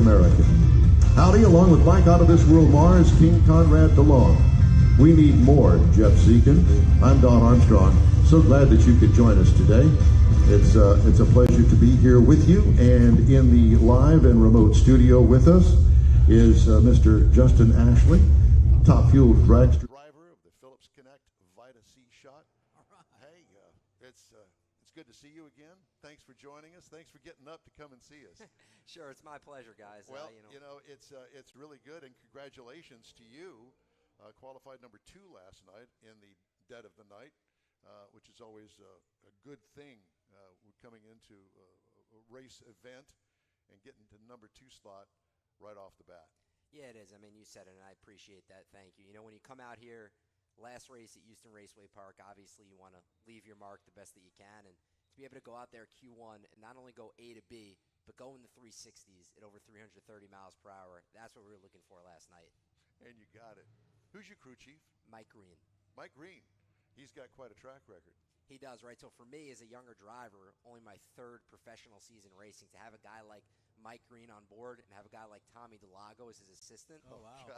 America. Howdy, along with Mike Out of This World Mars, King Conrad DeLong. We need more Jeff Zekin. I'm Don Armstrong. So glad that you could join us today. It's a pleasure to be here with you, and in the live and remote studio with us is Mr. Justin Ashley, top fuel dragster driver of the Phillips Connect Vita C shot. Hey, it's good to see you again. Thanks for joining us. Thanks for getting up to come and see us. Sure, it's my pleasure, guys. Well, it's really good, and congratulations to you. Qualified number 2 last night in the dead of the night, which is always a good thing. Coming into a race event and getting to number 2 slot right off the bat. Yeah, it is. I mean, you said it, and I appreciate that. Thank you. You know, when you come out here, last race at Houston Raceway Park, obviously you want to leave your mark the best that you can, and to be able to go out there Q1 and not only go A to B, but go in the 360s at over 330 miles per hour, that's what we were looking for last night. And you got it. Who's your crew chief? Mike Green. Mike Green. He's got quite a track record. He does, right? So for me, as a younger driver, only my 3rd professional season racing, to have a guy like Mike Green on board and have a guy like Tommy DeLago as his assistant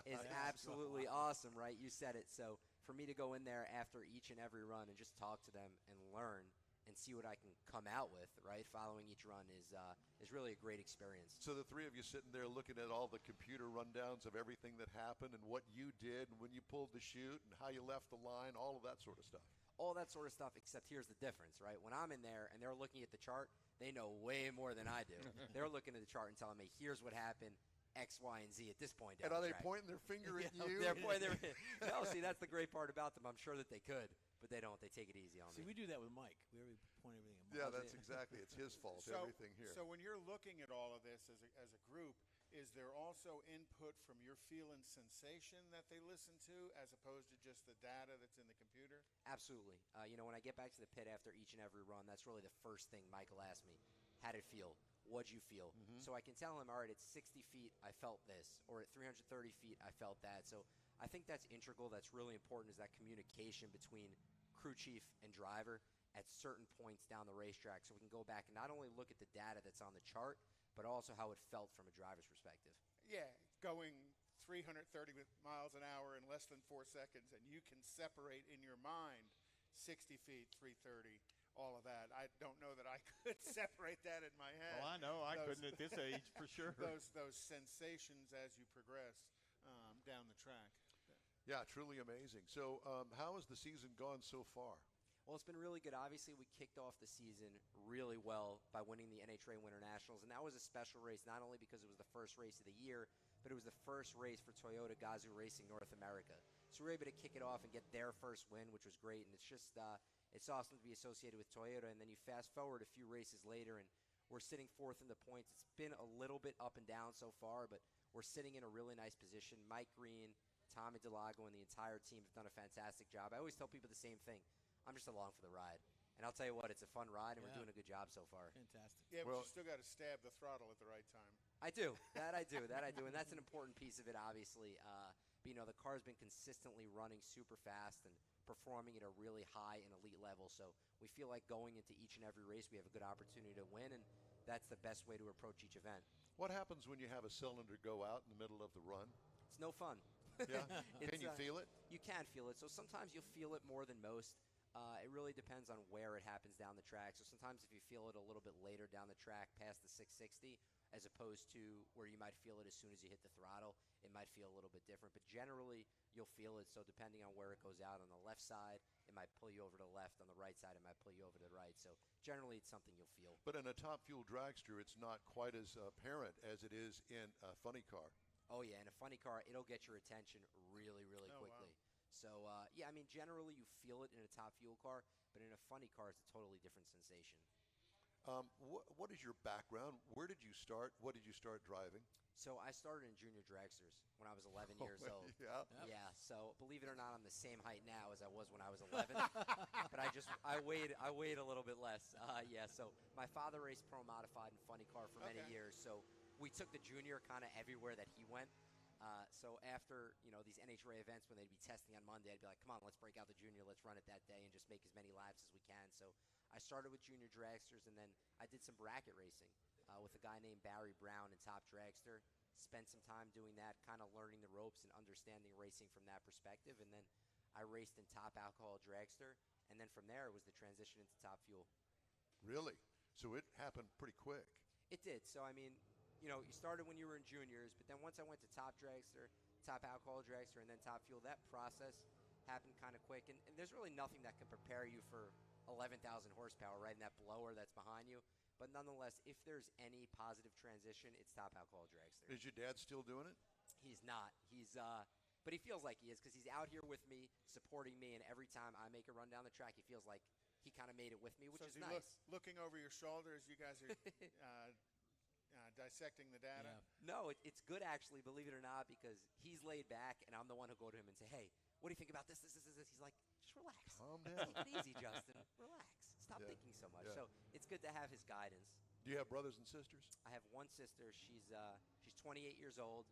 is absolutely awesome, right? You said it. So for me to go in there after each and every run and just talk to them and learn and see what I can come out with, right, following each run is really a great experience. So the 3 of you sitting there looking at all the computer rundowns of everything that happened and what you did and when you pulled the chute and how you left the line, all of that sort of stuff. All that sort of stuff, except here's the difference, right? When I'm in there and they're looking at the chart, they know way more than I do. They're looking at the chart and telling me, here's what happened, X, Y, and Z at this point. And are they pointing their finger at you? They're pointing their No, see, that's the great part about them. I'm sure that they could, but they don't. They take it easy on me. See, we do that with Mike. We already point everything at Mike. Yeah, that's exactly. It's his fault, everything here. So when you're looking at all of this as a group, is there also input from your feel and sensation that they listen to as opposed to just the data that's in the computer? Absolutely. You know, when I get back to the pit after each and every run, that's really the first thing Michael asked me. How did it feel? What'd you feel? So I can tell him, all right, at 60 feet, I felt this. Or at 330 feet, I felt that. So I think that's integral. That's really important, is that communication between crew chief and driver at certain points down the racetrack, so we can go back and not only look at the data that's on the chart, but also how it felt from a driver's perspective. Yeah, going 330 miles an hour in less than 4 seconds, and you can separate in your mind 60 feet, 330, all of that. I don't know that I could separate that in my head. Well, I know I couldn't at this age for sure. Those sensations as you progress down the track. Yeah, truly amazing. So how has the season gone so far? Well, it's been really good. Obviously, we kicked off the season really well by winning the NHRA Winter Nationals, and that was a special race, not only because it was the first race of the year, but it was the first race for Toyota Gazoo Racing North America. So we were able to kick it off and get their first win, which was great, and it's just it's awesome to be associated with Toyota. And then you fast forward a few races later, and we're sitting 4th in the points. It's been a little bit up and down so far, but we're sitting in a really nice position. Mike Green, Tommy DeLago, and the entire team have done a fantastic job. I always tell people the same thing. I'm just along for the ride. And I'll tell you what, it's a fun ride, and we're doing a good job so far. Fantastic. Yeah, but you still got to stab the throttle at the right time. I do. That I do. And that's an important piece of it, obviously. But, you know, the car's been consistently running super fast and performing at a really high and elite level. So we feel like going into each and every race, we have a good opportunity to win, and that's the best way to approach each event. What happens when you have a cylinder go out in the middle of the run? It's no fun. Yeah? Can you feel it? You can feel it. So sometimes you'll feel it more than most. It really depends on where it happens down the track. So sometimes if you feel it a little bit later down the track past the 660, as opposed to where you might feel it as soon as you hit the throttle, it might feel a little bit different. But generally, you'll feel it. So depending on where it goes out, on the left side, it might pull you over to the left. On the right side, it might pull you over to the right. So generally, it's something you'll feel. But in a top fuel dragster, it's not quite as apparent as it is in a funny car. Oh, yeah. In a funny car, it'll get your attention really, really quickly. Wow. So, yeah, I mean, generally you feel it in a top fuel car, but in a funny car, it's a totally different sensation. What is your background? Where did you start? What did you start driving? So I started in junior dragsters when I was 11 years old. Yeah. Yeah. So believe it or not, I'm the same height now as I was when I was 11. But I weighed a little bit less. Yeah. So my father raced pro modified and funny car for many years. So we took the junior kind of everywhere that he went. So after, these NHRA events, when they'd be testing on Monday, I'd be like, come on, let's break out the junior, let's run it that day and just make as many laps as we can. So I started with junior dragsters, and then I did some bracket racing with a guy named Barry Brown in Top Dragster. Spent some time doing that, kind of learning the ropes and understanding racing from that perspective. And then I raced in Top Alcohol Dragster, and then from there it was the transition into Top Fuel. Really? So it happened pretty quick. It did. So, you started when you were in juniors, but then once I went to Top Dragster, Top Alcohol Dragster, and then Top Fuel, that process happened kind of quick. And there's really nothing that can prepare you for 11,000 horsepower, right, in that blower that's behind you. But nonetheless, if there's any positive transition, it's Top Alcohol Dragster. Is your dad still doing it? He's not. But he feels like he is, because he's out here with me, supporting me, and every time I make a run down the track, he feels like he kind of made it with me, which is nice. Looking over your shoulder as you guys are dissecting the data? Yeah. No, it's good, actually, believe it or not, because he's laid back, and I'm the one who go to him and say, hey, what do you think about this? He's like, just relax. Calm down. Take it easy, Justin. Relax. Stop thinking so much. Yeah. So it's good to have his guidance. Do you have brothers and sisters? I have one sister. She's 28 years old.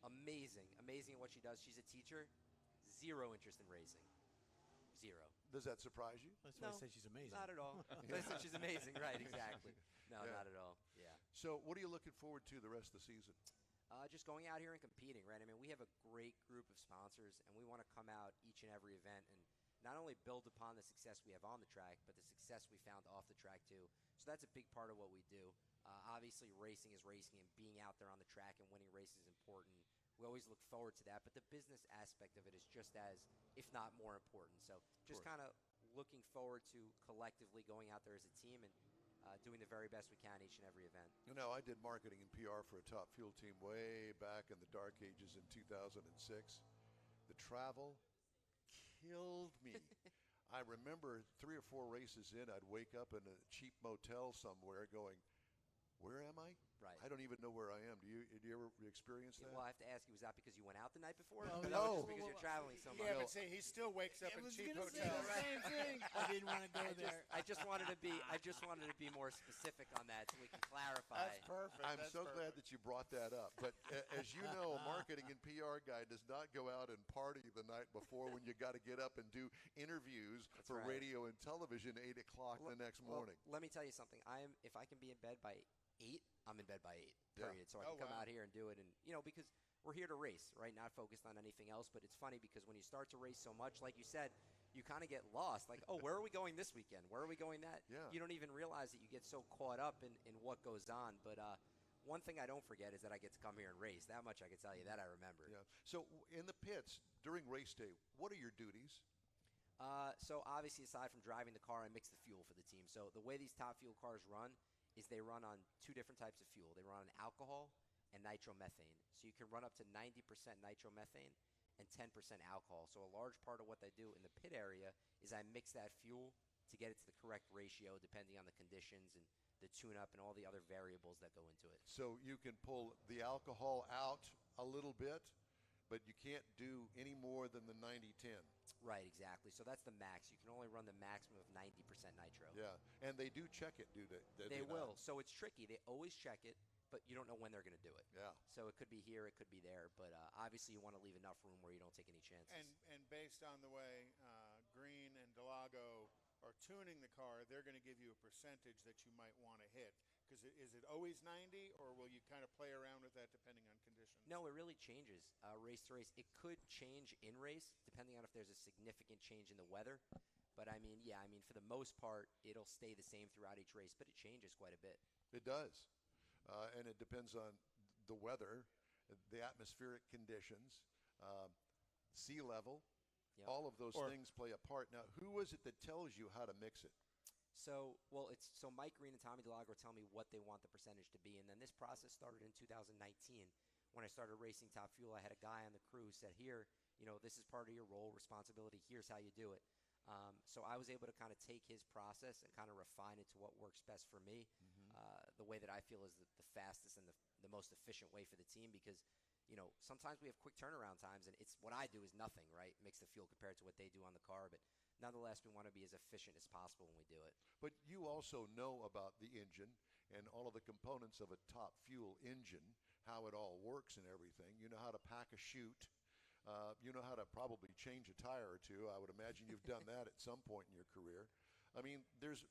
Amazing at what she does. She's a teacher. Zero interest in racing. Zero. Does that surprise you? That's why I say she's amazing. Not at all. But I said she's amazing, right? Exactly. No, Yeah. not at all. Yeah. So what are you looking forward to the rest of the season? Just going out here and competing, right? We have a great group of sponsors, and we want to come out each and every event and not only build upon the success we have on the track, but the success we found off the track too. So that's a big part of what we do. Obviously, racing is racing, and being out there on the track and winning races is important. We always look forward to that, but the business aspect of it is just as, if not more important. So just kind of looking forward to collectively going out there as a team and doing the very best we can each and every event. I did marketing and PR for a Top Fuel team way back in the dark ages in 2006. The travel killed me. I remember 3 or 4 races in, I'd wake up in a cheap motel somewhere going, where am I? Right. I don't even know where I am. Do you ever experience that? Well, I have to ask you, was that because you went out the night before? No, Or no. just because you're traveling so much? Yeah, but see, he still wakes up in cheap hotels. Same thing. I didn't want to go there. I just wanted to be more specific on that so we can clarify. That's perfect. I'm so glad that you brought that up. But as you know, a marketing and PR guy does not go out and party the night before when you got to get up and do interviews for right. radio and television 8 o'clock the next morning. Let me tell you something. If I can be in bed by 8, I'm in bed by 8, period. So I can come out here and do it. And, because we're here to race, right? Not focused on anything else. But it's funny because when you start to race so much, like you said, you kind of get lost. Like, oh, where are we going this weekend? Where are we going that? Yeah. You don't even realize that you get so caught up in what goes on. But one thing I don't forget is that I get to come here and race. That much I can tell you. That I remember. Yeah. So in the pits during race day, what are your duties? So obviously, aside from driving the car, I mix the fuel for the team. So the way these Top Fuel cars run is they run on 2 different types of fuel. They run on alcohol and nitromethane. So you can run up to 90% nitromethane and 10% alcohol. So a large part of what they do in the pit area is I mix that fuel to get it to the correct ratio depending on the conditions and the tune-up and all the other variables that go into it. So you can pull the alcohol out a little bit, but you can't do any more than the 90-10. Right, exactly. So that's the max. You can only run the maximum of 90% nitro. Yeah, and they do check it, do they? They will. So it's tricky. They always check it, but you don't know when they're going to do it. Yeah. So it could be here, it could be there, but obviously you want to leave enough room where you don't take any chances. And based on the way Green and Delago are tuning the car, they're going to give you a percentage that you might want to hit. Because is it always 90, or will you kind of play around with that depending on conditions? No, it really changes race to race. It could change in race depending on if there's a significant change in the weather. But for the most part, it'll stay the same throughout each race, but it changes quite a bit. It does. And it depends on the weather, the atmospheric conditions, sea level. Yep. All of those things play a part. Now, who is it that tells you how to mix it? So Mike Green and Tommy Delago tell me what they want the percentage to be, and then this process started in 2019 when I started racing Top Fuel. I had a guy on the crew who said, "Here, this is part of your role, responsibility. Here's how you do it." So I was able to kind of take his process and kind of refine it to what works best for me, the way that I feel is the fastest and the most efficient way for the team, because sometimes we have quick turnaround times, and it's what I do is nothing, right? Mix the fuel compared to what they do on the car, but nonetheless, we want to be as efficient as possible when we do it. But you also know about the engine and all of the components of a Top Fuel engine how it all works and everything. You know how to pack a chute. You know how to probably change a tire or two. I would imagine you've done that at some point in your career. I mean, there's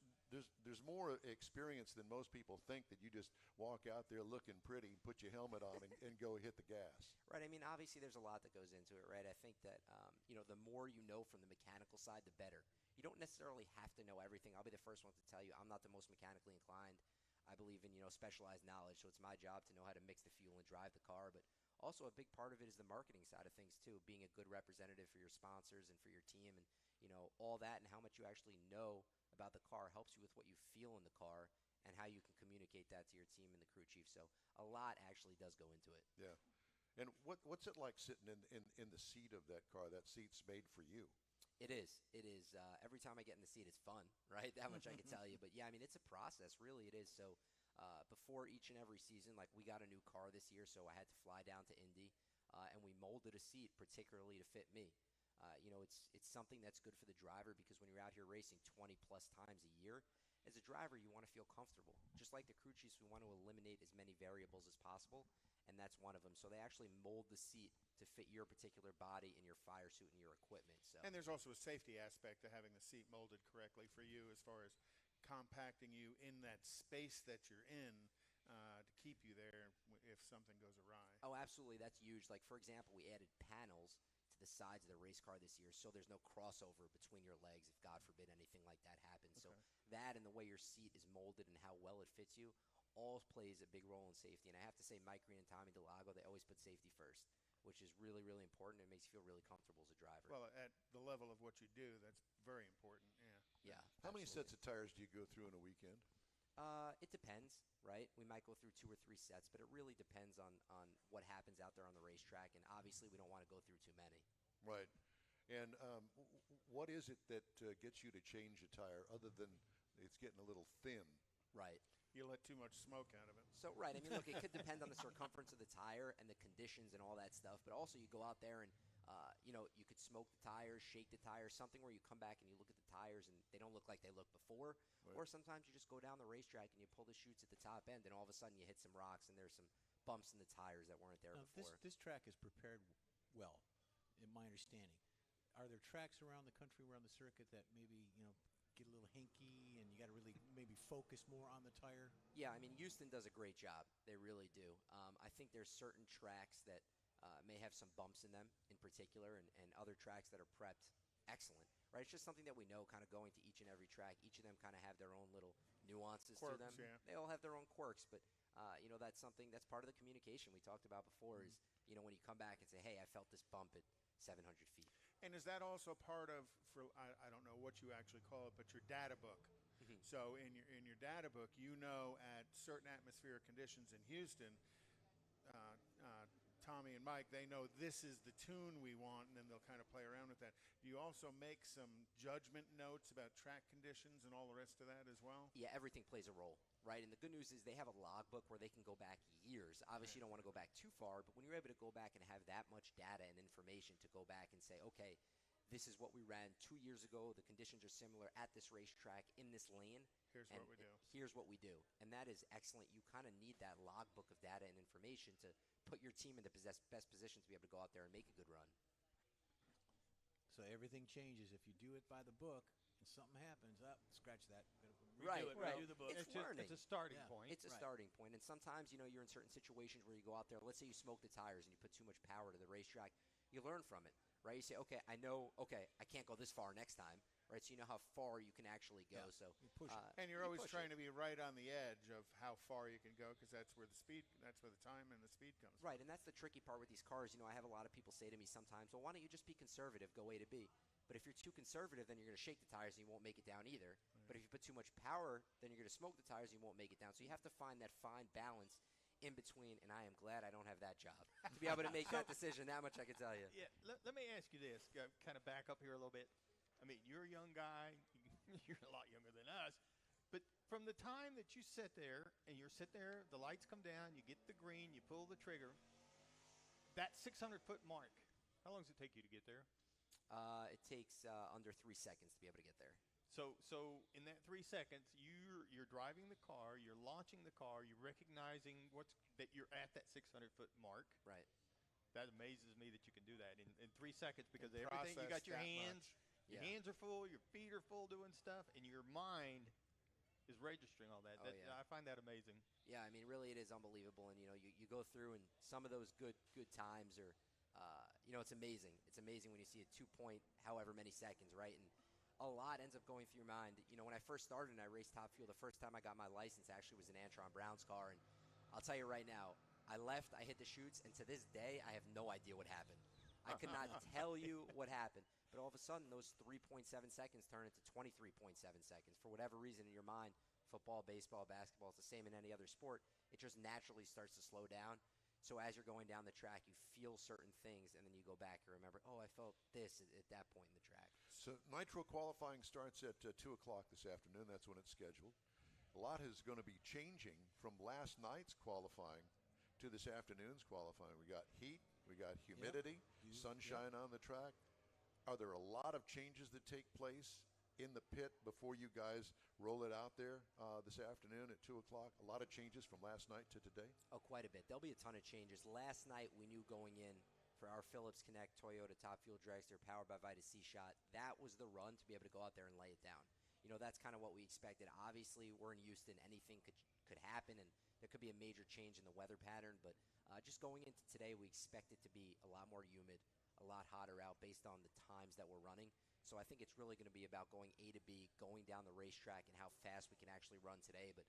more experience than most people think, that you just walk out there looking pretty, put your helmet on, and go hit the gas. Right. I mean, obviously, there's a lot that goes into it, right? I think that, the more you know from the mechanical side, the better. You don't necessarily have to know everything. I'll be the first one to tell you I'm not the most mechanically inclined. I believe in, specialized knowledge, so it's my job to know how to mix the fuel and drive the car. But also a big part of it is the marketing side of things, too, being a good representative for your sponsors and for your team, and, all that, and how much you actually know about the car helps you with what you feel in the car and how you can communicate that to your team and the crew chief. So a lot actually does go into it. Yeah. And what's it like sitting in the seat of that car? That seat's made for you. It is. It is. Every time I get in the seat, it's fun, right? That much I can tell you. But, yeah, I mean, it's a process. Really, it is. So before each and every season, like, we got a new car this year, so I had to fly down to Indy, and we molded a seat particularly to fit me. It's something that's good for the driver, because when you're out here racing 20-plus times a year, as a driver, you want to feel comfortable. Just like the crew chiefs, we want to eliminate as many variables as possible, and that's one of them. So they actually mold the seat to fit your particular body and your fire suit and your equipment. So. And there's also a safety aspect to having the seat molded correctly for you, as far as compacting you in that space that you're in, to keep you there if something goes awry. Oh, absolutely. That's huge. Like, for example, we added panels the sides of the race car this year, so there's no crossover between your legs if, God forbid, anything like that happens. So that and the way your seat is molded and how well it fits you all plays a big role in safety. And I have to say, Mike Green and Tommy DeLago, they always put safety first, which is really, really important. It makes you feel really comfortable as a driver. Well, at the level of what you do, that's very important, yeah. Yeah. How many sets of tires do you go through in a weekend? It depends, right? We might go through 2 or 3 sets, but it really depends on what happens out there on the racetrack, and obviously we don't want to go through too many. Right. And what is it that gets you to change a tire, other than it's getting a little thin? Right. You let too much smoke out of it. So, right. I mean, look, it could depend on the circumference of the tire and the conditions and all that stuff, but also you go out there and, you could smoke the tires, shake the tires, something where you come back and you look at the tires and they don't look like they looked before. Right. Or sometimes you just go down the racetrack and you pull the chutes at the top end, and all of a sudden you hit some rocks and there's some bumps in the tires that weren't there before. This track is prepared well, in my understanding. Are there tracks around the country, around the circuit, that maybe, get a little hinky and you got to really maybe focus more on the tire? Yeah, I mean, Houston does a great job. They really do. I think there's certain tracks that may have some bumps in them in particular, and other tracks that are prepped excellent, right? It's just something that we know, kind of going to each and every track. Each of them kind of have their own little nuances quirks, to them. Yeah. They all have their own quirks, but that's something that's part of the communication we talked about before. Is when you come back and say, hey, I felt this bump at 700 feet. And is that also part of, I don't know what you actually call it, but your data book? Mm-hmm. So in your data book, at certain atmospheric conditions in Houston, Tommy and Mike, they know this is the tune we want, and then they'll kind of play around with that. Do you also make some judgment notes about track conditions and all the rest of that as well? Yeah, everything plays a role, right? And the good news is they have a logbook where they can go back years. Obviously, you don't want to go back too far, but when you're able to go back and have that much data and information to go back and say, okay, this is what we ran 2 years ago. The conditions are similar at this racetrack in this lane. Here's what we do. Here's what we do. And that is excellent. You kind of need that logbook of data and information to put your team in the best position to be able to go out there and make a good run. So everything changes. If you do it by the book and something happens, scratch that. Right. Redo the book. It's learning. It's a starting point. It's a starting point. And sometimes, you're in certain situations where you go out there. Let's say you smoke the tires and you put too much power to the racetrack. You learn from it, right? You say, okay, I can't go this far next time. Right, so you know how far you can actually go. Yeah. So you push it. And you're always trying to be right on the edge of how far you can go, because that's where the time and the speed comes from. Right, and that's the tricky part with these cars. I have a lot of people say to me sometimes, well, why don't you just be conservative, go A to B? But if you're too conservative, then you're going to shake the tires and you won't make it down either. Right. But if you put too much power, then you're going to smoke the tires and you won't make it down. So you have to find that fine balance in between, and I am glad I don't have that job to be able to make that decision. That much I can tell you. Yeah, let me ask you this, kind of back up here a little bit. I mean, you're a young guy. You're a lot younger than us. But from the time that you sit there and you're sitting there, the lights come down, you get the green, you pull the trigger, that 600-foot mark, how long does it take you to get there? It takes under 3 seconds to be able to get there. So in that 3 seconds, you're driving the car, you're launching the car, you're recognizing that you're at that 600-foot mark. Right. That amazes me that you can do that in 3 seconds, because everything you got your hands. Your hands are full, your feet are full doing stuff, and your mind is registering all that. I find that amazing. Yeah, I mean, really, it is unbelievable. And you go through, and some of those good times are, it's amazing. It's amazing when you see a 2 point, however many seconds, right? And a lot ends up going through your mind. When I first started and I raced Top Fuel, the first time I got my license actually was an Antron Brown's car, and I'll tell you right now, I left, I hit the chutes, and to this day, I have no idea what happened. I could not tell you what happened. But all of a sudden, those 3.7 seconds turn into 23.7 seconds. For whatever reason in your mind, football, baseball, basketball, it's the same in any other sport. It just naturally starts to slow down. So as you're going down the track, you feel certain things, and then you go back and remember, I felt this at that point in the track. So Nitro Qualifying starts at 2 o'clock this afternoon. That's when it's scheduled. A lot is going to be changing from last night's qualifying to this afternoon's qualifying. We got heat, we got humidity, sunshine on the track. Are there a lot of changes that take place in the pit before you guys roll it out there this afternoon at 2 o'clock? A lot of changes from last night to today? Oh, quite a bit. There'll be a ton of changes. Last night, we knew going in for our Phillips Connect Toyota Top Fuel Dragster powered by Vita C-Shot, that was the run to be able to go out there and lay it down. That's kind of what we expected. Obviously, we're in Houston. Anything could happen, and there could be a major change in the weather pattern. But just going into today, we expect it to be a lot more humid, a lot hotter out based on the times that we're running. So I think it's really going to be about going A to B, going down the racetrack, and how fast we can actually run today. But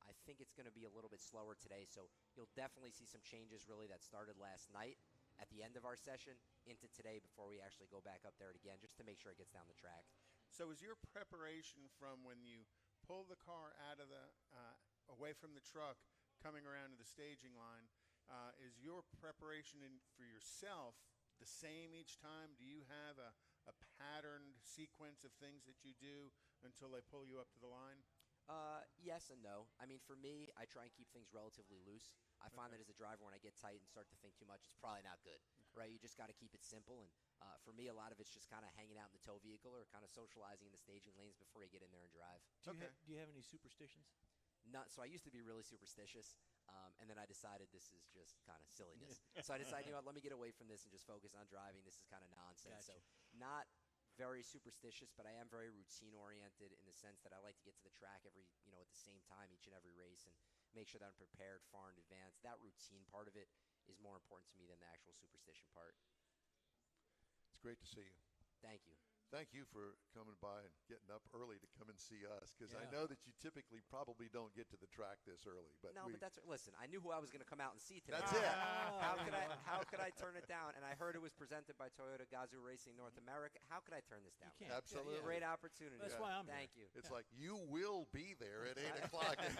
I think it's going to be a little bit slower today. So you'll definitely see some changes really that started last night at the end of our session into today before we actually go back up there again, just to make sure it gets down the track. So is your preparation from when you pull the car out of the away from the truck, coming around to the staging line, is your preparation for yourself the same each time? Do you have a patterned sequence of things that you do until they pull you up to the line? Yes and no. I mean, for me, I try and keep things relatively loose. I find that as a driver, when I get tight and start to think too much, it's probably not good, right? You just got to keep it simple. And for me, a lot of it's just kind of hanging out in the tow vehicle or kind of socializing in the staging lanes before you get in there and drive. Do you have any superstitions? So I used to be really superstitious, and then I decided this is just kind of silliness. So I decided, let me get away from this and just focus on driving. This is kind of nonsense. Gotcha. So not very superstitious, but I am very routine-oriented in the sense that I like to get to the track at the same time each and every race and make sure that I'm prepared far in advance. That routine part of it is more important to me than the actual superstition part. It's great to see you. Thank you. Thank you for coming by and getting up early to come and see us, because I know that you typically probably don't get to the track this early. But listen, I knew who I was going to come out and see today. That's it. How could I turn it down? And I heard it was presented by Toyota Gazoo Racing North America. How could I turn this down? You can't. Absolutely. Great opportunity. That's why I'm Thank here. you. It's like you will be there at 8 o'clock in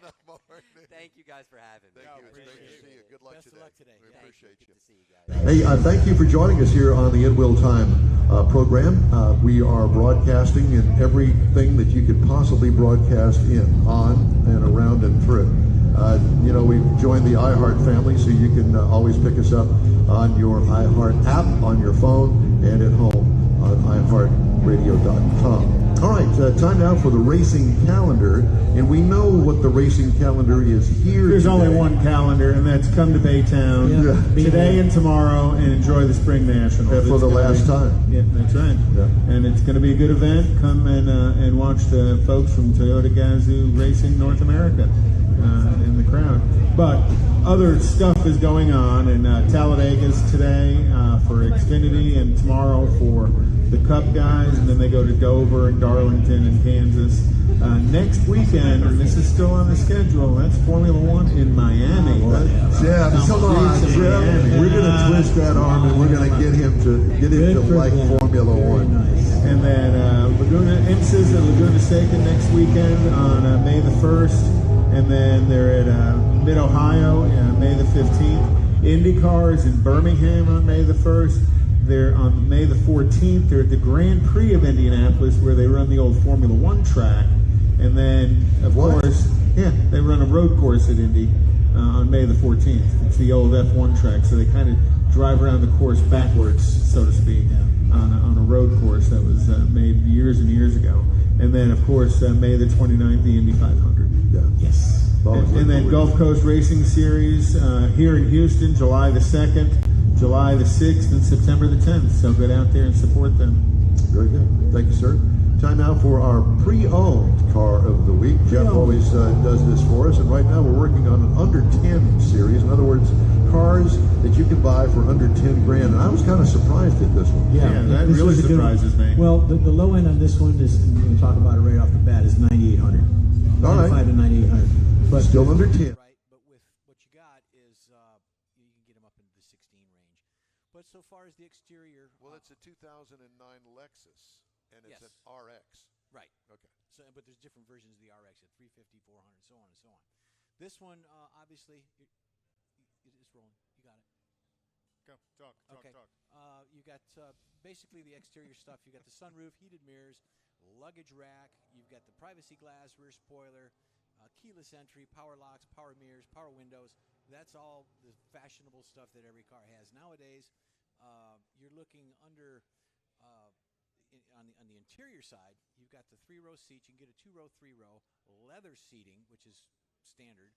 the morning. Thank you guys for having me. Thank you. It's great to see you. Good luck Best of today. luck today. We Yeah. appreciate you. Good to see you guys. Hey, thank you for joining us here on the In Will Time program. We are broadcasting in everything that you could possibly broadcast on and around and through. We've joined the iHeart family, so you can always pick us up on your iHeart app, on your phone, and at home on iHeartRadio.com. All right, time now for the racing calendar, and we know what the racing calendar is here. There's today. only one calendar, and that's come to Baytown today and tomorrow, and enjoy the Spring National. For the last time. Yeah, that's right. Yeah. And it's going to be a good event. Come and watch the folks from Toyota Gazoo Racing North America in the crowd. But other stuff is going on in Tallavega's today for Xfinity, and tomorrow for the Cup guys, and then they go to Dover and Darlington and Kansas. Next weekend, and this is still on the schedule, that's Formula One in Miami. Jeb, come on, Jeb. We're going to twist that arm, and we're going to get him to like Formula One. Nice. And then IMSA's at Laguna Seca next weekend on May the 1st, and then they're at Mid-Ohio May the 15th. IndyCar is in Birmingham on May the 1st. They're on May the 14th. They're at the Grand Prix of Indianapolis, where they run the old Formula One track. And then, of course, they run a road course at Indy on May the 14th. It's the old F1 track, so they kind of drive around the course backwards, so to speak. on a road course that was made years and years ago. And then, of course, May the 29th, the Indy 500. Yeah. Yes. And then Gulf Coast Racing Series here in Houston, July the 2nd, July the 6th, and September the 10th. So get out there and support them. Very good. Thank you, sir. Time now for our pre-owned car of the week. Jeff always does this for us, and right now we're working on an under 10 series. In other words, cars that you can buy for under 10 grand. And I was kind of surprised at this one. Yeah, that really surprises me. Well, the low end on this one is, we talk about it right off the bat, is 9,800. All right. 95 to 9,800. But still under 10. Right, but with what you got is you can get them up into the 16 range. But so far as the exterior, Well, it's a 2009 Lexus, and it's an RX. right? Okay. So, but there's different versions of the RX at 350, 400, so on and so on. This one, obviously, it's rolling. You got it. Go, talk. You got basically the exterior stuff. You got the sunroof, heated mirrors, luggage rack. You've got the privacy glass, rear spoiler, keyless entry, power locks, power mirrors, power windows. That's all the fashionable stuff that every car has nowadays. You're looking under on the interior side. You've got the 3-row seats. You can get a 2-row, 3-row leather seating, which is standard.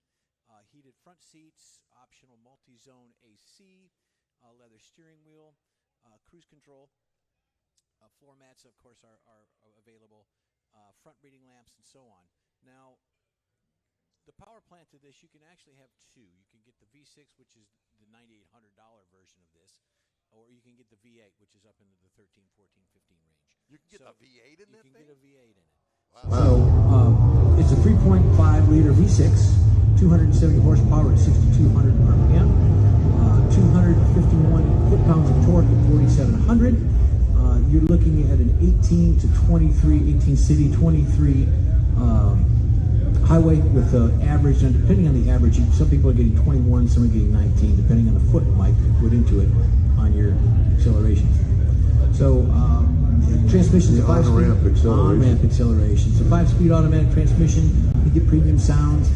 Heated front seats, optional multi-zone AC, leather steering wheel, cruise control. Floor mats, of course, are available. Front reading lamps and so on. Now, the power plant to this, you can actually have two. You can get the V6, which is the $9,800 version of this, or you can get the V8, which is up into the 13, 14, 15 range. You can get a V8 in that thing? You can get a V8 in it. So it's a 3.5 liter V6, 270 horsepower at 6,200 RPM, 251 foot-pounds of torque at 4,700. You're looking at an 18 to 23, 18 city, 23 highway with the average, and depending on the average, some people are getting 21, some are getting 19, depending on the foot might put into it on your acceleration. So transmission is on-ramp acceleration. It's a 5-speed automatic transmission. You get premium sounds.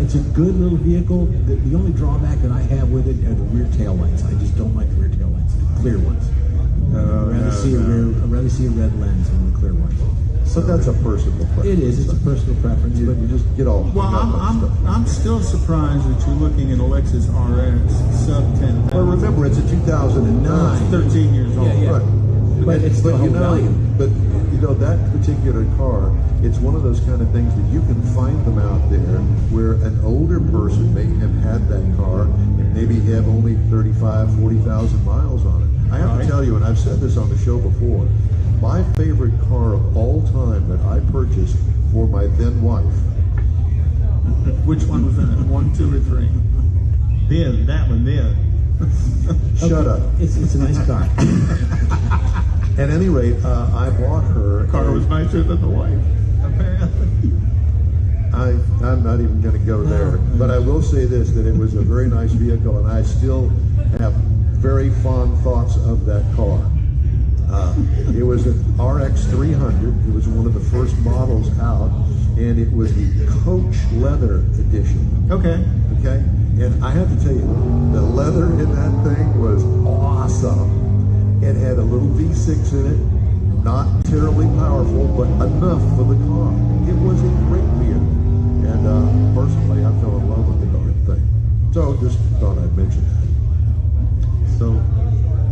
It's a good little vehicle. The only drawback that I have with it are the rear tail lights. I just don't like the rear tail lights, the clear ones. I'd rather see a red lens than the clear ones. So that's a personal preference. It is. It's a personal preference. You just get all. Well, I'm still surprised that you're looking at a Lexus RX sub 10. Well, remember, it's a 2009. It's 13 years old. Yeah. Right. But it's still value. But that particular car, it's one of those kind of things that you can find them out there where an older person may have had that car and maybe have only 35, 40,000 miles on it. I have to tell you, and I've said this on the show before, my favorite car of all time that I purchased for my then wife. Which one was that? 1, 2, or 3? Then, that one then. Shut up. It's a nice car. At any rate, I bought her. The car was nicer than the wife, apparently. I'm not even going to go there. But I will say this, that it was a very nice vehicle, and I still have very fond thoughts of that car. It was an RX 300. It was one of the first models out, and it was the Coach Leather Edition. Okay. Okay? And I have to tell you, the leather in that thing was awesome. It had a little V6 in it, not terribly powerful, but enough for the car. It was a great vehicle. And personally, I fell in love with the darn thing. So just thought I'd mention that. So,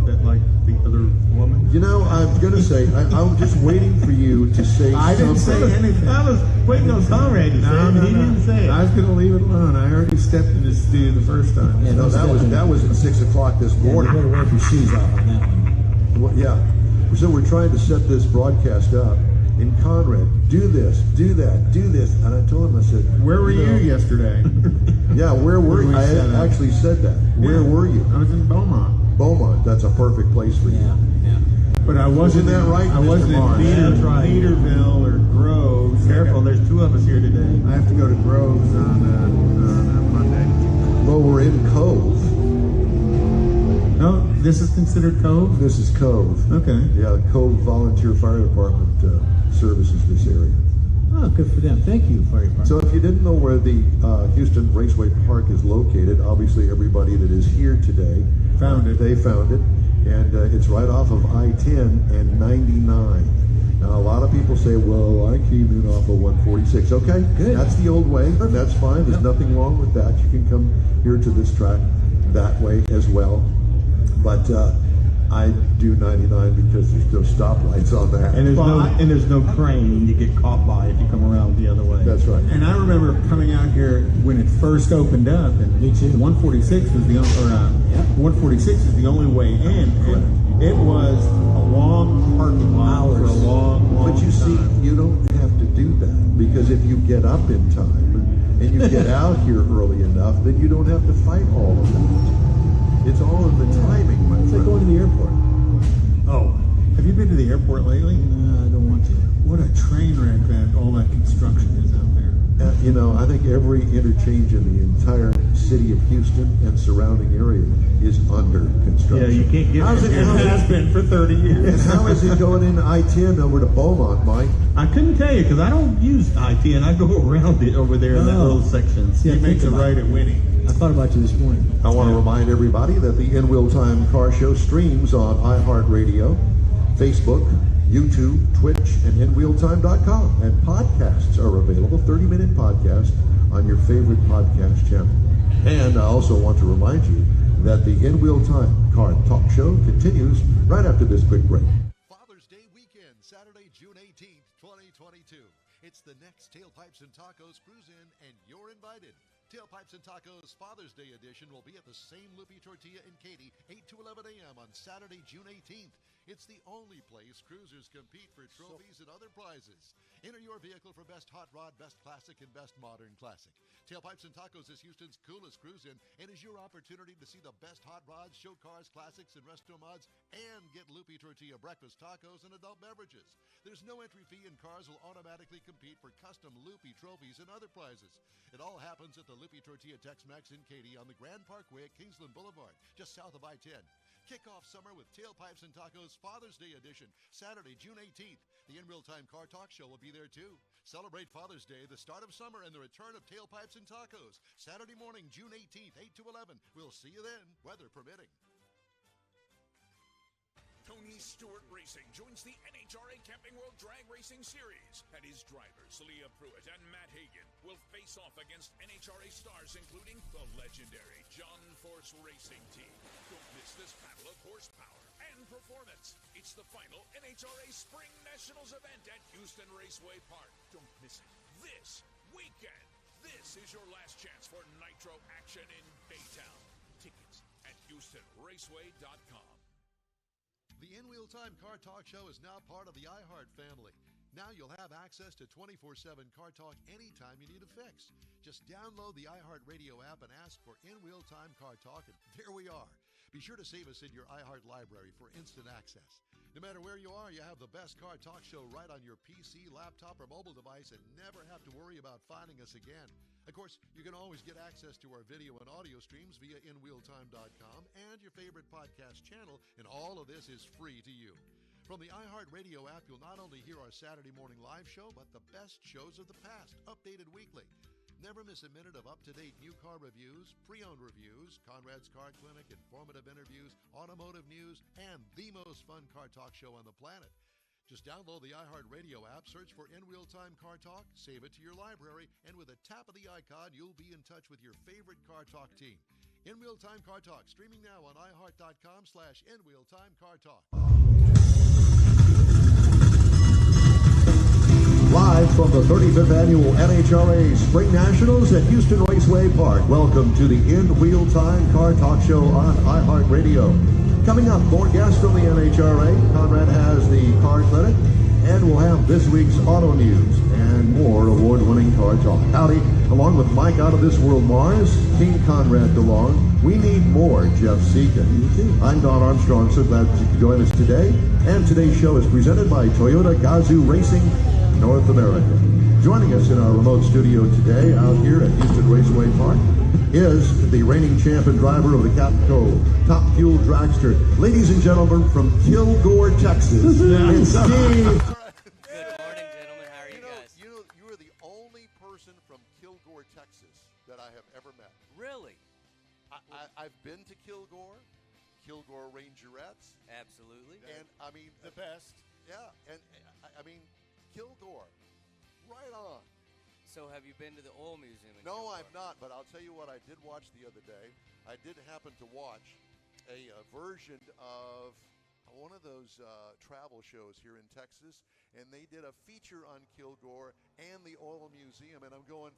that like the other woman? You know, I'm going to say, I'm just waiting for you to say something. I didn't say anything. I was waiting on Conrad to say it. He didn't say it. I was going to leave it alone. I already stepped in the stew the first time. Yeah, no, that was at 6 o'clock this morning. You better wipe your shoes off on that one. Well, yeah. So we're trying to set this broadcast up. And Conrad, do this, do that, do this. And I told him, I said, where were you yesterday? Yeah, where were you? I actually said that. Where were you? I was in Beaumont. Beaumont, that's a perfect place for you. Yeah. But I wasn't Isn't that right, I wasn't Mr. in Mars? Peterville or Groves. Careful, there's two of us here today. I have to go to Groves on Monday. Well, we're in Cove. No, this is considered Cove? This is Cove. Okay. Yeah, Cove Volunteer Fire Department services this area. Oh, good for them. Thank you, Fire Department. So if you didn't know where the Houston Raceway Park is located, obviously everybody that is here today found it. They found it. and it's right off of I-10 and 99. Now, a lot of people say, well, I came in off of 146. Okay, Good. That's the old way. That's fine. There's nothing wrong with that. You can come here to this track that way as well. But I do 99 because there's no stoplights on that. And there's no crane you get caught by if you come around the other way. That's right. And I remember coming out here when it first opened up, and Me too. 146 was the 146 is the only way in. And it was a long parking lot for a long But you see, time. you don't have to do that, because if you get up in time and you get out here early enough, then you don't have to fight all of that. It's all in the timing, my It's like friend. going to the airport. Oh, have you been to the airport lately? No, I don't want to. What a train wreck that all that construction is out there. You know, I think every interchange in the entire city of Houston and surrounding area is under construction. can't get How's it It going? has been for 30 years. How is it going in I-10 over to Beaumont, Mike? I couldn't tell you because I don't use I-10. I go around it over there in that Oh. little section. See, I He makes think a about right at Winnie. I thought about you this morning. I want to remind everybody that the In Wheel Time Car Show streams on iHeartRadio, Facebook, YouTube, Twitch, and InWheelTime.com. And podcasts are available, 30-minute podcast on your favorite podcast channel. And I also want to remind you that the In Wheel Time Car Talk Show continues right after this quick break. Father's Day weekend, Saturday, June 18th, 2022. It's the next Tailpipes and Tacos Cruise-In, and you're invited. Tailpipes and Tacos Father's Day edition will be at the same Loopy Tortilla in Katy, 8 to 11 a.m. on Saturday, June 18th. It's the only place cruisers compete for trophies and other prizes. Enter your vehicle for Best Hot Rod, Best Classic, and Best Modern Classic. Tailpipes and Tacos is Houston's coolest cruise-in and is your opportunity to see the best hot rods, show cars, classics, and resto mods, and get Loopy Tortilla breakfast tacos and adult beverages. There's no entry fee, and cars will automatically compete for custom Loopy trophies and other prizes. It all happens at the Loopy Tortilla Tex-Mex in Katy on the Grand Parkway at Kingsland Boulevard, just south of I-10. Kick off summer with Tailpipes and Tacos Father's Day edition, Saturday, June 18th. The In Real Time Car Talk Show will be there too. Celebrate Father's Day, the start of summer, and the return of Tailpipes and Tacos. Saturday morning, June 18th, 8 to 11. We'll see you then, weather permitting. Tony Stewart Racing joins the NHRA Camping World Drag Racing Series, and his drivers, Leah Pruitt and Matt Hagan, will face off against NHRA stars including the legendary John Force Racing Team. Don't miss this battle of horsepower and performance. It's the final NHRA Spring Nationals event at Houston Raceway Park. Don't miss it this weekend. This is your last chance for Nitro action in Baytown. Tickets at HoustonRaceway.com. The In Wheel Time Car Talk Show is now part of the iHeart family. Now you'll have access to 24/7 Car Talk anytime you need a fix. Just download the iHeart Radio app and ask for In Wheel Time Car Talk, and there we are. Be sure to save us in your iHeart library for instant access. No matter where you are, you have the best Car Talk Show right on your PC, laptop, or mobile device and never have to worry about finding us again. Of course, you can always get access to our video and audio streams via InWheelTime.com and your favorite podcast channel, and all of this is free to you. From the iHeart Radio app, you'll not only hear our Saturday morning live show, but the best shows of the past, updated weekly. Never miss a minute of up-to-date new car reviews, pre-owned reviews, Conrad's Car Clinic, informative interviews, automotive news, and the most fun car talk show on the planet. Just download the iHeart Radio app, search for In Real Time Car Talk, save it to your library, and with a tap of the icon, you'll be in touch with your favorite Car Talk team. In Real Time Car Talk, streaming now on iHeart.com/InRealTimeCarTalk. Live from the 35th Annual NHRA Spring Nationals at Houston Raceway Park, welcome to the In Wheel Time Car Talk Show on iHeartRadio. Coming up, more guests from the NHRA. Conrad has the car clinic, and we'll have this week's auto news and more award-winning car talk. Howdy, along with Mike Out of This World Mars, King Conrad DeLong. We need more Jeff Seekin. I'm Don Armstrong, so glad you could join us today. And today's show is presented by Toyota Gazoo Racing North America. Joining us in our remote studio today out here at Houston Raceway Park is the reigning champ and driver of the Capco Top Fuel Dragster. Ladies and gentlemen, from Kilgore, Texas, it's Steve. Good morning, gentlemen. How are you guys? You are the only person from Kilgore, Texas that I have ever met. Really? I've been to Kilgore. Kilgore Rangerettes. Absolutely. And, I mean, The best. yeah, and I mean, Kilgore, right on. So have you been to the oil museum in No, Kilgore? I've not, but I'll tell you what I did watch the other day. I did happen to watch a version of one of those travel shows here in Texas, and they did a feature on Kilgore and the oil museum, and I'm going,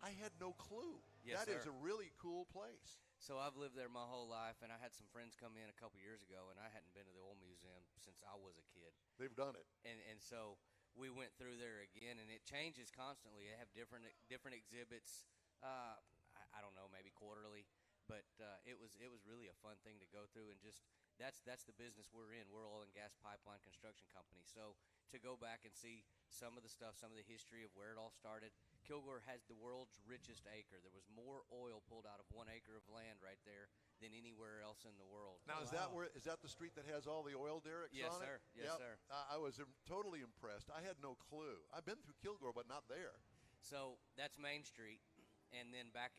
I had no clue. Yes, That is sir. a really cool place. So I've lived there my whole life, and I had some friends come in a couple years ago, and I hadn't been to the oil museum since I was a kid. They've done it. And so we went through there again, and it changes constantly. They have different exhibits. I don't know, maybe quarterly, but it was really a fun thing to go through, and just that's the business we're in. We're oil and gas pipeline construction company. So to go back and see some of the stuff, some of the history of where it all started. Kilgore has the world's richest acre. There was more oil pulled out of 1 acre of land right there than anywhere else in the world. Now, is that the street that has all the oil derricks Yes, on it? sir. Yes, sir. I was totally impressed. I had no clue. I've been through Kilgore, but not there. So that's Main Street, and then back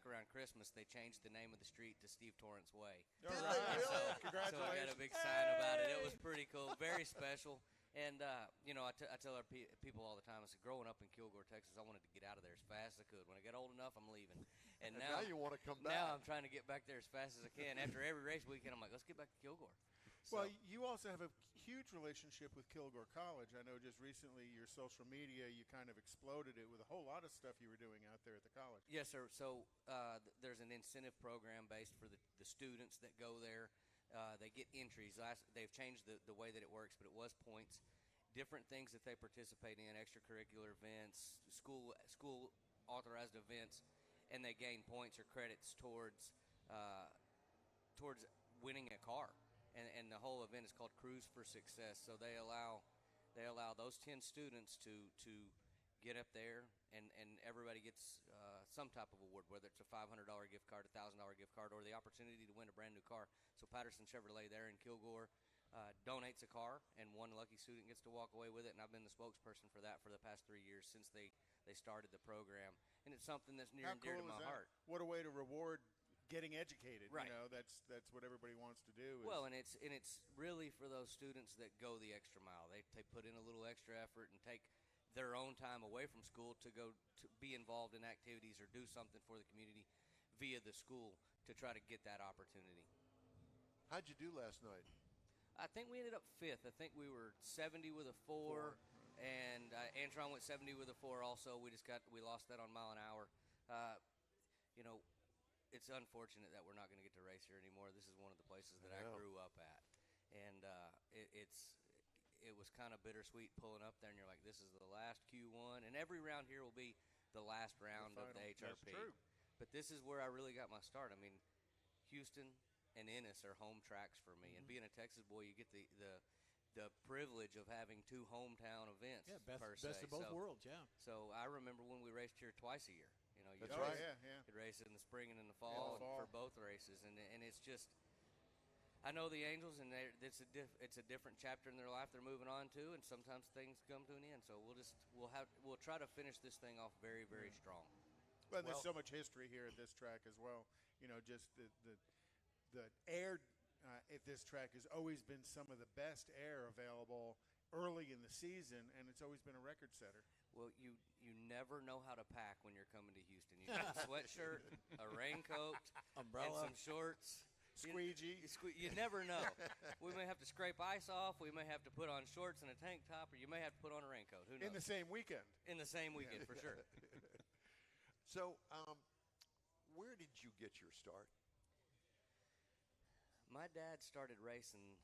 around Christmas, they changed the name of the street to Steve Torrance Way. Did they really? So I Congratulations. got a big sign about it. It was pretty cool, very special. And you know, I tell our people all the time. I said, growing up in Kilgore, Texas, I wanted to get out of there as fast as I could. When I get old enough, I'm leaving. And now you want to come back. Now I'm trying to get back there as fast as I can. After every race weekend, I'm like, let's get back to Kilgore. So, Well, you also have a huge relationship with Kilgore College. I know just recently your social media, you kind of exploded it with a whole lot of stuff you were doing out there at the college. yes, sir. So there's an incentive program based for the students that go there. They get entries. They've changed the way that it works, but it was points. Different things that they participate in, extracurricular events, school authorized events, and they gain points or credits towards winning a car. And the whole event is called Cruise for Success. So they allow those 10 students to get up there, and everybody gets some type of award, whether it's a $500 gift card, a $1,000 gift card, or the opportunity to win a brand new car. So Patterson Chevrolet there in Kilgore donates a car, and one lucky student gets to walk away with it. And I've been the spokesperson for that for the past 3 years since they started the program. And it's something that's near How and dear cool to my is that? heart. What a way to reward getting educated. Right. You know, that's what everybody wants to do. Well, and it's really for those students that go the extra mile. They put in a little extra effort and take their own time away from school to go to be involved in activities or do something for the community via the school to try to get that opportunity. How'd you do last night? I think we ended up 5th. I think we were 70 with a 4, and Antron went 70 with a 4 also. We lost that on mile an hour. You know, it's unfortunate that we're not going to get to race here anymore. This is one of the places that I grew up at, and it was kind of bittersweet pulling up there, and you're like, this is the last Q1, and every round here will be the last round of the HRP. That's true. But this is where I really got my start. I mean, Houston and Ennis are home tracks for me, and being a Texas boy, you get the privilege of having 2 hometown events. Yeah, per se. best of both worlds. Yeah. So I remember when we raced here twice a year. You know, That's you'd right. You'd race in the spring and in the fall, for both races, and it's just. I know the Angels, and it's a different chapter in their life they're moving on to, and sometimes things come to an end. So we'll try to finish this thing off very, very strong. Well, there's so much history here at this track as well. You know, just the air at this track has always been some of the best air available early in the season, and it's always been a record setter. Well, you never know how to pack when you're coming to Houston. You got a sweatshirt, a raincoat, Umbrella, and some shorts. Squeegee. You never know. We may have to scrape ice off. We may have to put on shorts and a tank top, or you may have to put on a raincoat. Who knows? In the same weekend. In the same weekend, for sure. So, where did you get your start? My dad started racing.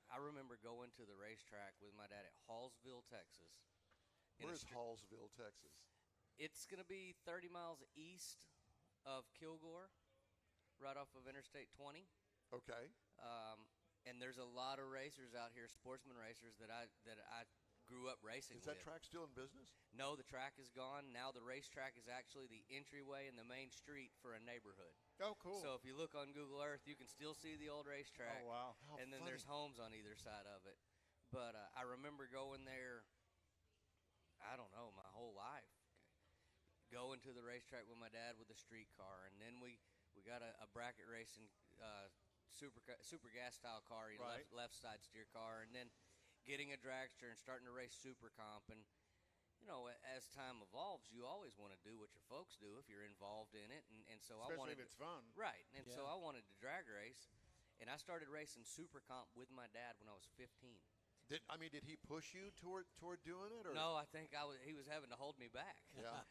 I remember going to the racetrack with my dad at Hallsville, Texas. Where's Hallsville, Texas? It's going to be 30 miles east of Kilgore, right off of Interstate 20. Okay. And there's a lot of racers out here, sportsman racers that I grew up racing Is that with. track still in business? No, the track is gone. Now the racetrack is actually the entryway and the main street for a neighborhood. Oh, cool. So if you look on Google Earth, you can still see the old racetrack. Oh, wow. How And then funny. there's homes on either side of it. But I remember going there, I don't know, my whole life. Going to the racetrack with my dad with a streetcar. And then we got a bracket racing super gas style car, Right. left side steer car, and then getting a dragster and starting to race super comp. And as time evolves, you always want to do what your folks do if you're involved in it, and so Especially I wanted if it's fun. right, and so Yeah. I wanted to drag race, and I started racing super comp with my dad when I was 15. Did he push you toward doing it? Or? No, I think he was having to hold me back. Yeah.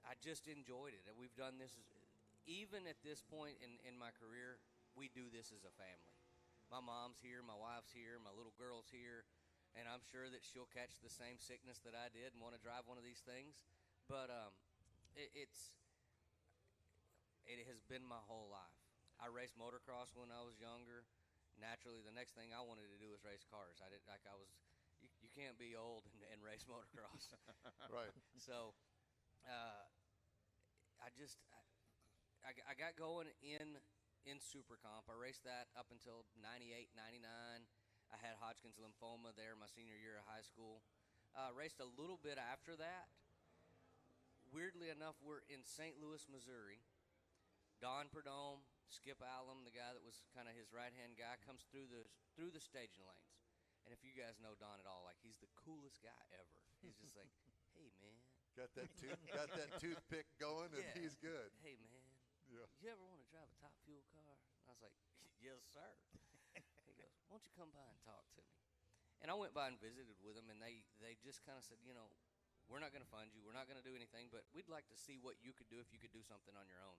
I just enjoyed it. And we've done this, even at this point in my career, we do this as a family. My mom's here, my wife's here, my little girl's here, and I'm sure that she'll catch the same sickness that I did and want to drive one of these things. But it has been my whole life. I raced motocross when I was younger. Naturally, the next thing I wanted to do was race cars. You can't be old and race motocross. Right. So, I got going in Super Comp. I raced that up until 98, 99. I had Hodgkin's lymphoma there my senior year of high school. Raced a little bit after that. Weirdly enough, we're in St. Louis, Missouri. Don Perdome, Skip Allen, the guy that was kind of his right-hand guy, comes through the staging lanes. And if you guys know Don at all, like, he's the coolest guy ever. He's just like, hey, man. Got that toothpick going, and Yeah. he's good. Hey, man. Yeah. You ever want to drive a top fuel car? And I was like, yes, sir. He goes, why don't you come by and talk to me? And I went by and visited with them, and they just kind of said, we're not going to fund you. We're not going to do anything, but we'd like to see what you could do if you could do something on your own.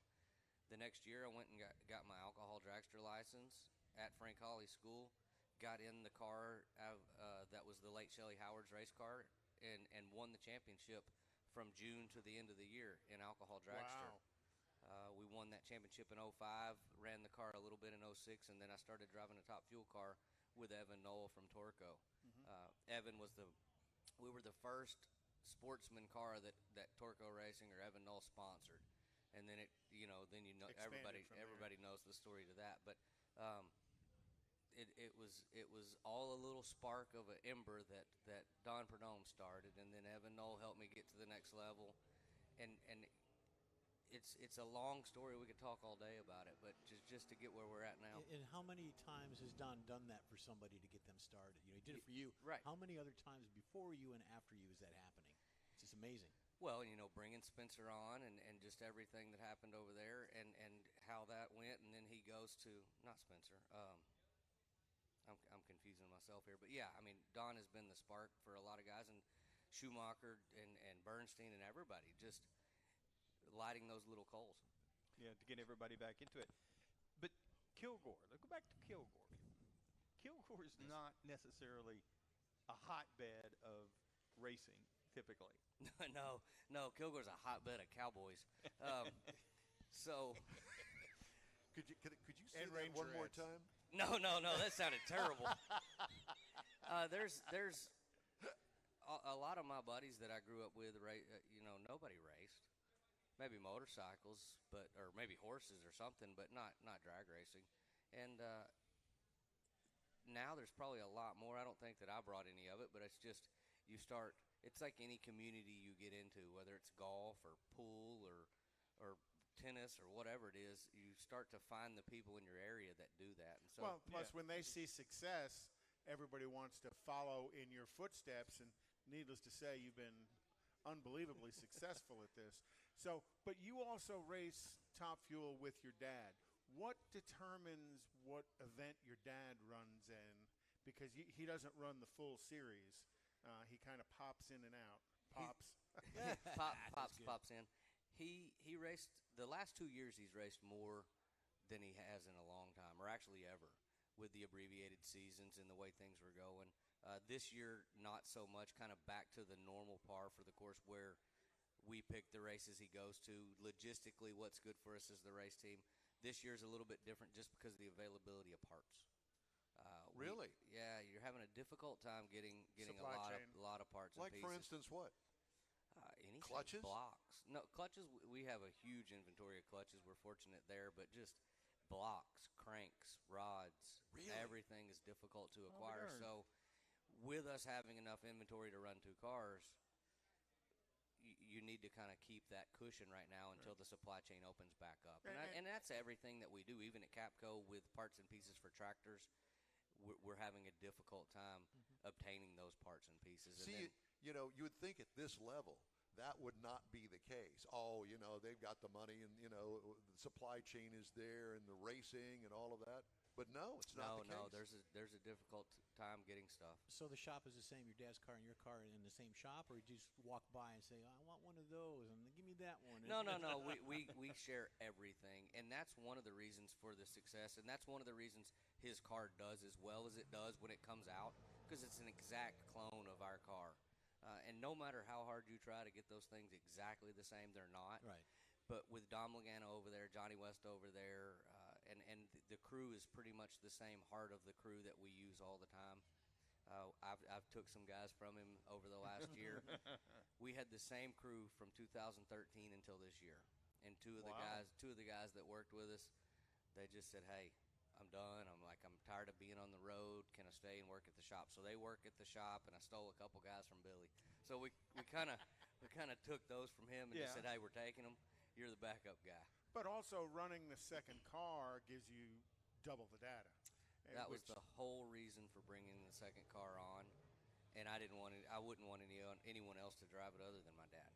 The next year, I went and got my alcohol dragster license at Frank Hawley School, got in the car that was the late Shelley Howard's race car, and won the championship from June to the end of the year in alcohol dragster. Wow. We won that championship in 05, ran the car a little bit in 06, and then I started driving a top fuel car with Evan Knoll from Torco. Evan we were the first sportsman car that Torco Racing or Evan Knoll sponsored. And then Expanded everybody knows the story to that. But it was all a little spark of an ember that Don Perdome started, and then Evan Knoll helped me get to the next level. And it's a long story. We could talk all day about it, but just to get where we're at now. And how many times has Don done that for somebody to get them started? He did it for you. Right. How many other times before you and after you is that happening? It's just amazing. Well, bringing Spencer on and just everything that happened over there and how that went, and then he goes to not Spencer. I'm confusing myself here, but yeah, Don has been the spark for a lot of guys, and Schumacher and Bernstein and everybody just lighting those little coals. Yeah, to get everybody back into it. But Kilgore, let's go back to Kilgore. Kilgore is not necessarily a hotbed of racing, typically. No, Kilgore's a hotbed of cowboys. So Could you say And that one more Rangerettes. time? no, that sounded terrible. There's a lot of my buddies that I grew up with. Nobody raced. Maybe motorcycles, or maybe horses or something, but not drag racing. And now there's probably a lot more. I don't think that I brought any of it, but it's just it's like any community you get into, whether it's golf or pool or tennis or whatever it is, you start to find the people in your area that do that. And so, Plus when they see success, everybody wants to follow in your footsteps, and needless to say, you've been unbelievably successful at this. So, but you also race Top Fuel with your dad. What determines what event your dad runs in? Because he doesn't run the full series. He kind of pops in and out. Pops pops in. He raced the last 2 years. He's raced more than he has in a long time, or actually ever, with the abbreviated seasons and the way things were going. This year, not so much. Kind of back to the normal par for the course where we pick the races he goes to. Logistically, what's good for us as the race team. This year's a little bit different just because of the availability of parts. Really? Yeah, you're having a difficult time getting Supply chain. a lot of parts. Like, and for pieces. instance, what? Anything. Clutches? Blocks. No, clutches, we have a huge inventory of clutches. We're fortunate there, but just blocks, cranks, rods, Really? everything is difficult to acquire. darn. So with us having enough inventory to run 2 cars, you you need to kind of keep that cushion right now until the supply chain opens back up. And that's everything that we do, even at Capco with parts and pieces for tractors. We're having a difficult time obtaining those parts and pieces. See, and then, you know, you would think at this level that would not be the case. Oh, you know, they've got the money and, you know, the supply chain is there and the racing and all of that. But no, it's not the case. No, there's a difficult time getting stuff. So the shop is the same, your dad's car and your car in the same shop, or you just walk by and say, I want one of those, and give me that one? No. We share everything, and that's one of the reasons for the success, and that's one of the reasons his car does as well as it does when it comes out, because it's an exact clone of our car. And no matter how hard you try to get those things exactly the same, they're not. Right. But with Dom Logano over there, Johnny West over there, and the crew is pretty much the same heart of the crew that we use all the time. I've took some guys from him over the last year. We had the same crew from 2013 until this year, and two of the guys that worked with us, they just said, "Hey, I'm done. I'm tired of being on the road. Can I stay and work at the shop?" So they work at the shop, and I stole a couple guys from Billy. So we kind of took those from him and just said, "Hey, we're taking them. You're the backup guy." But also running the second car gives you double the data. That was the whole reason for bringing the second car on, and I wouldn't want anyone else to drive it other than my dad.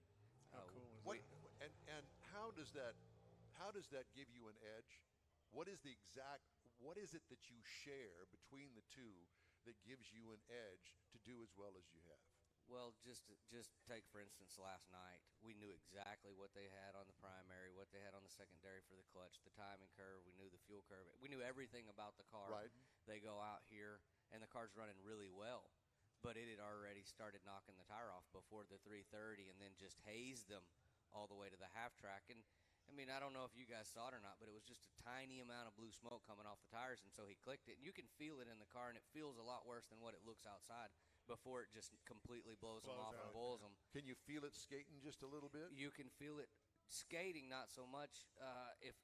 How cool is What, that? and how does that give you an edge? What is it that you share between the two that gives you an edge to do as well as you have? Well, just take, for instance, last night. We knew exactly what they had on the primary, what they had on the secondary for the clutch, the timing curve. We knew the fuel curve. We knew everything about the car. Right. They go out here, and the car's running really well, but it had already started knocking the tire off before the 330 and then just hazed them all the way to the half track. And, I mean, I don't know if you guys saw it or not, but it was just a tiny amount of blue smoke coming off the tires, and so he clicked it. And you can feel it in the car, and it feels a lot worse than what it looks outside before it just completely blows them off and boils them. Can you feel it skating just a little bit? You can feel it skating, not so much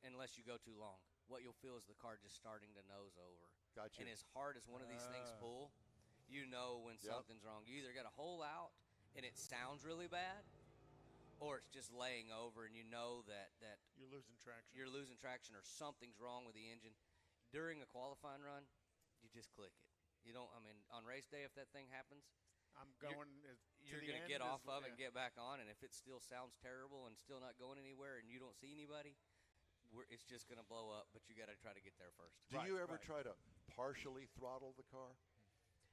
unless you go too long. What you'll feel is the car just starting to nose over. Gotcha. And as hard as one of these things pull, you know when something's wrong. You either got a hole out and it sounds really bad, or it's just laying over and you know that You're losing traction. Or something's wrong with the engine. During a qualifying run, you just click it. You don't. I mean, on race day, if that thing happens, I'm going. You're going to get off of it and get back on, and if it still sounds terrible and still not going anywhere, and you don't see anybody, it's just going to blow up. But you got to try to get there first. Do you ever try to partially throttle the car?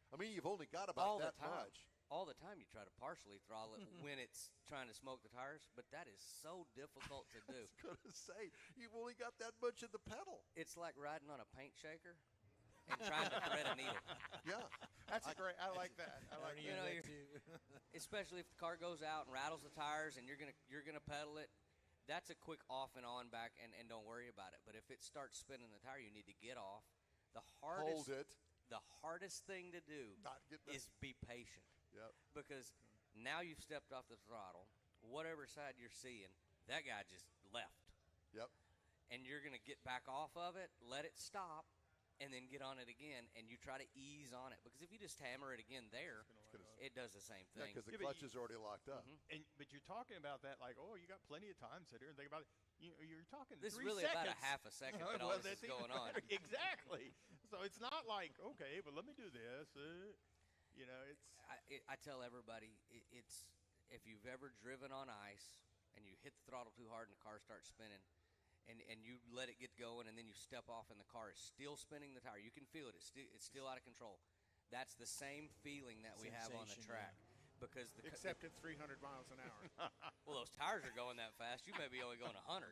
I mean, you've only got about that much. All the time, you try to partially throttle it when it's trying to smoke the tires, but that is so difficult to do. I was going to say, you've only got that much of the pedal. It's like riding on a paint shaker and trying to thread a needle. Yeah. That's great. I like that. I like you know, especially if the car goes out and rattles the tires and you're gonna pedal it. That's a quick off and on back and don't worry about it. But if it starts spinning the tire, you need to get off. Hold it. The hardest thing to do is be patient. Yep. Because now you've stepped off the throttle. Whatever side you're seeing, that guy just left. Yep. And you're gonna get back off of it, let it stop, and then get on it again, and you try to ease on it. Because if you just hammer it again there, it does the same thing. Yeah, because the clutch is already locked up. But you're talking about that like, oh, you got plenty of time. Sit here and think about it. You're talking this 3 is really seconds. about a half a second that all this is going on. Exactly. So it's not like, okay, but let me do this. I tell everybody, it's if you've ever driven on ice and you hit the throttle too hard and the car starts spinning, and you let it get going, and then you step off and the car is still spinning the tire. You can feel it. It's still out of control. That's the same feeling that we have on the track. Because except at 300 miles an hour. Well, those tires are going that fast. You may be only going 100.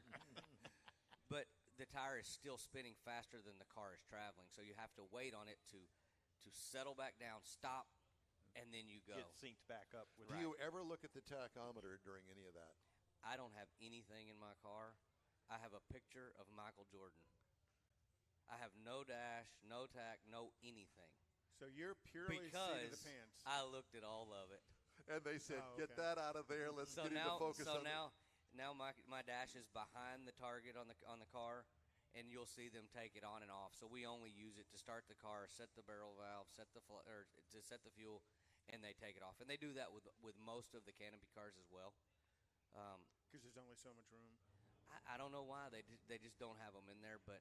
But the tire is still spinning faster than the car is traveling. So you have to wait on it to settle back down, stop, and then you go. Get synced back up. Do you ever look at the tachometer during any of that? I don't have anything in my car. I have a picture of Michael Jordan. I have no dash, no tack, no anything. So you're purely seat of the pants. I looked at all of it. And they said, get that out of there. Let's get into focus on it. Now my dash is behind the target on the car, and you'll see them take it on and off. So we only use it to start the car, set the barrel valve, to set the fuel, and they take it off. And they do that with most of the Canopy cars as well. Because there's only so much room. I don't know why they just don't have them in there, but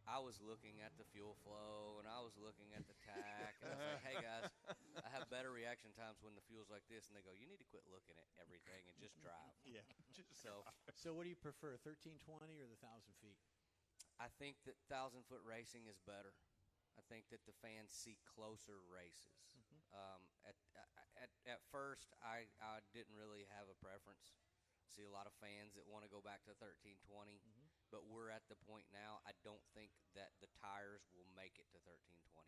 I was looking at the fuel flow and I was looking at the tack, and I was like, hey guys, I have better reaction times when the fuel's like this, and they go, you need to quit looking at everything and just drive. Yeah. So what do you prefer, 1320 or the 1,000 feet? I think that 1,000-foot racing is better. I think that the fans see closer races. At first, I didn't really have a preference. See a lot of fans that want to go back to 1320, but we're at the point now. I don't think that the tires will make it to 1320.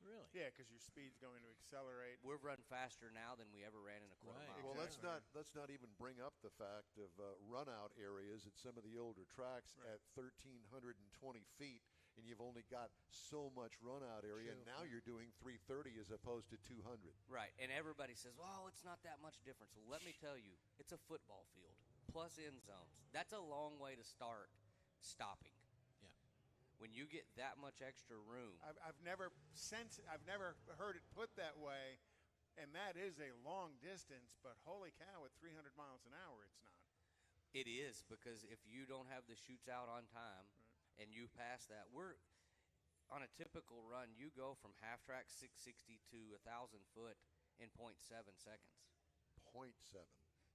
Really? Yeah, because your speed's going to accelerate. We're running faster now than we ever ran in a quarter mile. Well, let's not even bring up the fact of run-out areas at some of the older tracks at 1,320 feet, and you've only got so much run-out area. And now you're doing 330 as opposed to 200. Right, and everybody says, "Oh, it's not that much difference." Well, let me tell you, it's a football field plus end zones. That's a long way to start stopping. Yeah. When you get that much extra room. I've never heard it put that way, and that is a long distance. But holy cow, at 300 miles an hour, it's not. It is, because if you don't have the chutes out on time. And you pass that, we're on a typical run. You go from half track 660 to 1,000 foot in 0.7 seconds. 0.7.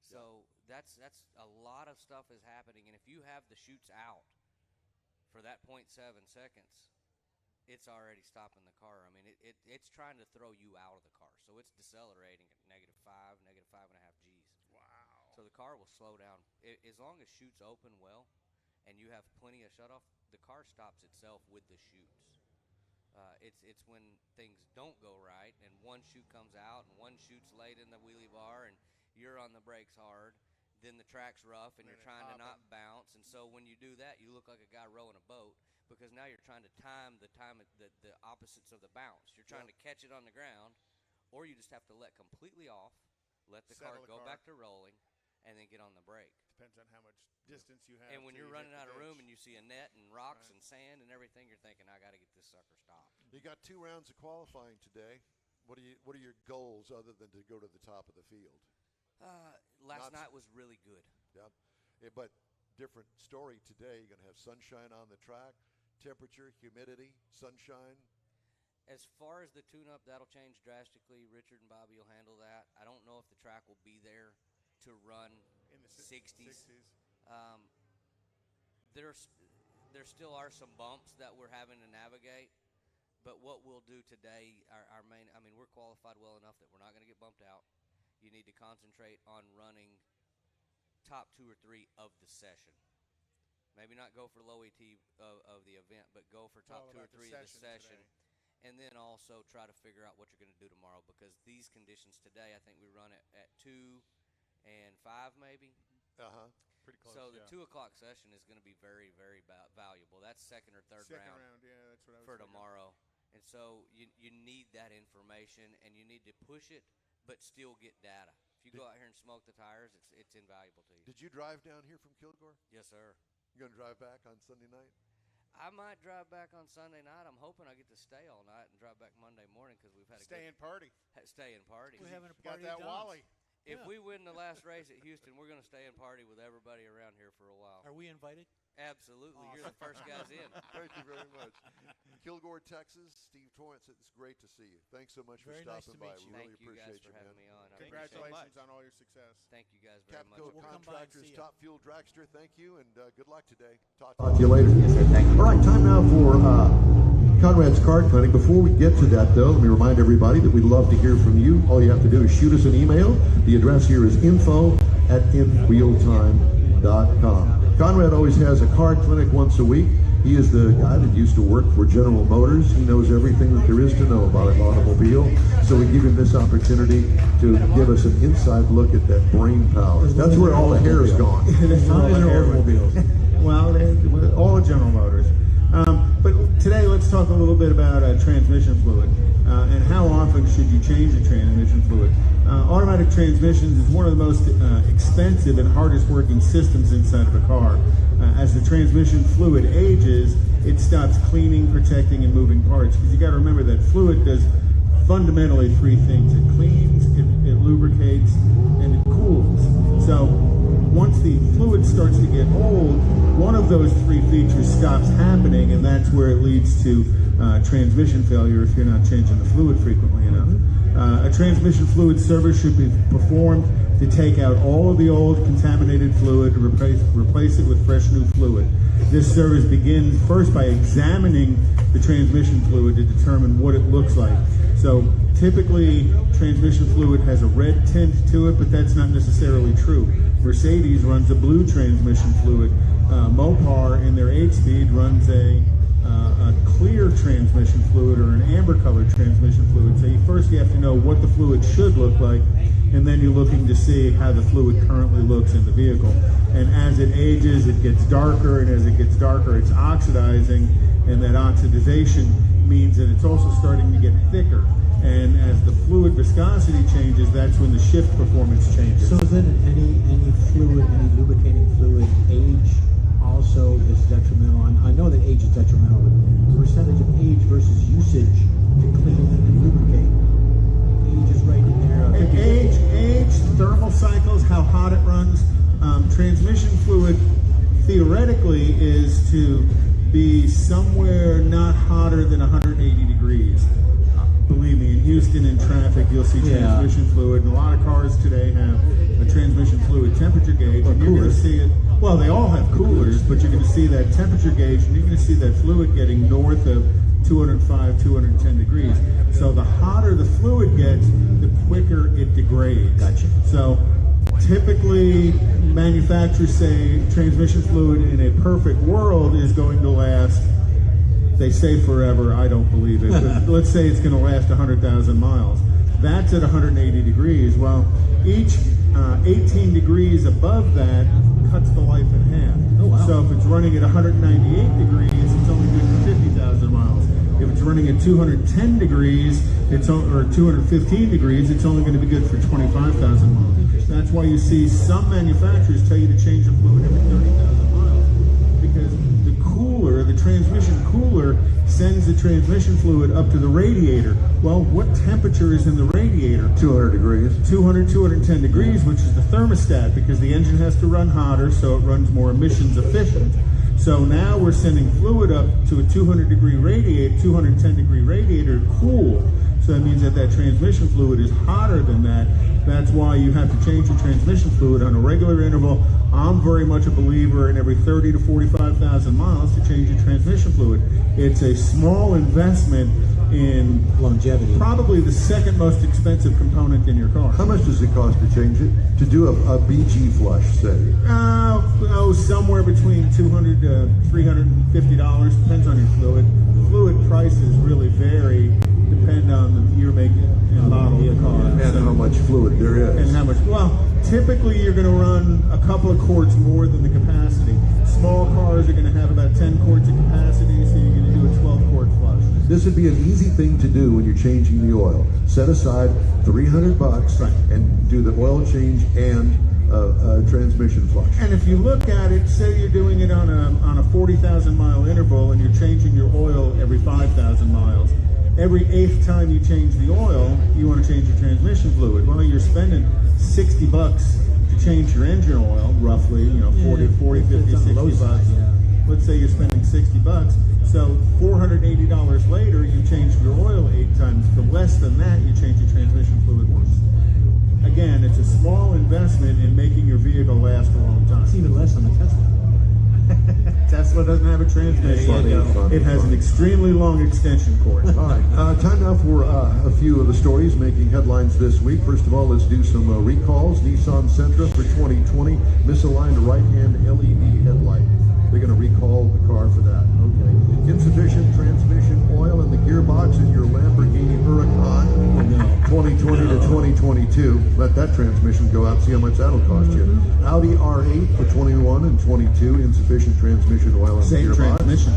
So that's a lot of stuff is happening, and if you have the chutes out for that 0.7 seconds, it's already stopping the car. I mean, it's trying to throw you out of the car, so it's decelerating at -5, -5.5 G's. Wow. So the car will slow down as long as chutes open well, and you have plenty of shutoff. The car stops itself with the chutes. It's when things don't go right and one chute comes out and one chute's late in the wheelie bar and you're on the brakes hard, then the track's rough and you're trying to not bounce. And so when you do that, you look like a guy rowing a boat, because now you're trying to time the opposites of the bounce. You're trying to catch it on the ground, or you just have to let completely off, let the car go back to rolling, and then get on the brake. Depends on how much distance you have. And when you're running out of room and you see a net and rocks and sand and everything, you're thinking, I got to get this sucker stopped. You got 2 rounds of qualifying today. What are your goals other than to go to the top of the field? Last night was really good. Yeah, but different story today. You're going to have sunshine on the track, temperature, humidity, sunshine. As far as the tune-up, that'll change drastically. Richard and Bobby will handle that. I don't know if the track will be there to run in the 60s. There still are some bumps that we're having to navigate, but what we'll do today, our main, I mean, we're qualified well enough that we're not going to get bumped out. You need to concentrate on running top 2 or 3 of the session. Maybe not go for low ET of the event, but go for top 2 or 3 of the session. And then also try to figure out what you're going to do tomorrow, because these conditions today, I think we run it at 2 and 5 maybe. Pretty close. So the 2 o'clock session is going to be very, very valuable. That's second or third round. Yeah, that's what I was for thinking. Tomorrow. And so you need that information, and you need to push it, but still get data. If you go out here and smoke the tires, it's invaluable to you. Did you drive down here from Kilgore? Yes, sir. You going to drive back on Sunday night? I might drive back on Sunday night. I'm hoping I get to stay all night and drive back Monday morning, because we've had a stay and party. Stay and party. We're having a Got party. that Wally. If we win the last race at Houston, we're going to stay and party with everybody around here for a while. Are we invited? Absolutely. Awesome. You're the first guys in. Thank you very much. Kilgore, Texas, Steve Torrence, it's great to see you. Thanks so much for stopping by. We really appreciate you, man. Having me on. Congratulations on all your success. Thank you guys very much. Capco Contractors, Top Fuel Dragster, thank you, and good luck today. Talk to you later. Yes, sir. Thank you. All right, time now for Conrad's Card Clinic. Before we get to that, though, let me remind everybody that we'd love to hear from you. All you have to do is shoot us an email. The address here is info@inwheeltime.com. Conrad always has a card clinic once a week. He is the guy that used to work for General Motors. He knows everything that there is to know about an automobile. So we give him this opportunity to give us an inside look at that brain power. That's where all the hair is gone. It's not in automobiles. Well, all General Motors. But today, let's talk a little bit about transmission fluid and how often should you change the transmission fluid. Automatic transmissions is one of the most expensive and hardest working systems inside of a car. As the transmission fluid ages, it stops cleaning, protecting, and moving parts. Because you got to remember that fluid does fundamentally 3 things: it cleans, it lubricates, and it cools. So once the fluid starts to get old, one of those three features stops happening, and that's where it leads to transmission failure if you're not changing the fluid frequently enough. A transmission fluid service should be performed to take out all of the old contaminated fluid, replace it with fresh new fluid. This service begins first by examining the transmission fluid to determine what it looks like. So typically transmission fluid has a red tint to it, but that's not necessarily true. Mercedes runs a blue transmission fluid. Mopar in their 8-speed runs a clear transmission fluid or an amber colored transmission fluid. So first you have to know what the fluid should look like, and then you're looking to see how the fluid currently looks in the vehicle. And as it ages, it gets darker, and as it gets darker, it's oxidizing, and that oxidization means that it's also starting to get thicker. And as the fluid viscosity changes, that's when the shift performance changes. So is it any fluid, any lubricating fluid, age also is detrimental? I know that age is detrimental, but the percentage of age versus usage to clean and lubricate. Age is right in there. Age, thermal cycles, how hot it runs. Transmission fluid theoretically is to be somewhere not hotter than 180 degrees. Believe me, in Houston in traffic, you'll see transmission fluid, and a lot of cars today have a transmission fluid temperature gauge, and you're going to see it. Well, they all have coolers, but you're going to see that temperature gauge, and you're going to see that fluid getting north of 205, 210 degrees. So the hotter the fluid gets, the quicker it degrades. Gotcha. So typically, manufacturers say transmission fluid in a perfect world is going to last, they say forever. I don't believe it. But let's say it's going to last 100,000 miles. That's at 180 degrees. Well, each 18 degrees above that cuts the life in half. Oh, wow. So if it's running at 198 degrees, it's only good for 50,000 miles. If it's running at 210 degrees, or 215 degrees, it's only going to be good for 25,000 miles. That's why you see some manufacturers tell you to change the fluid every 30,000 miles, because the transmission cooler sends the transmission fluid up to the radiator. Well, what temperature is in the radiator? 200 degrees. 210 degrees, which is the thermostat, because the engine has to run hotter, so it runs more emissions efficient. So now we're sending fluid up to a 210 degree radiator to cool. So that means that transmission fluid is hotter than that. That's why you have to change your transmission fluid on a regular interval. I'm very much a believer in every 30 to 45,000 miles to change your transmission fluid. It's a small investment in longevity. Probably the second most expensive component in your car. How much does it cost to change it? To do a BG flush, say? Somewhere between $200 to $350. Depends on your fluid. Fluid prices really vary. Depend on the year, make, and model of the car. And how much fluid there is. And how much. Well, typically you're going to run a couple of quarts more than the capacity. Small cars are going to have about 10 quarts of capacity, so you're going to do a 12-quart flush. This would be an easy thing to do when you're changing the oil. Set aside $300 and do the oil change and transmission flush. And if you look at it, say you're doing it on a 40,000 mile interval and you're changing your oil every 5,000 miles. Every 8th time you change the oil, you want to change your transmission fluid. Well, you're spending $60 to change your engine oil, roughly, 40, 50, 60 bucks. Let's say you're spending $60. So $480 later, you changed your oil 8 times. For less than that, you change your transmission fluid once. Again, it's a small investment in making your vehicle last a long time. It's even less on the Tesla. Tesla doesn't have a transmission. It has an extremely long extension cord. All right, time now for a few of the stories making headlines this week. First of all, let's do some recalls. Nissan Sentra for 2020, misaligned right-hand LED headlight. They're going to recall the car for that. Okay. Insufficient transmission oil in the gearbox in your Lamborghini Huracan 2020 to 2022. Let that transmission go out, see how much that'll cost you. Audi R8 for 21 and 22, insufficient transmission oil in the gearbox. Same transmission.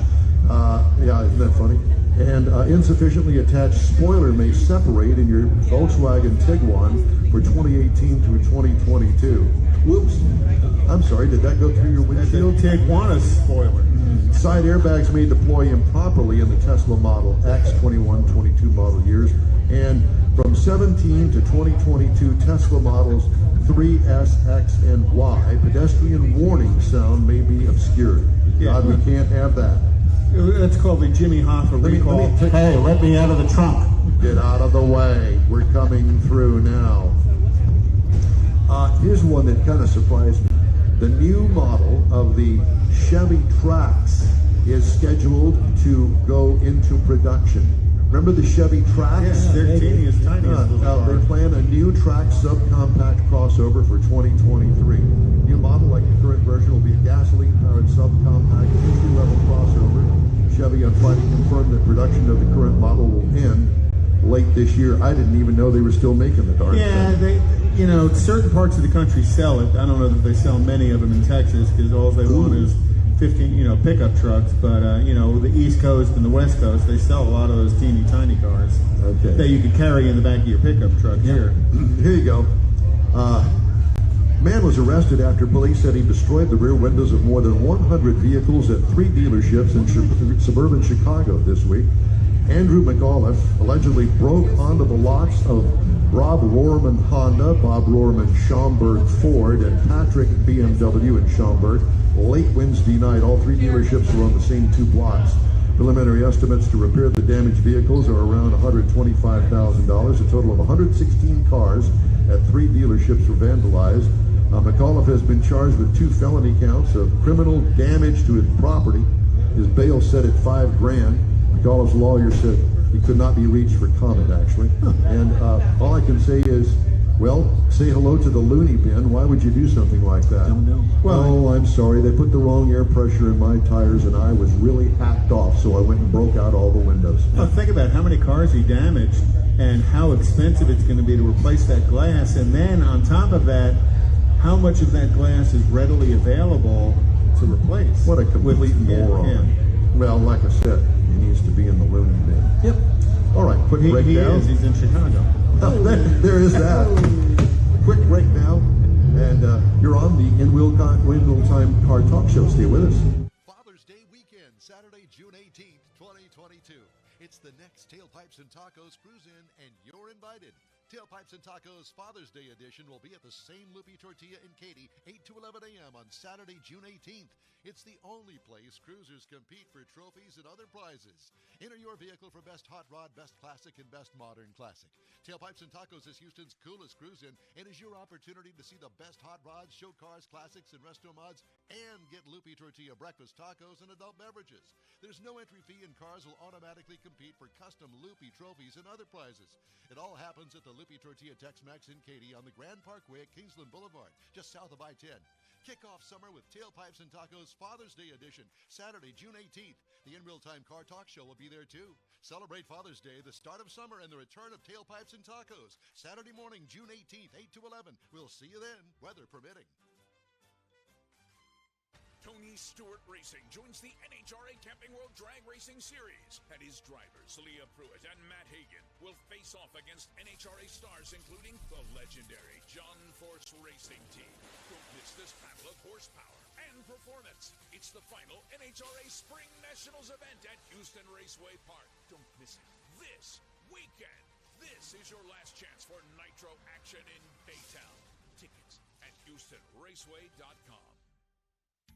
Yeah, isn't that funny? And insufficiently attached spoiler may separate in your Volkswagen Tiguan for 2018 through 2022. Whoops. I'm sorry, did that go through your windshield? Tiguan spoiler. Side airbags may deploy improperly in the Tesla Model X 21, 22 model years. And from 17 to 2022 Tesla models, 3S, X, and Y. Pedestrian warning sound may be obscured. God, we can't have that. That's called the Jimmy Hoffa recall. Hey, let me out of the trunk. Get out of the way. We're coming through now. Here's one that kind of surprised me. The new model of the Chevy Trax is scheduled to go into production. Remember the Chevy Trax? Yes, they're teeny as tiny as those cars. They plan a new Trax subcompact crossover for 2023. New model, like the current version, will be a gasoline-powered subcompact entry-level crossover. Chevy on Friday confirmed that production of the current model will end late this year. I didn't even know they were still making the darn thing. Certain parts of the country sell it. I don't know that they sell many of them in Texas because all they want is 15, pickup trucks. But, the East Coast and the West Coast, they sell a lot of those teeny tiny cars that you could carry in the back of your pickup truck here. Here you go. Man was arrested after police said he destroyed the rear windows of more than 100 vehicles at 3 dealerships in suburban Chicago this week. Andrew McAuliffe allegedly broke onto the lots of Rob Rohrman Honda, Bob Rohrman Schaumburg Ford, and Patrick BMW in Schaumburg late Wednesday night. All 3 dealerships were on the same 2 blocks. Preliminary estimates to repair the damaged vehicles are around $125,000. A total of 116 cars at 3 dealerships were vandalized. McAuliffe has been charged with 2 felony counts of criminal damage to his property. His bail set at $5,000. McAuliffe's lawyer said he could not be reached for comment, actually. And all I can say is, well, say hello to the loony bin. Why would you do something like that? Don't know. Well, I'm sorry. They put the wrong air pressure in my tires, and I was really hacked off, so I went and broke out all the windows. Well, think about how many cars he damaged and how expensive it's going to be to replace that glass. And then, on top of that, how much of that glass is readily available to replace? What a complete moron. Yeah. Well, like I said, he needs to be in the loony bin. Yep. All right, quick breakdown. He is. He's in Chicago. There is that. Quick breakdown, and you're on the In Wheel Time Car Talk Show. Stay with us. Father's Day weekend, Saturday, June 18th, 2022. It's the next Tailpipes and Tacos Cruise-In, and you're invited. Tailpipes and Tacos Father's Day edition will be at the same Loopy Tortilla in Katy, 8 to 11 a.m. on Saturday, June 18th. It's the only place cruisers compete for trophies and other prizes. Enter your vehicle for Best Hot Rod, Best Classic, and Best Modern Classic. Tailpipes and Tacos is Houston's coolest cruise-in and is your opportunity to see the best hot rods, show cars, classics, and resto mods, and get Loopy Tortilla breakfast tacos and adult beverages. There's no entry fee, and cars will automatically compete for custom Loopy trophies and other prizes. It all happens at the Loopy Tortilla Tex-Mex in Katy on the Grand Parkway at Kingsland Boulevard, just south of I-10. Kick off summer with Tailpipes and Tacos Father's Day edition, Saturday, June 18th. The In Real Time Car Talk Show will be there too. Celebrate Father's Day, the start of summer, and the return of Tailpipes and Tacos. Saturday morning, June 18th, 8 to 11. We'll see you then, weather permitting. Tony Stewart Racing joins the NHRA Camping World Drag Racing Series, and his drivers, Leah Pruitt and Matt Hagan, will face off against NHRA stars including the legendary John Force Racing Team. Don't miss this battle of horsepower and performance. It's the final NHRA Spring Nationals event at Houston Raceway Park. Don't miss it this weekend. This is your last chance for Nitro action in Baytown. Tickets at HoustonRaceway.com.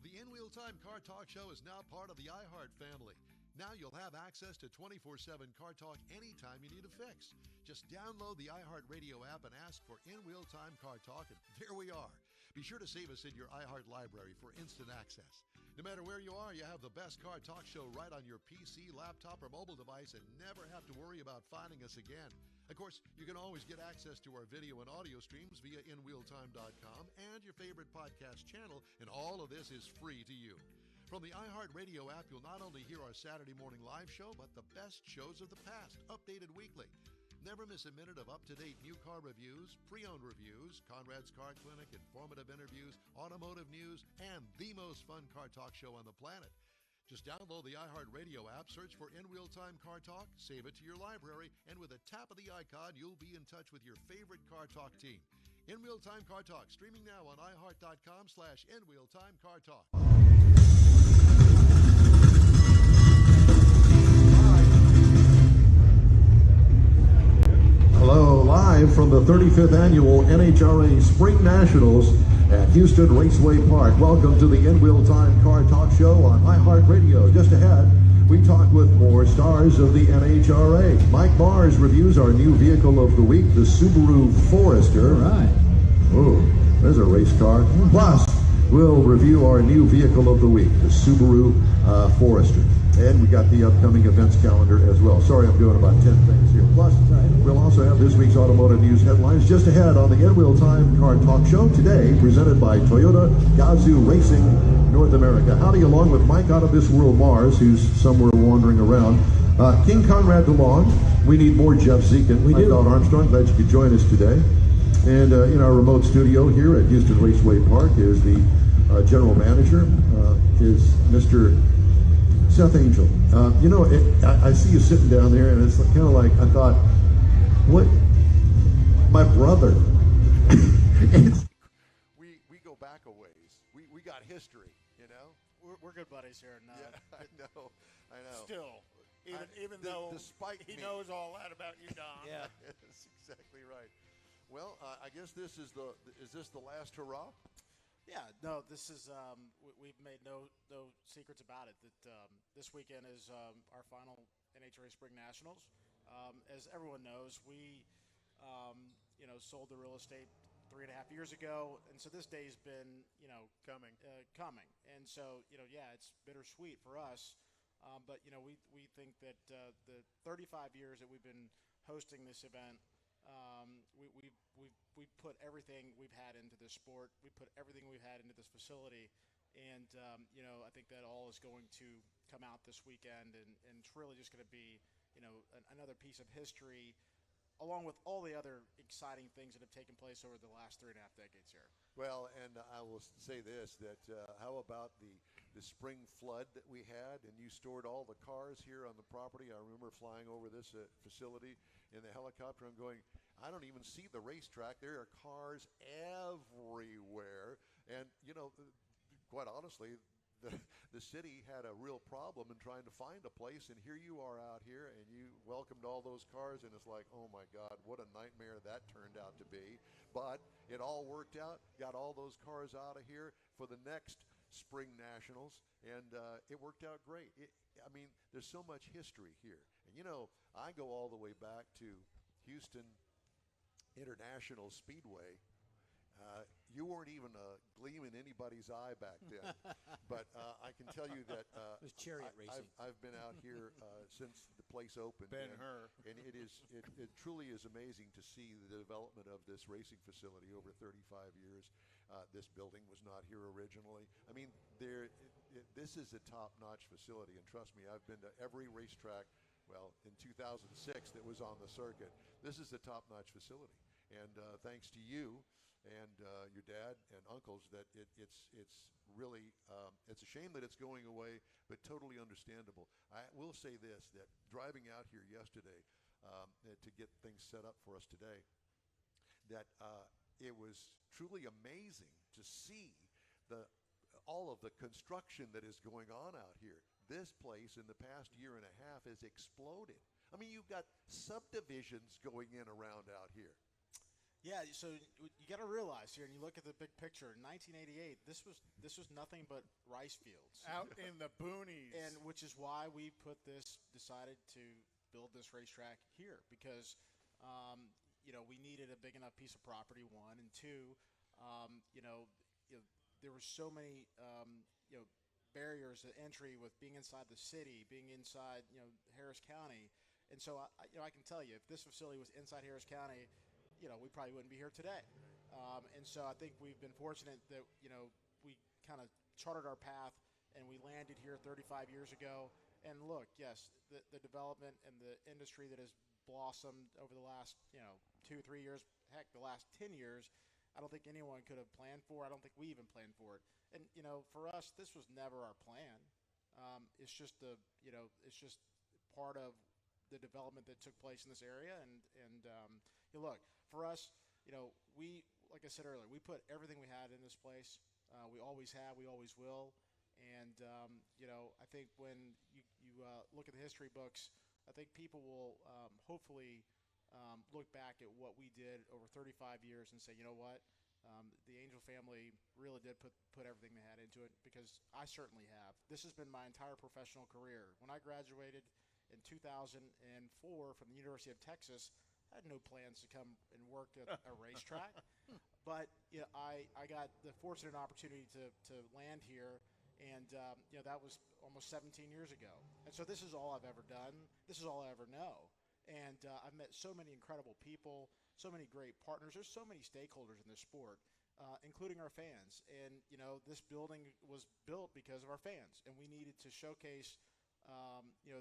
The In Wheel Time Car Talk Show is now part of the iHeart family. Now you'll have access to 24/7 car talk anytime you need a fix. Just download the iHeart Radio app and ask for In Wheel Time Car Talk, and there we are. Be sure to save us in your iHeart library for instant access. No matter where you are, you have the best car talk show right on your PC, laptop, or mobile device and never have to worry about finding us again. Of course, you can always get access to our video and audio streams via InWheelTime.com and your favorite podcast channel, and all of this is free to you. From the iHeart Radio app, you'll not only hear our Saturday morning live show, but the best shows of the past, updated weekly. Never miss a minute of up-to-date new car reviews, pre-owned reviews, Conrad's Car Clinic, informative interviews, automotive news, and the most fun car talk show on the planet. Just download the iHeart Radio app, search for In Real Time Car Talk, save it to your library, and with a tap of the icon, you'll be in touch with your favorite car talk team. In Real Time Car Talk, streaming now on iHeart.com/InRealTimeCarTalk. Hello, live live from the 35th Annual NHRA Spring Nationals at Houston Raceway Park. Welcome to the In Wheel Time Car Talk Show on iHeartRadio. Just ahead, we talk with more stars of the NHRA. Mike Mars reviews our new vehicle of the week, the Subaru Forester. All right. Oh, there's a race car. Plus, we'll review our new vehicle of the week, the Subaru Forester. And we got the upcoming events calendar as well. Sorry, I'm doing about 10 things here. Plus, we'll also have this week's automotive news headlines just ahead on the In Wheel Time Car Talk Show today, presented by Toyota Gazoo Racing North America. Howdy, along with Mike out of this world, Mars, who's somewhere wandering around. King Conrad DeLong. We need more Jeff Zekin. I'm Todd Armstrong. Glad you could join us today. And in our remote studio here at Houston Raceway Park is the general manager, is Mr. Seth Angel. You know, I see you sitting down there, and it's kind of like, I thought, what? My brother. we go back a ways. We got history, you know? We're good buddies here. And, yeah, I know. Still, even though despite he knows all that about you, Don. Yeah, that's exactly right. Well, I guess is this the last hurrah? Yeah, no, this is, we've made no secrets about it, that this weekend is our final NHRA Spring Nationals. As everyone knows, we, sold the real estate 3.5 years ago, and so this day's been, coming. And so, it's bittersweet for us, but, we think that the 35 years that we've been hosting this event, we put everything we've had into this sport. We put everything we've had into this facility, and I think that all is going to come out this weekend, and it's really just going to be another piece of history, along with all the other exciting things that have taken place over the last 3.5 decades here. Well, and I will say this, that how about the spring flood that we had, and you stored all the cars here on the property? I remember flying over this facility in the helicopter. I'm going, I don't even see the racetrack. There are cars everywhere. And, quite honestly, the city had a real problem in trying to find a place, and here you are out here, and you welcomed all those cars, and it's like, oh my God, what a nightmare that turned out to be. But it all worked out, got all those cars out of here for the next Spring Nationals, and it worked out great. There's so much history here. And I go all the way back to Houston International Speedway. You weren't even a gleam in anybody's eye back then. But I can tell you that it was chariot racing. I've been out here since the place opened. And it truly is amazing to see the development of this racing facility over 35 years. This building was not here originally. This is a top-notch facility, and trust me, I've been to every racetrack, well, in 2006 that was on the circuit. This is a top-notch facility, and thanks to you and your dad and uncles, that it's really it's a shame that it's going away, but totally understandable. I will say this, that driving out here yesterday to get things set up for us today, that it was truly amazing to see all of the construction that is going on out here. This place in the past year and a half has exploded. You've got subdivisions going in around out here. Yeah, so you got to realize here, and you look at the big picture. In 1988, this was nothing but rice fields out in the boonies, and which is why we decided to build this racetrack here, because we needed a big enough piece of property, one, and two, there were so many barriers to entry with being inside the city, being inside Harris County, and so I can tell you, if this facility was inside Harris County, we probably wouldn't be here today. And so I think we've been fortunate that, we kind of charted our path and we landed here 35 years ago. And look, yes, the development and the industry that has blossomed over the last, 2-3 years, heck, the last 10 years, I don't think anyone could have planned for. I don't think we even planned for it. And, for us, this was never our plan. It's just it's just part of the development that took place in this area. And look, for us, we, like I said earlier, we put everything we had in this place. We always have, we always will. And, I think when you look at the history books, I think people will hopefully look back at what we did over 35 years and say, you know what, the Angel family really did put everything they had into it, because I certainly have. This has been my entire professional career. When I graduated in 2004 from the University of Texas, I had no plans to come and work at a racetrack. But I got the fortunate opportunity to land here, and that was almost 17 years ago. And so this is all I've ever done. This is all I ever know. And I've met so many incredible people, so many great partners. There's so many stakeholders in this sport, including our fans. And this building was built because of our fans, and we needed to showcase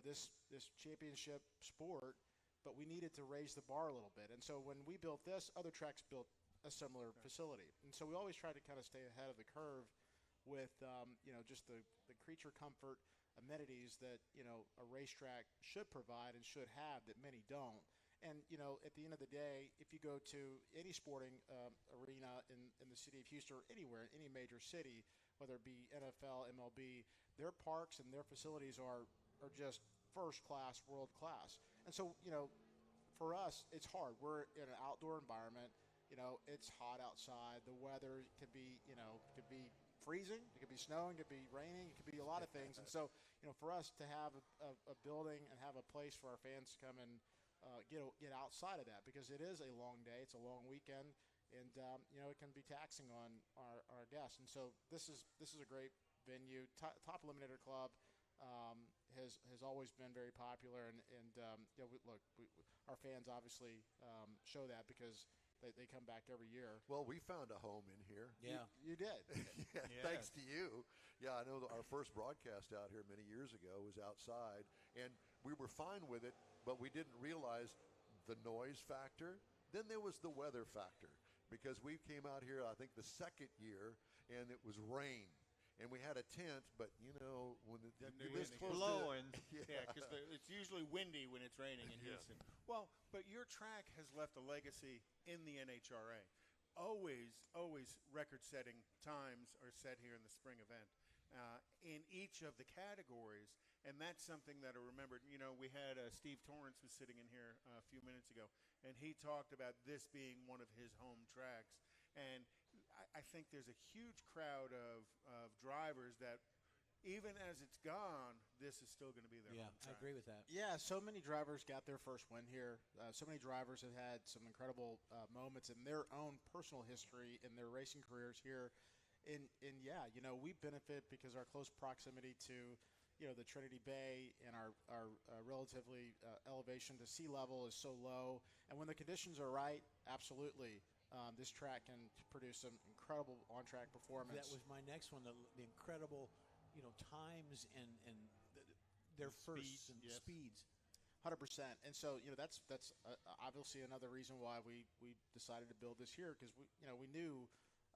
this championship sport, but we needed to raise the bar a little bit. And so when we built this, other tracks built a similar facility. And so we always try to kind of stay ahead of the curve with just the creature comfort amenities that a racetrack should provide and should have that many don't. And at the end of the day, if you go to any sporting arena in the city of Houston or anywhere in any major city, whether it be NFL, MLB, their parks and their facilities are just first class, world class. And so for us, it's hard. We're in an outdoor environment. It's hot outside. The weather could be freezing, it could be snowing, it could be raining, it could be a lot of things. And so, for us to have a building and have a place for our fans to come and get outside of that, because it is a long day, it's a long weekend, and it can be taxing on our guests. And so this is a great venue. Top Eliminator Club has always been very popular, and our fans obviously show that because they come back every year. Well, we found a home in here. Yeah, you did. Yeah. Thanks to you. Yeah, I know that our first broadcast out here many years ago was outside, and we were fine with it, but we didn't realize the noise factor. Then there was the weather factor, because we came out here, I think, the second year, and it was rain. And we had a tent, but when you're this close blowing, to because it's usually windy when it's raining in Houston. Well, but your track has left a legacy in the NHRA. Always record-setting times are set here in the spring event in each of the categories, and that's something that I remembered. We had Steve Torrence was sitting in here a few minutes ago, and he talked about this being one of his home tracks. And I think there's a huge crowd of drivers that, even as it's gone, this is still going to be their home track. I agree with that. Yeah, so many drivers got their first win here. So many drivers have had some incredible moments in their own personal history in their racing careers here. And we benefit because our close proximity to the Trinity Bay, and our relatively elevation to sea level is so low. And when the conditions are right, absolutely, this track can produce some incredible on-track performance. That was my next one, the incredible times and their firsts and speeds. 100%. And so that's obviously another reason why we decided to build this here, because we knew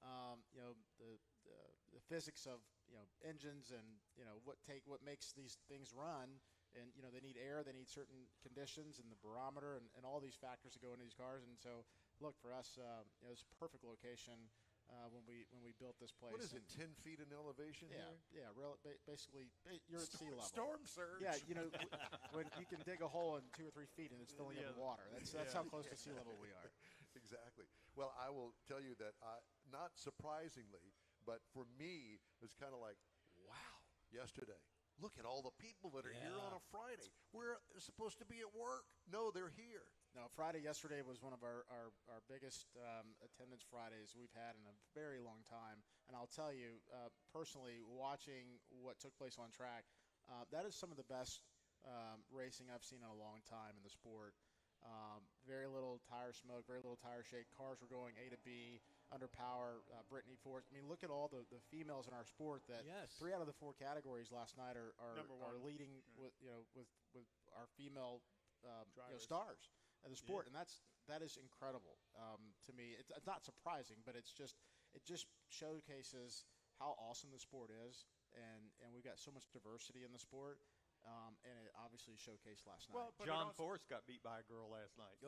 the physics of engines and what makes these things run, and they need air, they need certain conditions, and the barometer, and all these factors that go into these cars. And so look, for us, it was a perfect location when we built this place. What is it, 10 feet in elevation here? Yeah, basically, you're at sea level. Storm surge. Yeah, when you can dig a hole in 2 or 3 feet and it's filling up with water. That's how close to sea level we are. Exactly. Well, I will tell you that, not surprisingly, but for me, it was kind of like, wow, yesterday. Look at all the people that are here on a Friday. We're supposed to be at work. No, they're here. No, yesterday was one of our biggest attendance Fridays we've had in a very long time. And I'll tell you, personally, watching what took place on track, that is some of the best racing I've seen in a long time in the sport. Very little tire smoke, very little tire shake. Cars were going A to B, under power. Brittany Force. I mean, look at all the females in our sport. That 3 out of the 4 categories last night are leading with our female stars of the sport, and that is incredible to me. It's not surprising, but it just showcases how awesome the sport is, and we've got so much diversity in the sport. And it obviously showcased last night. Well, John Force got beat by a girl last night.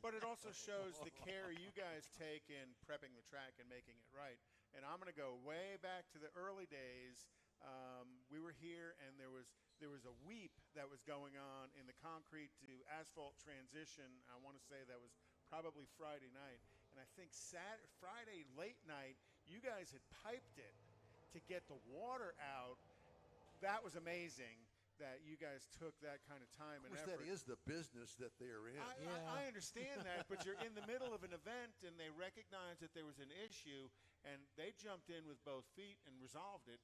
But it also shows the care you guys take in prepping the track and making it right. And I'm going to go way back to the early days We were here, and there was a weep that was going on in the concrete to asphalt transition. I want to say that was probably Friday night, and I think Friday late night, you guys had piped it to get the water out. That was amazing that you guys took that kind of time and effort. That is the business that they're in. I understand that, but you're in the middle of an event, and they recognized that there was an issue, and they jumped in with both feet and resolved it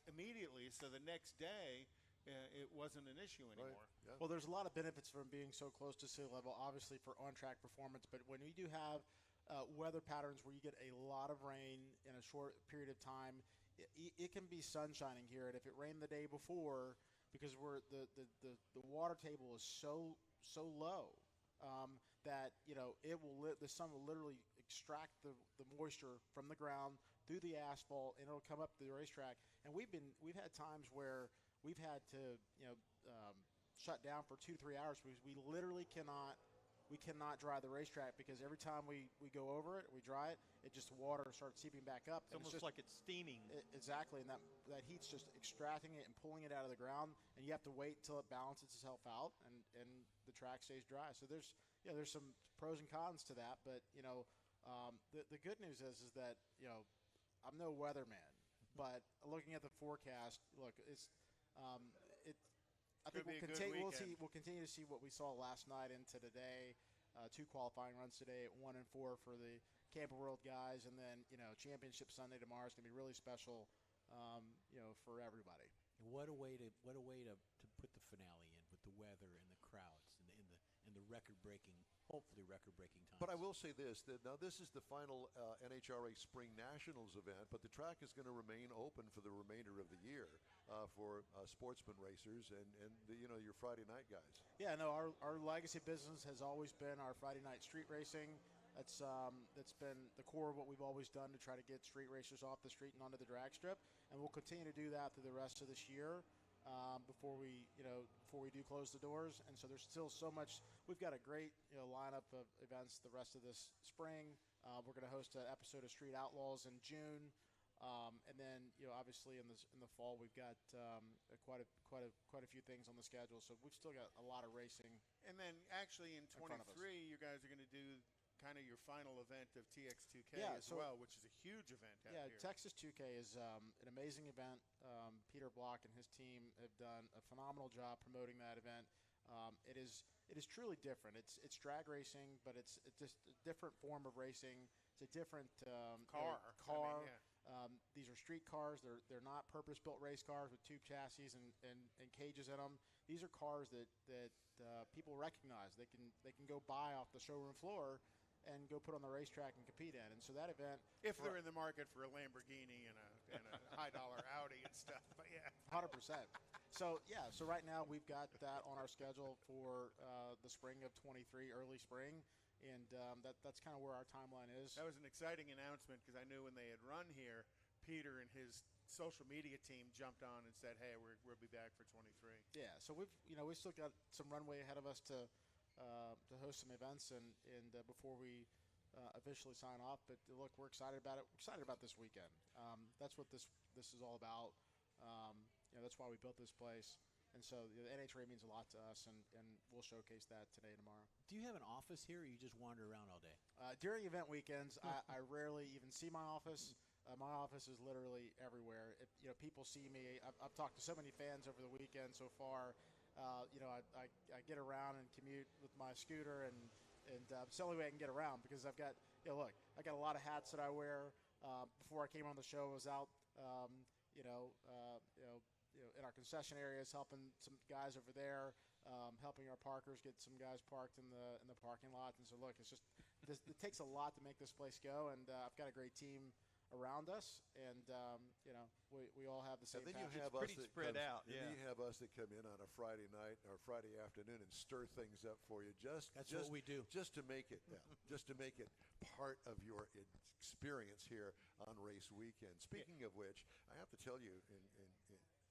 immediately. So the next day, it wasn't an issue anymore. Right. Yeah. Well, there's a lot of benefits from being so close to sea level, obviously for on-track performance, but when you do have weather patterns where you get a lot of rain in a short period of time, it can be sunshining here, and if it rained the day before, because the water table is so low that the sun will literally extract the moisture from the ground through the asphalt, and it'll come up to the racetrack. And we've had times where we've had to shut down for 2-3 hours because we literally cannot dry the racetrack, because every time we go over it, we dry it, just water starts seeping back up. It's almost like it's steaming. Exactly, and that heat's just extracting it and pulling it out of the ground, and you have to wait until it balances itself out, and the track stays dry. So there's some pros and cons to that, but the good news is that I'm no weatherman, but looking at the forecast, look, I think we'll continue to see what we saw last night into today. 2 qualifying runs today at 1 and 4 for the Camping World guys, and then Championship Sunday tomorrow is going to be really special, for everybody. What a way to put the finale in with the weather and the crowds and the hopefully record-breaking times. But I will say this, that now this is the final NHRA Spring Nationals event, but the track is going to remain open for the remainder of the year for sportsman racers and your Friday night guys. Yeah, no, our legacy business has always been our Friday night street racing. That's been the core of what we've always done to try to get street racers off the street and onto the drag strip, and we'll continue to do that through the rest of this year. Before we do close the doors, and so there's still so much. We've got a great lineup of events the rest of this spring. We're going to host an episode of Street Outlaws in June, and then obviously in the fall we've got quite a few things on the schedule. So we've still got a lot of racing. And then actually in 23, you guys are going to do kind of your final event of TX2K well, which is a huge event out here. Texas 2K is an amazing event. Peter Block and his team have done a phenomenal job promoting that event. It is truly different. It's drag racing, but it's just a different form of racing. It's a different car. These are street cars. They're not purpose-built race cars with tube chassis and cages in them. These are cars that people recognize. They can go buy off the showroom floor and go put on the racetrack and compete in. And so that event, if they're in the market for a Lamborghini and a high-dollar Audi and stuff, but 100%. So right now we've got that on our schedule for the spring of 23, early spring, and that's kind of where our timeline is. That was an exciting announcement, because I knew when they had run here, Peter and his social media team jumped on and said, "Hey, we'll be back for 23." Yeah, so we've still got some runway ahead of us to host some events and before we officially sign off. But look, we're excited about it. We're excited about this weekend. That's what this is all about. That's why we built this place. And so the NHRA means a lot to us, and we'll showcase that today and tomorrow. Do you have an office here, or you just wander around all day? During event weekends, I rarely even see my office. My office is literally everywhere. If people see me, I've talked to so many fans over the weekend so far. I get around and commute with my scooter, and it's the only way I can get around, because I've got I got a lot of hats that I wear. Before I came on the show, I was out in our concession areas helping some guys over there, helping our parkers get some guys parked in the parking lot. And so look, it takes a lot to make this place go, and I've got a great team around us, and we all have the same passion. You have pretty spread out. And then you have us that come in on a Friday night or Friday afternoon and stir things up for you. That's what we do. Just to make it part of your experience here on race weekend. Speaking of which, I have to tell you, and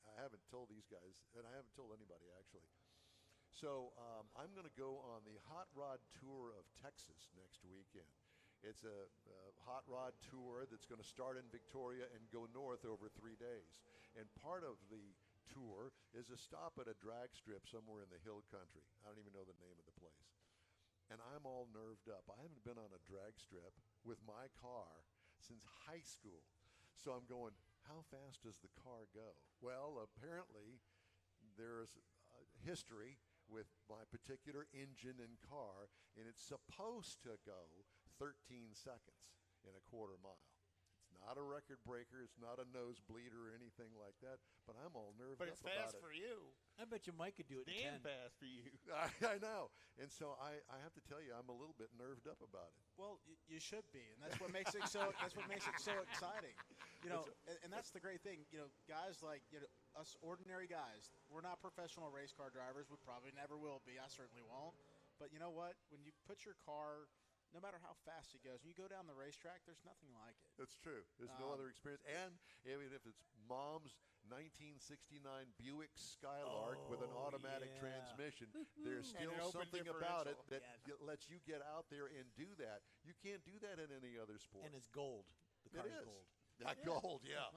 I haven't told these guys, and I haven't told anybody actually. So I'm going to go on the Hot Rod Tour of Texas next weekend. It's a hot rod tour that's going to start in Victoria and go north over 3 days. And part of the tour is a stop at a drag strip somewhere in the hill country. I don't even know the name of the place. And I'm all nerved up. I haven't been on a drag strip with my car since high school. So I'm going, how fast does the car go? Well, apparently there's history with my particular engine and car, and it's supposed to go 13 seconds in a quarter mile. It's not a record breaker. It's not a nosebleed or anything like that, but I'm all nervous about it. But it's fast for you. I bet you Mike could do it in 10. Damn fast for you. I know. And so I have to tell you, I'm a little bit nerved up about it. Well, you should be, and that's what makes it so. That's what makes it so exciting, you know. And that's the great thing, you know. Guys like us, ordinary guys. We're not professional race car drivers. We probably never will be. I certainly won't. But you know what? When you put your car, no matter how fast it goes, when you go down the racetrack, there's nothing like it. That's true. There's no other experience. And even if it's Mom's 1969 Buick Skylark with an automatic transmission, there's still something about it that lets you get out there and do that. You can't do that in any other sport. And it's gold. The car's gold. Gold, yeah.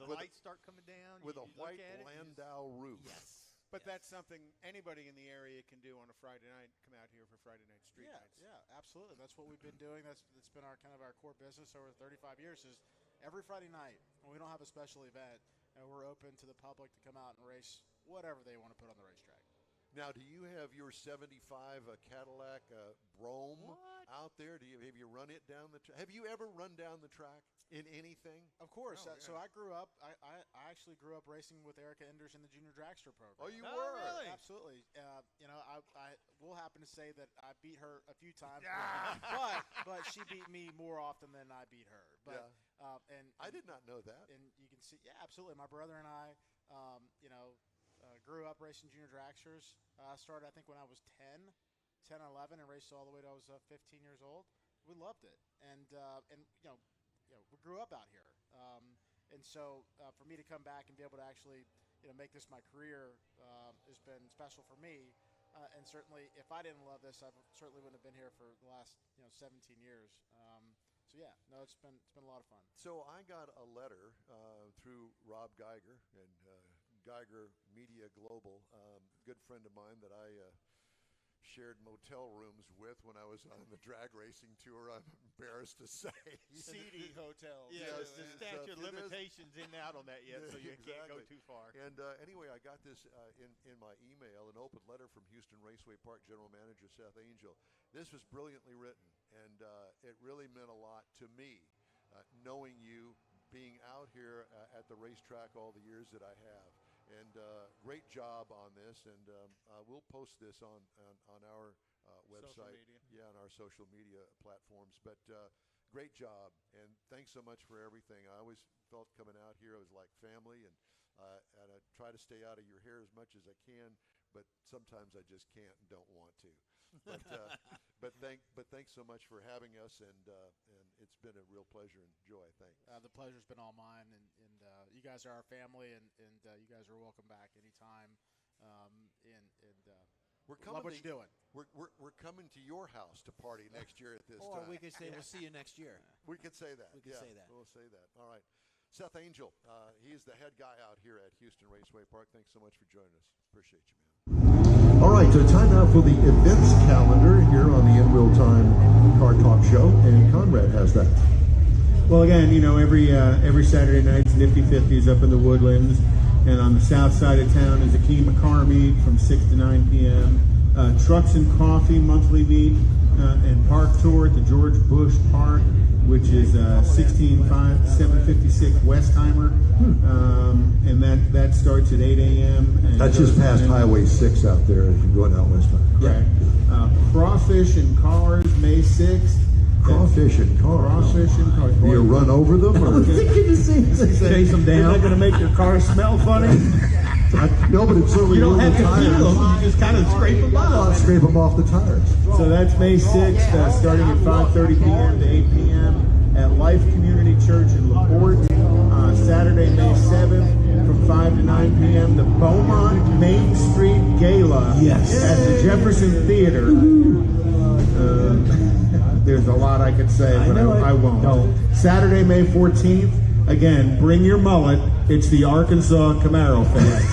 The lights start coming down. With a white Landau roof. Yes. But that's something anybody in the area can do on a Friday night. Come out here for Friday night street nights. Yeah, absolutely. That's what we've been doing. That's been our kind of our core business over 35 years. Is every Friday night when we don't have a special event, we're open to the public to come out and race whatever they want to put on the racetrack. Now, do you have your 75 Cadillac Brome out there? Have you run it down the track? Have you ever run down the track in anything? Of course. So I grew up. I actually grew up racing with Erica Enders in the Junior Dragster program. Oh, you were? Really? Absolutely. I will happen to say that I beat her a few times, but she beat me more often than I beat her. But and I did not know that. And you can see, absolutely. My brother and I, grew up racing Junior Dragsters. I started, I think, when I was 10, 11, and raced all the way to I was 15 years old. We loved it, and we grew up out here. And so for me to come back and be able to actually, make this my career has been special for me. And certainly, if I didn't love this, I certainly wouldn't have been here for the last 17 years. It's been a lot of fun. So I got a letter through Rob Geiger and Geiger Media Global, good friend of mine that I shared motel rooms with when I was on the drag racing tour. I'm embarrassed to say. Seedy hotels. Yeah, the statute of limitations isn't out on that yet, so you can't go too far. And anyway, I got this in my email, an open letter from Houston Raceway Park General Manager Seth Angel. This was brilliantly written, and it really meant a lot to me, knowing you, being out here at the racetrack all the years that I have. And great job on this, and we'll post this on our website, on our social media platforms. But great job, and thanks so much for everything. I always felt coming out here, it was like family, and I try to stay out of your hair as much as I can, but sometimes I just can't and don't want to. But thanks so much for having us, and it's been a real pleasure and joy. Thanks. The pleasure's been all mine, and you guys are our family, and you guys are welcome back anytime. We're love what you're doing. We're coming to your house to party next year at this or time. we could say we'll see you next year. We could say that. We could say that. We'll say that. All right. Seth Angel, he is the head guy out here at Houston Raceway Park. Thanks so much for joining us. Appreciate you, man. All right, so time now for the events calendar here on the In Real Time Car Talk Show, and Conrad has that. Well, again, every Saturday night's Nifty 50s up in the Woodlands, and on the south side of town is a Kima Car Meet from 6 to 9 p.m. Trucks and Coffee monthly meet and park tour at the George Bush Park, which is 756 Westheimer, and that starts at 8 a.m. That's just past Highway 6 out there as you're going out Westheimer. Right. Crawfish and Cars, May 6th. Crawfish and Cars. Crawfish and Cars. Do you run over them? Or? Chase them down. They're going to make your car smell funny. No, but it's certainly you don't have to peel them. You just kind of scrape them off. Scrape them off the tires. So that's May 6th, starting at 5:30 p.m. to 8 p.m. at Life Community Church in LaPorte. Saturday, May 7th, from 5 to 9 p.m. the Beaumont Main Street Gala at the Jefferson Theater. There's a lot I could say, but I won't. No. Saturday, May 14th, again, bring your mullet It's the Arkansas Camaro Fest.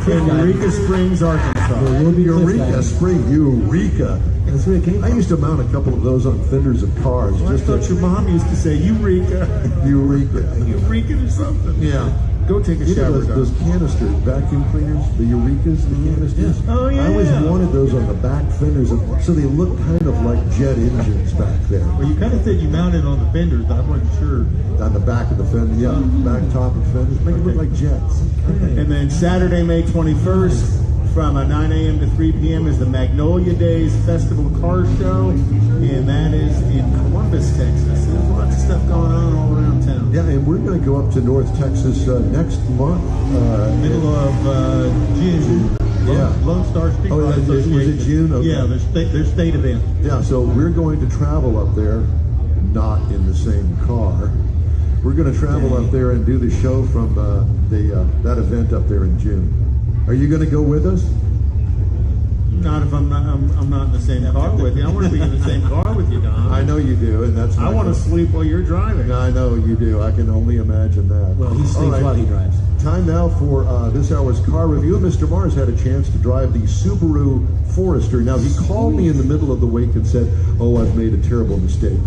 In Eureka Springs, Arkansas. Eureka Spring, Eureka. That's where it came I used to mount a couple of those on fenders of cars. Well, I thought your mom used to say Eureka. Eureka. Eureka or something. Yeah. Go take a You know shower. those canister vacuum cleaners, the Eurekas, the canisters? Oh, yeah. I always wanted those on the back fenders, so they look kind of like jet engines back there. Well, you kind of said you mounted on the fenders, but I wasn't sure. On the back of the fender, yeah, back top of the fenders, make it look like jets. And then Saturday, May 21st, from 9 a.m. to 3 p.m. is the Magnolia Days Festival Car Show, and that is in Columbus, Texas. There's lots of stuff going on all around town. Yeah, and we're going to go up to North Texas next month. Middle of June. Yeah. Lone Star Street Oh, Rod was it Association. June? Okay. Yeah, their state event. Yeah, so we're going to travel up there, not in the same car. We're going to travel up there and do the show from that event up there in June. Are you going to go with us? Not if I'm not in the same car with you. I want to be in the same car with you, Don. I know you do, and that's. I want to sleep while you're driving. I know you do. I can only imagine that. Well, he sleeps while he drives. Time now for this hour's car review. Mr. Mars had a chance to drive the Subaru Forester. Now, he called me in the middle of the week and said, "Oh, I've made a terrible mistake.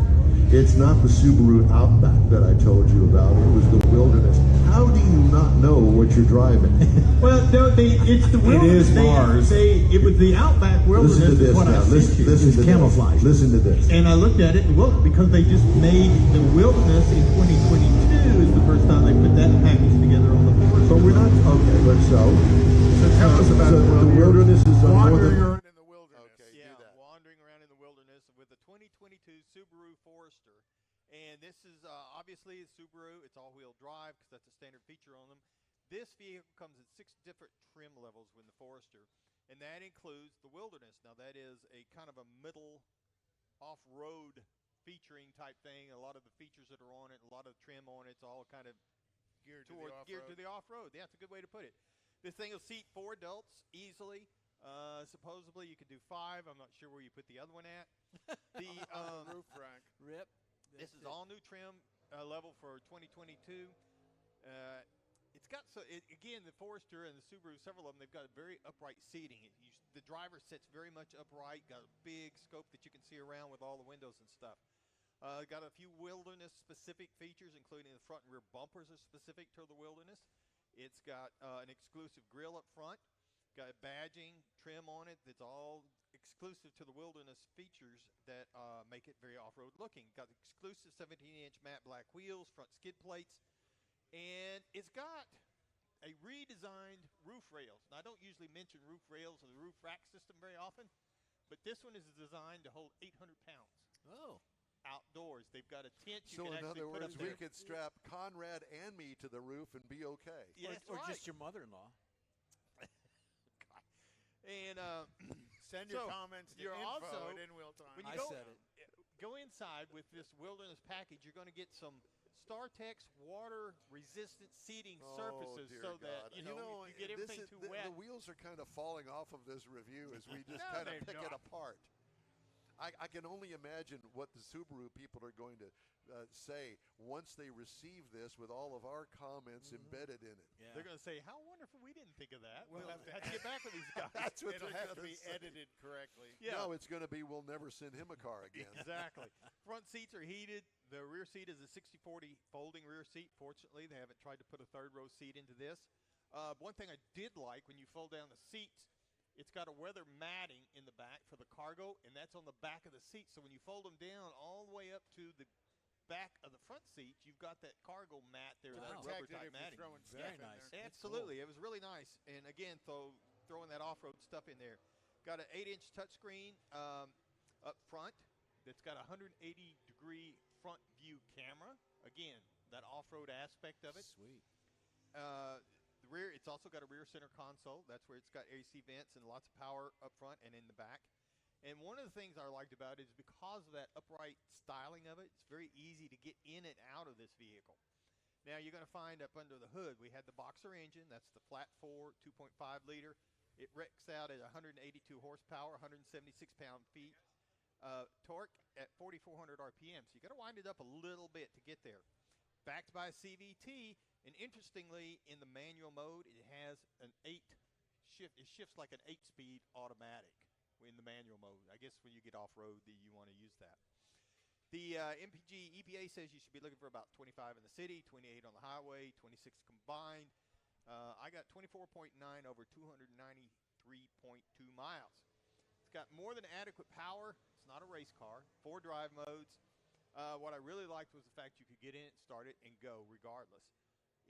It's not the Subaru Outback that I told you about. It was the Wilderness." How do you not know what you're driving? Well, no, it's the Wilderness. It is Mars. It was the Outback Wilderness. Listen to this now. Listen to camouflage. This. Listen to this. And I looked at it, and well, because they just made the Wilderness in 2022 is the first time they put that package together on the board. But we're not okay. But so tell us about the Wilderness is Wandering around in the wilderness. Okay, Yeah, do that. wandering around in the wilderness with the 2022 Subaru Forester. And this is obviously a Subaru. It's all-wheel drive because that's a standard feature on them. This vehicle comes in 6 different trim levels with the Forester, and that includes the Wilderness. Now, that is a kind of a middle off-road featuring type thing. A lot of the features that are on it, a lot of the trim on it, it's all kind of geared to the off-road. Yeah, that's a good way to put it. This thing will seat 4 adults easily. Supposedly, you could do 5. I'm not sure where you put the other one at. The Roof rack. Rip. This is all new trim level for 2022. It's got again, the Forester and the Subaru, several of them, they've got a very upright seating. The driver sits very much upright, got a big scope that you can see around with all the windows and stuff. Got a few Wilderness specific features, including the front and rear bumpers are specific to the Wilderness. It's got an exclusive grille up front. Got badging trim on it that's all exclusive to the Wilderness features that make it very off-road looking. Got exclusive 17-inch matte black wheels, front skid plates, and it's got a redesigned roof rails. Now, I don't usually mention roof rails or the roof rack system very often, but this one is designed to hold 800 pounds. Oh. Outdoors. They've got a tent you So can in actually other put words, up we there. could strap Conrad and me to the roof and be okay. Yeah, that's or right. just your mother-in-law. And Send your So, comments to you're info also- at In-Wheel Time. when you I go, said it. go inside with this Wilderness package, you're going to get some StarTex water-resistant seating surfaces, dear so God. that you know if you get everything too wet. The wheels are kind of falling off of this review as we just No, kind of they're pick it not. apart. I can only imagine what the Subaru people are going to say once they receive this with all of our comments embedded in it. Yeah. They're going to say, "How wonderful! We didn't think of that. We'll We'll have to- have to get back with these guys." That's what It'll they're have to gonna be say. edited correctly. Yeah. No, it's going to be we'll never send him a car again. Exactly. Front seats are heated. The rear seat is a 60/40 folding rear seat. Fortunately, they haven't tried to put a third row seat into this. One thing I did like, when you fold down the seats, it's got a weather matting in the back for the cargo, and that's on the back of the seat. So when you fold them down all the way up to the back of the front seats, you've got that cargo mat there, that rubber Protected type if matting. you're throwing stuff Very in nice. there. Absolutely. It was really nice. And again, throwing that off-road stuff in there. Got an 8-inch touchscreen up front that's got a 180-degree front view camera. Again, that off-road aspect of it. Sweet. The rear, it's also got a rear center console. That's where it's got AC vents and lots of power up front and in the back. And one of the things I liked about it is because of that upright styling of it, it's very easy to get in and out of this vehicle. Now, you're going to find up under the hood, we had the Boxer engine. That's the flat 4, 2.5 liter. It wrecks out at 182 horsepower, 176 pound-feet. Torque at 4,400 RPM. So you got to wind it up a little bit to get there. backed by a CVT, and interestingly, in the manual mode, it has an 8 shift. It shifts like an 8-speed automatic in the manual mode. I guess when you get off-road, you want to use that. The MPG EPA says you should be looking for about 25 in the city, 28 on the highway, 26 combined. I got 24.9 over 293.2 miles. It's got more than adequate power. It's not a race car. 4 drive modes. What I really liked was the fact you could get in it, start it, and go regardless.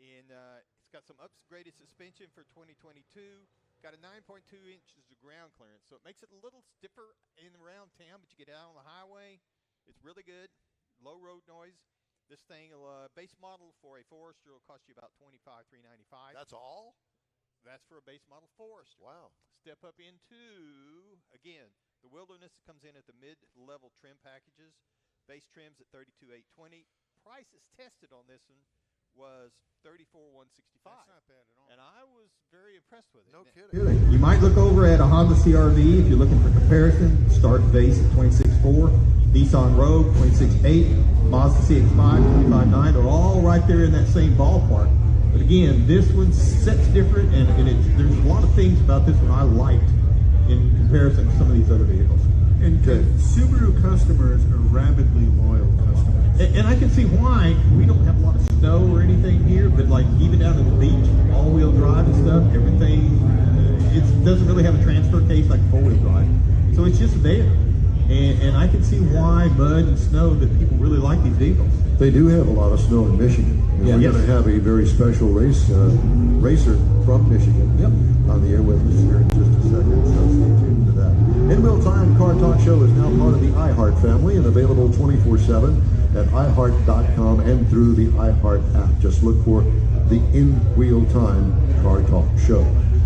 And it's got some upgraded suspension for 2022. Got a 9.2 inches of ground clearance, so it makes it a little stiffer in and around town, but you get out on the highway, it's really good. Low road noise. This thing, base model for a Forester will cost you about $25,395. That's all? That's for a base model Forester. Wow. Step up into, again, the Wilderness comes in at the mid-level trim packages. Base trims at $32,820. Prices tested on this one was $34,165. That's not bad at all. And I was very impressed with it. No kidding. You might look over at a Honda CR-V if you're looking for comparison. Start base at 26.4, Nissan Rogue 26.8, Mazda CX-5 25.9. They're all right there in that same ballpark. But again, this one sets different, and there's a lot of things about this one I liked in comparison to some of these other vehicles. And Subaru customers are rabidly loyal customers. And I can see why. We don't have a lot of snow or anything here, but like even down at the beach, all-wheel drive and stuff, everything, it doesn't really have a transfer case like four-wheel drive. So it's just there. And I can see why mud and snow that people really like these vehicles. They do have a lot of snow in Michigan. And Yeah. we're Yes. going to have a very special racer from Michigan on the air with us here in just a second. So stay tuned to that. In Real Time Car Talk Show is now part of the iHeart family and available 24/7 at iHeart.com and through the iHeart app. Just look for the In Real Time Car Talk Show.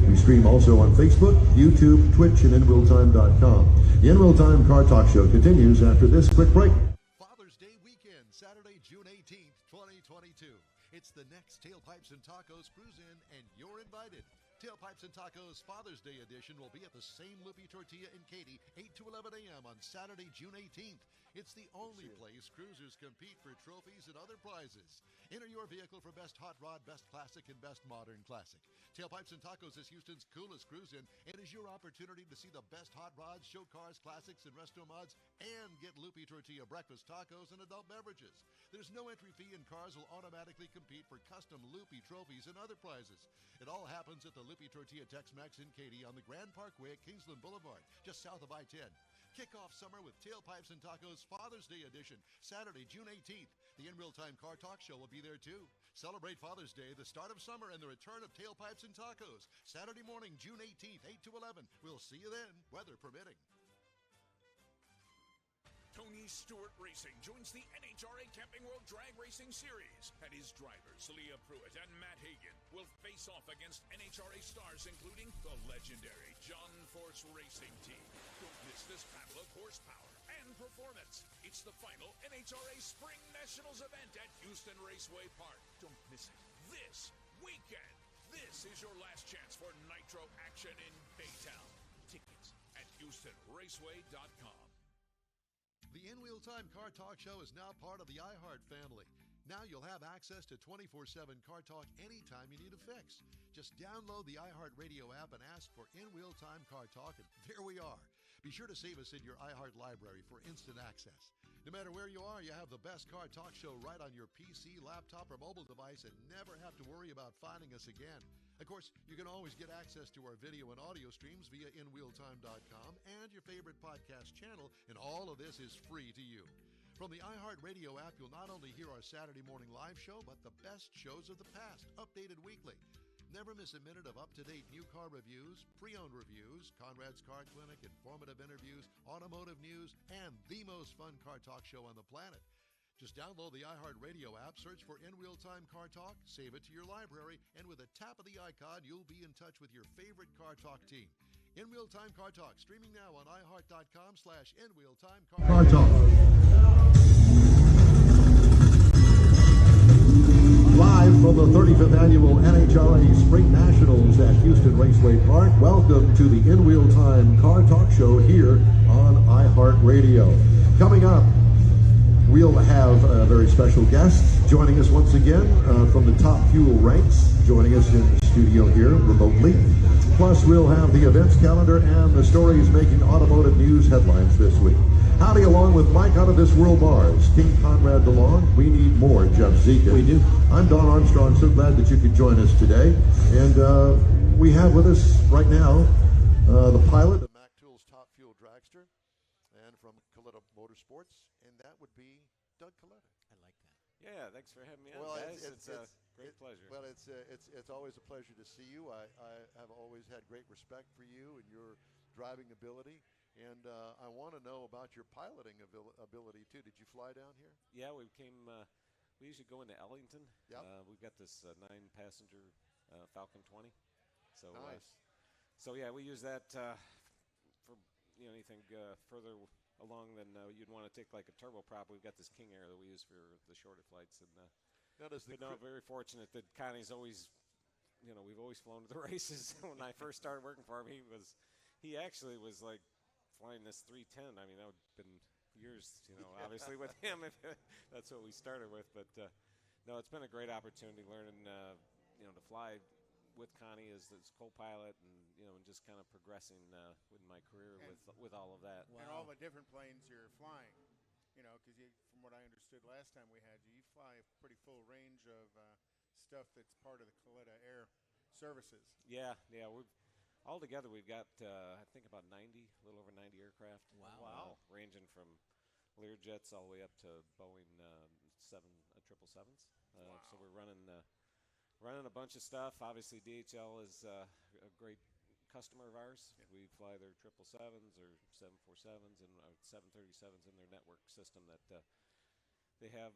We stream also on Facebook, YouTube, Twitch, and InRealTime.com. The In Real Time Car Talk Show continues after this quick break. Father's Day weekend, Saturday, June 18th, 2022. It's the next Tailpipes and Tacos Cruise In, and you're invited. Tailpipes and Tacos Father's Day edition will be at the same Loopy Tortilla in Katy, 8 to 11 a.m. on Saturday, June 18th. It's the only place cruisers compete for trophies and other prizes. Enter your vehicle for Best Hot Rod, Best Classic, and Best Modern Classic. Tailpipes and Tacos is Houston's coolest cruise-in and is your opportunity to see the best hot rods, show cars, classics, and resto mods, and get Loopy Tortilla breakfast tacos and adult beverages. There's no entry fee, and cars will automatically compete for custom Loopy trophies and other prizes. It all happens at the Loopy Tortilla Tex-Mex in Katy on the Grand Parkway at Kingsland Boulevard, just south of I-10. Kick off summer with Tailpipes and Tacos Father's Day edition, Saturday, June 18th. The In Real Time Car Talk Show will be there too. Celebrate Father's Day, the start of summer, and the return of Tailpipes and Tacos. Saturday morning, June 18th, 8 to 11. We'll see you then, weather permitting. Tony Stewart Racing joins the NHRA Camping World Drag Racing Series, and his drivers, Leah Pruitt and Matt Hagan, will face off against NHRA stars including the legendary John Force Racing Team. Don't miss this battle of horsepower and performance. It's the final NHRA Spring Nationals event at Houston Raceway Park. Don't miss it this weekend. This is your last chance for Nitro action in Baytown. Tickets at HoustonRaceway.com. The In Real Time Car Talk Show is now part of the iHeart family. Now you'll have access to 24/7 Car Talk anytime you need a fix. Just download the iHeart Radio app and ask for In Real Time Car Talk, and there we are. Be sure to save us in your iHeart library for instant access. No matter where you are, you have the best Car Talk Show right on your PC, laptop, or mobile device and never have to worry about finding us again. Of course, you can always get access to our video and audio streams via InRealTime.com and your favorite podcast channel, and all of this is free to you. From the iHeart Radio app, you'll not only hear our Saturday morning live show, but the best shows of the past, updated weekly. Never miss a minute of up-to-date new car reviews, pre-owned reviews, Conrad's Car Clinic, informative interviews, automotive news, and the most fun car talk show on the planet. Just download the iHeart Radio app, search for In Real Time Car Talk, save it to your library, and with a tap of the icon, you'll be in touch with your favorite Car Talk team. In Real Time Car Talk, streaming now on iHeart.com/InRealTimeCar Talk. Live from the 35th Annual NHRA Spring Nationals at Houston Raceway Park, welcome to the In Real Time Car Talk Show here on iHeart Radio. Coming up, we'll have a very special guest. Joining us once again from the Top Fuel ranks, joining us in the studio here remotely. Plus, we'll have the events calendar and the stories making automotive news headlines this week. Howdy, along with Mike out of this world Mars, King Conrad DeLong. We need more Jeff Zekin. We do. I'm Don Armstrong. So glad that you could join us today. And we have with us right now the pilot The Mac Tools Top Fuel Dragster, and from Kalitta Motorsports, and that would be Doug Kalitta. I like that. Yeah, thanks for having me on, Well, guys. It's a great pleasure. Well, it's always a pleasure to see you. I have always had great respect for you and your driving ability, and I want to know about your piloting ability too. Did you fly down here? Yeah, we came. We usually go into Ellington. Yep. We've got this 9-passenger Falcon 20. So Nice. So yeah, we use that for anything further along than you'd want to take like a turboprop. We've got this King Air that we use for the shorter flights, and now does the very fortunate that Connie's always, we've always flown to the races. When I first started working for him, he actually was like flying this 310. I mean, that would have been years, obviously with him. That's what we started with, but no, it's been a great opportunity learning, to fly with Connie as co-pilot, and and just kind of progressing with my career with all of that. And all the different planes you're flying, because from what I understood last time we had you, you fly a pretty full range of stuff that's part of the Kalitta Air services. Yeah. Altogether, we've got I think about 90, a little over 90 aircraft. Wow. Ranging from Learjets all the way up to Boeing 777s. Wow. So we're running a bunch of stuff. Obviously, DHL is a great customer of ours. Yep. We fly their 777s or 747s and 737s in their network system that they have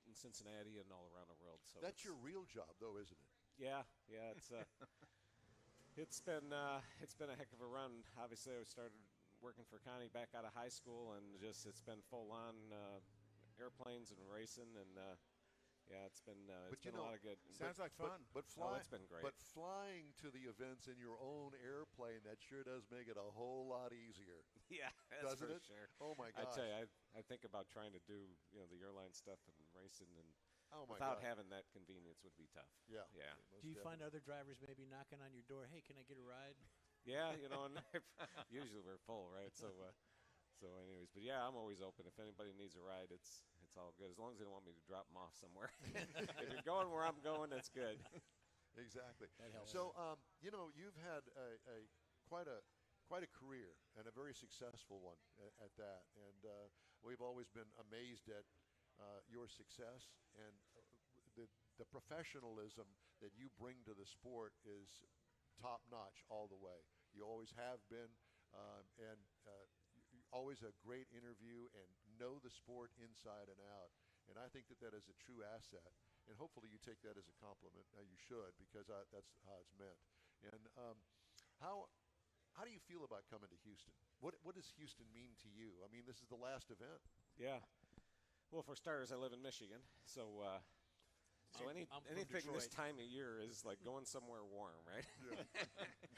in Cincinnati and all around the world. So that's your real job, though, isn't it? Yeah. It's it's been a heck of a run. Obviously, I started working for Connie back out of high school, and it's been full on airplanes and racing, and it's been a lot of good. Sounds like fun. But it's been great. But flying to the events in your own airplane, that sure does make it a whole lot easier. Yeah, that's doesn't for it? Sure. Oh my I gosh. tell you, I think about trying to do the airline stuff and racing, and God. without having that convenience would be tough. Yeah. Do you find other drivers maybe knocking on your door? Hey, can I get a ride? Yeah, and usually we're full, right? So anyways, but yeah, I'm always open. If anybody needs a ride, it's all good, as long as they don't want me to drop them off somewhere. If you're going where I'm going, that's good. Exactly. That helps. So, you've had quite a career, and a very successful one at that. And we've always been amazed at your success, and the professionalism that you bring to the sport is top notch all the way. You always have been, and always a great interview, and know the sport inside and out. And I think that is a true asset. And hopefully you take that as a compliment. You should, because that's how it's meant. And how do you feel about coming to Houston? What does Houston mean to you? I mean, this is the last event. Yeah. Well, for starters, I live in Michigan, so anything this time of year is like going somewhere warm, right? Yeah.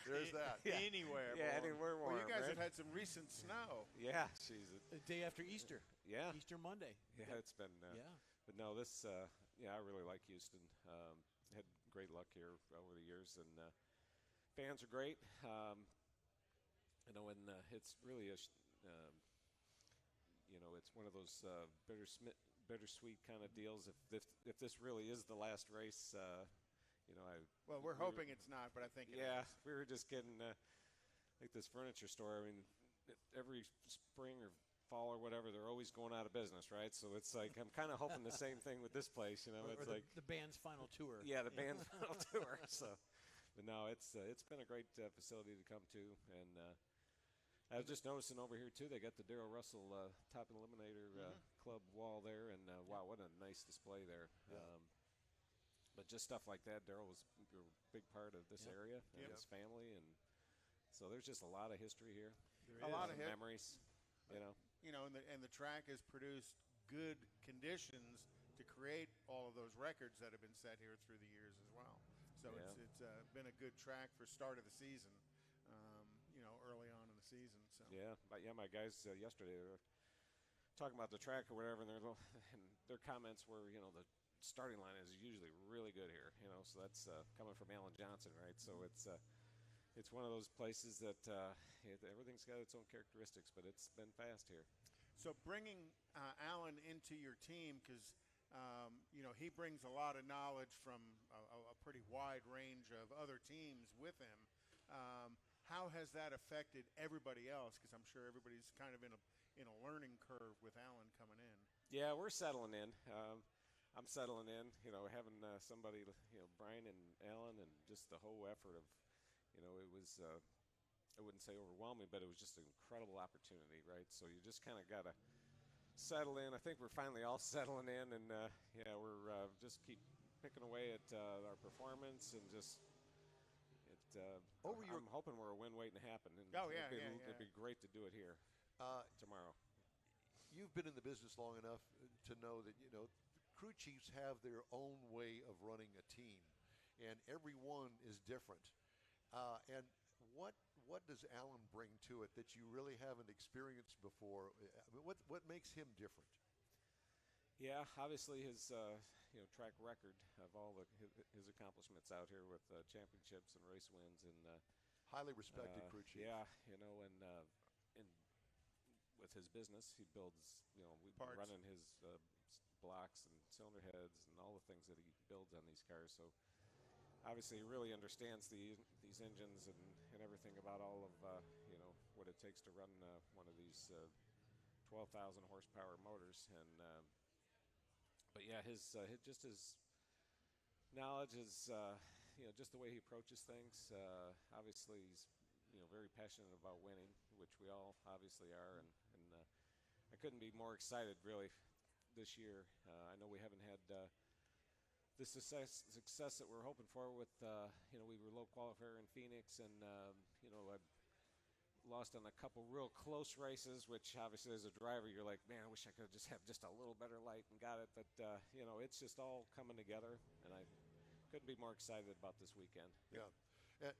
There's that. Yeah. Anywhere. Yeah, boy. anywhere warm. Well, you guys right? have had some recent snow. Yeah, jeez. The day after Easter. Yeah. Easter Monday. Yeah, it's been. Yeah. But no, this. I really like Houston. Had great luck here over the years, and fans are great. And it's really it's one of those bittersweet kind of deals. If this really is the last race, Well, we're hoping it's not, but I think it is. we were just getting like this furniture store. I mean, every spring or fall or whatever, they're always going out of business, right? So it's like I'm kind of hoping the same thing with this place. It's or like the band's final tour. Yeah, the band's final tour. So, but no, it's been a great facility to come to, and I was just noticing over here too. They got the Darrell Russell Top Eliminator Club wall there, and wow, what a nice display there. Yeah. But just stuff like that, Darrell was a big part of this area and his family, and so there's just a lot of history here. A lot of memories, and the track has produced good conditions to create all of those records that have been set here through the years as well. So it's been a good track for start of the season, early on in the season. So my guys yesterday they were talking about the track or whatever, and their comments were, the starting line is usually really good here, so that's coming from Alan Johnson, right? So it's one of those places that everything's got its own characteristics, but it's been fast here. So bringing Alan into your team, because he brings a lot of knowledge from a pretty wide range of other teams with him. How has that affected everybody else? Because I'm sure everybody's kind of in a learning curve with Alan coming in. Yeah, we're settling in. I'm settling in. Having somebody, Brian and Alan, and just the whole effort of, it was. I wouldn't say overwhelming, but it was just an incredible opportunity, right? So you just kind of got to settle in. I think we're finally all settling in, and we're just keep picking away at our performance and just. I'm hoping we're a win waiting to happen. And it'd be great to do it here tomorrow. You've been in the business long enough to know that crew chiefs have their own way of running a team, and every one is different. And what does Alan bring to it that you really haven't experienced before? I mean, what makes him different? Yeah, obviously his track record of all his accomplishments out here with championships and race wins and highly respected crew chief. Yeah, and with his business, he builds. We've been running his blocks and cylinder heads and all the things that he builds on these cars. So obviously, he really understands these engines and everything about all of what it takes to run one of these 12,000 horsepower motors. And but yeah, his knowledge is just the way he approaches things. Obviously, he's very passionate about winning, which we all obviously are, and I couldn't be more excited really this year. I know we haven't had the success that we're hoping for with we were low qualifier in Phoenix, and I lost on a couple real close races, which obviously as a driver you're like, man, I wish I could just have just a little better light and got it, but it's just all coming together, and I couldn't be more excited about this weekend. Yeah.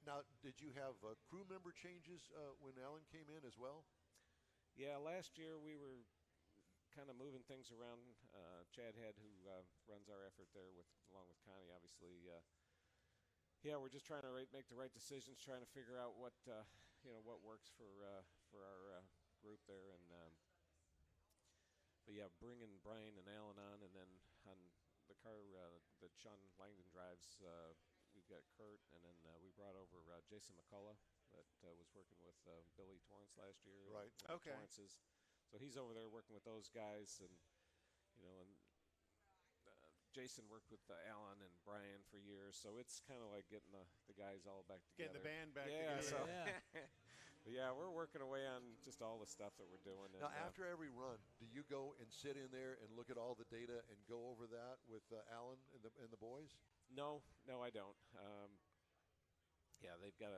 Now, did you have crew member changes when Alan came in as well? Yeah, last year we were kind of moving things around. Chad Head, who runs our effort there along with Connie, obviously. We're just trying to make the right decisions, trying to figure out what works for our group there, and bringing Brian and Alan on, and then on the car that Sean Langdon drives, we've got Kurt, and then we brought over Jason McCullough that was working with Billy Torrence last year. Right. Okay. Torrance's. So he's over there working with those guys, and Jason worked with Alan and Brian for years. So it's kind of like getting the guys all back together. Getting the band back together. together. But we're working away on just all the stuff that we're doing. Now, after every run, do you go and sit in there and look at all the data and go over that with Alan and the boys? No, I don't. They've got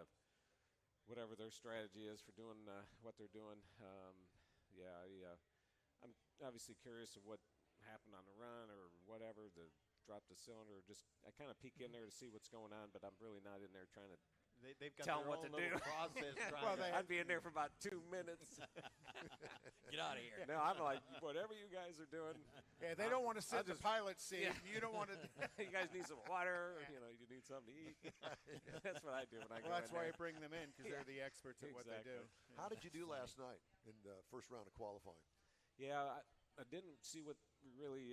whatever their strategy is for doing what they're doing. I'm obviously curious of what happened on the run or whatever, to drop the cylinder. I kind of peek in there to see what's going on, but I'm really not in there trying to They've got tell their them what own to do. little process. I'd be in there for about 2 minutes. Get out of here. No, I'm like, whatever you guys are doing. Yeah, they don't want to sit in the pilot's seat. Yeah. You don't want to. You guys need some water. You need something to eat. That's what I do when I go. Well, that's in why there. you bring them in, because they're the experts at what they do. How did you do last night in the first round of qualifying? Yeah, I didn't see what really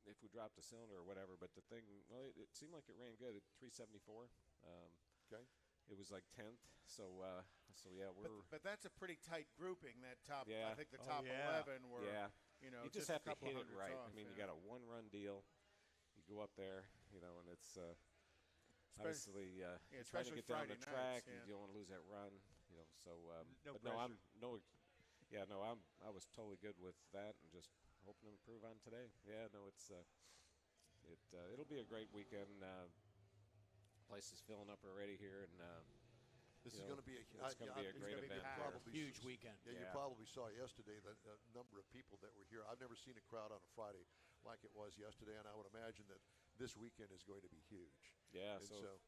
if we dropped a cylinder or whatever, but the thing, it seemed like it ran good at 374. Okay. It was like 10th, so we're. But that's a pretty tight grouping. That top, Yeah. I think the top 11 were. You just have a to couple hit it hundreds right. off, I mean, you got a one-run deal. You go up there, and it's obviously you're trying to especially get down the Friday track. nights, and you don't want to lose that run, So, No but pressure. I was totally good with that, and just hoping to improve on today. Yeah, no, it'll be a great weekend. Place is filling up already here, and This is going to be a great event. Huge weekend. Yeah, you probably saw yesterday the number of people that were here. I've never seen a crowd on a Friday like it was yesterday, and I would imagine that this weekend is going to be huge. Yeah, and so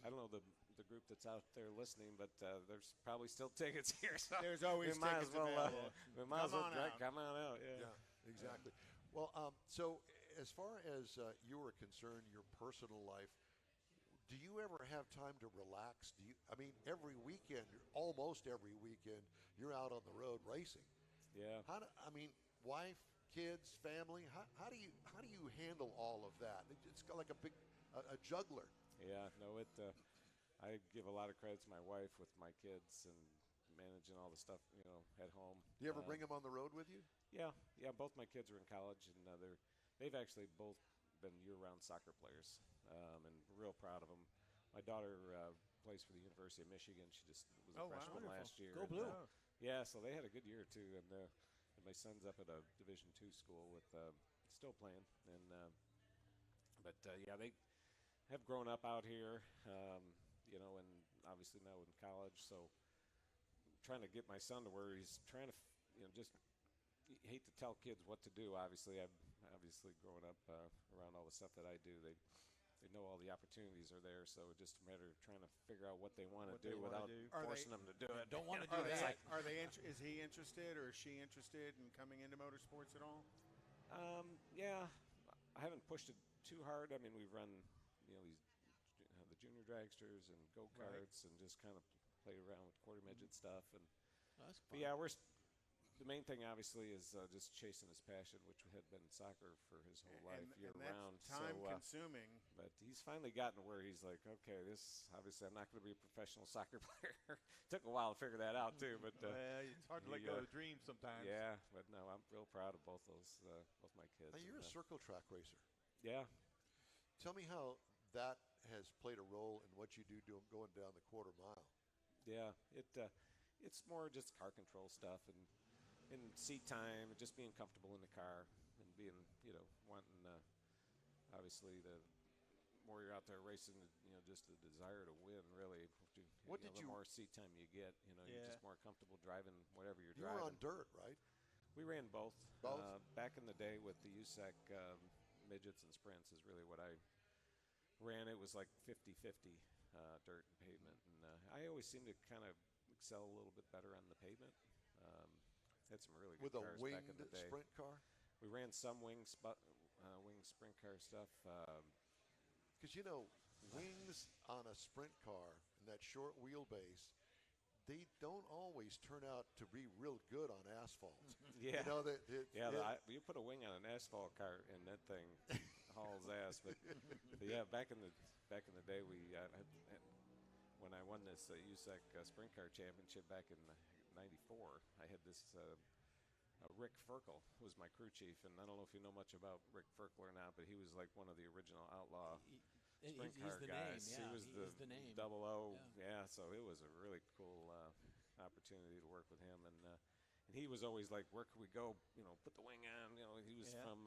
I don't know the group that's out there listening, but there's probably still tickets here. So there's always tickets available. We might as well come on out. Yeah, exactly. Well, so as far as you are concerned, your personal life, do you ever have time to relax? I mean, every weekend, almost every weekend, you're out on the road racing. Yeah. I mean, wife, kids, family. How do you handle all of that? It's got like a juggler. Yeah. No, I give a lot of credit to my wife with my kids and managing all the stuff, at home. Do you ever bring them on the road with you? Yeah. Both my kids are in college, and they've actually both been year-round soccer players, and real proud of them. My daughter plays for the University of Michigan. She just was a freshman last year. Go Blue! Yeah, so they had a good year too, and my son's up at a Division II school with still playing, and they have grown up out here, and obviously now in college, so. Trying to get my son to where he's trying to, just you hate to tell kids what to do. Obviously, I've growing up around all the stuff that I do. They know all the opportunities are there, so it's just a matter of trying to figure out what they want to do without forcing them to do it. Don't want to do that. Is he interested or is she interested in coming into motorsports at all? Yeah, I haven't pushed it too hard. I mean, we've run, the junior dragsters and go karts and just kind of played around with quarter midget stuff, and but yeah, the main thing obviously is just chasing his passion, which had been soccer for his whole life, year round. Time consuming. But he's finally gotten to where he's like, okay, this obviously I'm not going to be a professional soccer player. Took a while to figure that out too, but it's hard to let go of the dream sometimes. Yeah, but no, I'm real proud of both my kids. Now, you're a circle track racer. Yeah. Tell me how that has played a role in what you do going down the quarter mile. Yeah, it's more just car control stuff and seat time, and just being comfortable in the car and being, wanting, obviously the more you're out there racing, just the desire to win. Really, the more seat time you get, you're just more comfortable driving whatever you're driving. You were on dirt, right? We ran both. Both. Back in the day with the USAC midgets and sprints is really what I ran. It was like 50-50. Dirt and pavement, and I always seem to kind of excel a little bit better on the pavement. Had some really good cars back in the day. Sprint car? We ran some wing sprint car stuff. Because wings on a sprint car and that short wheelbase, they don't always turn out to be real good on asphalt. Yeah, you put a wing on an asphalt car and that thing hauls ass. But yeah, back in the day, when I won this USAC Sprint Car Championship back in '94, I had this Rick Ferkel was my crew chief, and I don't know if you know much about Rick Ferkel or not, but he was like one of the original outlaw sprint car guys. Name, yeah. He was the name. 00, yeah. So it was a really cool opportunity to work with him, and he was always like, "Where can we go? Put the wing on." He was from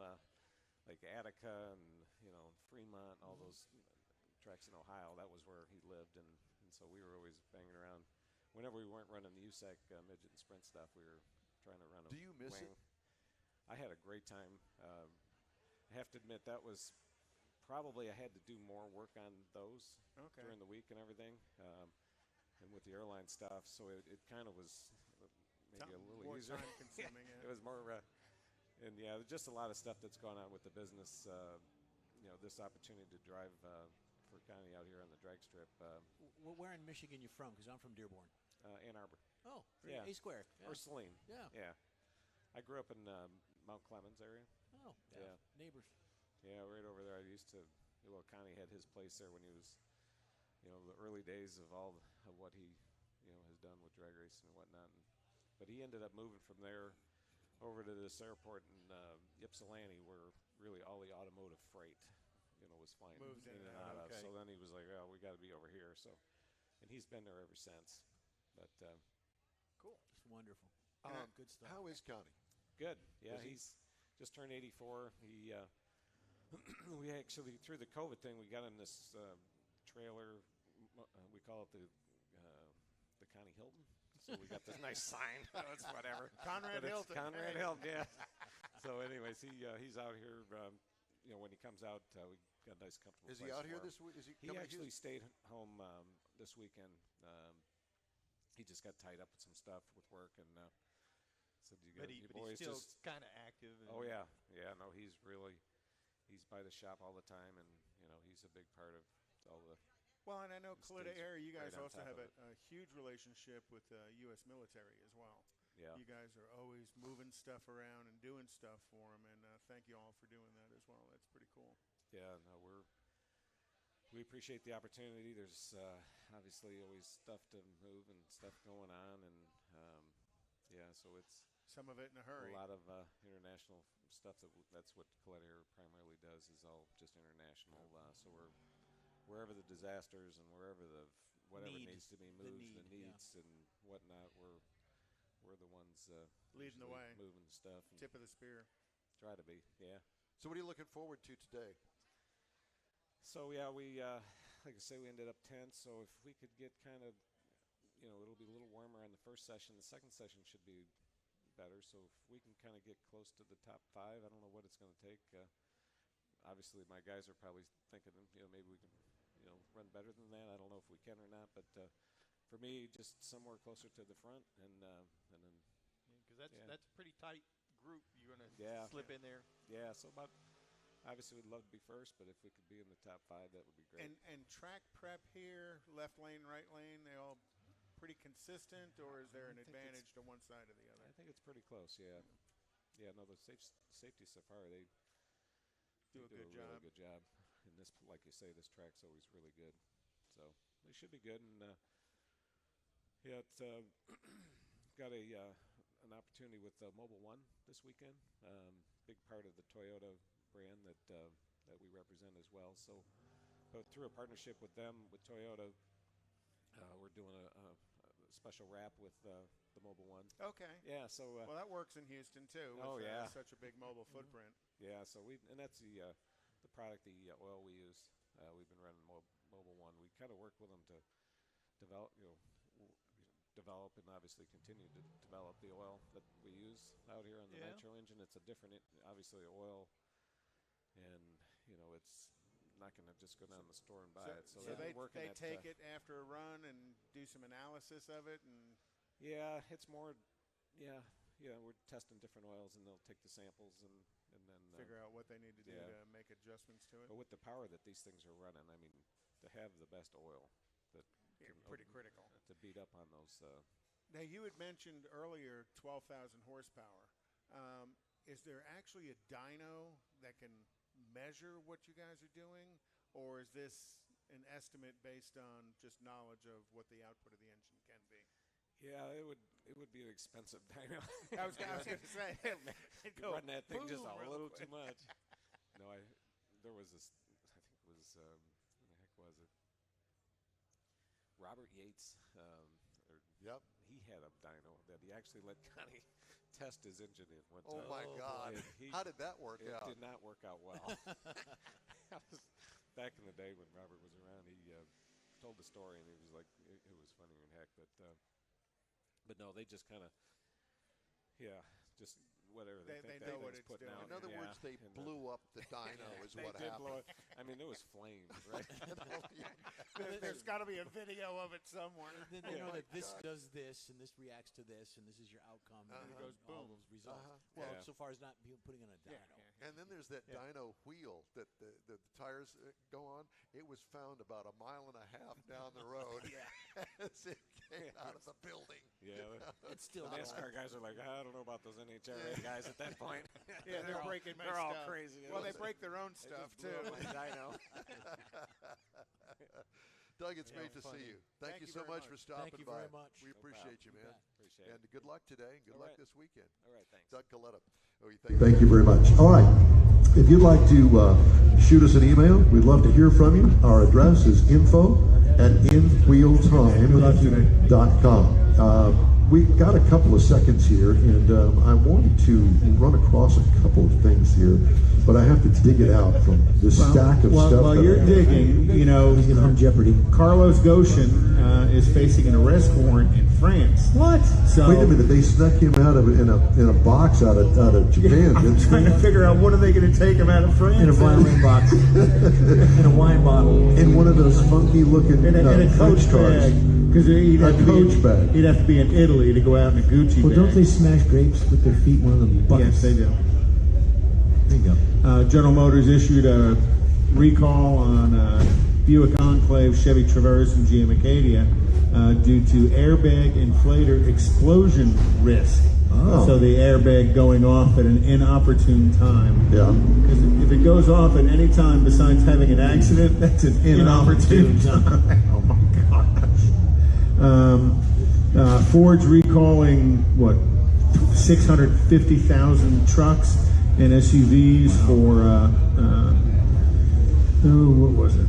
like Attica and Fremont, all those tracks in Ohio. That was where he lived, and so we were always banging around. Whenever we weren't running the USAC midget and sprint stuff, we were trying to run a Do you miss wing. it? I had a great time. I have to admit that was probably I had to do more work on those during the week and everything, and with the airline stuff. So it kind of was maybe a little more easier. Time consuming. It was more, and yeah, just a lot of stuff that's gone on with the business. This opportunity to drive for Connie out here on the drag strip. Where in Michigan you from? Because I'm from Dearborn. Ann Arbor. Oh, yeah. A Square. Yeah. Or Saline. Yeah. I grew up in Mount Clemens area. Oh, yeah. Neighbors. Yeah, right over there. I used to. Well, Connie had his place there when he was, the early days of all of what he, has done with drag racing and whatnot. But he ended up moving from there over to this airport in Ypsilanti, where really all the automotive freight, was flying in and out of. So then he was like, "Oh, we got to be over here." So, and he's been there ever since. But cool, it's wonderful. Good stuff. How is Connie? Good. Yeah, he's just turned 84. He we actually through the COVID thing, we got him this trailer. We call it the Connie Hilton. So we got this nice sign. It's whatever. Conrad Hilton. Conrad Hilton. Yeah. So, anyways, he's out here. When he comes out, we got a nice, comfortable. Is place he out for here him. this week? Is he? He actually stayed home this weekend. He just got tied up with some stuff with work, and said, "You boys still just kind of active." Oh yeah. No, he's really. he's by the shop all the time, and he's a big part of all the. Well, and I know Kalitta Air, you guys right also have a a huge relationship with the U.S. military as well. Yeah. You guys are always moving stuff around and doing stuff for them, and thank you all for doing that as well. That's pretty cool. Yeah, no, we appreciate the opportunity. There's obviously always stuff to move and stuff going on, and so it's some of it in a hurry. A lot of international stuff. That's what Kalitta Air primarily does, is all just international. So we're wherever the disasters and wherever whatever needs to be moved, the needs and whatnot, we're the ones leading the way, moving the stuff. Tip of the spear. Try to be, yeah. So what are you looking forward to today? So yeah, we like I say, we ended up 10th. So if we could get kind of, it'll be a little warmer on the first session. The second session should be better. So if we can kind of get close to the top 5, I don't know what it's going to take. Obviously, my guys are probably thinking, maybe we can, run better than that. I don't know if we can or not, but for me, just somewhere closer to the front, and then. Because that's a pretty tight group. You're going to slip in there. Yeah. So obviously, we'd love to be first, but if we could be in the top 5, that would be great. And track prep here, left lane, right lane, they all pretty consistent, or is there an advantage to one side or the other? I think it's pretty close. Yeah. Yeah. No, the safety so far, they do a good really job. Good job. And this, like you say, this track's always really good. So they should be good. And it's got an opportunity with Mobile One this weekend. Big part of the Toyota brand that we represent as well. So, but through a partnership with them, with Toyota, we're doing a special wrap with the Mobile One. Okay. Yeah. So. Well, that works in Houston too. With, such a big mobile footprint. Yeah. So and that's the product, the oil we use. We've been running Mobile One. We kind of work with them to develop and obviously continue to develop the oil that we use out here on the Nitro engine. It's a different, obviously, oil, and it's not going to just go down to the store and buy it. So they take it after a run and do some analysis of it, and it's more, we're testing different oils, and they'll take the samples and then figure out what they need to do to make adjustments to it. But with the power that these things are running, I mean, to have the best oil, that pretty critical to beat up on those. Now, you had mentioned earlier 12,000 horsepower. Is there actually a dyno that can measure what you guys are doing, or is this an estimate based on just knowledge of what the output of the engine can be? Yeah, it would be an expensive dyno. I was going to say, run that thing just a little too much. No, there was this. I think it was who the heck was it? Robert Yates. Yep. He had a dyno that he actually let Connie test his engine in one time. Oh my God! How did that work out? It did not work out well. Back in the day when Robert was around, he told the story, and he was like, it was funnier than heck. But no, they just kind of, just whatever they think know that what thing's it's putting doing. out. In other words, they blew up the dyno is what happened. I mean, there was flames, right? There's got to be a video of it somewhere. They know that this does this, and this reacts to this, and this is your outcome. And it goes boom. All those results. Well, so far as not putting on a dyno. And then there's that dyno wheel that the tires go on. It was found about 1.5 miles down the road as it came out of the building. Yeah, it's still the NASCAR guys are like, I don't know about those NHRA guys at that point. Yeah, they're breaking my stuff. They're all crazy. Well, they break their own stuff too. Dyno. Doug, it's great to see you. Thank you so much for stopping by. Thank you very much. We appreciate you, man. Appreciate it. And good luck today, and good luck this weekend. All right, thanks. Doug Kalitta. Thank you very much. All right. If you'd like to shoot us an email, we'd love to hear from you. Our address is info@inwheeltime.com. We've got a couple of seconds here, and I wanted to run across a couple of things here, but I have to dig it out from this stack of stuff. While you're digging, he's on Jeopardy. Carlos Goshen is facing an arrest warrant in France. What? So, wait a minute, they snuck him out of in a box out of Japan. I'm trying to figure out what are they going to take him out of France in a violin box, in a wine bottle, in one of those funky looking in a coach bag. Because he'd have to be in Italy to go out in a Gucci bag. Well, don't they smash grapes with their feet? One of them buckets. Yes, they do. There you go. General Motors issued a recall on Buick Enclave, Chevy Traverse, and GM Acadia due to airbag inflator explosion risk. Oh. So the airbag going off at an inopportune time. Yeah. Because if it goes off at any time besides having an accident, that's an inopportune time. Oh my gosh. Ford's recalling, what, 650,000 trucks and SUVs for, what was it?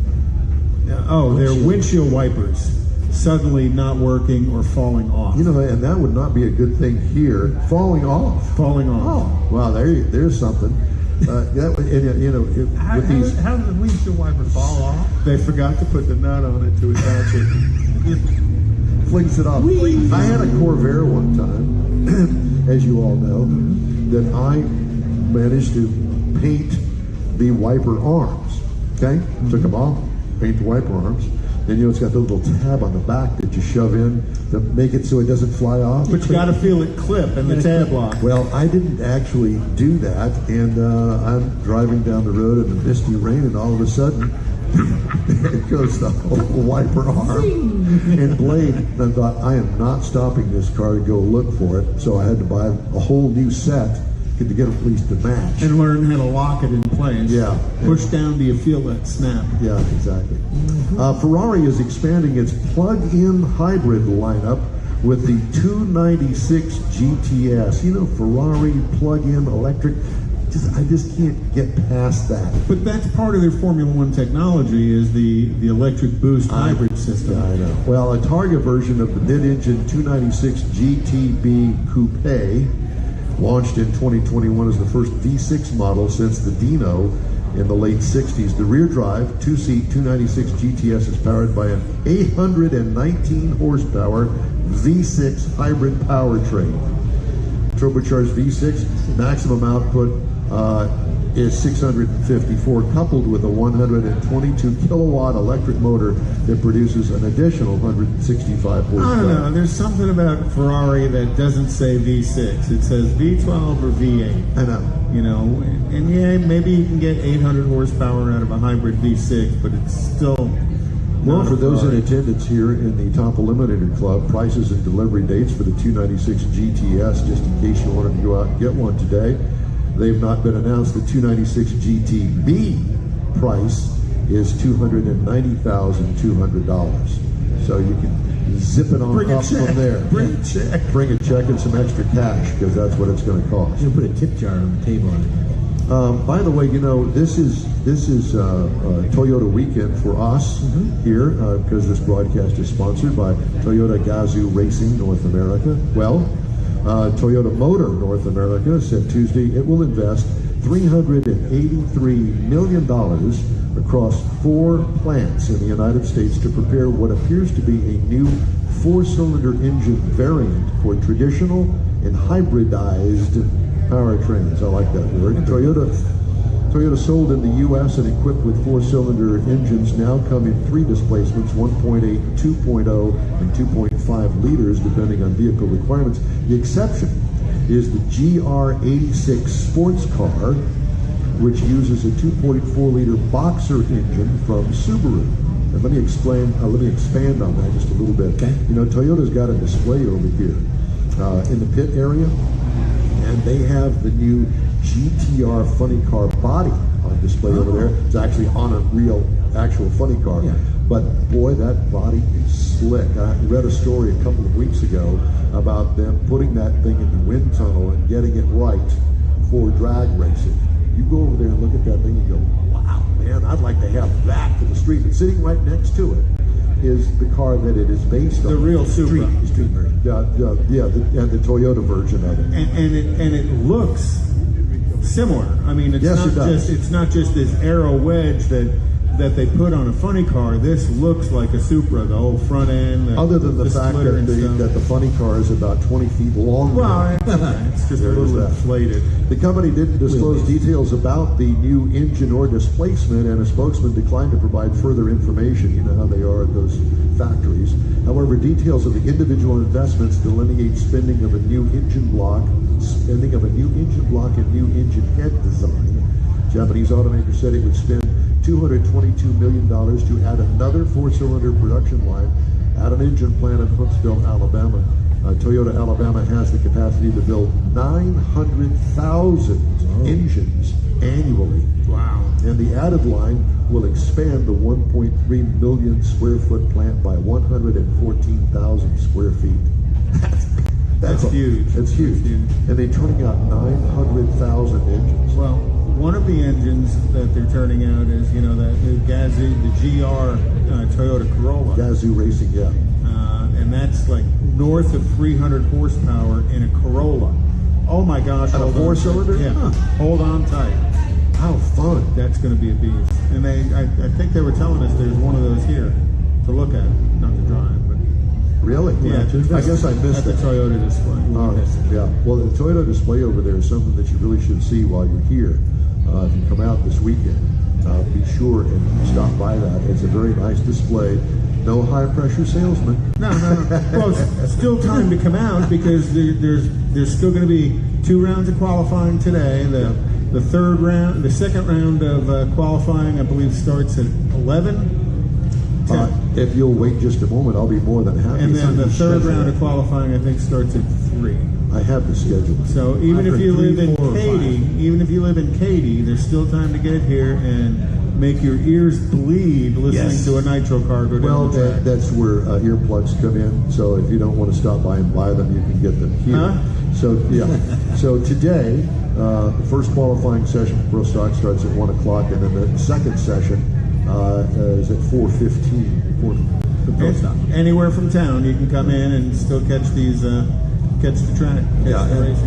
Their windshield wipers suddenly not working or falling off. You know, and that would not be a good thing here. Falling off. Falling off. Oh, wow, there's something. That would, and, you know, How does the windshield wiper fall off? They forgot to put the nut on it to attach it. Flings it off. I had a Corvair one time, as you all know, that I managed to paint the wiper arms. Okay? Took them off, paint the wiper arms. Then, you know, it's got the little tab on the back that you shove in to make it so it doesn't fly off. But you got to feel it clip and the tab lock. Well, I didn't actually do that, and I'm driving down the road in a misty rain, and all of a sudden, it goes the whole wiper arm and blade. And I thought, I am not stopping this car to go look for it, so I had to buy a whole new set to get at least to match. And learn how to lock it in place. Yeah. Push down, do you feel that snap? Yeah, exactly. Ferrari is expanding its plug-in hybrid lineup with the 296 GTS. You know, Ferrari plug-in electric. I just can't get past that. But that's part of their Formula One technology is the electric boost hybrid system. I know. Well, a Targa version of the mid-engine 296 GTB Coupe launched in 2021 as the first V6 model since the Dino in the late 60s. The rear drive, two-seat 296 GTS is powered by an 819 horsepower V6 hybrid powertrain. Turbocharged V6, maximum output is 654, coupled with a 122 kilowatt electric motor that produces an additional 165 horsepower. I don't know. There's something about Ferrari that doesn't say V6. It says V12 or V8. I know. You know, and yeah, maybe you can get 800 horsepower out of a hybrid V6, but it's still. Well, for those in attendance here in the Top Eliminator Club, prices and delivery dates for the 296 GTS, just in case you wanted to go out and get one today. They've not been announced. The 296 GTB price is $290,200. So you can zip it on up from there. Bring a check. Bring a check and some extra cash, because that's what it's going to cost. You put a tip jar on the table. By the way, you know, this is Toyota weekend for us here, because this broadcast is sponsored by Toyota Gazoo Racing North America. Well, Toyota Motor North America said Tuesday it will invest $383 million across 4 plants in the United States to prepare what appears to be a new 4-cylinder engine variant for traditional and hybridized powertrains. I like that word. Toyota sold in the U.S. and equipped with 4-cylinder engines now come in 3 displacements, 1.8, 2.0, and 2.5 liters, depending on vehicle requirements. The exception is the GR86 sports car, which uses a 2.4-liter Boxer engine from Subaru. And let me expand on that just a little bit. Okay. You know, Toyota's got a display over here in the pit area, and they have the new GTR funny car body on display over there. It's actually on a actual funny car. Yeah. But boy, that body is slick. I read a story a couple of weeks ago about them putting that thing in the wind tunnel and getting it right for drag racing. You go over there and look at that thing and go, wow, man, I'd like to have that for the street. But sitting right next to it is the car that it is based on. The real Supra. Street version. And the Toyota version of it. And it looks similar. I mean, it's not just this arrow wedge that they put on a funny car. This looks like a Supra, the whole front end. Other than the fact that the funny car is about 20 feet long. Well, it's just a little inflated. The company didn't disclose details about the new engine or displacement, and a spokesman declined to provide further information. You know how they are at those factories. However, details of the individual investments delineate spending of a new engine block and new engine head design. Japanese automaker said it would spend $222 million to add another 4-cylinder production line at an engine plant in Huntsville, Alabama. Toyota Alabama has the capacity to build 900,000 engines annually. Wow. And the added line will expand the 1.3 million square foot plant by 114,000 square feet. That's huge. It's huge. And they're turning out 900,000 engines. Well, one of the engines that they're turning out is, you know, the Gazoo, the GR Toyota Corolla. Gazoo Racing, yeah. And that's like north of 300 horsepower in a Corolla. Oh my gosh. And a 4-cylinder? Yeah. Huh. Hold on tight. How fun. That's going to be a beast. And I think they were telling us there's one of those here to look at, not to drive, but. Really? Yeah. I guess I missed at the Toyota display. Yeah. Well, the Toyota display over there is something that you really should see while you're here. If you come out this weekend, be sure and stop by that. It's a very nice display. No high-pressure salesman. No. Well, it's still time to come out because there's still going to be 2 rounds of qualifying today. The second round of qualifying, I believe, starts at 11. If you'll wait just a moment, I'll be more than happy. And then the third round of qualifying, I think, starts at 3. I have the schedule. So even if you live in Katy, there's still time to get here and make your ears bleed listening to a nitro car go down the track. That's where earplugs come in. So if you don't want to stop by and buy them, you can get them here. Huh? So so today, the first qualifying session for Pro Stock starts at 1 o'clock, and then the second session is at 4:15. Anywhere from town, you can come in and still catch these. Catch the track.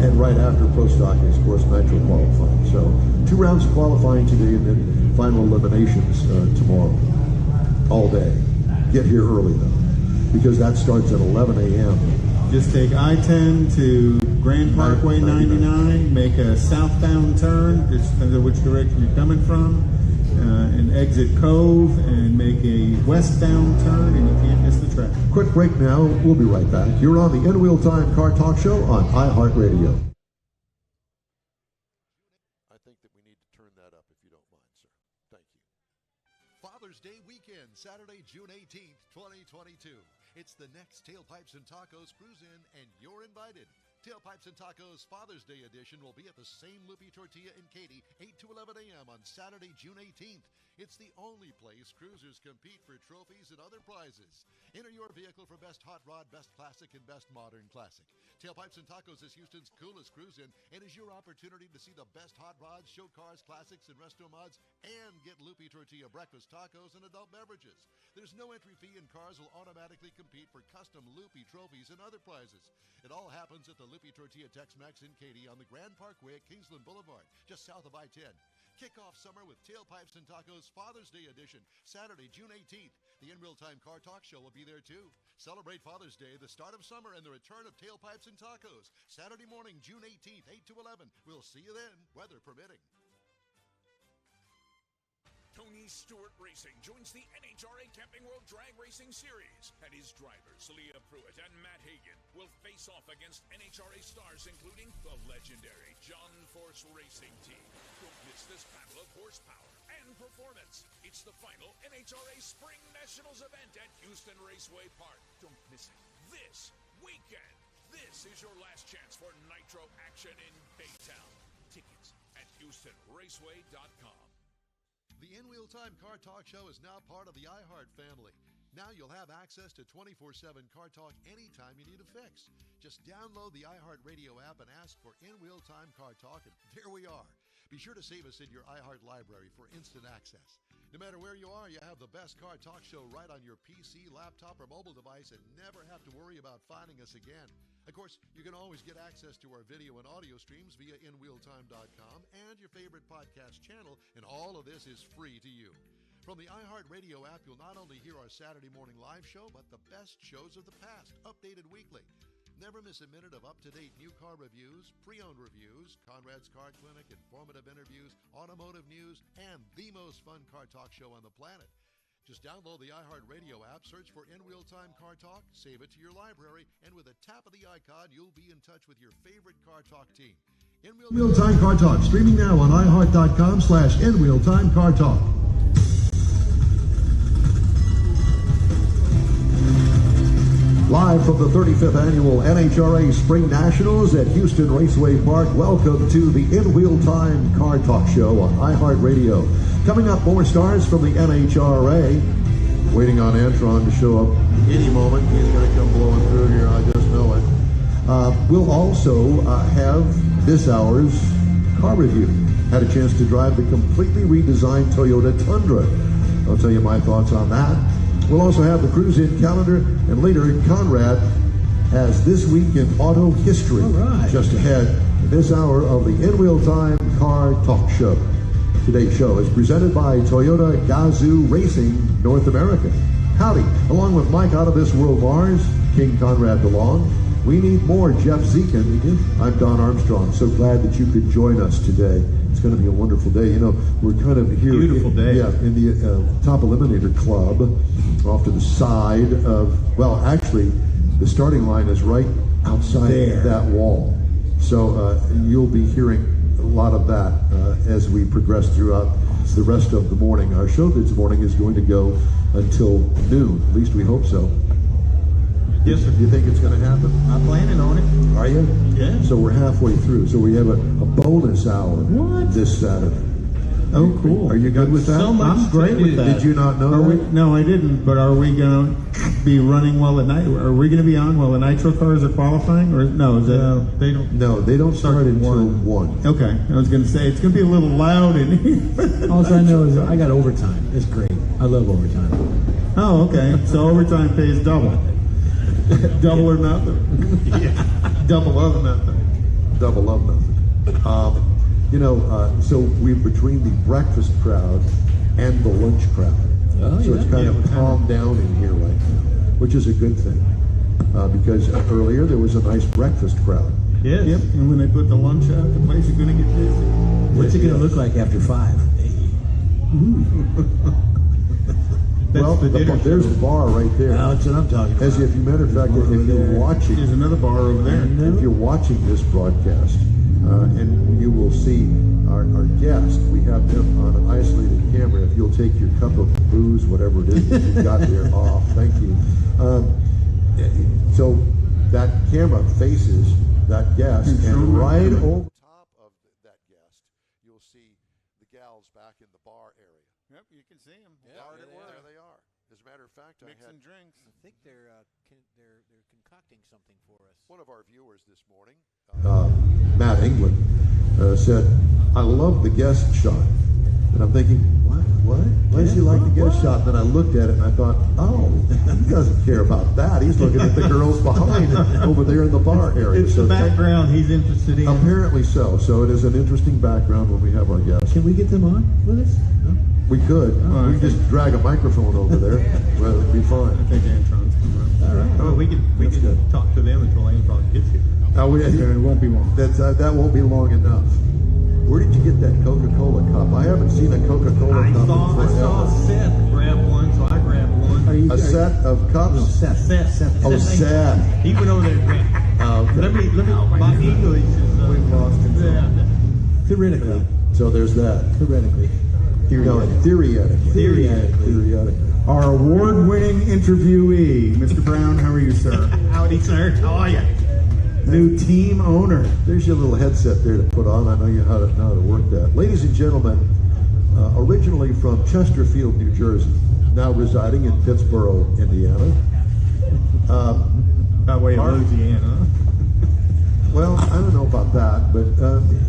And right after Pro Stock is, of course, Nitro Qualifying. So 2 rounds of qualifying today and then final eliminations tomorrow. All day. Get here early, though, because that starts at 11 a.m. Just take I-10 to Grand Parkway 99, make a southbound turn, just depends on which direction you're coming from, and exit Cove, and make a westbound turn, and you can't miss the track. Quick break now. We'll be right back. You're on the In Wheel Time Car Talk Show on iHeartRadio. I think that we need to turn that up if you don't mind, sir. Thank you. Father's Day weekend, Saturday, June 18th, 2022. It's the next Tailpipes and Tacos Cruise-In, and you're invited. Tailpipes and Tacos Father's Day edition will be at the same Loopy Tortilla in Katy, 8 to 11 a.m. on Saturday, June 18th. It's the only place cruisers compete for trophies and other prizes. Enter your vehicle for Best Hot Rod, Best Classic, and Best Modern Classic. Tailpipes and Tacos is Houston's coolest cruise-in and is your opportunity to see the best hot rods, show cars, classics, and resto mods, and get Loopy Tortilla breakfast tacos and adult beverages. There's no entry fee, and cars will automatically compete for custom Loopy trophies and other prizes. It all happens at the Loopy Tortilla Tex-Mex in Katy on the Grand Parkway at Kingsland Boulevard, just south of I-10. Kick off summer with Tailpipes and Tacos Father's Day edition, Saturday, June 18th. The In Real Time Car Talk Show will be there too. Celebrate Father's Day, the start of summer, and the return of Tailpipes and Tacos. Saturday morning, June 18th, 8 to 11. We'll see you then, weather permitting. Tony Stewart Racing joins the NHRA Camping World Drag Racing Series, and his drivers, Leah Pruitt and Matt Hagan, will face off against NHRA stars including the legendary John Force Racing Team. Don't miss this battle of horsepower and performance. It's the final NHRA Spring Nationals event at Houston Raceway Park. Don't miss it this weekend. This is your last chance for Nitro action in Baytown. Tickets at HoustonRaceway.com. The In Wheel Time Car Talk Show is now part of the iHeart family. Now you'll have access to 24/7 Car Talk anytime you need a fix. Just download the iHeart Radio app and ask for In Wheel Time Car Talk, and there we are. Be sure to save us in your iHeart library for instant access. No matter where you are, you have the best Car Talk Show right on your PC, laptop, or mobile device and never have to worry about finding us again. Of course, you can always get access to our video and audio streams via InWheelTime.com and your favorite podcast channel, and all of this is free to you. From the iHeartRadio app, you'll not only hear our Saturday morning live show, but the best shows of the past, updated weekly. Never miss a minute of up-to-date new car reviews, pre-owned reviews, Conrad's Car Clinic, informative interviews, automotive news, and the most fun car talk show on the planet. Just download the iHeartRadio app, search for In Real Time Car Talk, save it to your library, and with a tap of the icon, you'll be in touch with your favorite Car Talk team. In-Wheel Time Car Talk, streaming now on iHeart.com/InWheelTimeCarTalk. Live from the 35th Annual NHRA Spring Nationals at Houston Raceway Park, welcome to the In-Wheel Time Car Talk Show on iHeartRadio. Coming up, more stars from the NHRA. Waiting on Antron to show up any moment. He's going to come blowing through here, I just know it. We'll also have this hour's car review. Had a chance to drive the completely redesigned Toyota Tundra. I'll tell you my thoughts on that. We'll also have the cruise-in calendar, and later Conrad has This Week in Auto History. All right. Just ahead, this hour of the In-Wheel Time Car Talk Show. Today's show is presented by Toyota Gazoo Racing North America. Howdy, along with Mike Out of This World Mars, King Conrad DeLong. We need more Jeff Zekin. I'm Don Armstrong. So glad that you could join us today. It's going to be a wonderful day. You know, we're kind of here. Beautiful day. Yeah, in the Top Eliminator Club, off to the side of, well, actually, the starting line is right outside that wall. So you'll be hearing a lot of that as we progress throughout the rest of the morning. Our show this morning is going to go until noon. At least we hope so. Yes, sir. Do you think it's going to happen? I'm planning on it. Are you? Yeah. So we're halfway through. So we have a bonus hour this Saturday. Oh, cool. Are you good with that? So much I'm great with that. Did you not know that? No, I didn't. But are we going to be running while the night? Are we going to be on while the Nitro cars are qualifying? Or no? Is that they don't? No, they don't start until 1. Okay, I was going to say it's going to be a little loud in here. All I know is I got overtime. It's great. I love overtime. Oh, okay. So overtime pays double. Double or nothing. Yeah. Double of nothing. Double of nothing. So we're between the breakfast crowd and the lunch crowd. Oh, so it's kind of calmed down in here right now, which is a good thing. Because earlier there was a nice breakfast crowd. Yes. Yep. And when they put the lunch out, the place is going to get busy. What's it going to look like after 5? Well, there's the bar right there. That's what I'm talking about. As if, matter of fact, if you're watching, there's another bar over there. If you're watching this broadcast, and you will see our guest, we have them on an isolated camera. If you'll take your cup of booze, whatever it is that you've got there, off, thank you. So that camera faces that guest, and right over Top of that guest, you'll see the gals back in the bar area. Yep, you can see them. There they are. As a matter of fact, mixing drinks. I think they're concocting something for us. One of our viewers this morning, Matt England, said, "I love the guest shot," and I'm thinking, "What? Why does he like the guest shot?" And then I looked at it and I thought, "Oh, he doesn't care about that. He's looking at the girls behind him over there in the bar area." It's the background he's interested in. Apparently so. So it is an interesting background when we have our guests. Can we get them on with us? No? We could. We could just drag a microphone over there. Well, it'd be fine. I think Antron's coming around. All right. Oh, we can talk to them until Antron gets here. It won't be long. That won't be long enough. Where did you get that Coca-Cola cup? I haven't seen a Coca-Cola cup. I saw Seth grab one, so I grabbed one. A set of cups? No, Seth. Oh, Seth. He went over there and grabbed. Okay. Let me. My English is. We've lost him. Theoretically. So there's that. Theoretically. Theoretically. Our award-winning interviewee, Mr. Brown. How are you, sir? Howdy, sir. How are you? New team owner. There's your little headset there to put on. I know you know how to work that. Ladies and gentlemen, originally from Chesterfield, New Jersey, now residing in Pittsboro, Indiana. By way of Louisiana. Well, I don't know about that, but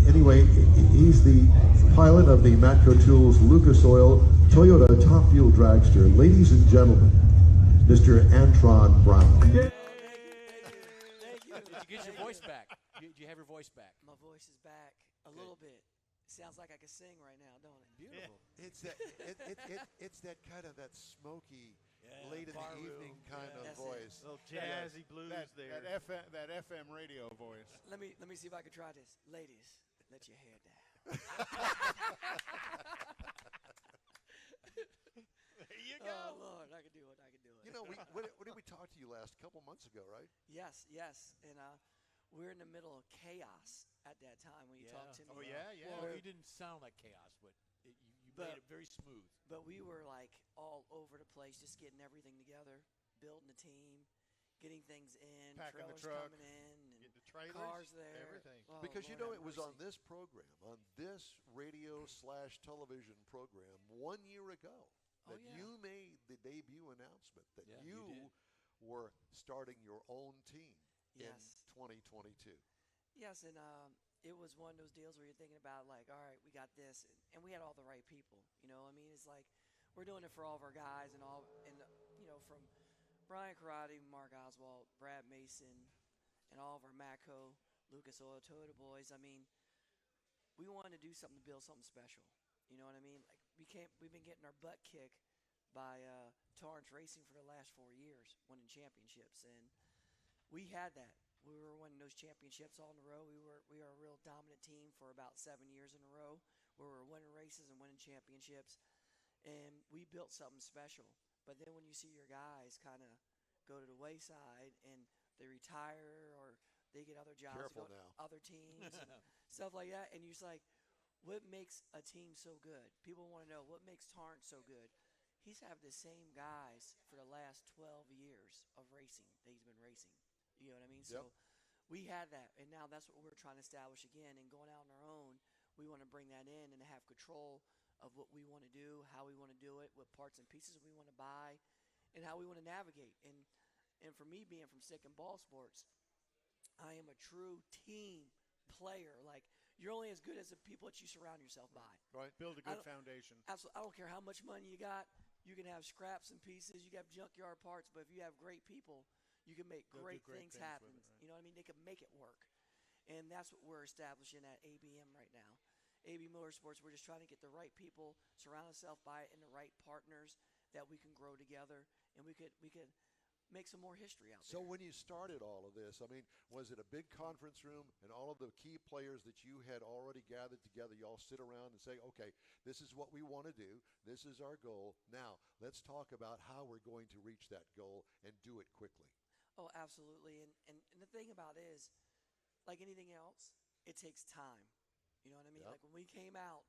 anyway, he's the pilot of the Matco Tools Lucas Oil Toyota Top Fuel Dragster. Ladies and gentlemen, Mr. Antron Brown. Thank you. Did you get your voice back? Did you have your voice back? My voice is back a little bit. Sounds like I can sing right now, don't it? Beautiful. Yeah. It's that kind of that smoky, late in the evening kind of voice. Little jazzy blues there. That FM radio voice. Let me see if I can try this. Ladies, let your hair down. There you go. Oh Lord, I can do it. You know, when did we talk to you last? A couple months ago, right? Yes. And we're in the middle of chaos at that time when you talk to me. Oh, yeah, yeah. Well, you didn't sound like chaos, but you made it very smooth. But we were like all over the place, just getting everything together, building the team, getting things in, Packing the trailers truck, coming in, and getting the trailers, cars there, everything. Oh, Because Lord have it was on mercy. this program, on this radio/television program 1 year ago that you made the debut announcement that you were starting your own team in 2022. Yes, and it was one of those deals where you're thinking about like, all right, we got this, and we had all the right people. You know, I mean, it's like we're doing it for all of our guys and all, and you know, from Brian Karate, Mark Oswald, Brad Mason, and all of our Matco, Lucas Oil, Toyota boys. I mean, we wanted to do something to build something special. You know what I mean? Like we've been getting our butt kicked by Torrence Racing for the last 4 years, winning championships, and we had that. We were winning those championships all in a row. We were a real dominant team for about 7 years in a row, where we were winning races and winning championships, and we built something special. But then when you see your guys kind of go to the wayside and they retire or they get other jobs, Careful go to now. other teams, and stuff like that, and you're just like, what makes a team so good? People want to know what makes Torrence so good. He's had the same guys for the last 12 years of racing that he's been racing. You know what I mean? Yep. So we had that, and now that's what we're trying to establish again. And going out on our own, we want to bring that in and have control of what we want to do, how we want to do it, what parts and pieces we want to buy, and how we want to navigate. And for me, being from stick and ball sports, I am a true team player. Like, you're only as good as the people that you surround yourself by. Right. Build a good foundation. Absolutely. I don't care how much money you got. You can have scraps and pieces. You can have junkyard parts. But if you have great people, you can make They'll do great things with happen. it, right? You know what I mean? They can make it work. And that's what we're establishing at ABM right now. AB Motorsports, we're just trying to get the right people, surround ourselves by it, and the right partners that we can grow together, and we could make some more history out there. So when you started all of this, I mean, was it a big conference room and all of the key players that you had already gathered together, you all sit around and say, okay, this is what we want to do. This is our goal. Now, let's talk about how we're going to reach that goal and do it quickly. Oh, absolutely. And the thing about it is, like anything else, it takes time. You know what I mean? Yep. Like when we came out,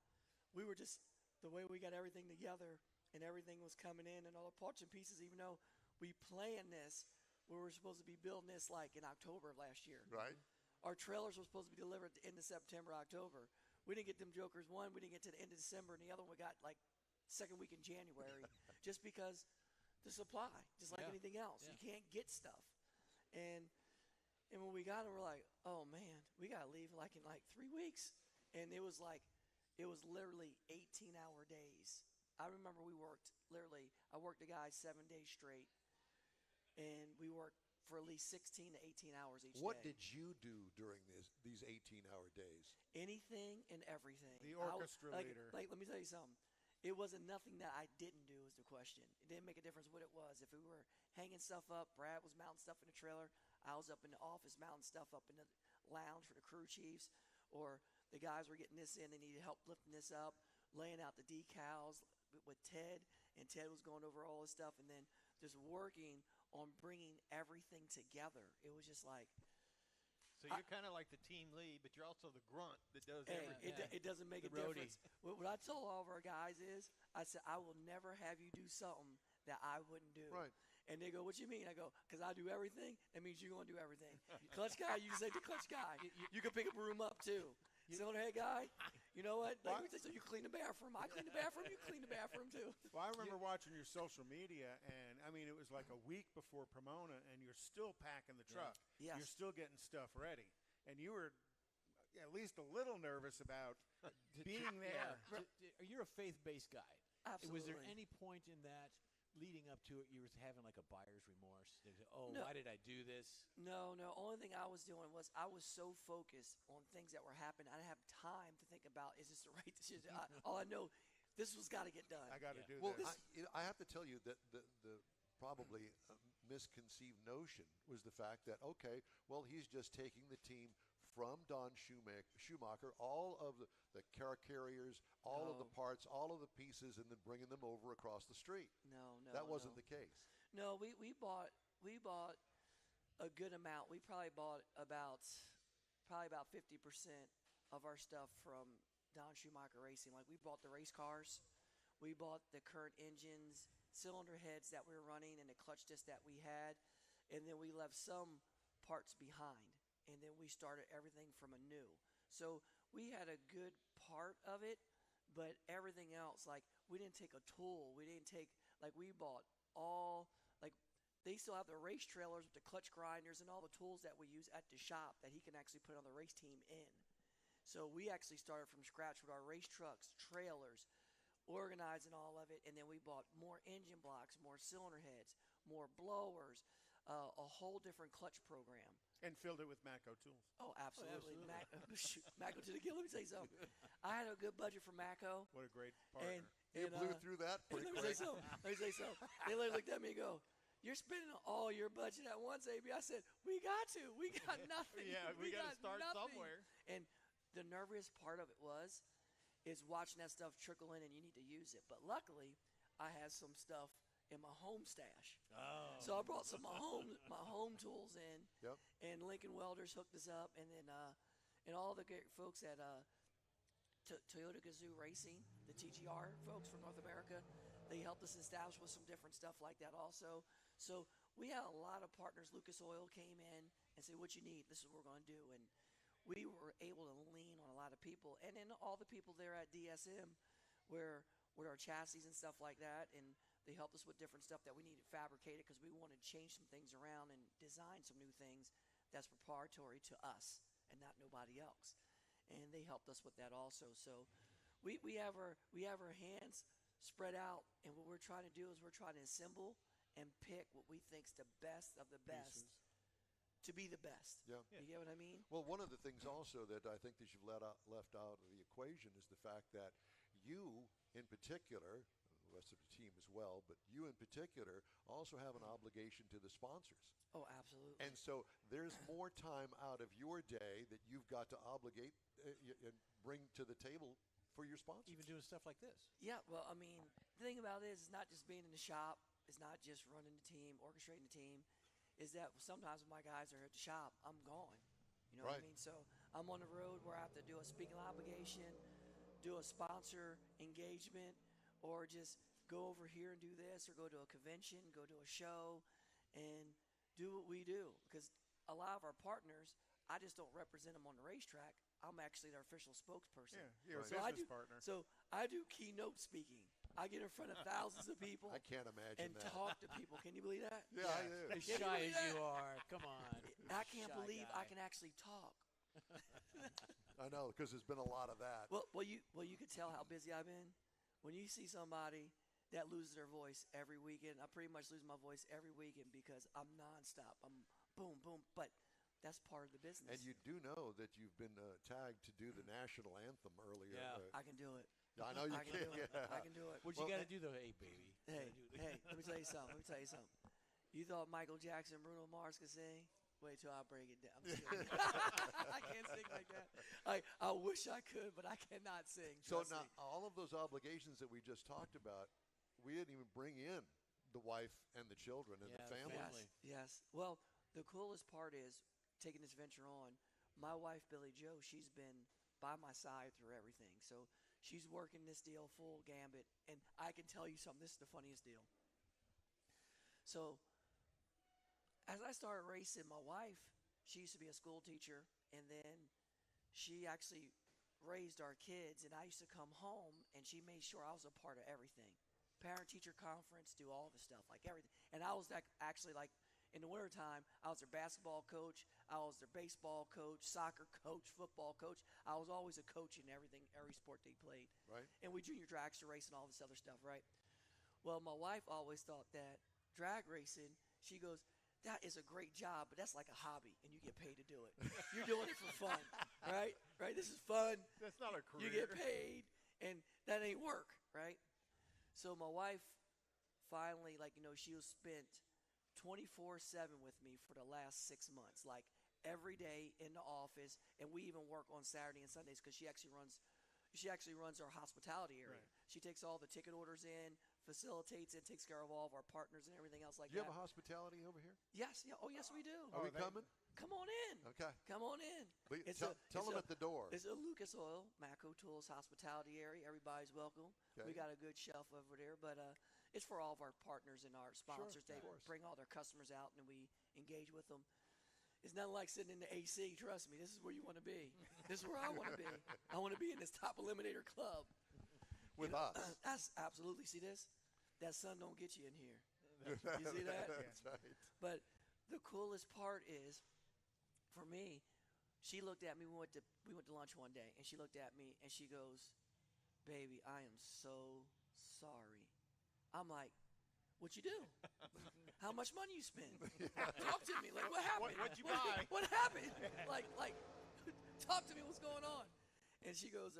we were just, the way we got everything together and everything was coming in and all the parts and pieces, even though we planned this, we were supposed to be building this like in October of last year. Right. Our trailers were supposed to be delivered at the end of September, October. We didn't get them jokers one. We didn't get to the end of December, and the other one we got like second week in January just because the supply, just like anything else. You can't get stuff. And when we got it, we're like, oh, man, we got to leave like in like 3 weeks. And it was literally 18-hour days. I remember I worked the guys 7 days straight, and we worked for at least 16 to 18 hours each What day. did you do during these 18-hour days? Anything and everything. The orchestra leader. Like, let me tell you something. It wasn't nothing that I didn't do is the question. It didn't make a difference what it was. If we were hanging stuff up, Brad was mounting stuff in the trailer. I was up in the office mounting stuff up in the lounge for the crew chiefs. Or the guys were getting this in. They needed help lifting this up, laying out the decals with Ted. And Ted was going over all this stuff. And then just working on bringing everything together. It was just like, so you're kind of like the team lead, but you're also the grunt that does everything. It doesn't make a difference. What I told all of our guys is, I said, I will never have you do something that I wouldn't do. Right. And they go, what you mean? I go, because I do everything. That means you're going to do everything. Clutch guy, you say the clutch guy. You can pick a broom up too. Cylinder head guy, you know what? Like, so you clean the bathroom. I clean the bathroom. You clean the bathroom too. Well, I remember watching your social media, and I mean, it was like a week before Pomona, and you're still packing the truck. Yes. You're still getting stuff ready, and you were at least a little nervous about being there. You're a faith-based guy. Absolutely. Was there any point in that leading up to it you were having like a buyer's remorse? Oh, No. why did I do this? No. Only thing I was doing was I was so focused on things that were happening. I didn't have time to think about, is this the right decision? All I know, this was got to get done. I got to do Well, this. I have to tell you that the probably misconceived notion was the fact that, okay, well, he's just taking the team from Don Schumacher, all of the car carriers, all of the parts, all of the pieces, and then bringing them over across the street. No. That wasn't the case. No, we bought a good amount. We probably bought about probably about 50% of our stuff from Don Schumacher Racing. Like, we bought the race cars, we bought the current engines, cylinder heads that we were running, and the clutch disc that we had, and then we left some parts behind, and then we started everything from anew. So we had a good part of it, but everything else, like, we didn't take a tool. We didn't take, like, we bought all, like, they still have the race trailers with the clutch grinders and all the tools that we use at the shop that he can actually put on the race team in. So we actually started from scratch with our race trucks, trailers, organizing all of it, and then we bought more engine blocks, more cylinder heads, more blowers, a whole different clutch program. And filled it with Matco tools. Oh, absolutely. Matco to the gill. Let me tell you something. I had a good budget for Matco. What a great partner. You blew through that pretty quick. Let me say something. They literally looked at me and go, "You're spending all your budget at once, AB." I said, "We got to. We got nothing. Yeah, we got to start nothing." somewhere. And the nervous part of it is watching that stuff trickle in, and you need to use it. But luckily, I had some stuff in my home stash. Oh. So I brought some of my home tools in. Yep. And Lincoln Welders hooked us up, and then and all the great folks at Toyota Gazoo Racing, the TGR folks from North America, they helped us establish with some different stuff like that also. So we had a lot of partners. Lucas Oil came in and said, "What you need? This is what we're going to do." And we were able to lean on a lot of people, and then all the people there at DSM, where with our chassis and stuff like that, and they helped us with different stuff that we needed fabricated because we wanted to change some things around and design some new things that's proprietary to us and not nobody else. And they helped us with that also. So we have our hands spread out, and what we're trying to do is we're trying to assemble and pick what we think's the best of the best to be the best. Yeah. You get what I mean? Well, one of the things also that I think that you've left out of the equation is the fact that you, in particular, the rest of the team as well, but you in particular also have an obligation to the sponsors. Oh, absolutely. And so there's more time out of your day that you've got to obligate and bring to the table for your sponsors. Even doing stuff like this. Yeah, well, I mean, the thing about it is it's not just being in the shop. It's not just running the team, orchestrating the team. Is that sometimes when my guys are at the shop, I'm gone. You know what I mean? So I'm on the road where I have to do a speaking obligation, do a sponsor engagement, or just go over here and do this, or go to a convention, go to a show, and do what we do. Because a lot of our partners, I just don't represent them on the racetrack. I'm actually their official spokesperson. Yeah, you're a business partner. So I do keynote speaking. I get in front of thousands of people. I can't imagine and that. talk to people. Can you believe that? Yeah, I do. As shy as you are, come on. I can't Shy believe guy. I can actually talk. I know, because there's been a lot of that. Well, you could tell how busy I've been. When you see somebody that loses their voice every weekend, I pretty much lose my voice every weekend because I'm nonstop. I'm boom, boom. But that's part of the business. And you do know that you've been tagged to do the national anthem earlier. Yeah. I can do it. I know you I can do it. Yeah. I can do it. What you got to do though, hey baby? Hey, let me tell you something. You thought Michael Jackson, Bruno Mars could sing? Wait till I break it down. I can't sing like that. I wish I could, but I cannot sing. So Trust now, me. all of those obligations that we just talked about, we didn't even bring in the wife and the children and the family. Yes. Well, the coolest part is taking this venture on. My wife, Billy Jo, she's been by my side through everything. So she's working this deal full gambit. And I can tell you something. This is the funniest deal. So as I started racing, my wife, she used to be a school teacher, and then she actually raised our kids, and I used to come home, and she made sure I was a part of everything. Parent-teacher conference, do all the stuff, like everything. And I was actually, like, in the wintertime, I was their basketball coach, I was their baseball coach, soccer coach, football coach. I was always a coach in everything, every sport they played. Right. And we junior dragster race and all this other stuff, right? Well, my wife always thought that drag racing, she goes, that is a great job, but that's like a hobby, and you get paid to do it. You're doing it for fun, right? Right? This is fun. That's not a career. You get paid, and that ain't work, right? So my wife finally, like, you know, she was spent 24/7 with me for the last 6 months, like every day in the office, and we even work on Saturday and Sundays because she actually runs our hospitality area. Right. She takes all the ticket orders in, facilitates and takes care of all of our partners and everything else like Do you that. have a hospitality over here? Yes. Yeah. Oh, yes, we do. Are we coming? Come on in. Okay. Come on in. Tell them at the door. It's a Lucas Oil, Macco Tools hospitality area. Everybody's welcome. Okay. We got a good shelf over there, but it's for all of our partners and our sponsors. Sure, They bring all their customers out, and we engage with them. It's nothing like sitting in the AC. Trust me, this is where you want to be. This is where I want to be. I want to be in this top eliminator club. With us. That's absolutely. See this? That sun don't get you in here. You see that? That's right. But the coolest part is, for me, she looked at me. We went to lunch one day, and she looked at me and she goes, "Baby, I am so sorry." I'm like, "What you do? How much money you spend? Talk to me. Like, what happened? What'd you buy? What happened? like, talk to me. What's going on?" And she goes,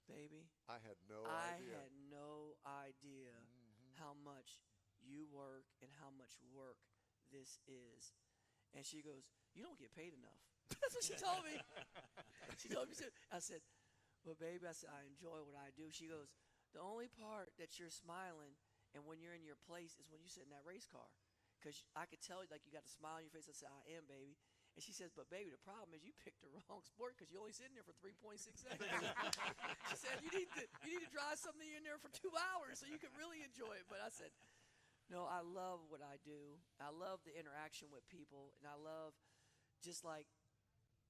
"Baby, I had no I idea. had no idea how much you work and how much work this is." And she goes, "You don't get paid enough." That's what she told me. She told me. I said, "Well, baby," I said, "I enjoy what I do." She goes, "The only part that you're smiling and when you're in your place is when you sit in that race car. Because I could tell, like, you got a smile on your face." I said, "I am, baby." And she says, "But, baby, the problem is you picked the wrong sport because you're only sitting there for 3.6 seconds." She said, you need to drive something in there for 2 hours so you can really enjoy it. But I said, no, I love what I do. I love the interaction with people. And I love, just like,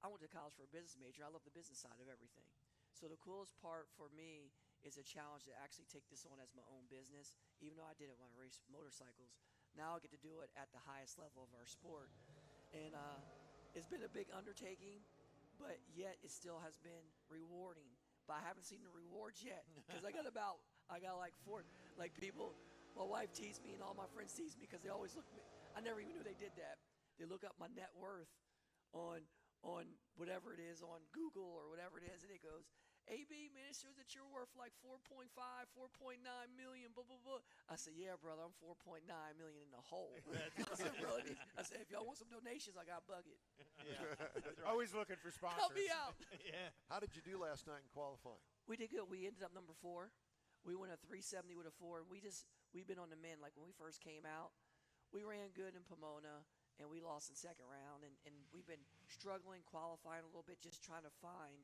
I went to college for a business major. I love the business side of everything. So the coolest part for me is a challenge to actually take this on as my own business. Even though I did it when I raced motorcycles, now I get to do it at the highest level of our sport. And it's been a big undertaking, but yet it still has been rewarding. But I haven't seen the rewards yet because I got like 4, like people. My wife teased me and all my friends teased me because they always look at me. I never even knew they did that. They look up my net worth on whatever it is, on Google or whatever it is, and it goes, "AB, man, it shows that you're worth like 4.5, 4.9 million, blah, blah, blah." I said, "Yeah, brother, I'm 4.9 million in the hole." I said, "If y'all want some donations, I got a bucket." Yeah. Always looking for sponsors. Help me out. Yeah. How did you do last night in qualifying? We did good. We ended up number 4. We went a 370 with a 4, and we've been on the mend. Like when we first came out, we ran good in Pomona, and we lost in second round, and we've been struggling qualifying a little bit, just trying to find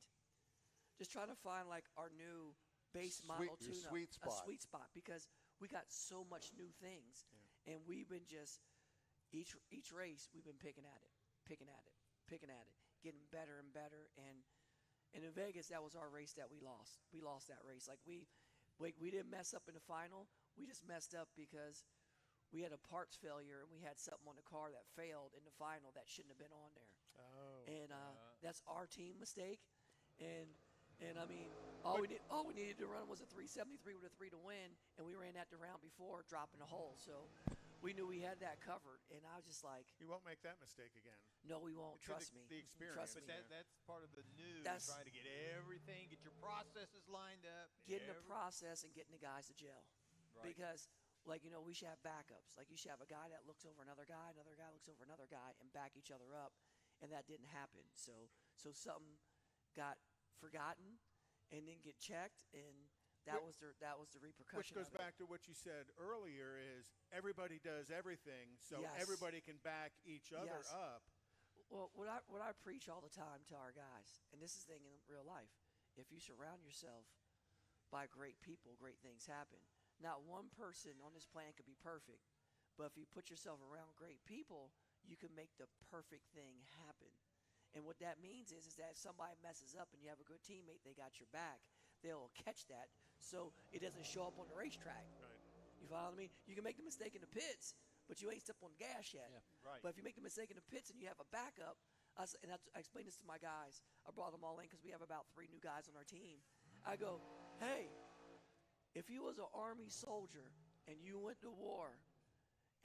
like our new base model tune-up, sweet spot. a sweet spot, because we got so much new things, and we've been just each race we've been picking at it, getting better and better, and in Vegas that was our race that we lost. We lost that race. Like we didn't mess up in the final. We just messed up because we had a parts failure and we had something on the car that failed in the final that shouldn't have been on there. Oh. And that's our team mistake. And I mean, all we needed to run was a 373 with a 3 to win, and we ran that the round before, dropping the hole. So we knew we had that covered, and I was just like, "You won't make that mistake again." No, we won't. Trust me. The experience. Trust But me. that's part of the new, That's- trying to get everything, get your processes lined up. Getting the process and getting the guys to gel. Right. Because, like, we should have backups. Like, you should have a guy that looks over another guy looks over another guy, and back each other up. And that didn't happen. So something got forgotten and then get checked, and that was the repercussion. Which goes of it. back to what you said earlier: is everybody does everything, so Yes. everybody can back each other Yes. up. Well, what I preach all the time to our guys, and this is the thing in real life: if you surround yourself by great people, great things happen. Not one person on this planet could be perfect, but if you put yourself around great people, you can make the perfect thing happen. And what that means is that if somebody messes up and you have a good teammate, they got your back, they'll catch that so it doesn't show up on the racetrack. Right. You follow me? You can make the mistake in the pits, but you ain't stepped on the gas yet. Right. But if you make the mistake in the pits and you have a backup, I explained this to my guys. I brought them all in because we have about 3 new guys on our team. I go, "Hey, if you was an Army soldier and you went to war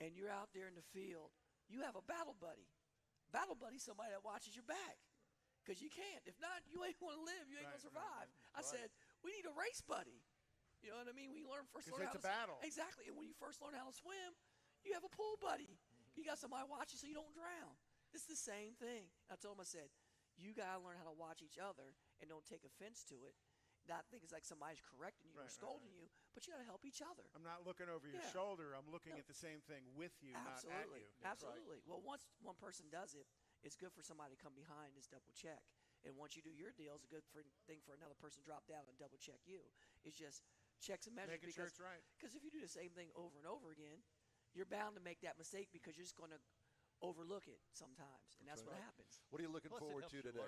and you're out there in the field, you have a battle buddy. Battle buddy's somebody that watches your back, because you can't. If not, you ain't going to live. You ain't going to survive." I said, "We need a race buddy." You know what I mean? When you first learn how it's a battle. Exactly. And when you first learn how to swim, you have a pool buddy. You got somebody watching so you don't drown. It's the same thing. I told him, I said, "You got to learn how to watch each other and don't take offense to it. not think it's like somebody's correcting you or scolding you, but you got to help each other. I'm not looking over your shoulder. I'm looking at the same thing with you, not at you. Absolutely. Well, once one person does it, it's good for somebody to come behind and double check. And once you do your deal, it's a good thing for another person to drop down and double check you. It's just checks and measures. Making sure it's right. Because if you do the same thing over and over again, you're bound to make that mistake because you're just going to overlook it sometimes, and that's what happens. What are you looking forward to today?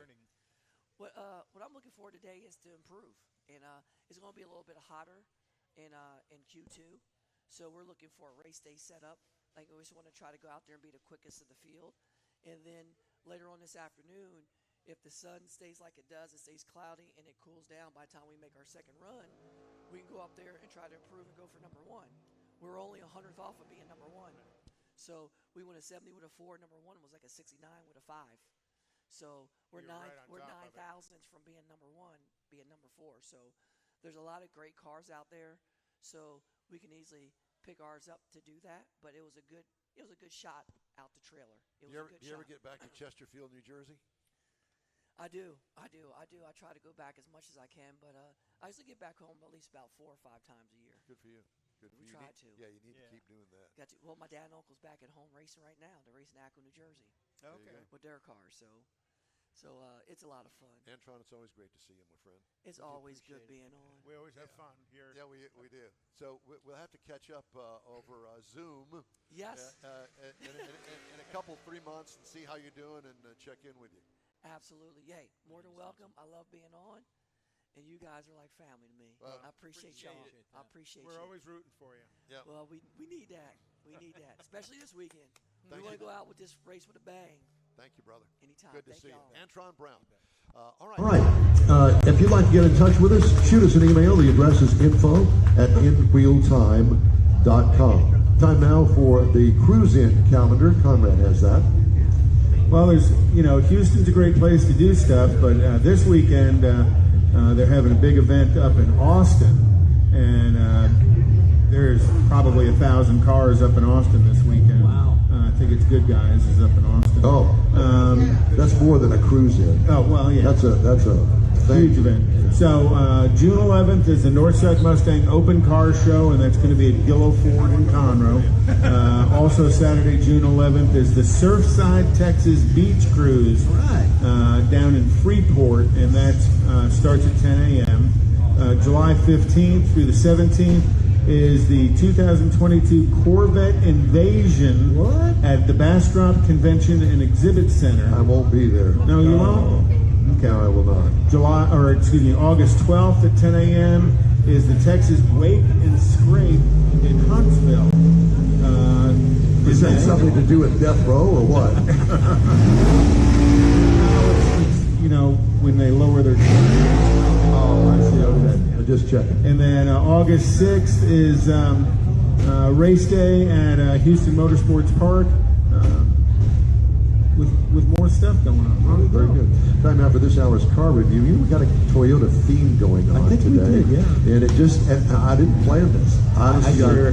What I'm looking forward today is to improve, and it's going to be a little bit hotter in Q2, so we're looking for a race day setup. Like we just want to try to go out there and be the quickest of the field, and then later on this afternoon, if the sun stays like it does, it stays cloudy and it cools down by the time we make our second run, we can go up there and try to improve and go for number 1. We're only 100th off of being number 1. So we went a 70 with a 4. Number 1 was like a 69 with a 5. So we're You're 9 thousandths from being number 1, being number 4. So there's a lot of great cars out there. So we can easily pick ours up to do that. But it was a good shot out the trailer. It was a good shot. Do you ever get back to Chesterfield, New Jersey? I do. I try to go back as much as I can, but I usually get back home at least about 4 or 5 times a year. Good for you. Good for we you. Try to. Yeah, you need to keep doing that. Got to. Well, my dad and uncle's back at home racing right now. They're racing Akron, New Jersey. Okay. With their cars, so it's a lot of fun. Antron, it's always great to see you, my friend. It's always good being on. We always have fun here. Yeah, we do. So we'll have to catch up over Zoom. Yes. In a couple, 3 months, and see how you're doing and check in with you. Absolutely. Yay. More than welcome. I love being on. And you guys are like family to me. Well, I appreciate y'all. I appreciate you. We're always rooting for you. Yeah. Well, we need that. We need that, especially this weekend. Thank we want you. to go out with this race with a bang. Thank you, brother. Anytime. Good to Thank see y'all. you. Antron Brown. All All right. If you'd like to get in touch with us, shoot us an email. The address is info@inwheeltime.com. Time now for the cruise-in calendar. Conrad has that. Well, Houston's a great place to do stuff, but this weekend they're having a big event up in Austin, and there's probably 1,000 cars up in Austin this weekend. Wow. I think it's Good Guys is up in Austin. Oh, that's more than a cruise-in. Oh, well, yeah. That's a huge event. So June 11th is the Northside Mustang Open Car Show, and that's going to be at Gillow Ford in Conroe. Also Saturday, June 11th, is the Surfside Texas Beach Cruise down in Freeport, and that starts at 10 a.m. July 15th through the 17th is the 2022 Corvette Invasion at the Bastrop Convention and Exhibit Center. I won't be there. No, you won't? Okay. No, I will not. August 12th at 10 a.m. is the Texas Wake and Scrape in Huntsville. Is that something to do with death row or what? When they lower their chains. Oh, I see. Okay. I'm just checking. And then August 6th is race day at Houston Motorsports Park. With more stuff going on. Oh, very good. Time now for this hour's car review. We got a Toyota theme going on I think today. we did, yeah. And I didn't plan this. Honestly, I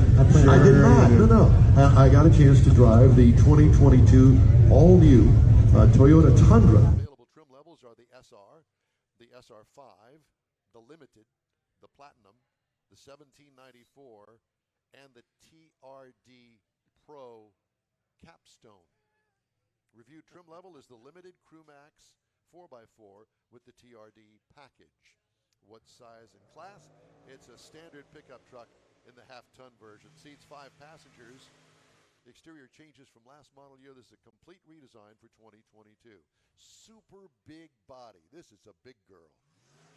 did not. No. I got a chance to drive the 2022 all-new Toyota Tundra. Available trim levels are the SR, the SR5, the Limited, the Platinum, the 1794, and the TRD Pro Capstone. Reviewed trim level is the Limited Crew Max 4x4 with the TRD package. What size and class? It's a standard pickup truck in the half-ton version. Seats 5 passengers. The exterior changes from last model year. This is a complete redesign for 2022. Super big body. This is a big girl.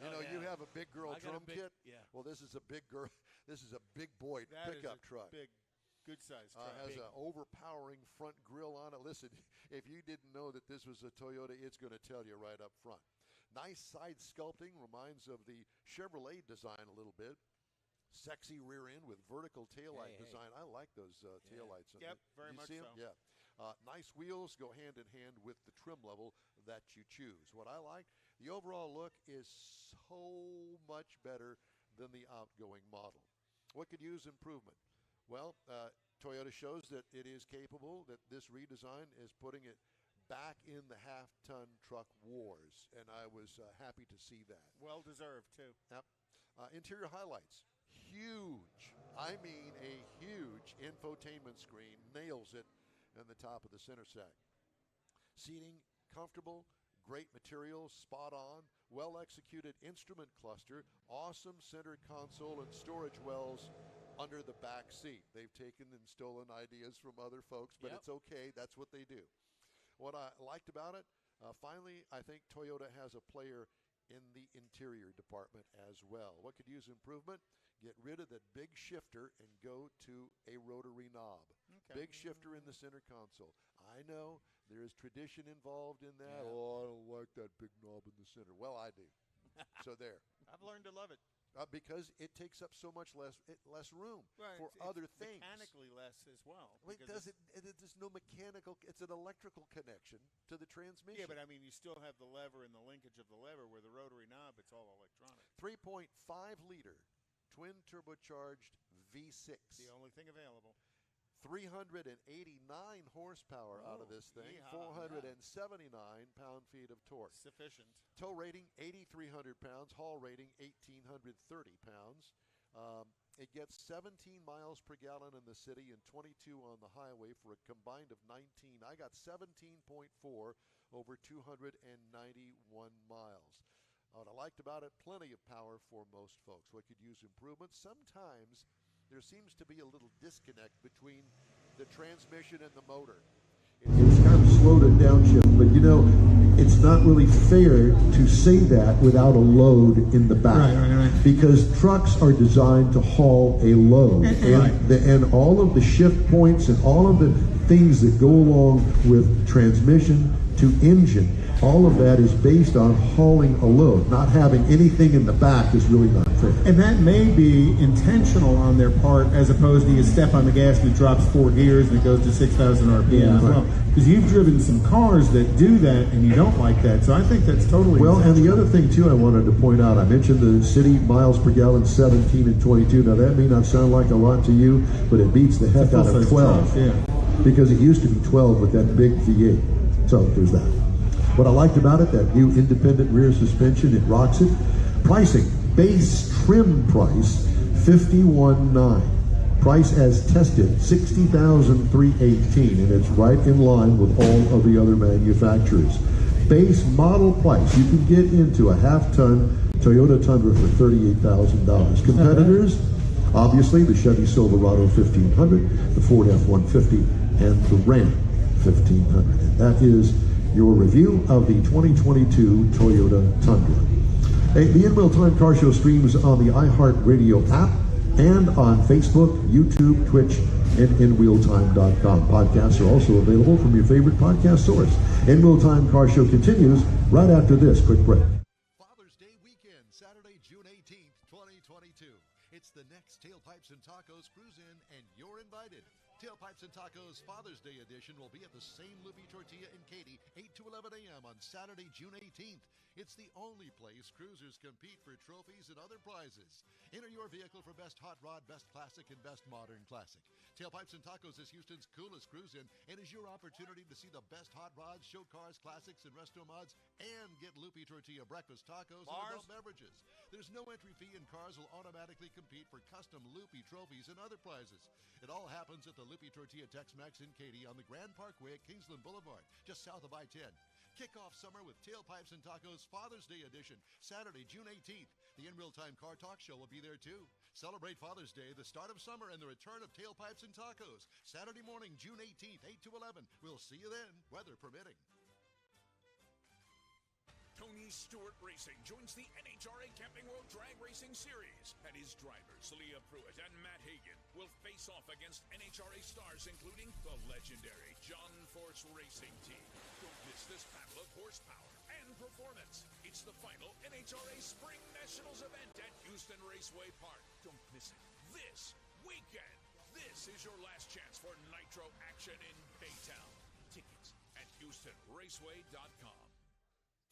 You have a big girl drum kit. Yeah. Well, this is a big girl. This is a big boy pickup truck. Big, good size truck. Has an overpowering front grille on it. Listen, if you didn't know that this was a Toyota, it's going to tell you right up front. Nice side sculpting, reminds of the Chevrolet design a little bit. Sexy rear end with vertical taillight design. I like those taillights. Yep, very much so. Yeah. Nice wheels go hand in hand with the trim level that you choose. What I like, the overall look is so much better than the outgoing model. What could use improvement? Well, Toyota shows that it is capable, that this redesign is putting it back in the half-ton truck wars, and I was happy to see that. Well deserved, too. Yep. Interior highlights, huge. I mean a huge infotainment screen, nails it in the top of the center sack. Seating, comfortable, great materials, spot on, well-executed instrument cluster, awesome center console and storage wells under the back seat. They've taken and stolen ideas from other folks, but it's okay. That's what they do. What I liked about it, finally, I think Toyota has a player in the interior department as well. What could use improvement? Get rid of that big shifter and go to a rotary knob. Okay. Big shifter in the center console. I know there is tradition involved in that. Oh, I don't like that big knob in the center. Well, I do. So there. I've learned to love it. Because it takes up so much less room for it's other things. Mechanically less as well. Well, there's no mechanical. It's an electrical connection to the transmission. Yeah, but I mean, you still have the lever and the linkage of the lever. Where the rotary knob, it's all electronic. 3.5 liter twin turbocharged V6. The only thing available. 389 horsepower out of this thing, 479 pound-feet of torque. Sufficient. Tow rating, 8,300 pounds. Haul rating, 1,830 pounds. It gets 17 miles per gallon in the city and 22 on the highway for a combined of 19. I got 17.4 over 291 miles. What I liked about it, plenty of power for most folks. What could use improvement? Sometimes there seems to be a little disconnect between the transmission and the motor. It's kind of slowed it downshift, but you know, it's not really fair to say that without a load in the back. Right. Because trucks are designed to haul a load. And all of the shift points and all of the things that go along with transmission to engine, all of that is based on hauling a load. Not having anything in the back is really not fair. And that may be intentional on their part, as opposed to you step on the gas and it drops 4 gears and it goes to 6,000 RPM as well. Because you've driven some cars that do that and you don't like that. So I think that's totally well. And the other thing too I wanted to point out, I mentioned the city miles per gallon 17 and 22. Now that may not sound like a lot to you, but it beats the heck out of 12. Because it used to be 12 with that big V8. So there's that. What I liked about it, that new independent rear suspension, it rocks it. Pricing, base trim price, $51,900. Price as tested, $60,318, and it's right in line with all of the other manufacturers. Base model price, you can get into a half-ton Toyota Tundra for $38,000. Competitors, obviously the Chevy Silverado 1500, the Ford F-150, and the Ram 1500. And that is your review of the 2022 Toyota Tundra. The In Real Time Car Show streams on the iHeartRadio app and on Facebook, YouTube, Twitch, and InRealTime.com. Podcasts are also available from your favorite podcast source. In Real Time Car Show continues right after this quick break. Father's Day weekend, Saturday, June 18th, 2022. It's the next Tailpipes and Tacos Cruise-In, and you're invited. Tailpipes and Tacos Father's Day edition will be at the same Lupi Tortilla in Katy, 8 to 11 a.m. on Saturday, June 18th. It's the only place cruisers compete for trophies and other prizes. Enter your vehicle for Best Hot Rod, Best Classic, and Best Modern Classic. Tailpipes and Tacos is Houston's coolest cruise-in and is your opportunity to see the best hot rods, show cars, classics, and resto mods, and get Lupi Tortilla breakfast tacos and adult beverages. There's no entry fee, and cars will automatically compete for custom Lupi trophies and other prizes. It all happens at the Lupi Tortilla Tex-Mex in Katy on the Grand Parkway at Kingsland Boulevard, just south of I-10. Kick off summer with Tailpipes and Tacos Father's Day edition, Saturday, June 18th. The In Real Time Car Talk Show will be there too. Celebrate Father's Day, the start of summer, and the return of Tailpipes and Tacos. Saturday morning, June 18th, 8 to 11. We'll see you then, weather permitting. Tony Stewart Racing joins the NHRA Camping World Drag Racing Series, and his drivers, Leah Pruitt and Matt Hagan, will face off against NHRA stars, including the legendary John Force Racing Team. Don't miss this battle of horsepower and performance. It's the final NHRA Spring Nationals event at Houston Raceway Park. Don't miss it this weekend. This is your last chance for Nitro action in Baytown. Tickets at HoustonRaceway.com.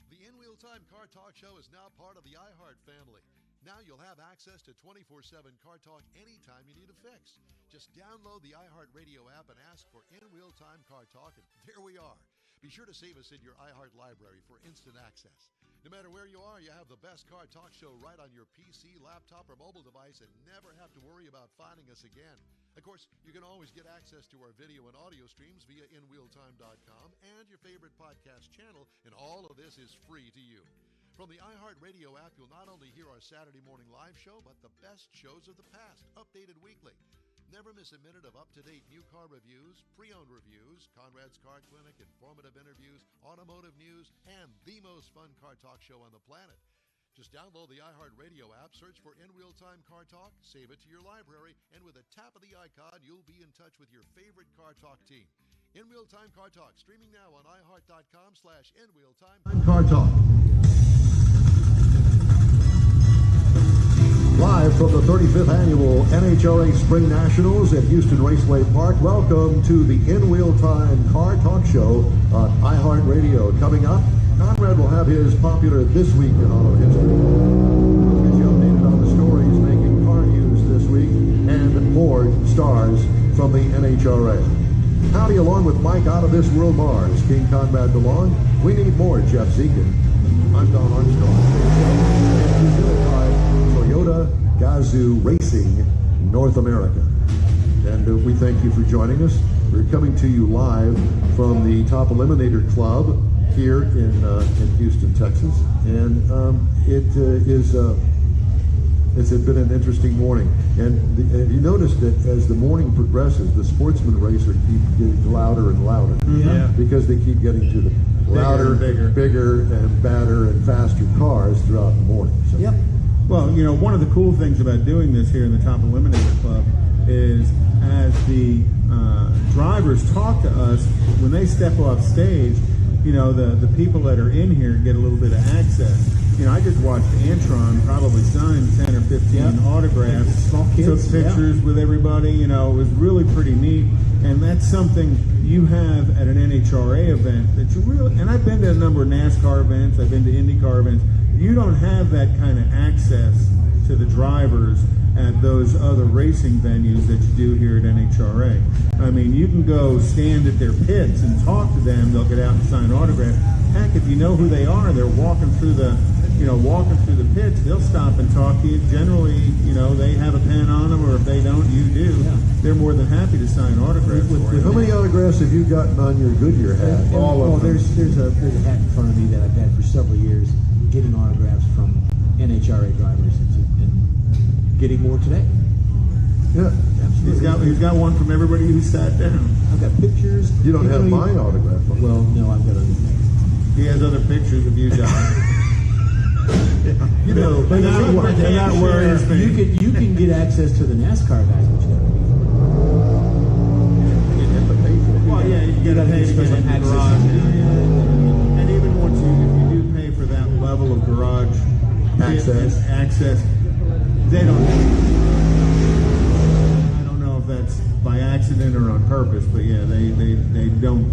The In Real Time Car Talk Show is now part of the iHeart family. Now you'll have access to 24/7 Car Talk anytime you need a fix. Just download the iHeart Radio app and ask for In Real Time Car Talk, and there we are. Be sure to save us in your iHeart library for instant access. No matter where you are, you have the best car talk show right on your PC, laptop, or mobile device and never have to worry about finding us again. Of course, you can always get access to our video and audio streams via InWheelTime.com and your favorite podcast channel, and all of this is free to you. From the iHeartRadio app, you'll not only hear our Saturday morning live show, but the best shows of the past, updated weekly. Never miss a minute of up-to-date new car reviews, pre-owned reviews, Conrad's Car Clinic, informative interviews, automotive news, and the most fun car talk show on the planet. Just download the iHeartRadio app, search for In Real Time Car Talk, save it to your library, and with a tap of the icon, you'll be in touch with your favorite Car Talk team. In Real Time Car Talk, streaming now on iHeart.com/InRealTime. Car Talk. Live from the 35th Annual NHRA Spring Nationals at Houston Raceway Park, welcome to the In Real Time Car Talk Show on iHeartRadio. Coming up, Conrad will have his popular This Week in Auto History. We'll get you updated on the stories making car news this week and more stars from the NHRA. Howdy, along with Mike out of This World Mars, King Conrad DeLong. We need more Jeff Zekin. I'm Don Armstrong. Toyota Gazoo Racing North America. And we thank you for joining us. We're coming to you live from the Top Eliminator Club here in Houston, Texas. And it's been an interesting morning. And have you noticed that as the morning progresses, the sportsman racers keep getting louder and louder? Yeah. Because they keep getting to the louder, bigger, and badder and faster cars throughout the morning. So. Yep. Well, you know, one of the cool things about doing this here in the Top Eliminator Club is as the drivers talk to us, when they step off stage, you know, the people that are in here get a little bit of access. You know, I just watched Antron probably sign 10 or 15 autographs, small kids, took pictures with everybody. You know, it was really pretty neat. And that's something you have at an NHRA event that you really, and I've been to a number of NASCAR events, I've been to IndyCar events. You don't have that kind of access to the drivers at those other racing venues that you do here at NHRA. I mean, you can go stand at their pits and talk to them. They'll get out and sign autographs. Heck, if you know who they are, they're walking through the pits, they'll stop and talk to you. Generally, you know, they have a pen on them, or if they don't, you do. Yeah. They're more than happy to sign autographs for you. How many autographs have you gotten on your Goodyear hat? All of them. There's a hat in front of me that I've had for several years, getting autographs from NHRA drivers, and getting more today. Yeah, absolutely. He's got one from everybody who sat down. I've got pictures. You don't have my autograph. Well, no, I've got other things. He has other pictures of you, Don. You know, but they're not worried. You can get access to the NASCAR guys, but you got to pay for it. Well, yeah, you got to pay for the garage. And even once if you do pay for that level of garage access, they don't. I don't know if that's by accident or on purpose, but yeah, they don't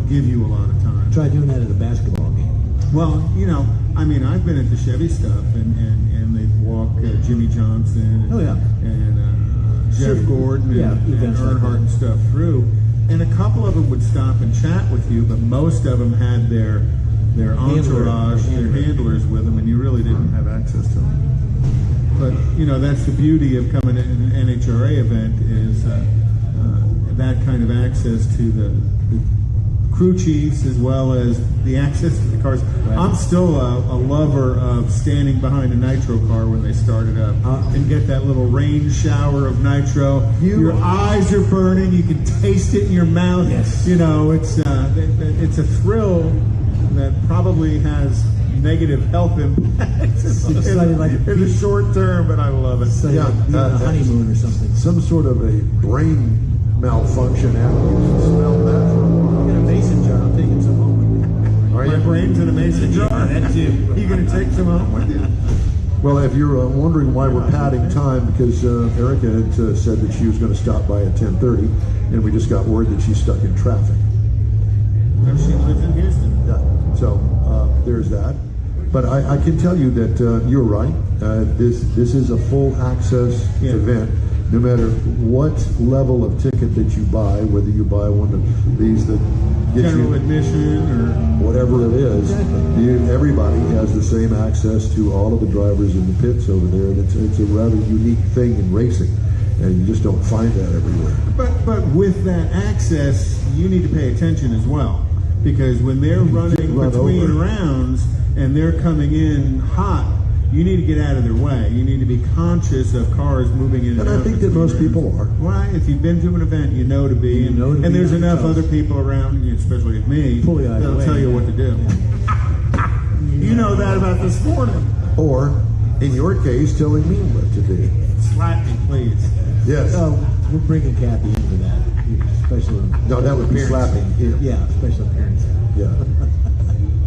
give you a lot of time. Try doing that at a basketball game. Well, you know, I mean, I've been at the Chevy stuff, and they walk Jimmy Johnson and Jeff Gordon and Earnhardt and stuff through, and a couple of them would stop and chat with you, but most of them had their entourage, their handlers with them, and you really didn't have access to them. But, you know, that's the beauty of coming to an NHRA event is that kind of access to the crew chiefs as well as the access to the cars. Right. I'm still a lover of standing behind a nitro car when they start it up and get that little rain shower of nitro. Your eyes are burning. You can taste it in your mouth. Yes. You know, it's a thrill that probably has negative health impacts in the short term, but I love it. So a honeymoon or something. Some sort of a brain malfunction after you smell that for a while. I got a mason jar. I'm taking some home with me. My brain's in a mason jar. That too. You going to take some home with you? Well, if you're wondering why we're padding time, because Erica had said that she was going to stop by at 10:30, and we just got word that she's stuck in traffic. No, she lives in Houston. Yeah. So there's that. But I can tell you that you're right. This is a full access event. No matter what level of ticket that you buy, whether you buy one of these that general admission or whatever it is. Everybody has the same access to all of the drivers in the pits over there, and it's a rather unique thing in racing, and you just don't find that everywhere. But with that access, you need to pay attention as well, because when they're running between rounds and they're coming in hot, you need to get out of their way. You need to be conscious of cars moving in and out. And I think that most people are. Well, if you've been to an event, you know to be. And there's enough other people around, especially with me, that'll tell you what to do. You know that about this morning. Or, in your case, telling me what to do. Slap me, please. Yes. We're bringing Kathy into that. Special. No, that would be slapping him. Yeah, special appearance. Yeah.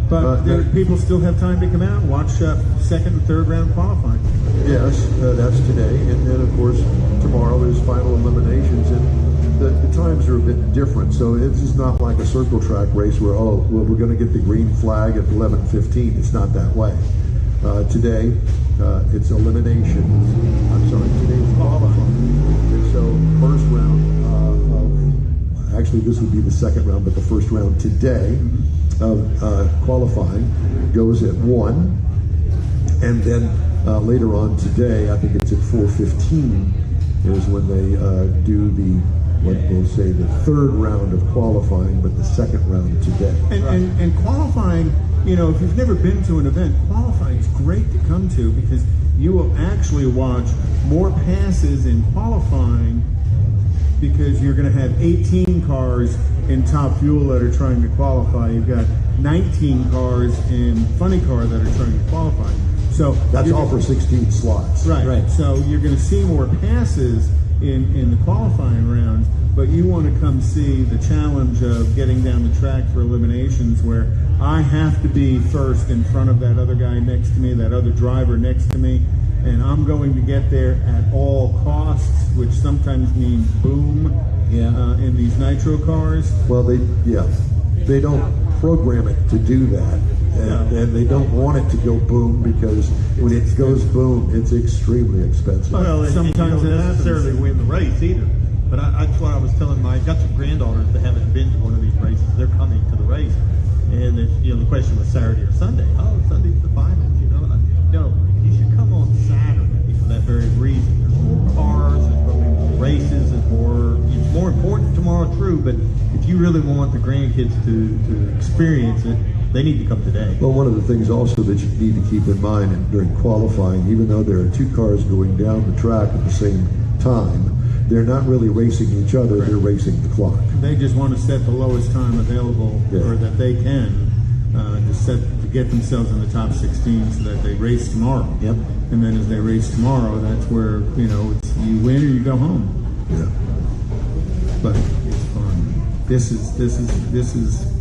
But people still have time to come out and watch second and third round qualifying. Yes, that's today. And then, of course, tomorrow there's final eliminations. And the times are a bit different. So it's just not like a circle track race where, we're going to get the green flag at 11:15. It's not that way. Today, it's elimination. I'm sorry, today's qualifying. And so first round actually this would be the second round, but the first round today of qualifying goes at 1, and then later on today, I think it's at 4:15, is when they do what we'll say the third round of qualifying, but the second round today. And qualifying, if you've never been to an event, qualifying is great to come to, because you will actually watch more passes in qualifying, because you're going to have 18 cars in Top Fuel that are trying to qualify. You've got 19 cars in Funny Car that are trying to qualify. So that's all for 16 slots. Right. So you're going to see more passes in the qualifying rounds, but you want to come see the challenge of getting down the track for eliminations, where I have to be first in front of that other guy next to me, that other driver next to me, and I'm going to get there at all costs, which sometimes means boom in these nitro cars. Well, they don't program it to do that, and they don't want it to go boom, because when it goes boom, it's extremely expensive. Well, sometimes you don't necessarily win the race either. But that's what I was telling I've got some granddaughters that haven't been to one of these races. They're coming to the race, and the question was Saturday or Sunday. Oh, Sunday's the finals, No, you should come on Saturday for that very reason. There's more cars, there's going to be races, it's more important tomorrow, true, but if you really want the grandkids to experience it, they need to come today. Well, one of the things also that you need to keep in mind during qualifying, even though there are two cars going down the track at the same time, they're not really racing each other, they're racing the clock. They just want to set the lowest time available, or that they can, to get themselves in the top 16 so that they race tomorrow. Yep. And then as they race tomorrow, that's where, it's you win or you go home. Yeah. But it's fun. This is.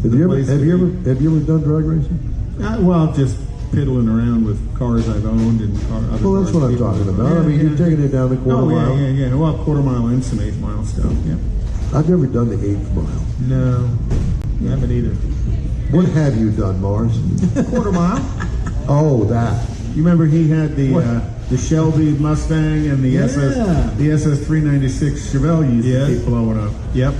Have you ever done drag racing? Well, just piddling around with cars I've owned and other. Well, that's what I'm talking about. Yeah, I mean, you're taking it down the quarter mile. Yeah. Well, quarter mile and some 8 mile stuff. Yeah. I've never done the 8th mile. No, you haven't either. What have you done, Mars? Quarter mile. Oh, that. You remember he had the Shelby Mustang and the SS 396 Chevelle used to keep blowing up. Yep,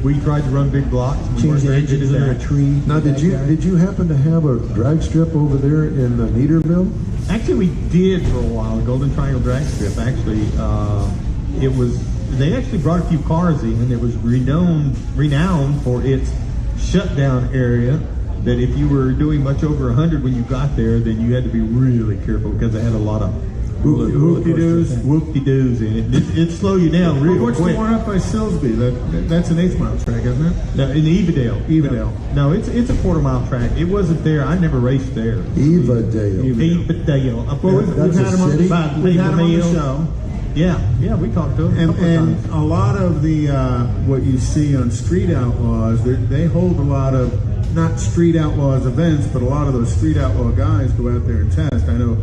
we tried to run big blocks. Change the engines under a tree. Now, did you happen to have a drag strip over there in Neaterville? Actually, we did for a while. The Golden Triangle drag strip. Actually, they actually brought a few cars in, and it was renowned for its shutdown area. That if you were doing much over 100 when you got there, then you had to be really careful, because they had a lot of whoop-de-doos in it. It'd slow you down real quick. What's the one up by Silsby? That's an 8 mile track, isn't it? No, in Evadale. No, it's a quarter mile track. It wasn't there. I never raced there. Evadale. Well, we've had them on the show. Yeah, we talked to them and a lot of the what you see on Street Outlaws, they hold a lot of not Street Outlaws events, but a lot of those Street Outlaw guys go out there and test. I know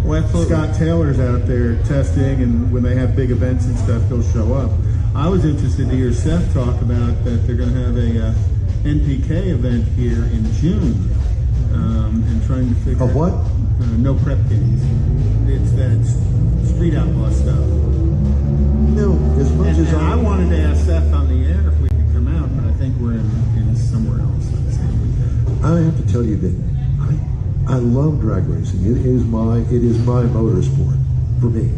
Scott Taylor's out there testing, and when they have big events and stuff, he'll show up. I was interested to hear Seth talk about that they're going to have a NPK event here in June, and trying to figure out what? No prep games. It's that Street Outlaw stuff. No, as much as I wanted to ask Seth on the air if we could come out, but I think we're in somewhere else. I have to tell you that I love drag racing. It is my motorsport for me.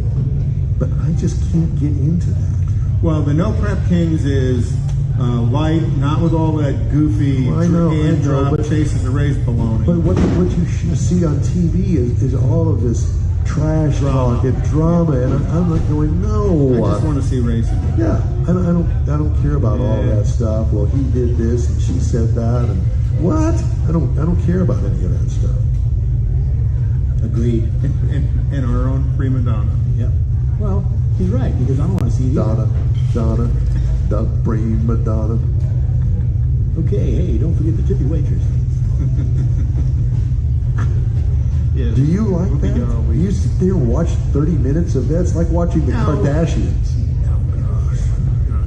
But I just can't get into that. Well, the No Prep Kings is light, not with all that goofy hand drop chasing the race baloney. But what you see on TV is all of this trash talk and drama, and I'm like going, no. I just want to see racing. Yeah, I don't care about all that stuff. Well, he did this and she said that, and what? I don't care about any of that stuff. Agreed. And our own prima donna. Yep. Well, he's right, because I don't want to see Donna, the prima donna. Okay, hey, don't forget the tippy waitress. Yeah. Do you like that? You sit there and watch 30 minutes of that? It's like watching the Kardashians.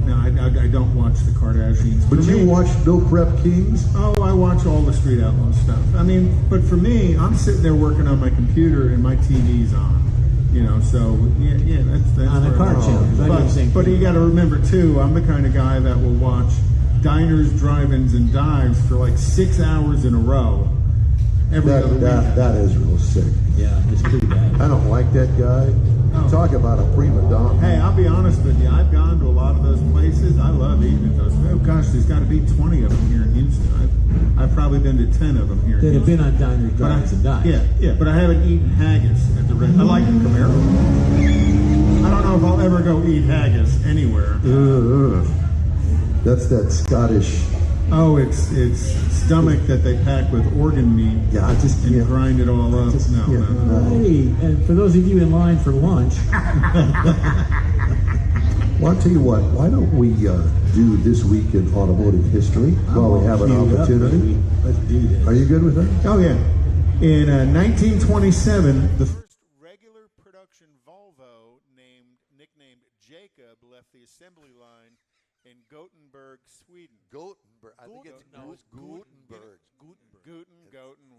No, I don't watch the Kardashians. But you watch No Prep Kings? Oh, I watch all the Street Outlaw stuff. I mean, but for me, I'm sitting there working on my computer and my TV's on. You know, so yeah, that's on a car channel. But you got to remember too, I'm the kind of guy that will watch diners, drive-ins, and dives for like 6 hours in a row. That is real sick. Yeah, it's pretty bad. I don't like that guy. Oh. Talk about a prima donna. Hey, I'll be honest with you. I've gone to a lot of those places. I love eating at those. Oh gosh, there's got to be 20 of them here in Houston. I've probably been to 10 of them here. That have been on diners, drive-ins, and dives. Yeah, but I haven't eaten haggis at the restaurant. I like the Camaro. I don't know if I'll ever go eat haggis anywhere. That's that Scottish. Oh, it's stomach that they pack with organ meat. Yeah, I just and grind it all up. No. Hey, and for those of you in line for lunch. Well, I'll tell you what. Why don't we do This Week in Automotive History while we have an opportunity? Let's do this. Are you good with that? Oh yeah. In 1927, the first regular production Volvo nicknamed Jacob left the assembly line in Gothenburg, Sweden. Gothenburg. I think it's Gutenberg. Guten,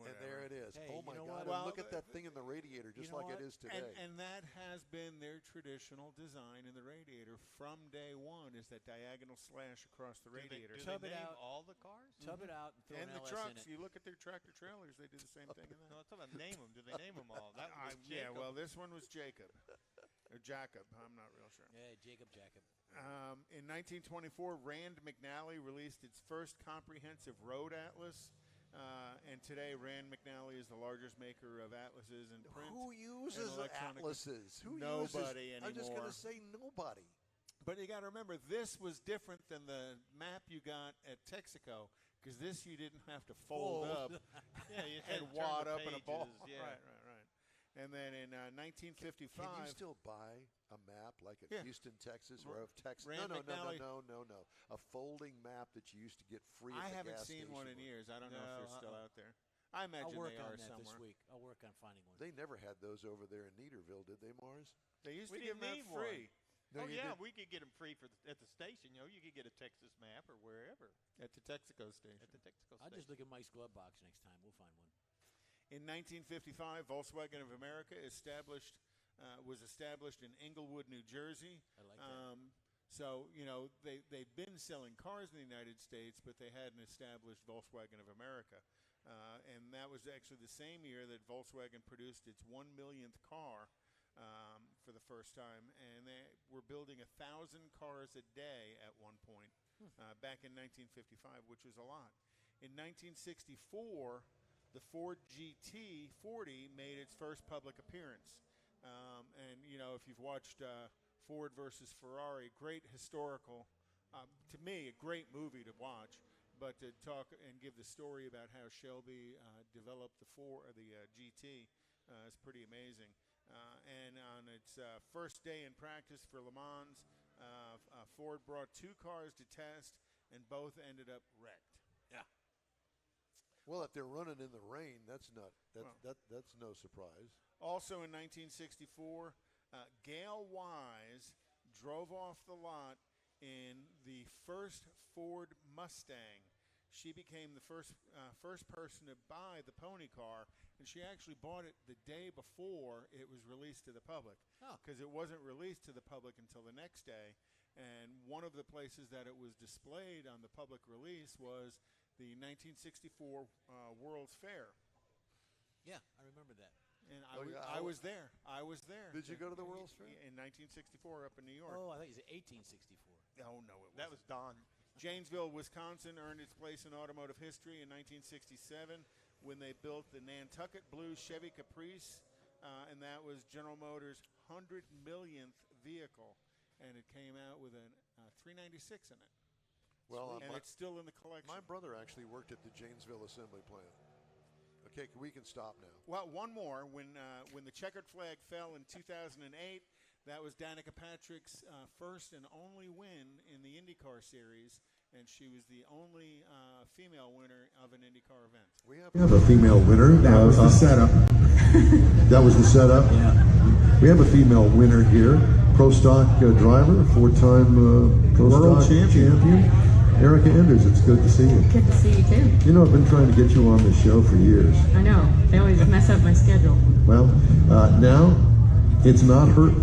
whatever. And there it is. Hey, oh my God! Well, look at that thing in the radiator, just like it is today. And that has been their traditional design in the radiator from day one. Is that diagonal slash across the radiator? Do they name all the cars? Tub it out and throw and an the LS trucks. in it. You look at their tractor trailers; they do the same thing. No, I'm talking about name them. Do they name them all? That was Yeah. Jacob. Well, this one was Jacob. Or Jacob. I'm not real sure. Yeah, Jacob. In 1924, Rand McNally released its first comprehensive road atlas. And today, Rand McNally is the largest maker of atlases and print. Who uses atlases? Nobody anymore. I'm just going to say nobody. But you got to remember, this was different than the map you got at Texaco, because this you didn't have to fold up and wad up in a ball. Yeah. Right. And then in 1955, can you still buy a map like at Houston, Texas, or of Texas? No. A folding map that you used to get free. I at the haven't gas seen station one in years. I don't know if they're still out there. I imagine I'll work they on are that somewhere. this week. I'll work on finding one. They never had those over there in Niederville, did they, Mars? They used We to give didn't them need out free. Oh yeah, we could get them free at the station. You know, you could get a Texas map or wherever. At the Texaco station. At the Texaco I'll station. just look at Mike's glove box next time. We'll find one. In 1955, Volkswagen of America was established in Englewood, New Jersey. I like that. So, you know, they'd been selling cars in the United States, but they hadn't established Volkswagen of America. And that was actually the same year that Volkswagen produced its 1 millionth car for the first time. And they were building 1,000 cars a day at one point back in 1955, which was a lot. In 1964, the Ford GT40 made its first public appearance. And, you know, if you've watched Ford versus Ferrari, great historical, to me, a great movie to watch. But to talk and give the story about how Shelby developed the GT is pretty amazing. And on its first day in practice for Le Mans, Ford brought 2 cars to test, and both ended up wrecked. Yeah. Well, if they're running in the rain, that's no surprise. Also in 1964, Gail Wise drove off the lot in the first Ford Mustang. She became the first person to buy the pony car, and she actually bought it the day before it was released to the public, because it wasn't released to the public until the next day. And one of the places that it was displayed on the public release was the 1964 World's Fair. Yeah, I remember that. And yeah, I was there. I was there. Did you go to the World's Fair? In 1964 up in New York. Oh, I thought you said 1864. Oh, no, it wasn't. That was Don. Janesville, Wisconsin earned its place in automotive history in 1967 when they built the Nantucket Blue Chevy Caprice, and that was General Motors' 100 millionth vehicle, and it came out with a 396 in it. Well, and it's still in the collection. My brother actually worked at the Janesville Assembly Plant. Okay, we can stop now. Well, one more. When the checkered flag fell in 2008, that was Danica Patrick's first and only win in the IndyCar series, and she was the only female winner of an IndyCar event. We have a female winner. That was the setup. That was the setup. Yeah. We have a female winner here, Pro Stock driver, four-time Pro World Stock champion. Erica Enders. It's good to see you. Good to see you too. You know, I've been trying to get you on the show for years. I know. They always mess up my schedule. Well, now it's not her.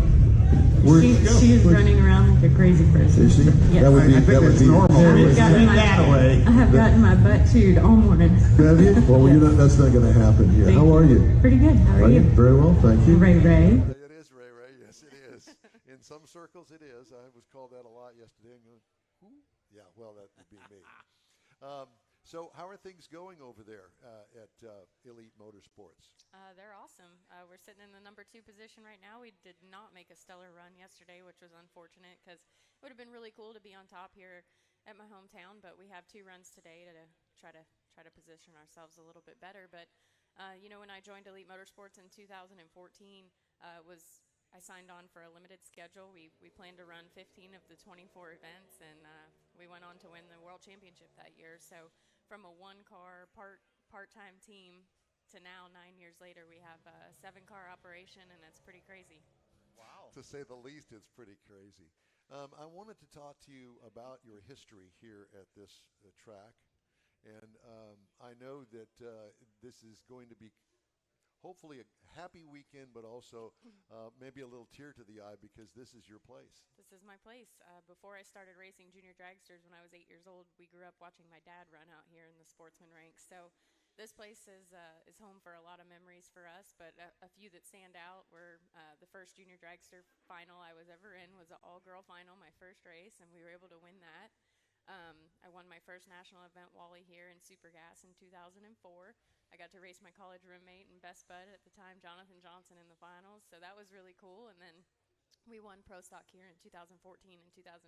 She is running around like a crazy person. Is she? Yes. That would be, I think it's normal. I have gotten my butt chewed all morning. Have you? Well, that's not going to happen here. Thank How are you? Pretty good. How are you? Very well, thank you. Ray. It is Ray. Yes, it is. In some circles, it is. I was called that a lot yesterday. I'm going, who? Yeah, well, that would be me. So how are things going over there at Elite Motorsports? They're awesome. We're sitting in the number 2 position right now. We did not make a stellar run yesterday, which was unfortunate because it would have been really cool to be on top here at my hometown. But we have 2 runs today to try to position ourselves a little bit better. But when I joined Elite Motorsports in 2014, I signed on for a limited schedule. We planned to run 15 of the 24 events, and we went on to win the World Championship that year. So from a 1-car part-time team to now, 9 years later, we have a 7-car operation, and it's pretty crazy. Wow. To say the least, it's pretty crazy. I wanted to talk to you about your history here at this track, and I know that this is going to be hopefully a happy weekend, but also maybe a little tear to the eye because this is your place. This is my place. Before I started racing junior dragsters when I was 8 years old, we grew up watching my dad run out here in the sportsman ranks. So this place is home for a lot of memories for us, but a few that stand out were the first junior dragster final I was ever in was an all-girl final, my first race, and we were able to win that. I won my first national event Wally here in Super Gas in 2004. I got to race my college roommate and best bud at the time, Jonathan Johnson, in the finals, so that was really cool. And then we won Pro Stock here in 2014 and 2015,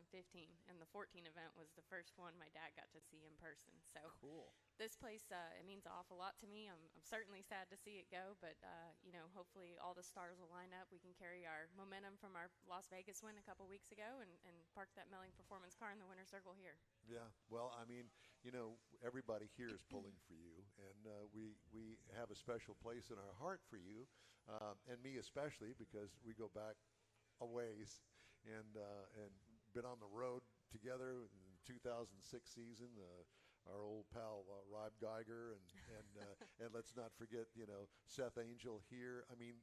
and the 14 event was the first one my dad got to see in person. So cool. This place, it means an awful lot to me. I'm certainly sad to see it go, but hopefully all the stars will line up. We can carry our momentum from our Las Vegas win a couple weeks ago and park that Melling Performance car in the winner's circle here. Yeah, well, I mean, everybody here is pulling for you, and we have a special place in our heart for you, and me especially, because we go back a ways and been on the road together in the 2006 season. Our old pal Rob Geiger, and let's not forget, Seth Angel here. I mean,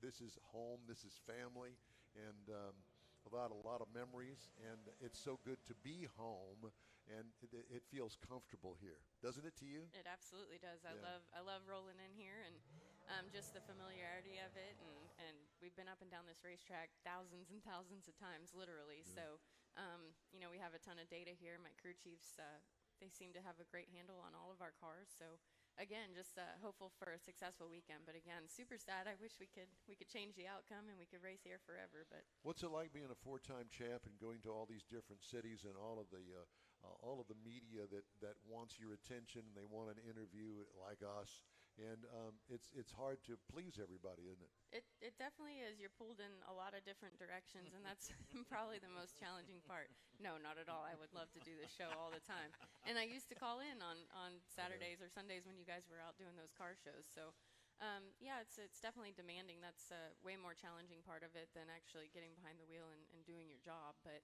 this is home, this is family, and a lot of memories, and it's so good to be home, and it feels comfortable here, doesn't it to you? It absolutely does. Yeah. I love rolling in here, and just the familiarity of it, and we've been up and down this racetrack thousands and thousands of times, literally. Yeah. So, we have a ton of data here. My crew chiefs, they seem to have a great handle on all of our cars. So, again, just hopeful for a successful weekend. But again, super sad. I wish we could change the outcome and we could race here forever. But what's it like being a 4-time champ and going to all these different cities and all of the media that wants your attention and they want an interview like us? And it's hard to please everybody, isn't it? It definitely is. You're pulled in a lot of different directions, and that's probably the most challenging part. No, not at all. I would love to do this show all the time. And I used to call in on Saturdays or Sundays when you guys were out doing those car shows. So, it's definitely demanding. That's a way more challenging part of it than actually getting behind the wheel and doing your job. But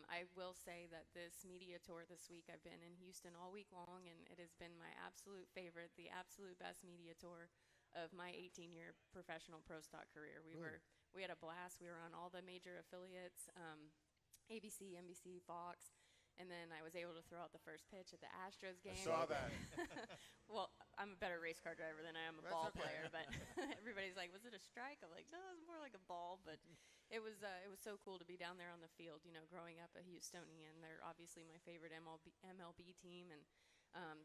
I will say that this media tour this week, I've been in Houston all week long, and it has been my absolute favorite, the absolute best media tour of my 18-year professional pro stock career. We had a blast. We were on all the major affiliates, ABC, NBC, Fox, And then I was able to throw out the first pitch at the Astros game. saw that. Well, I'm a better race car driver than I am a That's ball okay. player, but everybody's like, was it a strike? I'm like, no, it was more like a ball. But it was so cool to be down there on the field, growing up a Houstonian. They're obviously my favorite MLB team, and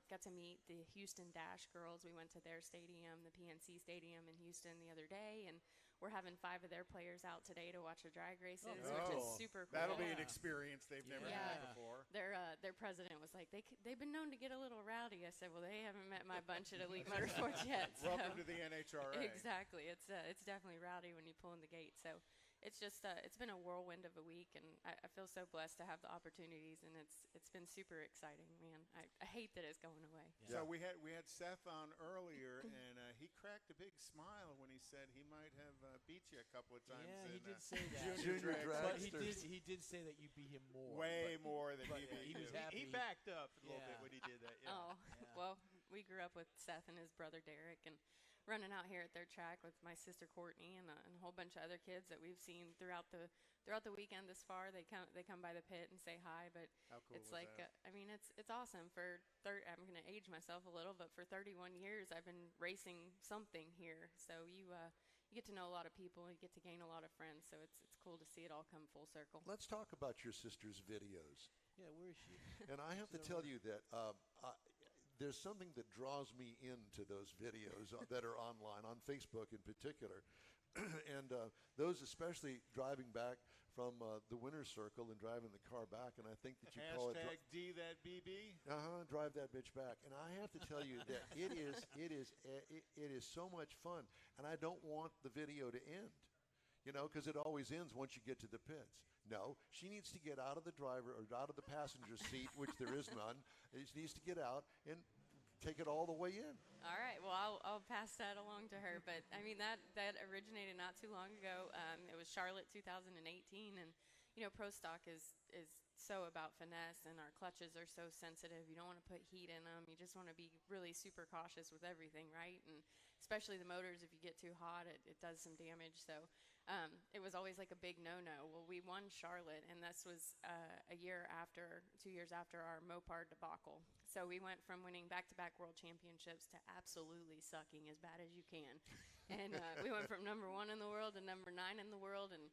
got to meet the Houston Dash girls. We went to their stadium, the PNC Stadium in Houston the other day, and we're having 5 of their players out today to watch the drag races, which is super cool. That'll be an experience they've never had before. Their president was like, they've been known to get a little rowdy. I said, well, they haven't met my bunch at Elite Motorsports yet. So. Welcome to the NHRA. Exactly. It's definitely rowdy when you pull in the gate. So it's just it's been a whirlwind of a week, and I feel so blessed to have the opportunities, and it's been super exciting, man. I hate that it's going away. So we had Seth on earlier, and he cracked a big smile when he said he might have beat you a couple of times. Yeah, in, he did say that. Junior But Dragsters. he did say that you beat him more. Way more than but he beat he was you. happy. He backed up a little bit when he did that. Yeah. Oh, well, we grew up with Seth and his brother Derek, and running out here at their track with my sister Courtney and a whole bunch of other kids that we've seen throughout the weekend this far. They come by the pit and say hi, but How cool it's was like that? it's awesome. I'm going to age myself a little, but for 31 years I've been racing something here. So you get to know a lot of people, and you get to gain a lot of friends. So it's cool to see it all come full circle. Let's talk about your sister's videos. Yeah, where is she? And I have to tell you that there's something that draws me into those videos that are online, on Facebook in particular. And those especially driving back from the winner's circle and driving the car back. And I think that you call it... D that BB? Drive that bitch back. And I have to tell you that it is so much fun. And I don't want the video to end, because it always ends once you get to the pits. No, she needs to get out of the driver or out of the passenger seat, which there is none. She needs to get out and take it all the way in. All right. Well, I'll pass that along to her. But I mean, that originated not too long ago. It was Charlotte 2018, and pro stock is so about finesse, and our clutches are so sensitive. You don't want to put heat in them. You just want to be really super cautious with everything, right? And especially the motors, if you get too hot, it does some damage. So it was always like a big no-no. Well, we won Charlotte, and this was 2 years after our Mopar debacle. So we went from winning back-to-back world championships to absolutely sucking as bad as you can. And we went from number 1 in the world to number 9 in the world. And,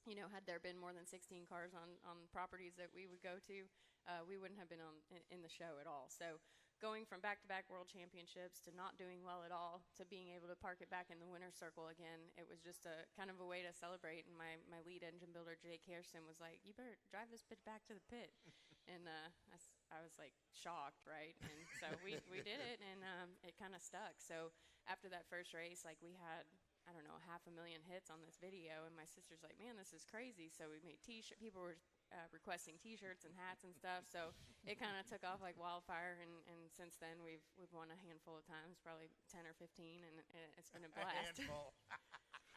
had there been more than 16 cars on properties that we would go to, we wouldn't have been in the show at all. So going from back-to-back world championships to not doing well at all to being able to park it back in the winner's circle again, it was just a kind of a way to celebrate. And my lead engine builder, Jake Hairston, was like, you better drive this bitch back to the pit. And I was like shocked, right? And so we did it, and it kind of stuck. So after that first race, like we had, 500,000 hits on this video, and my sister's like, man, this is crazy. So we made people were requesting T-shirts and hats and stuff. So it kind of took off like wildfire, and since then we've won a handful of times, probably 10 or 15, and it's been a blast.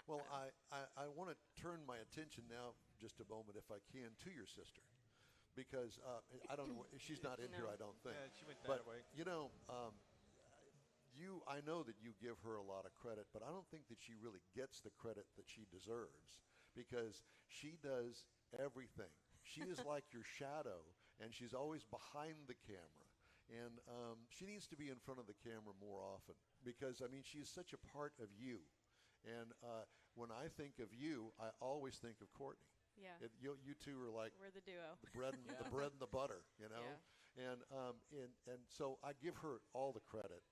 Well, I want to turn my attention now, just a moment, if I can, to your sister. Because I don't know, she's not in here, I don't think. Yeah, she went that way. I know that you give her a lot of credit, but I don't think that she really gets the credit that she deserves, because she does everything. She is like your shadow, and she's always behind the camera. And she needs to be in front of the camera more often, because, she is such a part of you. And when I think of you, I always think of Courtney. Yeah. You two are like we're the duo. The bread and the bread and the butter, Yeah. And so I give her all the credit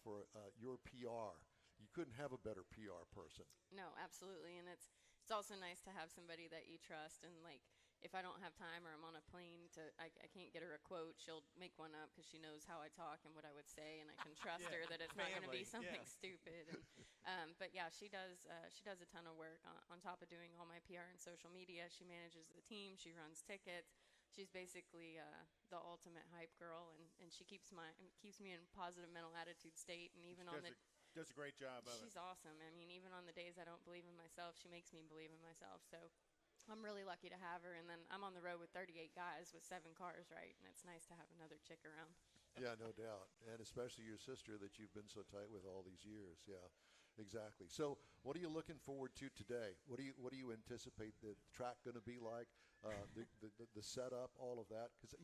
for your PR. You couldn't have a better PR person. No, absolutely, and it's also nice to have somebody that you trust. And like, if I don't have time or I'm on a plane I can't get her a quote, she'll make one up because she knows how I talk and what I would say, and I can trust her that it's not going to be something stupid. And, but yeah, she does a ton of work on top of doing all my PR and social media. She manages the team. She runs tickets. She's basically the ultimate hype girl, and she keeps me in positive mental attitude state. And even does a great job of it. She's awesome. Even on the days I don't believe in myself, she makes me believe in myself. So I'm really lucky to have her. And then I'm on the road with 38 guys with 7 cars, right? And it's nice to have another chick around. Yeah, no doubt. And especially your sister that you've been so tight with all these years. Yeah. Exactly. So, what are you looking forward to today? What do you anticipate the track going to be like? The setup, all of that. Because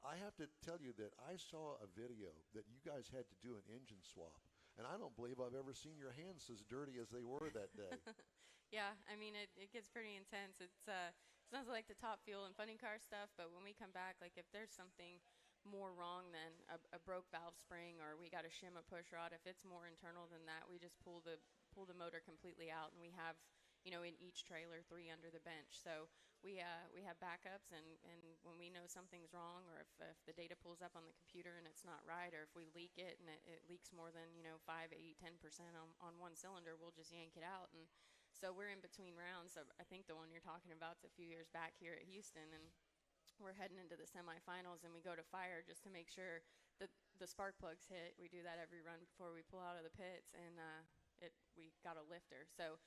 I have to tell you that I saw a video that you guys had to do an engine swap, and I don't believe I've ever seen your hands as dirty as they were that day. Yeah, I mean it gets pretty intense. It sounds like the top fuel and funny car stuff, but when we come back, like if there's something more wrong than a broke valve spring, or we got to shim a push rod, if it's more internal than that, we just pull the motor completely out, and we have in each trailer 3 under the bench. So we have backups, and when we know something's wrong, or if the data pulls up on the computer and it's not right, or if we leak it and it leaks more than 5, 8, 10% on one cylinder, we'll just yank it out. And so we're in between rounds. So I think the one you're talking about is a few years back here at Houston, and we're heading into the semifinals, and we go to fire just to make sure that the spark plugs hit. We do that every run before we pull out of the pits, and we got a lifter. So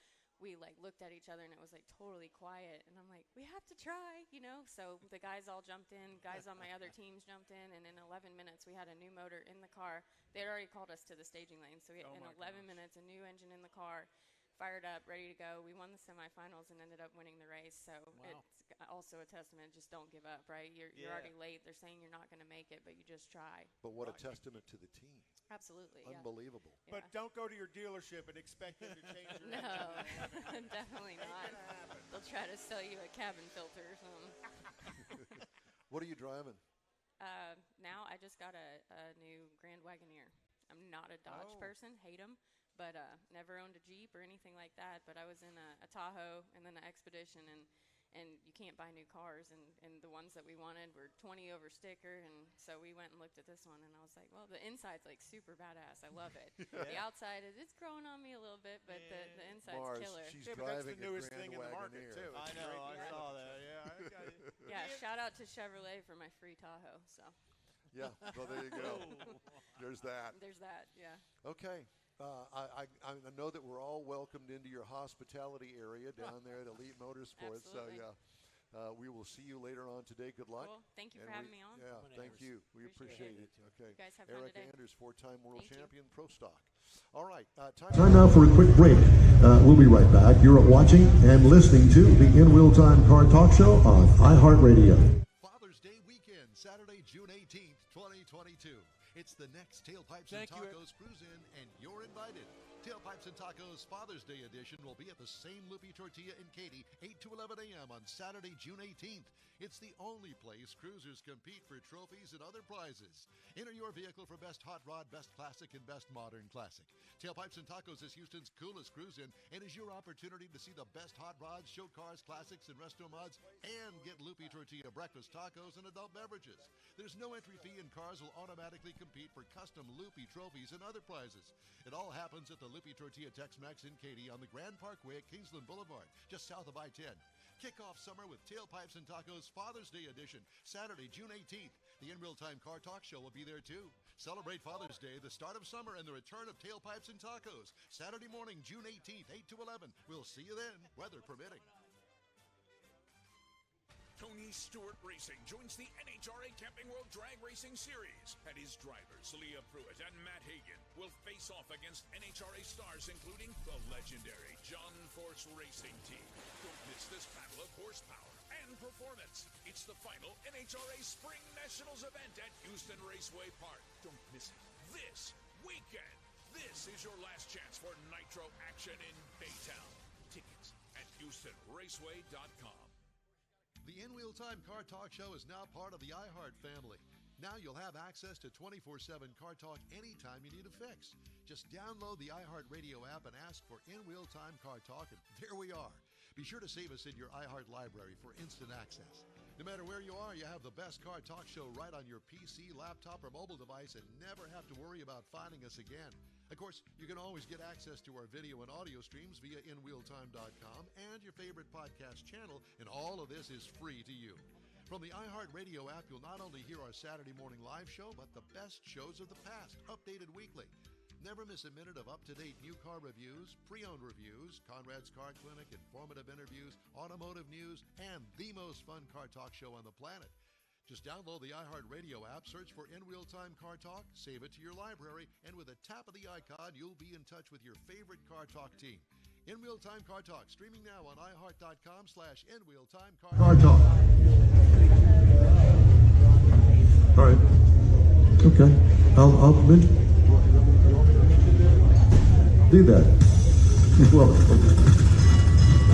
we looked at each other, and it was totally quiet, and I'm like, we have to try, So the guys all jumped in, guys on my other teams jumped in, and in 11 minutes we had a new motor in the car. They had already called us to the staging lane, so in 11 minutes a new engine in the car, fired up, ready to go. We won the semifinals and ended up winning the race. So it's also a testament. Just don't give up, right? You're already late. They're saying you're not going to make it, but you just try. But what a testament to the team. Absolutely. Unbelievable. Yeah. But don't go to your dealership and expect them to change your engine. No, definitely not. They'll try to sell you a cabin filter or something. What are you driving? Now I just got a new Grand Wagoneer. I'm not a Dodge person. Hate them. But never owned a Jeep or anything like that. But I was in a Tahoe and then an Expedition, and you can't buy new cars. And the ones that we wanted were 20 over sticker. And so we went and looked at this one, and I was like, well, the inside's super badass. I love it. The outside it's growing on me a little bit, but the inside's Mars, killer. She's driving the newest a thing in the market too. I know. I saw that. Yeah. I got it. Yeah. Shout out to Chevrolet for my free Tahoe. So. Yeah. Well, there you go. There's that. There's that. Yeah. Okay. I know that we're all welcomed into your hospitality area down there at Elite Motorsports. Absolutely. So, we will see you later on today. Good luck. Cool. Thank you for having me on. Yeah, thank you. We appreciate it. Okay. You guys have fun Eric today. Anders, 4-time world Thank you. champion, Pro Stock. All right. Time now for a quick break. We'll be right back. You're watching and listening to the In Wheel Time Car Talk Show on iHeartRadio. Father's Day weekend, Saturday, June 18th, 2022. It's the next Tailpipes and Tacos Cruise-In, and you're invited. Tailpipes and Tacos Father's Day edition will be at the same Loopy Tortilla in Katy, 8 to 11 a.m. on Saturday, June 18th. It's the only place cruisers compete for trophies and other prizes. Enter your vehicle for Best Hot Rod, Best Classic, and Best Modern Classic. Tailpipes and Tacos is Houston's coolest cruise-in and is your opportunity to see the best hot rods, show cars, classics, and resto mods, and get Loopy Tortilla breakfast tacos and adult beverages. There's no entry fee, and cars will automatically compete for custom Loopy trophies and other prizes. It all happens at the Loopy Tortilla Tex-Mex in Katy on the Grand Parkway at Kingsland Boulevard, just south of I-10. Kick off summer with Tailpipes and Tacos Father's Day edition, Saturday, June 18th. The In Real Time Car Talk Show will be there too. Celebrate Father's Day, the start of summer, and the return of Tailpipes and Tacos. Saturday morning, June 18th, 8 to 11. We'll see you then, weather permitting. Tony Stewart Racing joins the NHRA Camping World Drag Racing Series, and his drivers, Leah Pruitt and Matt Hagan, will face off against NHRA stars including the legendary John Force Racing Team. Don't miss this battle of horsepower and performance. It's the final NHRA Spring Nationals event at Houston Raceway Park. Don't miss it this weekend. This is your last chance for Nitro action in Baytown. Tickets at HoustonRaceway.com. The In Wheel Time Car Talk Show is now part of the iHeart family. Now you'll have access to 24/7 Car Talk anytime you need a fix. Just download the iHeart Radio app and ask for In Wheel Time Car Talk, and there we are. Be sure to save us in your iHeart library for instant access. No matter where you are, you have the best Car Talk Show right on your PC, laptop, or mobile device and never have to worry about finding us again. Of course, you can always get access to our video and audio streams via InWheelTime.com and your favorite podcast channel, and all of this is free to you. From the iHeartRadio app, you'll not only hear our Saturday morning live show, but the best shows of the past, updated weekly. Never miss a minute of up-to-date new car reviews, pre-owned reviews, Conrad's Car Clinic, informative interviews, automotive news, and the most fun car talk show on the planet. Just download the iHeartRadio app, search for In Wheel Time Car Talk, save it to your library, and with a tap of the icon, you'll be in touch with your favorite Car Talk team. In Wheel Time Car Talk, streaming now on iHeart.com/InWheelTime Car Talk. All right. Okay. I'll do that. Welcome.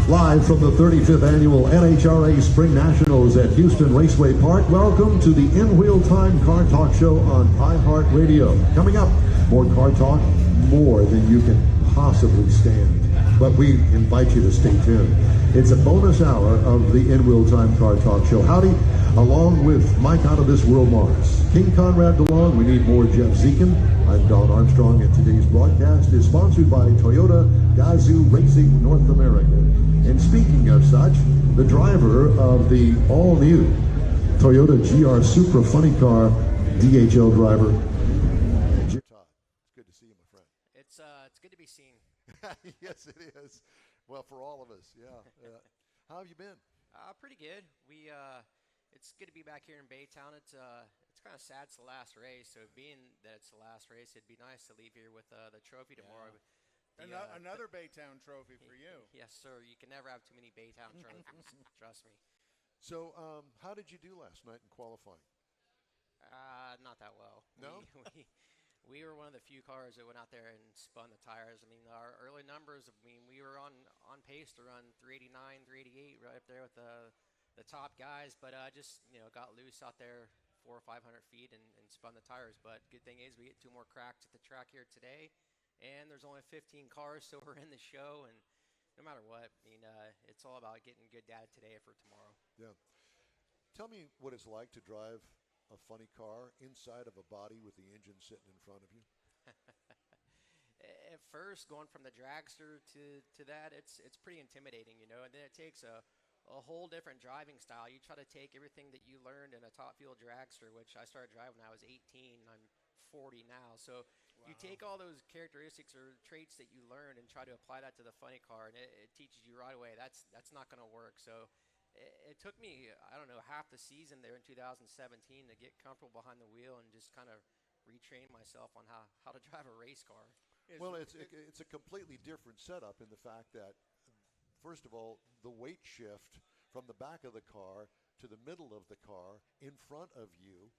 Live from the 35th Annual NHRA Spring Nationals at Houston Raceway Park, welcome to the In Wheel Time Car Talk Show on iHeartRadio. Coming up, more car talk, more than you can possibly stand. But we invite you to stay tuned. It's a bonus hour of the In Wheel Time Car Talk Show. Howdy, along with Mike Out of This World Mars, King Conrad DeLong, we need more Jeff Zekin. I'm Don Armstrong, and today's broadcast is sponsored by Toyota Gazoo Racing North America. And speaking of such, the driver of the all-new Toyota GR Supra Funny Car, DHL driver. Todd, it's good to see you, my friend. It's good to be seen. Yes, it is. Well, for all of us, yeah. How have you been? Pretty good. It's good to be back here in Baytown. It's kind of sad it's the last race. So being that it's the last race, it'd be nice to leave here with the trophy tomorrow. Another Baytown trophy for you. Yes, sir. You can never have too many Baytown trophies. Trust me. So, how did you do last night in qualifying? Not that well. No? We were one of the few cars that went out there and spun the tires. I mean, our early numbers, we were on pace to run 389, 388 right up there with the top guys, but just, got loose out there 400 or 500 feet and spun the tires. But good thing is we get 2 more cracks at the track here today. And there's only 15 cars, so we're in the show, and no matter what, it's all about getting good data today for tomorrow. Yeah. Tell me what it's like to drive a funny car inside of a body with the engine sitting in front of you. At first, going from the dragster to that, it's pretty intimidating, and then it takes a whole different driving style. You try to take everything that you learned in a top fuel dragster, which I started driving when I was 18, I'm 40 now, so you take all those characteristics or traits that you learned and try to apply that to the funny car, and it teaches you right away that's not going to work. So it took me, I don't know, half the season there in 2017 to get comfortable behind the wheel and just kind of retrain myself on how to drive a race car. Well, it's a completely different setup in the fact that, first of all, the weight shift from the back of the car to the middle of the car in front of you,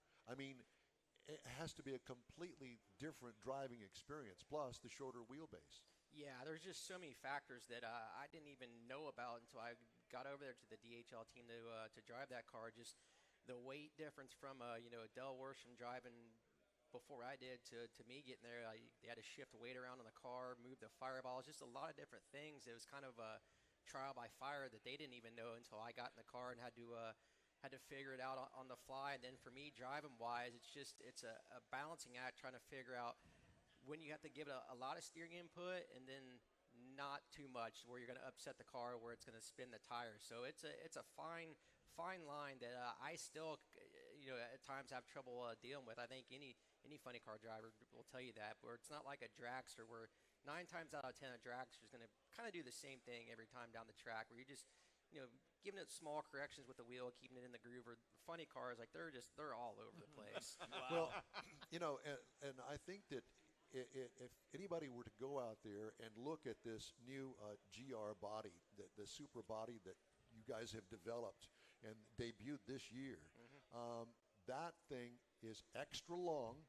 it has to be a completely different driving experience, plus the shorter wheelbase. Yeah, there's just so many factors that I didn't even know about until I got over there to the DHL team to drive that car. Just the weight difference from Del Worsham driving before I did to me getting there. They had to shift weight around on the car, move the fireballs, just a lot of different things. It was kind of a trial by fire that they didn't even know until I got in the car and had to figure it out on the fly. And then for me, driving wise, it's a balancing act, trying to figure out when you have to give it a lot of steering input and then not too much where you're going to upset the car, where it's going to spin the tires. So it's a fine line that I still at times have trouble dealing with. I think any funny car driver will tell you that, where it's not like a dragster where 9 times out of 10 a dragster is going to kind of do the same thing every time down the track, where you're just giving it small corrections with the wheel, keeping it in the groove. Or funny cars, like they're all over the place. Well, and I think that if anybody were to go out there and look at this new GR body, the Supra body that you guys have developed and debuted this year, that thing is extra long,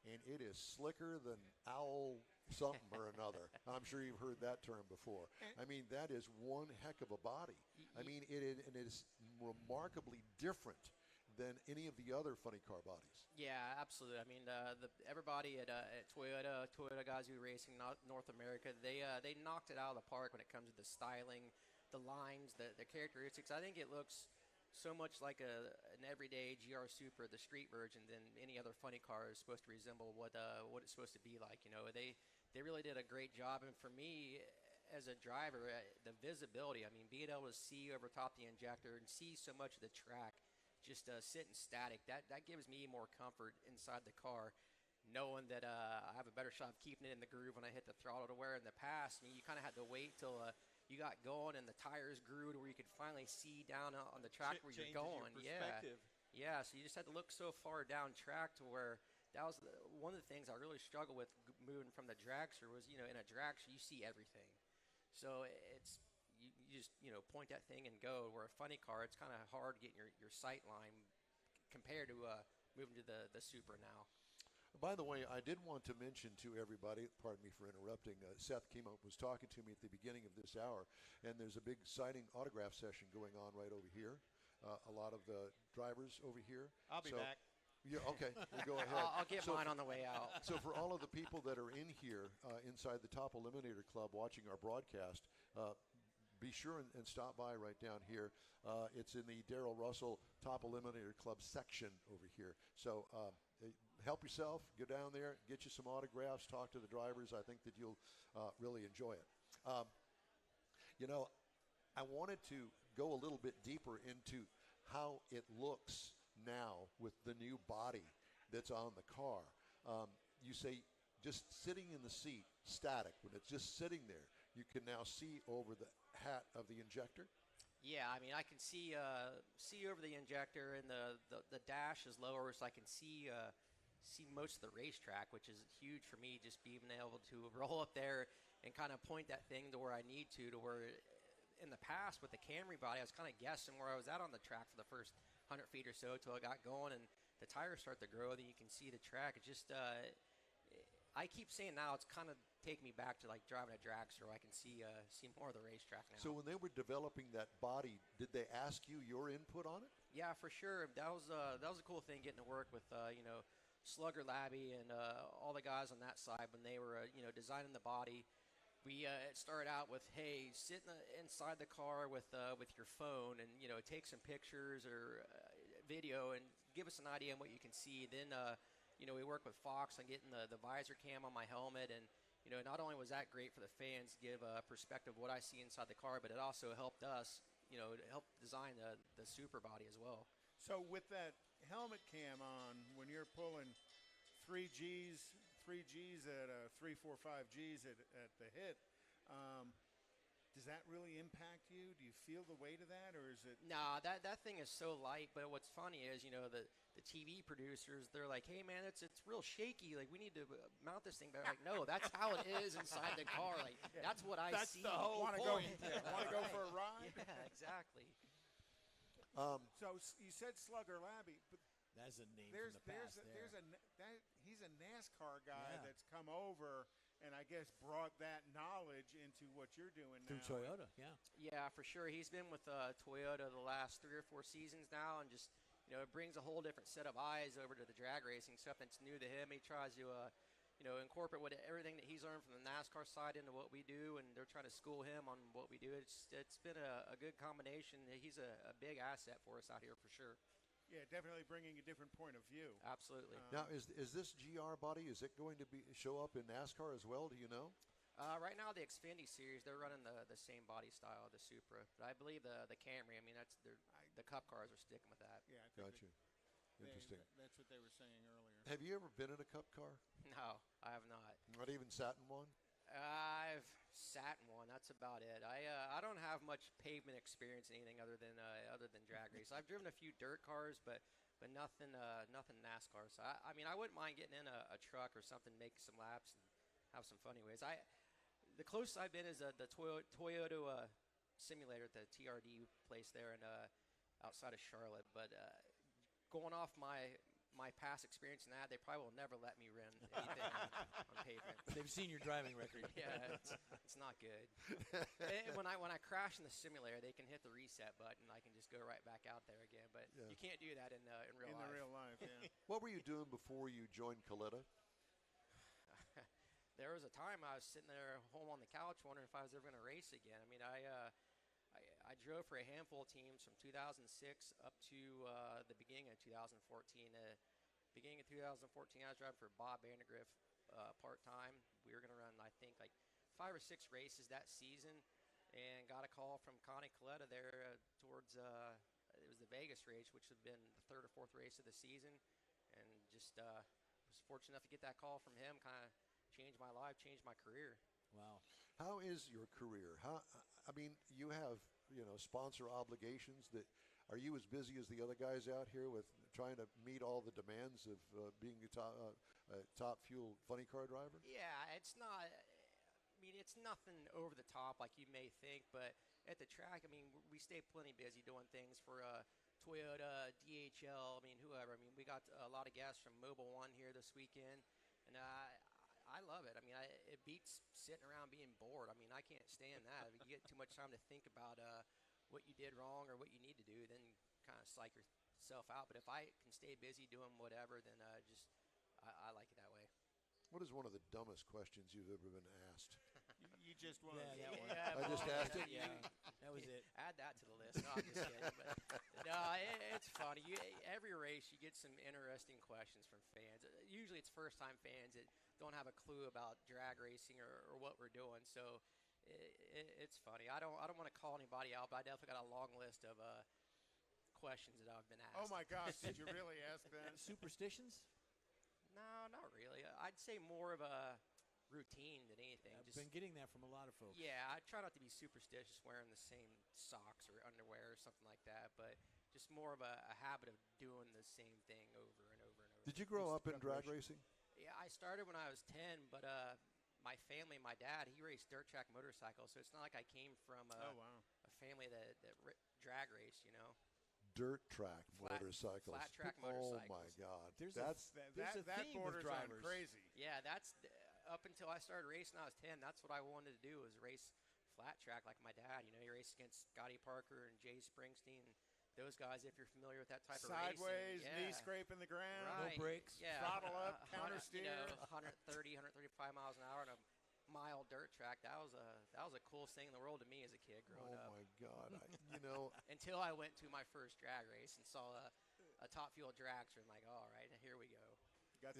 and it is slicker than owl something or another. I'm sure you've heard that term before. That is one heck of a body. It is remarkably different than any of the other funny car bodies. Yeah, absolutely. Everybody at Toyota Gazoo Racing North America, they knocked it out of the park when it comes to the styling, the lines, the characteristics. I think it looks so much like an everyday GR Supra, the street version, than any other funny car is supposed to resemble what it's supposed to be like. They really did a great job. And for me, as a driver, the visibility, being able to see over top the injector and see so much of the track, just sitting static, that gives me more comfort inside the car, knowing that I have a better shot of keeping it in the groove when I hit the throttle. To where in the past, you kind of had to wait till you got going and the tires grew to where you could finally see down on the track where you're going. Your perspective. Yeah, so you just had to look so far down track to where that was one of the things I really struggled with moving from the dragster was, in a dragster you see everything. So it's you just point that thing and go. Where a funny car, it's kind of hard to get your sight line compared to moving to the Supra now. By the way, I did want to mention to everybody, pardon me for interrupting, Seth was talking to me at the beginning of this hour, and there's a big signing autograph session going on right over here. A lot of the drivers over here. I'll be back. Yeah, okay, you go ahead. I'll get mine on the way out. So for all of the people that are in here inside the Top Eliminator Club watching our broadcast, be sure and stop by right down here. It's in the Darrell Russell Top Eliminator Club section over here. So help yourself, go down there, get you some autographs, talk to the drivers. I think that you'll really enjoy it. I wanted to go a little bit deeper into how it looks now with the new body that's on the car. You say just sitting in the seat, static, when it's just sitting there, you can now see over the hat of the injector. Yeah, I mean, I can see over the injector, and the dash is lower, so I can see most of the racetrack, which is huge for me, just being able to roll up there and kind of point that thing to where I need to where in the past with the Camry body, I was kind of guessing where I was at on the track for the first 100 feet or so until I got going and the tires start to grow, then you can see the track. It's just, I keep saying now it's kind of taking me back to like driving a dragster where I can see more of the racetrack now. So when they were developing that body, did they ask you your input on it? Yeah, for sure. That was a cool thing getting to work with, Slugger Labby and all the guys on that side when they were, designing the body. We it started out with, hey, sit inside the car with your phone and take some pictures or video and give us an idea on what you can see. Then we worked with Fox on getting the visor cam on my helmet, and not only was that great for the fans to give a perspective of what I see inside the car, but it also helped us to help design the super body as well. So with that helmet cam on, when you're pulling 3 Gs at 3, 4, 5 Gs at the hit, does that really impact you? Do you feel the weight of that, or is it? Nah, that thing is so light. But what's funny is, the TV producers, they're like, hey man, it's real shaky. Like we need to mount this thing better. Like no, that's how it is inside the car. Like that's what I see. That's the whole point. Want to go for a ride? Yeah, exactly. So you said Slugger Labby, but that's a name from the past. He's a NASCAR guy that's come over and I guess brought that knowledge into what you're doing through now. Toyota. Yeah, for sure. He's been with Toyota the last 3 or 4 seasons now, and just it brings a whole different set of eyes over to the drag racing stuff that's new to him. He tries to incorporate everything that he's learned from the NASCAR side into what we do, and they're trying to school him on what we do. It's been a good combination. He's a big asset for us out here for sure. Yeah, definitely bringing a different point of view. Absolutely. Now, is this GR body, is it going to show up in NASCAR as well? Do you know? Right now, the Xfinity Series, they're running the same body style, the Supra. But I believe the Camry, I mean, the Cup cars are sticking with that. Yeah, Gotcha. Interesting. That's what they were saying earlier. Have you ever been in a Cup car? No, I have not. Not even sat in one? I've sat in one. That's about it. I don't have much pavement experience in anything other than drag race. I've driven a few dirt cars, but nothing NASCAR. So I mean, I wouldn't mind getting in a truck or something, make some laps, and have some funny ways. The closest I've been is the Toyota simulator at the TRD place there in outside of Charlotte. But going off my past experience in that, they probably will never let me run anything on pavement. They've seen your driving record. Yeah, it's not good. When I crash in the simulator, they can hit the reset button. I can just go right back out there again. But you can't do that in real life. In real life, yeah. What were you doing before you joined Kalitta? There was a time I was sitting there home on the couch wondering if I was ever going to race again. I mean, I drove for a handful of teams from 2006 up to the beginning of 2014. Beginning of 2014, I was driving for Bob Vandergriff part-time. We were going to run, I think, like 5 or 6 races that season, and got a call from Connie Kalitta there towards it was the Vegas race, which had been the 3rd or 4th race of the season, and just was fortunate enough to get that call from him. Kind of changed my life, changed my career. Wow. How is your career? I mean, you have sponsor obligations. Are you as busy as the other guys out here with trying to meet all the demands of being a top fuel funny car driver? Yeah, it's not. I mean, it's nothing over the top like you may think, but at the track, I mean, we stay plenty busy doing things for Toyota, DHL. I mean, whoever. I mean, we got a lot of guests from Mobile One here this weekend, and I love it. I mean, it beats sitting around being bored. I mean, I can't stand that. If you get too much time to think about what you did wrong or what you need to do, then kind of psych yourself out. But if I can stay busy doing whatever, then I like it that way. What is one of the dumbest questions you've ever been asked? You just won. Yeah, that one. I just asked it? Yeah, that was it. Add that to the list. No, I'm just kidding. But, no, it's funny. Every race, you get some interesting questions from fans. Usually it's first-time fans that don't have a clue about drag racing or what we're doing. So it's funny. I don't want to call anybody out, but I definitely got a long list of questions that I've been asked. Oh, my gosh. Did you really ask that? Superstitions? No, not really. I'd say more of a routine than anything. I've been getting that from a lot of folks. Yeah, I try not to be superstitious wearing the same socks or underwear or something like that, but just more of a habit of doing the same thing over and over and over. Did you grow up in drag racing? Yeah, I started when I was 10, but my family, my dad, he raced dirt track motorcycles, so it's not like I came from a family that drag raced, you know. Dirt track motorcycles. Flat track motorcycles. Oh my God, there's that's that borders on crazy. Yeah, that's up until I started racing. When I was 10. That's what I wanted to do was race flat track like my dad. You know, he raced against Scotty Parker and Jay Springsteen. Those guys, if you're familiar with that type of racing. Sideways, knee scraping the ground, right. No brakes, throttle up, counter steer. 130, 135 miles an hour on a mile dirt track. That was the coolest thing in the world to me as a kid growing up. Oh my God, you know. Until I went to my first drag race and saw a top fuel dragster, I'm like, all right, here we go. Got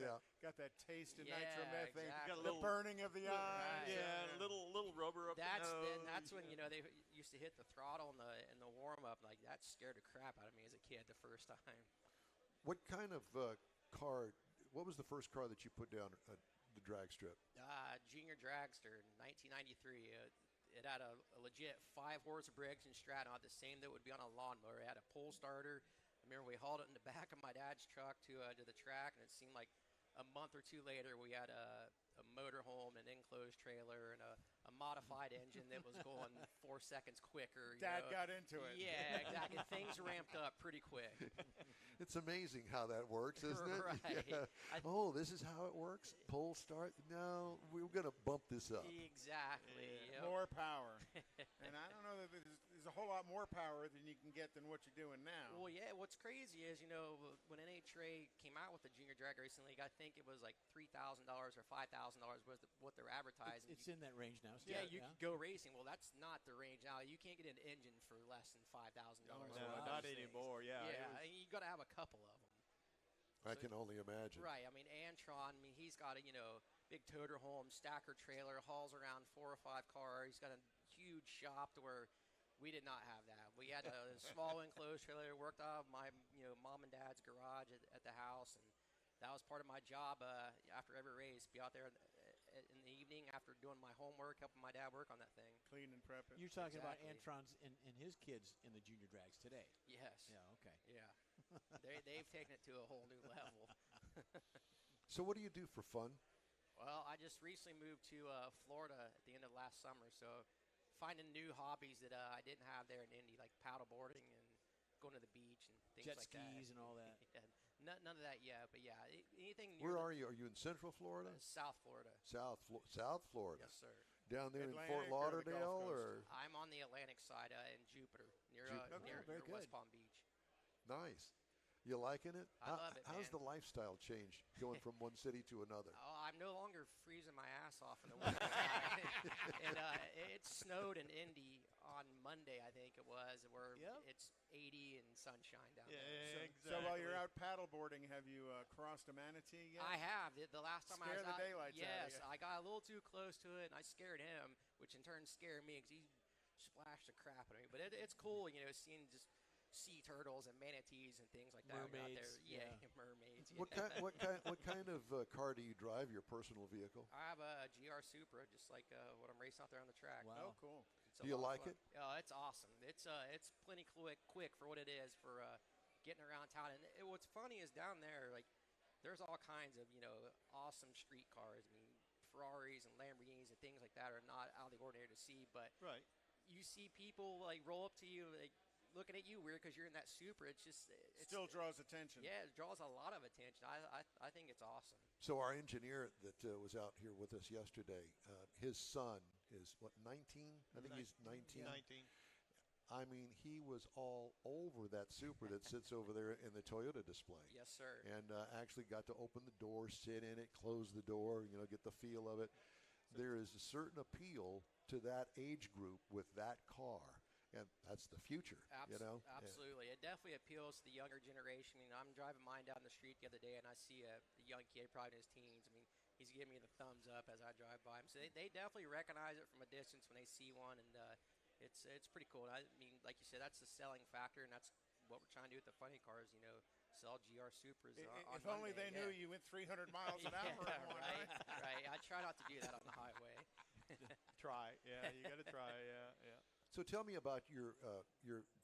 that taste of nitromethane. Exactly. Got a The little burning of the eyes. Yeah, a little rubber up the nose. That's when they used to hit the throttle in the warm up. Like that scared the crap out of me as a kid the first time. What kind of car? What was the first car that you put down at the drag strip? Junior Dragster, 1993. It had a legit 5-horse Briggs and Stratton, the same that would be on a lawnmower. It had a pull starter. I remember we hauled it in the back of my dad's truck to the track, and it seemed like a month or two later we had a motorhome, an enclosed trailer, and a modified engine that was going 4 seconds quicker. Dad got into it. Yeah, exactly. Things ramped up pretty quick. It's amazing how that works, isn't it? Right. Yeah. Oh, this is how it works? Pull start? No, we're going to bump this up. Exactly. Yep. More power. And I don't know that there's a whole lot more power than you can get than what you're doing now. Well, yeah, what's crazy is, when NHRA came out with the Junior Drag Racing League, I think it was like $3,000 or $5,000 was what they're advertising. It's in that range now. Yeah, you could go racing. Well, that's not the range now. You can't get an engine for less than $5,000. No, not anymore. Yeah, you got to have a couple of them. I can only imagine. Right. I mean, Antron, he's got a, big toter home, stacker trailer, hauls around 4 or 5 cars. He's got a huge shop to where we did not have that. We had a small enclosed trailer, worked out of my, mom and dad's garage at the house, and that was part of my job after every race, be out there in the evening after doing my homework, helping my dad work on that thing. Clean and prep it. You're talking about Antron's and his kids in the junior drags today. Yes. Yeah, okay. Yeah. They've taken it to a whole new level. So what do you do for fun? Well, I just recently moved to Florida at the end of last summer, so finding new hobbies that I didn't have there in Indy, like paddle boarding and going to the beach and things Jet like that. skis and all that. Yeah, none of that yet, but yeah, anything. Where are you? Are you in Central Florida? South Florida. South Florida. Yes, sir. Down there Atlantic in Fort Lauderdale, or I'm on the Atlantic side in Jupiter, near good. West Palm Beach. Nice. You liking it? I love it, How's man. the lifestyle change going from one city to another? Oh, I'm no longer freezing my ass off in the winter time. And it snowed in Indy on Monday, I think it was, where it's 80 and sunshine down there. Exactly. So while you're out paddleboarding, have you crossed a manatee yet? I have. The last time I was Scare the out, daylights out of you. I got a little too close to it, and I scared him, which in turn scared me because he splashed the crap out of me. But it's cool, seeing just sea turtles and manatees and things like that. Mermaids. Out there. Yeah, mermaids. Yeah. What kind of car do you drive? Your personal vehicle? I have a GR Supra, just like what I'm racing out there on the track. Wow. Oh, cool. It's Do you like it? Oh, it's awesome. It's plenty quick for what it is for getting around town. And what's funny is down there, like, there's all kinds of, awesome street cars. I mean, Ferraris and Lamborghinis and things like that are not out of the ordinary to see. But you see people, like, roll up to you, like, looking at you weird because you're in that Supra. It's just still draws attention. Yeah, it draws a lot of attention. I think it's awesome. So our engineer that was out here with us yesterday, his son is, 19? I think he's 19. 19. I mean, he was all over that Supra that sits over there in the Toyota display. Yes, sir. And actually got to open the door, sit in it, close the door, get the feel of it. There is a certain appeal to that age group with that car, and that's the future, Absolutely. It definitely appeals to the younger generation. I'm driving mine down the street the other day, and I see a young kid, probably in his teens. I mean, he's giving me the thumbs up as I drive by him. So they definitely recognize it from a distance when they see one, and it's pretty cool. I mean, like you said, that's the selling factor, and that's what we're trying to do with the funny cars. Sell GR Supras. If only they knew you went 300 miles an hour. Right. I try not to do that on the highway. Try, yeah. You got to try, yeah. So tell me about your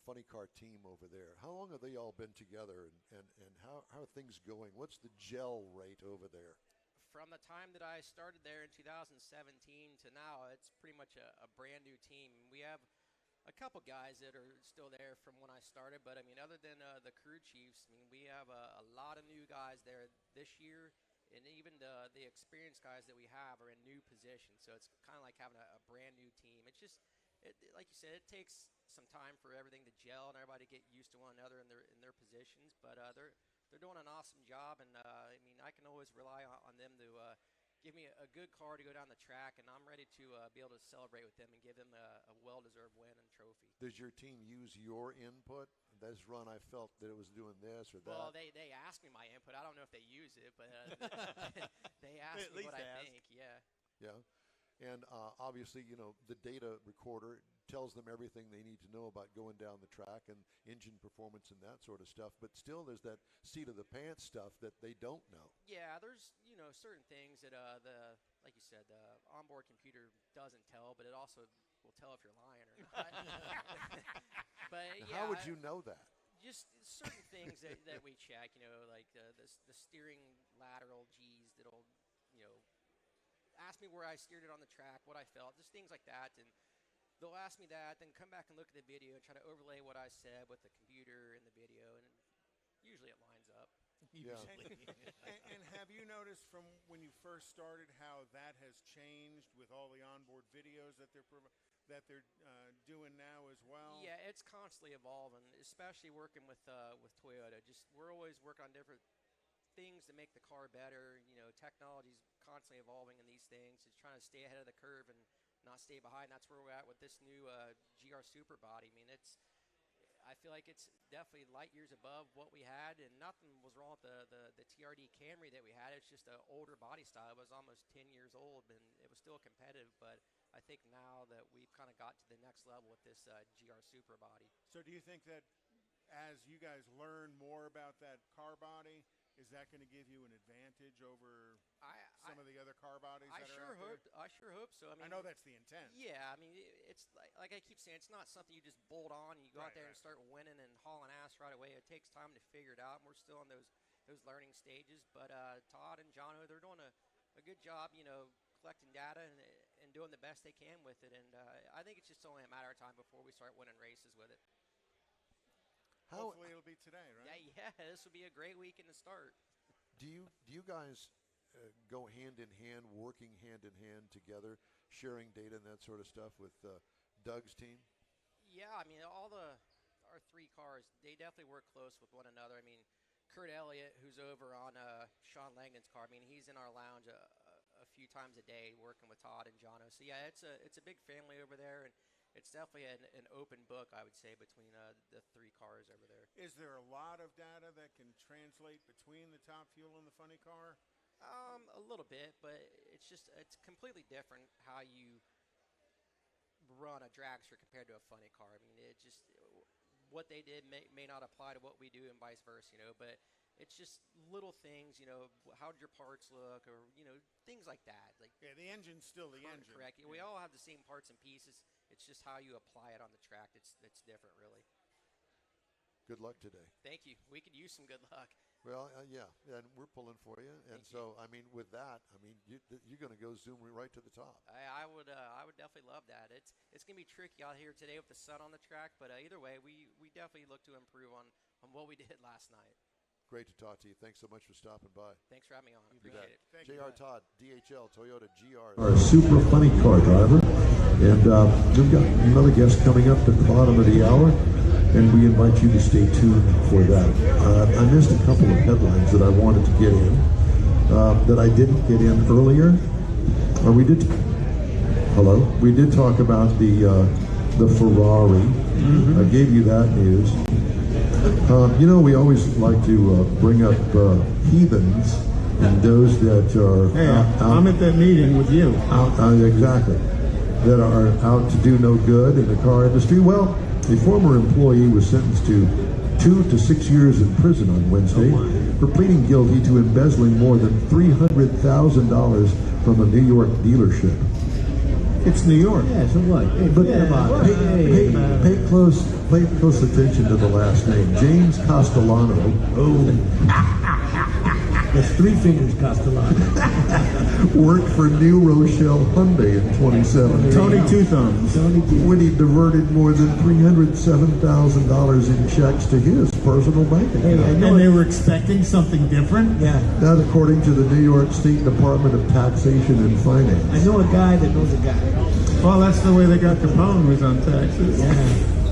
funny car team over there. How long have they all been together, and how are things going? What's the gel rate over there? From the time that I started there in 2017 to now, it's pretty much a brand new team. We have a couple guys that are still there from when I started, but I mean, other than the crew chiefs, I mean, we have a lot of new guys there this year, and even the experienced guys that we have are in new positions. So it's kind of like having a brand new team. It's just, like you said, it takes some time for everything to gel and everybody to get used to one another in their positions, but they're doing an awesome job, and I mean, I can always rely on them to give me a good car to go down the track, and I'm ready to be able to celebrate with them and give them a well-deserved win and trophy. Does your team use your input? This run, I felt that it was doing this or that. Well, they ask me my input. I don't know if they use it, but they ask me what I think. Yeah. Yeah. And obviously, the data recorder tells them everything they need to know about going down the track and engine performance and that sort of stuff. But still, there's that seat of the pants stuff that they don't know. Yeah, there's certain things that like you said, the onboard computer doesn't tell, but it also will tell if you're lying or not. But yeah, how would you know that? Just certain things that we check. Like the steering lateral G's that'll ask me where I steered it on the track, what I felt, just things like that. And they'll ask me that, then come back and look at the video and try to overlay what I said with the computer and the video, and usually it lines up. Yeah. And have you noticed from when you first started how that has changed with all the onboard videos that they're doing now as well? Yeah, it's constantly evolving, especially working with Toyota. Just we're always working on different things to make the car better. Technology's constantly evolving in these things. It's trying to stay ahead of the curve and not stay behind. That's where we're at with this new GR Super body. I mean, I feel like it's definitely light years above what we had, and nothing was wrong with the TRD Camry that we had. It's just an older body style. It was almost 10 years old, and it was still competitive, but I think now that we've kind of got to the next level with this GR Super body. So do you think that as you guys learn more about that car body, is that going to give you an advantage over some of the other car bodies that are out there? I sure hope so. I mean, I know that's the intent. Yeah, I mean, it's like I keep saying, it's not something you just bolt on and you go out there and start winning and hauling ass right away. It takes time to figure it out, and we're still in those learning stages. But Todd and Jono, they're doing a good job, collecting data and doing the best they can with it. And I think it's just only a matter of time before we start winning races with it. Hopefully it'll be today, right? Yeah, this will be a great weekend to start. Do you guys go hand in hand, working hand in hand together, sharing data and that sort of stuff with Doug's team? Yeah, I mean, our three cars, they definitely work close with one another. I mean, Kurt Elliott, who's over on Sean Langdon's car, I mean, he's in our lounge a few times a day working with Todd and Jono. So yeah, it's a big family over there, and it's definitely an open book, I would say, between the three cars over there. Is there a lot of data that can translate between the Top Fuel and the funny car? A little bit, but it's completely different how you run a dragster compared to a funny car. I mean, what they did may not apply to what we do and vice versa, but it's just little things, how did your parts look, or, things like that. Like, yeah, the engine's still the engine. Correct. Yeah. We all have the same parts and pieces. It's just how you apply it on the track that's different, really. Good luck today. Thank you. We could use some good luck. Well, yeah, and we're pulling for you. And so, I mean, with that, I mean, you're going to go zoom right to the top. I would definitely love that. It's going to be tricky out here today with the sun on the track, but either way, we definitely look to improve on what we did last night. Great to talk to you. Thanks so much for stopping by. Thanks for having me on. I appreciate it. J.R. Todd, DHL, Toyota GR. Our super funny car driver. And we've got another guest coming up at the bottom of the hour, and we invite you to stay tuned for that. I missed a couple of headlines that I wanted to get in, that I didn't get in earlier. We did talk about the Ferrari. I gave you that news. You know, we always like to bring up heathens and those that are I'm at that meeting with you. Exactly. That are out to do no good in the car industry. Well, a former employee was sentenced to 2 to 6 years in prison on Wednesday for pleading guilty to embezzling more than $300,000 from a New York dealership. It's New York. Yeah, so what? Hey, But pay close attention to the last name, James Castellano. That's 3 fingers, Castellano. Worked for New Rochelle Hyundai in 2017. Tony Two Thumbs. When he diverted more than $307,000 in checks to his personal bank account. And they were expecting something different? Yeah. That according to the New York State Department of Taxation and Finance. I know a guy that knows a guy. Well, that's the way they got Capone, was on taxes. Yeah.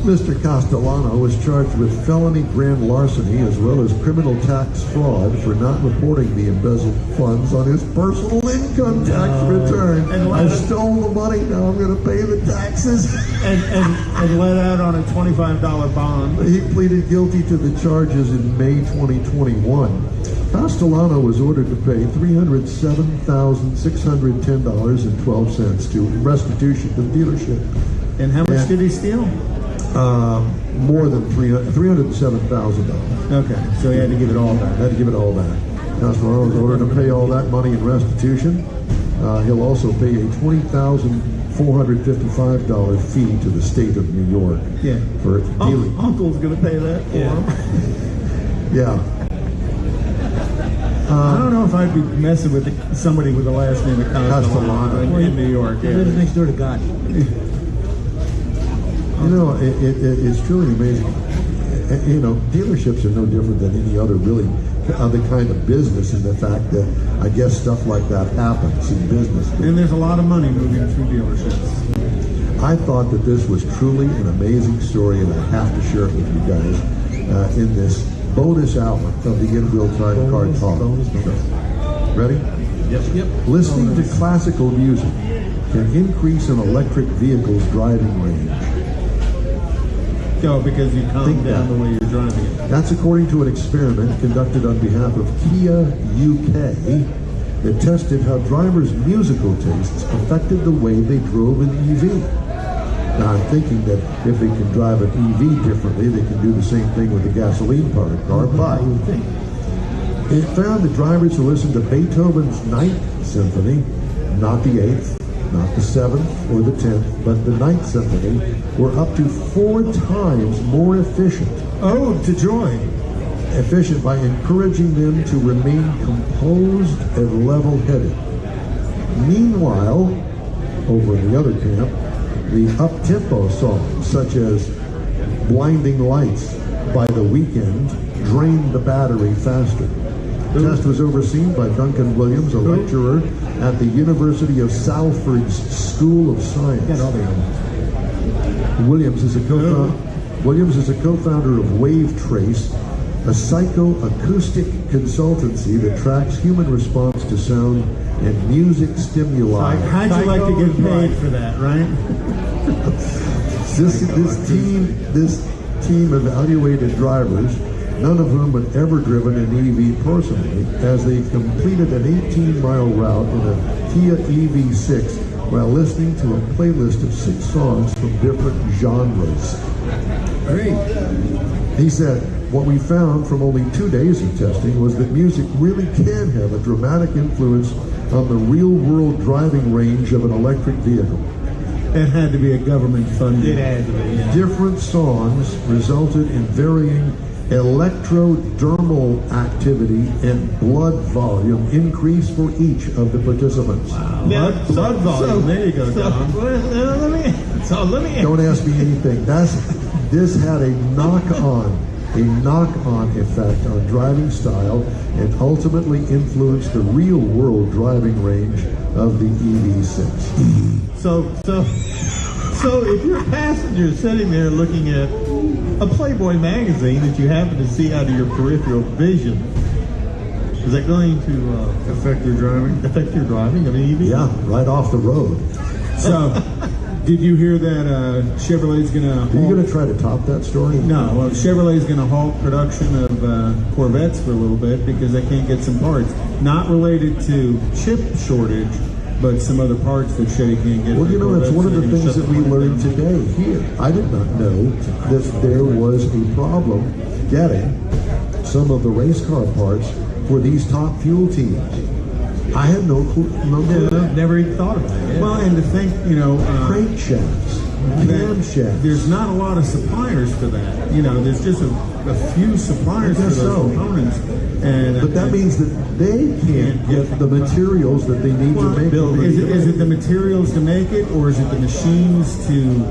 Mr. Castellano was charged with felony grand larceny as well as criminal tax fraud for not reporting the embezzled funds on his personal income tax return. I stole the money, now I'm going to pay the taxes. and let out on a $25 bond. He pleaded guilty to the charges in May 2021. Castellano was ordered to pay $307,610.12 to restitution to the dealership. And how much did he steal? More than $307,000. Okay, so he had to give it all back. Castellano was ordered to pay all that money in restitution. He'll also pay a $20,455 fee to the state of New York. Yeah. For dealing. Uncle's going to pay that for him. Yeah. I don't know if I'd be messing with somebody with the last name of Castellano in New York. He lives next door to God. You know, it's truly amazing. You know, dealerships are no different than any other kind of business in the fact that I guess stuff like that happens in business. And there's a lot of money moving through dealerships. I thought that this was truly an amazing story, and I have to share it with you guys in this bonus hour of the In-Wheel Drive Car Talk. Ready? Yes. Yep. Listening to classical music can increase an electric vehicle's driving range. Because you calm down the way you're driving it. That's according to an experiment conducted on behalf of Kia UK that tested how drivers' musical tastes affected the way they drove an EV. Now I'm thinking that if they can drive an EV differently, they can do the same thing with a gasoline-powered car, but it found that drivers who listened to Beethoven's Ninth Symphony, not the 8th, not the 7th or the 10th, but the 9th Symphony, were up to 4 times more efficient. Oh, to joy. Efficient by encouraging them to remain composed and level-headed. Meanwhile, over in the other camp, the up-tempo songs, such as Blinding Lights by The Weeknd, drained the battery faster. The test was overseen by Duncan Williams, a lecturer at the University of Salford's School of Science. Williams is a co-founder of Wave Trace, a psychoacoustic consultancy that tracks human response to sound and music stimuli. How'd you like to get paid for that, right? This team evaluated drivers, none of whom had ever driven an EV personally, as they completed an 18-mile route in a Kia EV6 while listening to a playlist of 6 songs from different genres. Great. He said, what we found from only 2 days of testing was that music really can have a dramatic influence on the real-world driving range of an electric vehicle. It had to be a government funded. It had to be. Yeah. Different songs resulted in varying electrodermal activity and blood volume increase for each of the participants. Wow. Blood volume. There you go, Don. Let me Don't ask me anything. This had a knock-on effect on driving style and ultimately influenced the real-world driving range of the EV6. So if you're a passenger sitting there looking at a Playboy magazine that you happen to see out of your peripheral vision, is that going to affect your driving? Affect your driving? I mean, yeah, right off the road. So, did you hear that Chevrolet's going to... Are you going to try to top that story? No, well, Chevrolet's going to halt production of Corvettes for a little bit because they can't get some parts. Not related to chip shortage, but some other parts that Chevy can't get. Well, you know, that's one of the things that we learned today here. I did not know that there was a problem getting some of the race car parts for these top fuel teams. I had no clue. Never even thought about it. Well, and to think, crankshafts, camshafts. There's not a lot of suppliers for that. There's just a few suppliers for those components. But that means that they can't get the materials that they need to make it. Is it the materials to make it, or is it the machines to...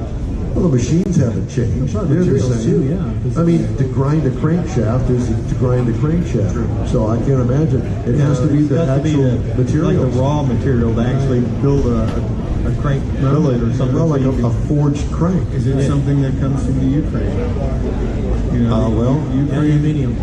Well, the machines haven't changed. They're the same. Too, yeah. I mean, to grind a crankshaft is to grind a crankshaft. True. So I can't imagine. It has to be the actual material. Like the raw material to actually build a crank billet or something. Well, like a forged crank. Is it something that comes from the Ukraine? Aluminium.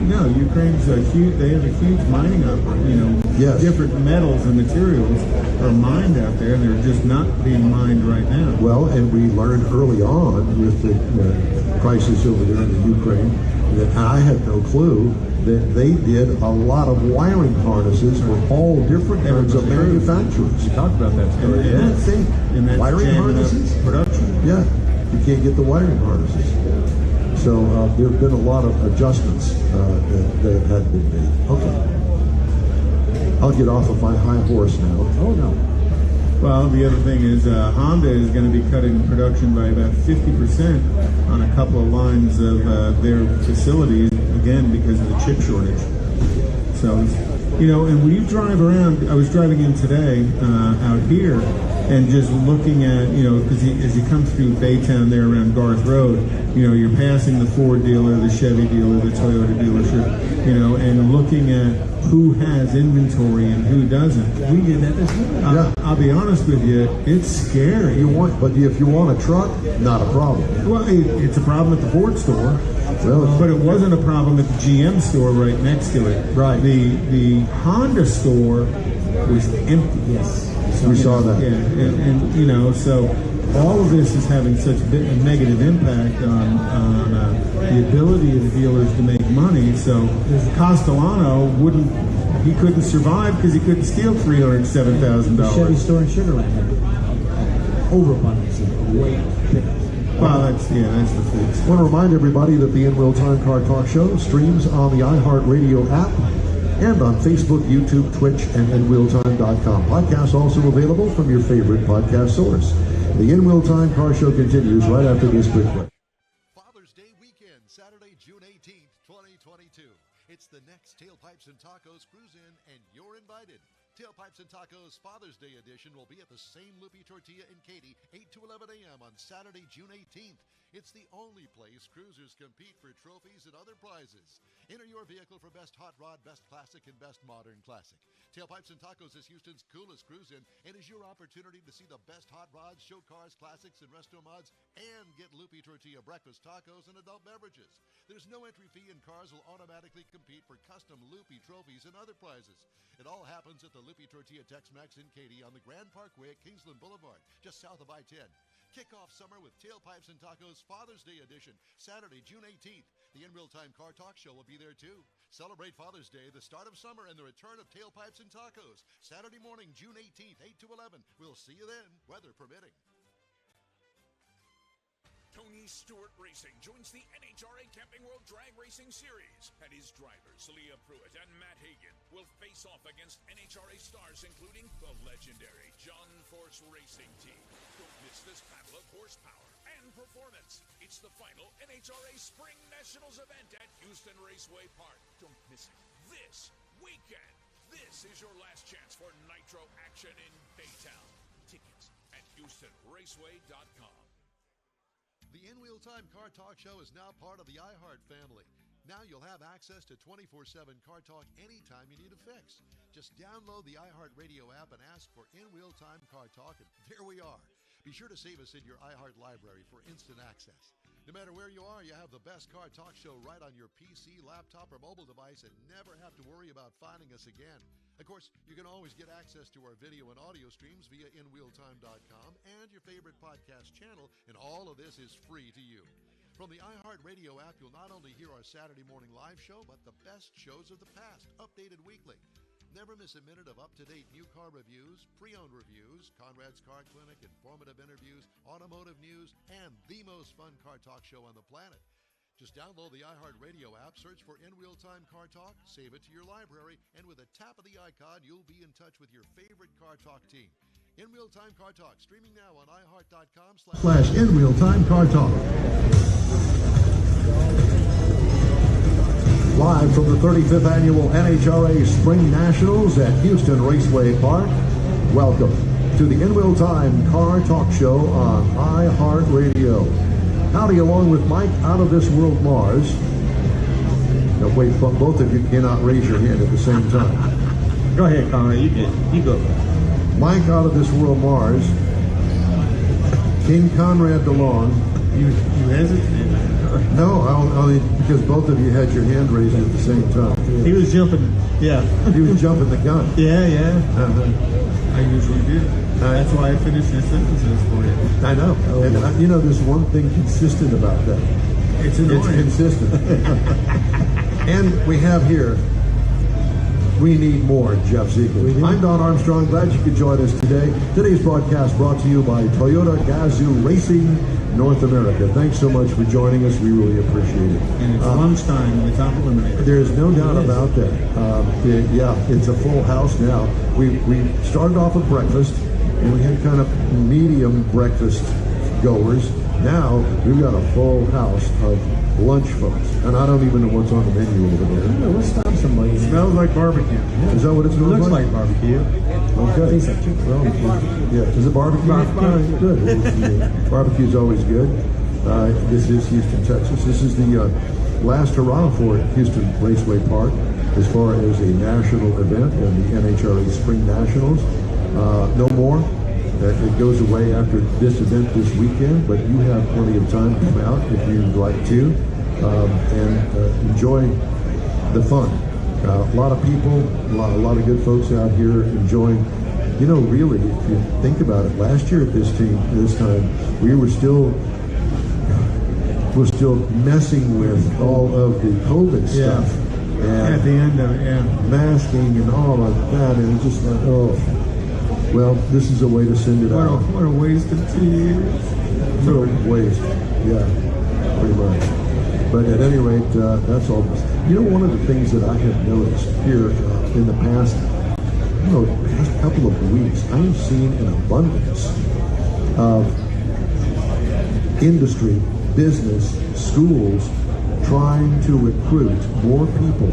No, Ukraine's huge. They have a huge mining operation. Yes. Different metals and materials are mined out there, and they're just not being mined right now. Well, and we learned early on with the crisis over there in the Ukraine that I had no clue that they did a lot of wiring harnesses for all different kinds of manufacturers. You talked about that story. And that thing, wiring harnesses, production. Yeah, you can't get the wiring harnesses. So there have been a lot of adjustments that had been made. Okay. I'll get off of my high horse now. Oh, no. Well, the other thing is Honda is going to be cutting production by about 50% on a couple of lines of their facilities, again, because of the chip shortage. So, and when you drive around, I was driving in today out here, and just looking at, because as you come through Baytown there around Garth Road, you're passing the Ford dealer, the Chevy dealer, the Toyota dealership, and looking at who has inventory and who doesn't. We did that this morning. I'll be honest with you, it's scary. But if you want a truck, not a problem. Well, it's a problem at the Ford store. Well, but it wasn't a problem at the GM store right next to it. Right. The Honda store was empty. Yes. We saw that. Yeah, and so all of this is having such a negative impact on the ability of the dealers to make money. So Castellano couldn't survive because he couldn't steal $307,000. The Chevy store in Sugar Land had overabundance of great pickups. Well, that's the fix. I want to remind everybody that the In Real Time Car Talk Show streams on the iHeartRadio app and on Facebook, YouTube, Twitch, and InRealTime.com. Podcasts also available from your favorite podcast source. The In Real Time Car Show continues right after this quick break. Father's Day weekend, Saturday, June 18th, 2022. It's the next Tailpipes and Tacos Cruise-In, and you're invited. Tailpipes and Tacos Father's Day edition will be at the same Loopy Tortilla in Katy, 8 to 11 a.m. on Saturday, June 18th. It's the only place cruisers compete for trophies and other prizes. Enter your vehicle for Best Hot Rod, Best Classic, and Best Modern Classic. Tailpipes and Tacos is Houston's coolest cruise-in and is your opportunity to see the best hot rods, show cars, classics, and resto mods, and get Loopy Tortilla breakfast tacos and adult beverages. There's no entry fee, and cars will automatically compete for custom Loopy trophies and other prizes. It all happens at the Loopy Tortilla Tex-Mex in Katy on the Grand Parkway at Kingsland Boulevard, just south of I-10. Kick off summer with Tailpipes and Tacos Father's Day edition, Saturday, June 18th. The In Real Time Car Talk Show will be there too. Celebrate Father's Day, the start of summer, and the return of Tailpipes and Tacos. Saturday morning, June 18th, 8 to 11. We'll see you then, weather permitting. Tony Stewart Racing joins the NHRA Camping World Drag Racing Series, and his drivers, Leah Pruitt and Matt Hagan, will face off against NHRA stars including the legendary John Force Racing Team. Don't miss this battle of horsepower and performance. It's the final NHRA Spring Nationals event at Houston Raceway Park. Don't miss it this weekend. This is your last chance for Nitro action in Baytown. Tickets at HoustonRaceway.com. The In Wheel Time Car Talk Show is now part of the iHeart family. Now you'll have access to 24/7 car talk anytime you need a fix. Just download the iHeart Radio app and ask for In Wheel Time Car Talk, and there we are. Be sure to save us in your iHeart library for instant access. No matter where you are, you have the best car talk show right on your PC, laptop, or mobile device and never have to worry about finding us again. Of course, you can always get access to our video and audio streams via InWheelTime.com and your favorite podcast channel, and all of this is free to you. From the iHeartRadio app, you'll not only hear our Saturday morning live show, but the best shows of the past, updated weekly. Never miss a minute of up-to-date new car reviews, pre-owned reviews, Conrad's Car Clinic, informative interviews, automotive news, and the most fun car talk show on the planet. Just download the iHeartRadio app, search for In Wheel Time Car Talk, save it to your library, and with a tap of the icon, you'll be in touch with your favorite car talk team. In Wheel Time Car Talk, streaming now on iHeart.com/ In Wheel Time Car Talk. Live from the 35th Annual NHRA Spring Nationals at Houston Raceway Park, welcome to the In Wheel Time Car Talk Show on iHeartRadio. Howdy, along with Mike Out of This World Mars. Now wait, both of you cannot raise your hand at the same time. Go ahead, Conrad. You go. Mike Out of This World Mars. King Conrad DeLong. You hesitated? No, only because both of you had your hand raised at the same time. He was jumping. Yeah. He was jumping the gun. Yeah. I usually do. That's why I finished your sentences for you. I know. And you know, there's one thing consistent about that. It's consistent. And we have here, we need more Jeff Ziegler. I'm Don Armstrong. Glad you could join us today. Today's broadcast brought to you by Toyota Gazoo Racing North America. Thanks so much for joining us. We really appreciate it. And it's lunchtime in the top eliminator. There's no doubt about that. It's a full house now. We started off with breakfast, and we had kind of medium breakfast goers. Now we've got a full house of lunch folks, and I don't even know what's on the menu over there. Let's stop somebody. It smells like barbecue. Is that what it smells like? Looks like barbecue. Okay. Well, yeah. Is it barbecue? Good. Barbecue's always good. This is Houston, Texas. This is the last hurrah for Houston Raceway Park as far as a national event and the NHRA Spring Nationals. No more. It goes away after this event this weekend, but you have plenty of time to come out if you'd like to and enjoy the fun. A lot of people, a lot of good folks out here enjoying. You know, really, if you think about it, last year at this time, we were still messing with all of the COVID stuff. And at the end of it, masking and all of that, and it's just like, oh. Well, this is a way to send it out. What a waste of tears. No waste. Yeah, pretty much. But at any rate, that's all. You know, one of the things that I have noticed here in the past couple of weeks, I have seen an abundance of industry, business, schools trying to recruit more people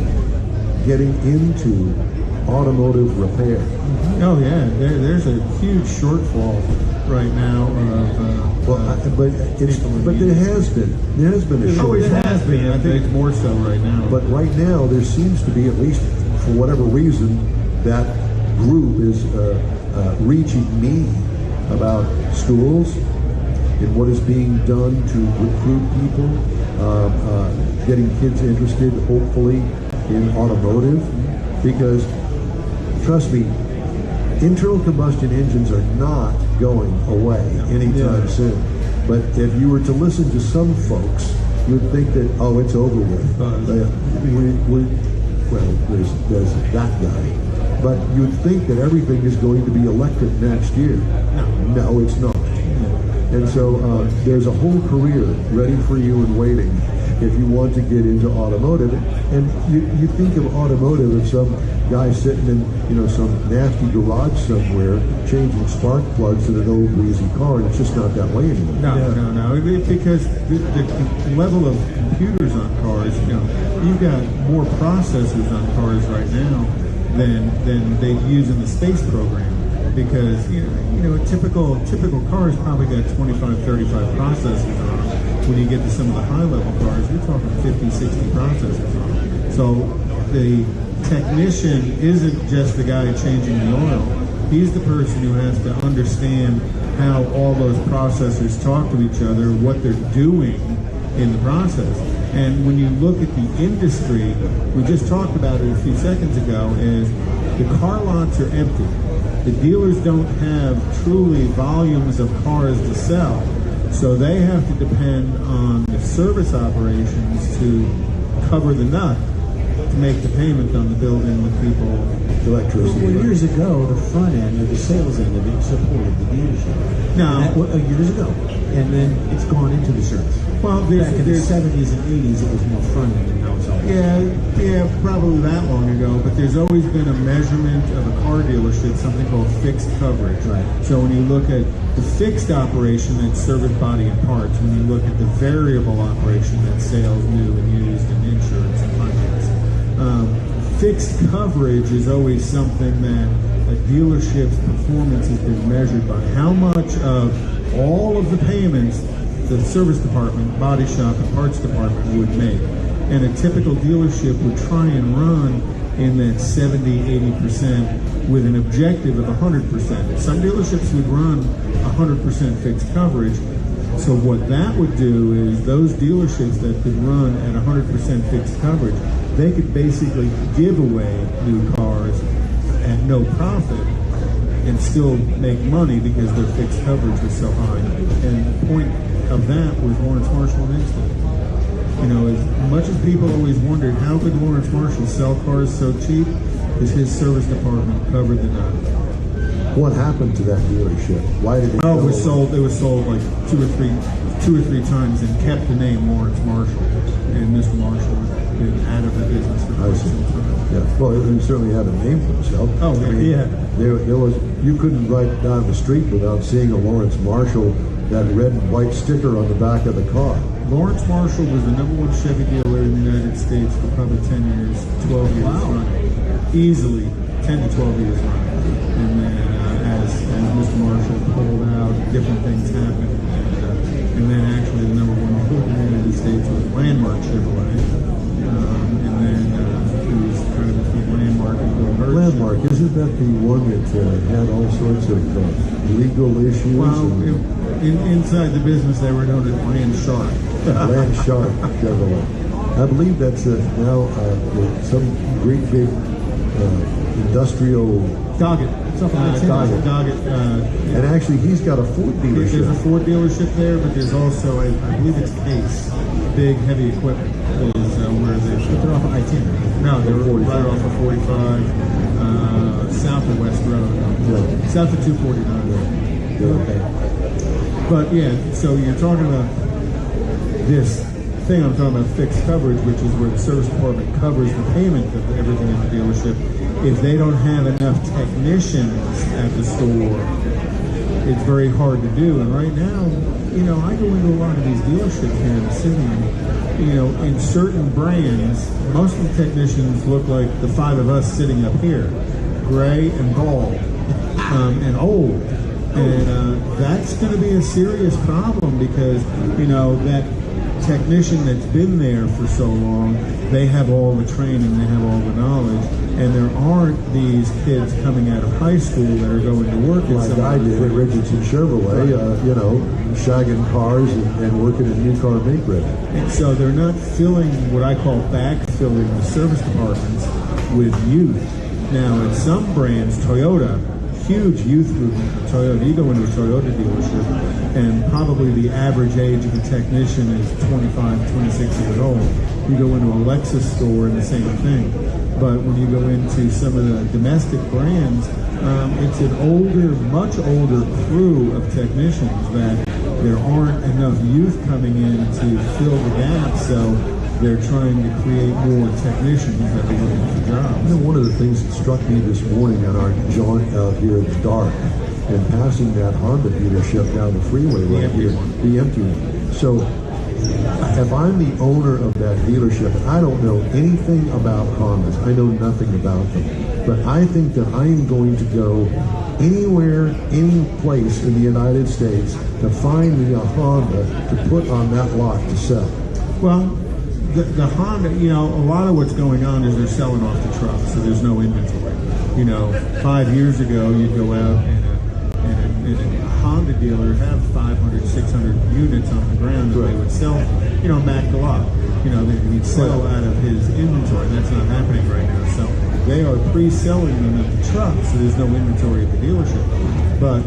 getting into automotive repair. Oh yeah, there's a huge shortfall right now. But there has been a shortfall. Oh, it has been. I think it's more so right now. But right now, there seems to be, at least for whatever reason, that group is reaching me about schools and what is being done to recruit people, getting kids interested, hopefully, in automotive, because trust me, internal combustion engines are not going away anytime soon. But if you were to listen to some folks, you'd think that, oh, it's over with. There's that guy. But you'd think that everything is going to be electric next year. No, it's not. And so there's a whole career ready for you and waiting if you want to get into automotive. And you think of automotive as some guy sitting in, some nasty garage somewhere changing spark plugs in an old greasy car, and it's just not that way anymore. No. Because the level of computers on cars, you've got more processors on cars right now than they use in the space program. Because a typical car has probably got 25, 35 processors on it. When you get to some of the high-level cars, you're talking 50, 60 processors on it. So the technician isn't just the guy changing the oil. He's the person who has to understand how all those processors talk to each other, what they're doing in the process. And when you look at the industry, we just talked about it a few seconds ago, is the car lots are empty. The dealers don't have truly volumes of cars to sell, so they have to depend on the service operations to cover the nut to make the payment on the building, the people, electricity. Well, years ago, the front end or the sales end of it supported the dealership. Years ago, and then it's gone into the service. Well, back in the 70s and 80s, it was more front end, and now it's all. Yeah, probably that long ago. But there's always been a measurement of a car dealership, something called fixed coverage. Right. So when you look at the fixed operation, that's service, body, and parts. When you look at the variable operation, that's sales, new and used, and insurance and finance. Fixed coverage is always something that a dealership's performance has been measured by. How much of all of the payments the service department, body shop, and parts department would make. And a typical dealership would try and run in that 70, 80% with an objective of 100%. Some dealerships would run 100% fixed coverage. So what that would do is those dealerships that could run at 100% fixed coverage, they could basically give away new cars at no profit and still make money because their fixed coverage was so high. And the point of that was Lawrence Marshall and Instant. As much as people always wondered how could Lawrence Marshall sell cars so cheap, is his service department covered the nut. What happened to that dealership? Why did it go? It was sold like two or three times and kept the name Lawrence Marshall. And Mr. Marshall has been out of the business for quite some time. Yeah, well, he certainly had a name for himself. Oh, yeah. There was, you couldn't ride down the street without seeing a Lawrence Marshall, that red and white sticker on the back of the car. Lawrence Marshall was the #1 Chevy dealer in the United States for probably 10 years, 12 years running. Easily 10 to 12 years running. And then as Mr. Marshall pulled out, different things happened. And then actually the #1 dealer in the United States was Landmark Chevrolet. And then it was kind of between Landmark and Bill Hurst. Landmark, isn't that the one that had all sorts of legal issues? Well, inside the business, they were known as Land Shark. Land Shark Chevrolet. I believe that's now some great big industrial... Doggett. Doggett. And actually, he's got a Ford dealership. There's a Ford dealership there, but there's also, I believe it's Case. Big, heavy equipment is where they're off of I-10. No, they're right off of 45, south of West Road. Yeah. South of 249. Yeah. Okay. But yeah, so you're talking about this thing I'm talking about, fixed coverage, which is where the service department covers the payment of everything in the dealership. If they don't have enough technicians at the store, it's very hard to do. And right now, I go into a lot of these dealerships here in the city, and, in certain brands, most of the technicians look like the five of us sitting up here, gray and bald, and old. And that's going to be a serious problem because, that technician that's been there for so long, they have all the training, they have all the knowledge, and there aren't these kids coming out of high school that are going to work at like I did at Richardson Chevrolet, shagging cars and working in new car make ready. And so they're not filling what I call backfilling the service departments with youth. Now, at some brands, Toyota, huge youth movement for Toyota. You go into a Toyota dealership, and probably the average age of a technician is 25, 26 years old. You go into a Lexus store, and the same thing. But when you go into some of the domestic brands, it's an older, much older crew of technicians that there aren't enough youth coming in to fill the gap, so they're trying to create more technicians that are looking for jobs. You know, one of the things that struck me this morning on our jaunt out here in the dark and passing that Honda dealership down the freeway right here, the empty one. So if I'm the owner of that dealership, I don't know anything about Hondas. I know nothing about them. But I think that I am going to go anywhere, any place in the United States to find me a Honda to put on that lot to sell. Well, the Honda, you know, a lot of what's going on is they're selling off the truck, so there's no inventory. You know, 5 years ago, you'd go out and a Honda dealer have 500, 600 units on the ground that they would sell, you know, back to lot. You know, he'd sell out of his inventory. That's not happening right now. So they are pre-selling them at the truck, so there's no inventory at the dealership. But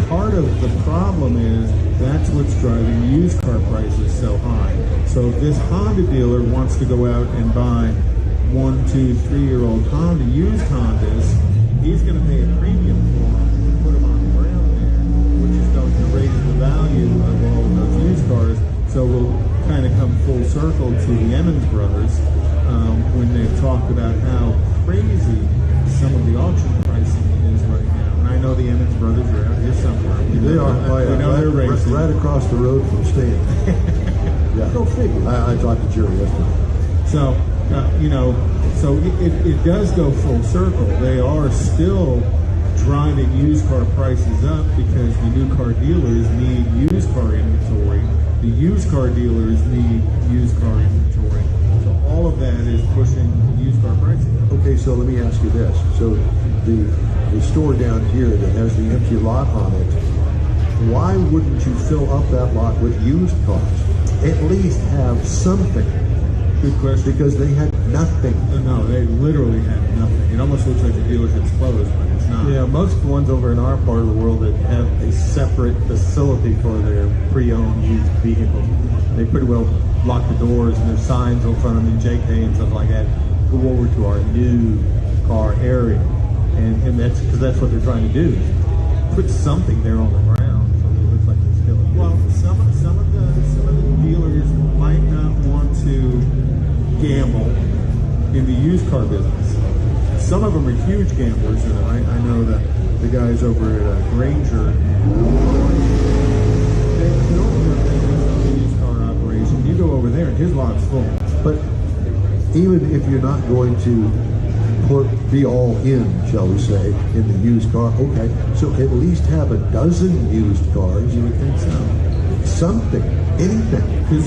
part of the problem is that's what's driving used car prices so high. So if this Honda dealer wants to go out and buy 1, 2, 3-year-old Honda, used Hondas, he's going to pay a premium for them to put them on the ground there, which is going to raise the value of all of those used cars. So we'll kind of come full circle to the Emmons brothers when they've talked about how crazy some of the auction pricing is right now. And I know the Emmons brothers are out here somewhere. They are. We know they're racing. Right across the road from Stan. Yeah. Go figure. I talked to Jerry yesterday. So, you know, so it does go full circle. They are still driving used car prices up because the new car dealers need used car inventory. The used car dealers need used car inventory. So all of that is pushing used car pricing up. Okay, so let me ask you this. So the store down here that has the empty lot on it, why wouldn't you fill up that lot with used cars? At least have something. Good question. Because they had nothing. No, they literally had nothing. It almost looks like the dealership's closed, but it's not. Yeah, most of the ones over in our part of the world that have a separate facility for their pre-owned used vehicles, they pretty well lock the doors and there's signs in front of them, JK and stuff like that. Go over to our new car area, and that's because that's what they're trying to do. Put something there on the ground so that it looks like they're still. Well, some of the dealers might not want to gamble in the used car business. Some of them are huge gamblers, and I know that the guys over at Granger, they don't have a used car operation. You go over there and his lot's full. But even if you're not going to be all in, shall we say, in the used car, okay, so at least have a dozen used cars. You would think so. Something, anything. Because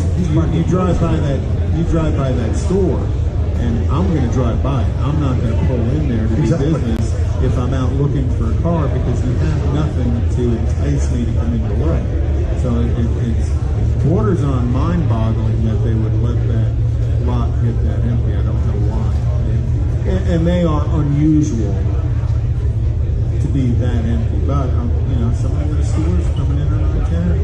you drive by that store, and I'm going to drive by it. I'm not going to pull in there to do business if I'm out looking for a car because you have nothing to entice me to come in to look. So it borders on mind-boggling that they would let that lot get that empty. I don't know why. And they are unusual to be that empty. But, you know, some of the stores coming in around town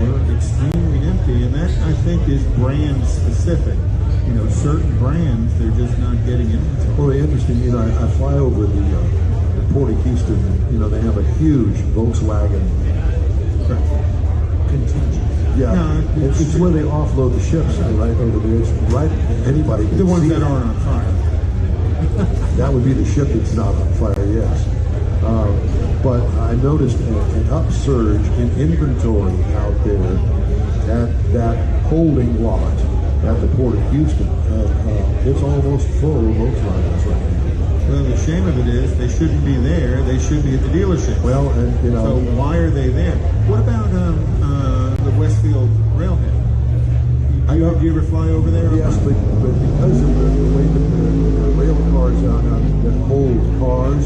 were extremely empty. And that, I think, is brand specific. You know, certain brands, they're just not getting inventory. Well, interesting, you know, I fly over the Port of Houston. You know, they have a huge Volkswagen contingent. Yeah, no, it's where they offload the ships, right over there. It's right, anybody can the ones see that it. aren't on fire. That would be the ship that's not on fire, yes. But I noticed an upsurge in inventory out there at that holding lot at the Port of Houston. It's almost full of Volkswagens right now. Well, the shame of it is they shouldn't be there. They should be at the dealership. Well, and you know. So why are they there? What about the Westfield Railhead? Do you ever fly over there? Yes, but because of the way that the rail cars out that hold cars,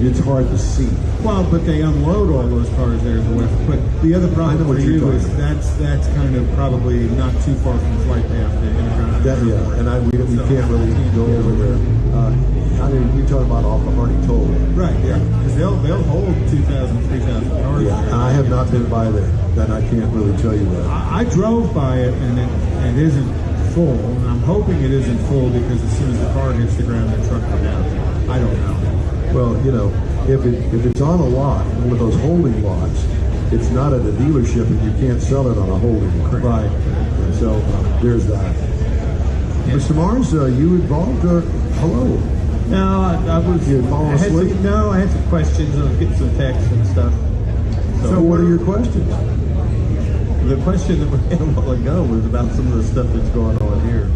it's hard to see. Well, but they unload all those cars there at the West. But the other problem for you is that's kind of probably not too far from the flight path to Antron. Yeah, and we can't really go over there. You're talking about off the Hardy Toll. Right, yeah. Because they'll hold 2,000, 3,000 cars. Yeah, and I have not been by there. Then I can't really tell you that. I drove by it, and it isn't full. And I'm hoping it isn't full because as soon as the car hits the ground, the truck will down. I don't know. Well, you know, if it's on a lot, one of those holding lots, it's not at a dealership and you can't sell it on a holding crane. Right. And so there's that. Mr. Mars, you involved? Hello. No, I was. You falling I had asleep? I had some questions. I was getting some texts and stuff. So what are your questions? The question that we had a while ago was about some of the stuff that's going on here.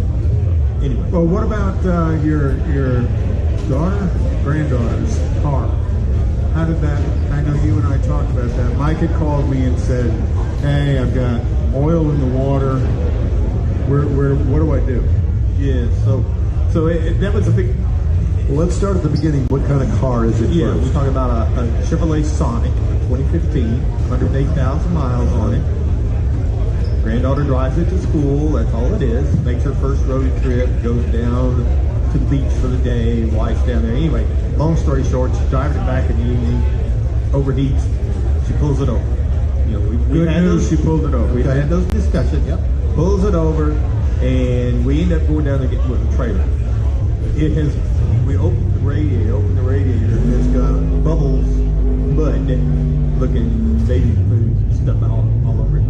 Anyway. Well, what about your daughter, granddaughter's car? How did that? I know you and I talked about that. Mike had called me and said, "Hey, I've got oil in the water. What do I do?" Yeah. So that was a big. Well, let's start at the beginning. What kind of car is it? Yeah, first? we're talking about a Chevrolet Sonic, 2015, 108,000 miles on it. Granddaughter drives it to school. That's all it is. Makes her first road trip. Goes down to the beach for the day. Wife's down there. Anyway, long story short, she's driving it back in the evening. Overheats. She pulls it over. You know, Good news, she pulled it over. We've had those discussions. Yep. Pulls it over, and we end up going down there and getting with the trailer. It has. We opened the radiator, and it's got bubbles, mud, looking baby food stuff all over it.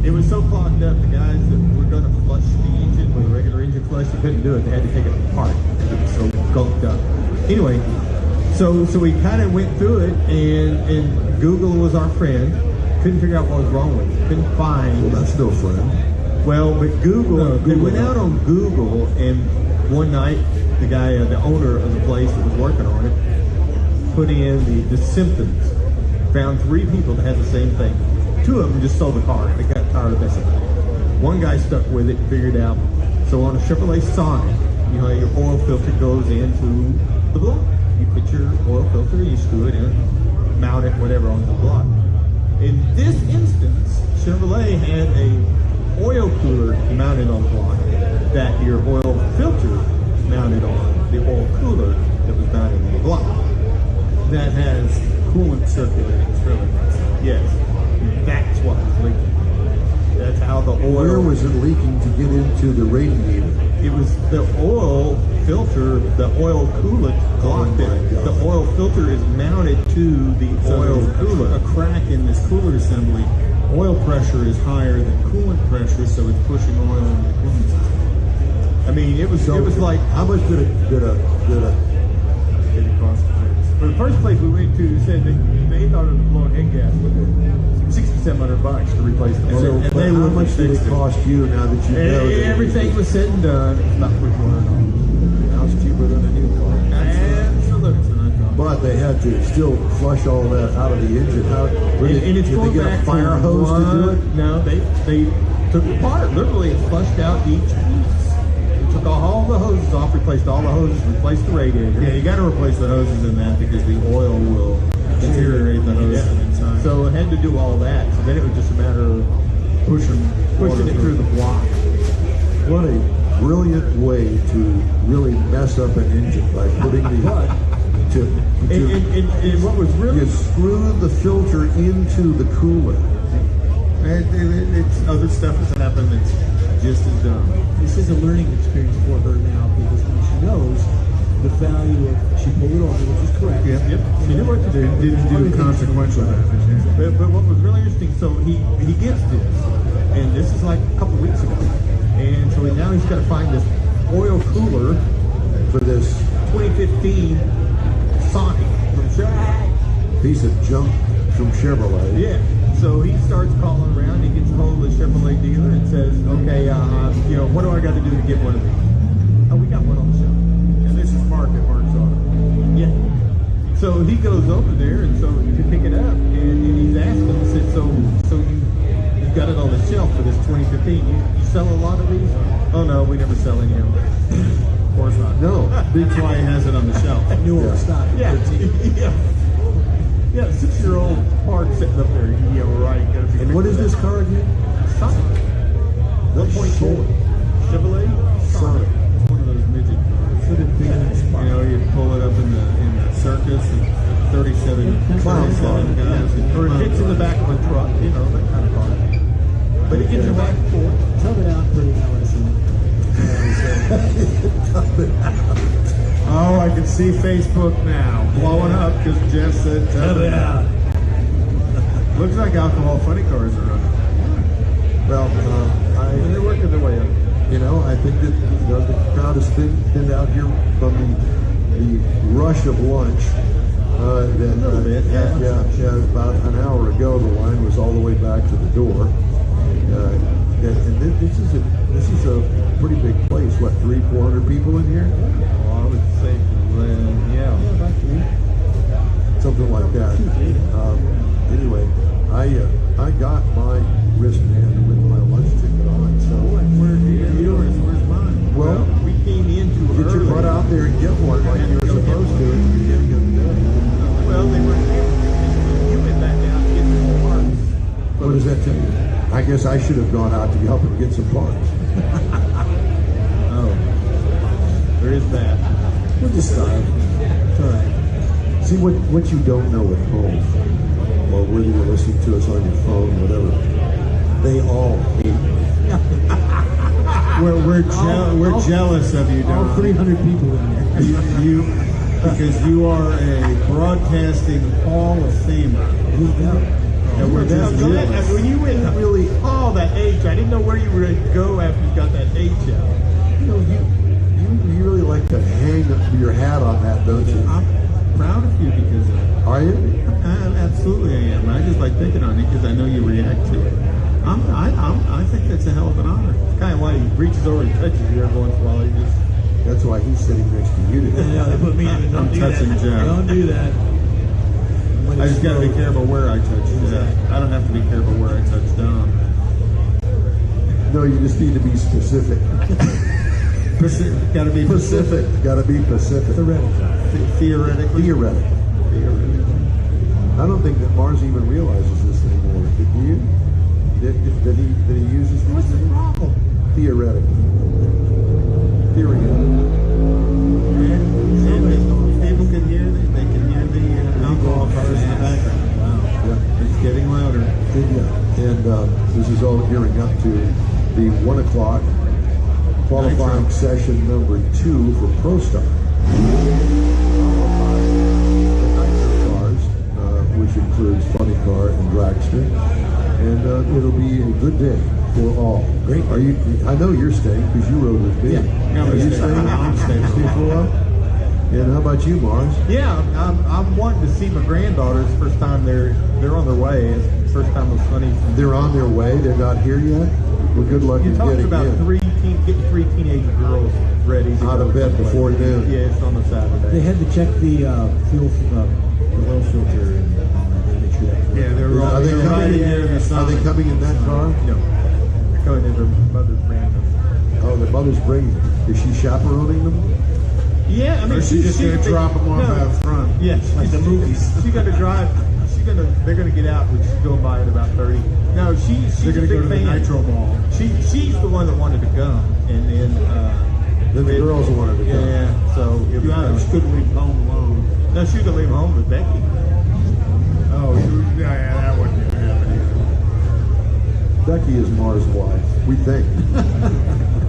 It was so clogged up, the guys that were going to flush the engine with a regular engine flush, they couldn't do it. They had to take it apart. It was so gunked up. Anyway, so we kind of went through it, and Google was our friend. Couldn't figure out what was wrong with it. Couldn't find. Well, that's no friend. Well, but Google, they went out on Google, and one night, the guy, the owner of the place that was working on it, put in the symptoms. Found 3 people that had the same thing. 2 of them just sold the car. They got tired of messing with it. One guy stuck with it and figured out. So on a Chevrolet Sonic, you know, your oil filter goes into the block. You put your oil filter, you screw it in, mount it, whatever, on the block. In this instance, Chevrolet had a oil cooler mounted on the block that your oil filter mounted on. The oil cooler that was mounted on the block. That has coolant circulating through it. Yes. That's what was leaking. That's how the oil. Where was it leaking to get into the radiator? It was the oil filter, the oil coolant blocked it. The oil filter is mounted to the oil cooler. A crack in this cooler assembly. Oil pressure is higher than coolant pressure, so it's pushing oil into the coolant system. I mean, it was like, how much did it cost? For the first place we went to, said they thought it was blowing head gas with it. $6,700 to replace the motor. And how much did it cost you now that you know that everything was said and done? It's about $3,400. Now it's cheaper than a new car. Absolutely. But they had to still flush all that out of the engine. And it's did going they get back a fire hose to do it? No, they took it apart. Literally, it flushed out each piece. Took all the hoses off, replaced all the hoses, replaced the radiator. Yeah, you got to replace the hoses in that because the oil will deteriorate the hoses inside. So it had to do all that. So then it was just a matter of pushing it through the block. What a brilliant way to really mess up an engine by putting the and what was really you screw the filter into the cooler. It's other stuff that's happened that's just as dumb. This is a learning experience for her now because now she knows the value of, she pulled it over, which is correct. Yep. She knew what to do. Didn't do consequential damage. But what was really interesting, so he gets this, and this is like a couple weeks ago, and so now he's got to find this oil cooler for this 2015 Sonic from Chevrolet. Piece of junk from Chevrolet. Yeah. So he starts calling around. He gets a hold of the Chevrolet dealer and says, "Okay, you know, what do I got to do to get one of these?" Oh, we got one on the shelf. And this is Mark at Mark's Auto. Yeah. So he goes over there and so to pick it up, and he's asking, he said, "So you got it on the shelf for this 2015? You sell a lot of these?" "Oh no, we never sell any of them." Of course not. No. Big Fly has it on the shelf. New old stock. Yeah. Yeah, 6-year-old Park sitting up there. Yeah, right. And what is this car again? Sonic. 1.4. Chevrolet Sonic. One of those midget cars. You know, you pull it up in the circus and 37 guys. Or it fits in the back of a truck, you know, that kind of car. But it gets you back and forth. Tub it out pretty Oh, I can see Facebook now blowing up because Jeff said tub it out. Looks like alcohol funny cars are running. Well, they're working their way up. You know, I think that the crowd has thinned out here from the rush of lunch. About an hour ago, the line was all the way back to the door. And this is a pretty big place. What, 300-400 people in here? Oh, I would say, yeah, about 3. Something like that. Anyway, I got my wristband with my lunch ticket on. So where's yours? Where's mine? Well, we came in too early. Get your butt out there and get one like you were supposed to. Well, they were here. You went back down to get some parts. What does that tell you? I guess I should have gone out to help him get some parts. Oh, there is that. We'll just start. It's all right. See, what you don't know at home, or whether you're listening to us on your phone, whatever, they all hate me. We're jealous of you, Don. All 300 people in there. Because you are a broadcasting Hall of Famer. And we're just jealous. When you went really, that H, I didn't know where you were going to go after you got that H out. You know, you really like to hang your hat on that, don't you? I'm proud of you because of it. Are you? Absolutely I am. I just like thinking on it because I know you react to it. I think that's a hell of an honor. It's kind of why he reaches over and touches you every once in a while. That's why he's sitting next to you today. Yeah, they put me in. I'm touching Jeff. Don't do that. I just got to be careful where I touch Jeff. I don't have to be careful where I touch Don. No, you just need to be specific. Got to be Pacific. Got to be Pacific. Theoretically. I don't think that Mars even realizes this anymore. Did you? That he uses these? What's the problem? Theoretically. People can hear they can hear the alcohol cars in the background. Wow. Yeah. It's getting louder. And this is all gearing up to the 1 o'clock qualifying session number 2 for Pro Star. Which includes funny car and dragster, and it'll be a good day for all. Great. Are you? I know you're staying because you rode with me. Yeah. Are you staying? I'm staying for a while. And how about you, Mars? Yeah, I'm wanting to see my granddaughters. First time they're on their way. It's the first time with Sonny. They're on their way. They're not here yet. Well, good luck in getting about in. Getting 3 teenage girls ready to out of bed before noon. Yeah, it's on a Saturday. They had to check the fuel, the oil filter, and make sure that. Yeah, they're all. Are they coming in that car? No, they're coming in their mother's bringing them. Oh, their mother's bringing them. Is she chaperoning them? Yeah, I mean, or she's just going to drop them off out front. Yes, like the movies. She's going to drive. They're going to get out, which is going by at about 30. No, she's they're going to go to the Nitro Mall. She's the one that wanted to come, and then the girls wanted to come. Yeah, so she couldn't leave home alone. No, she could leave home with Becky. Oh, yeah, that wouldn't happen either. Becky is Mars' wife, we think,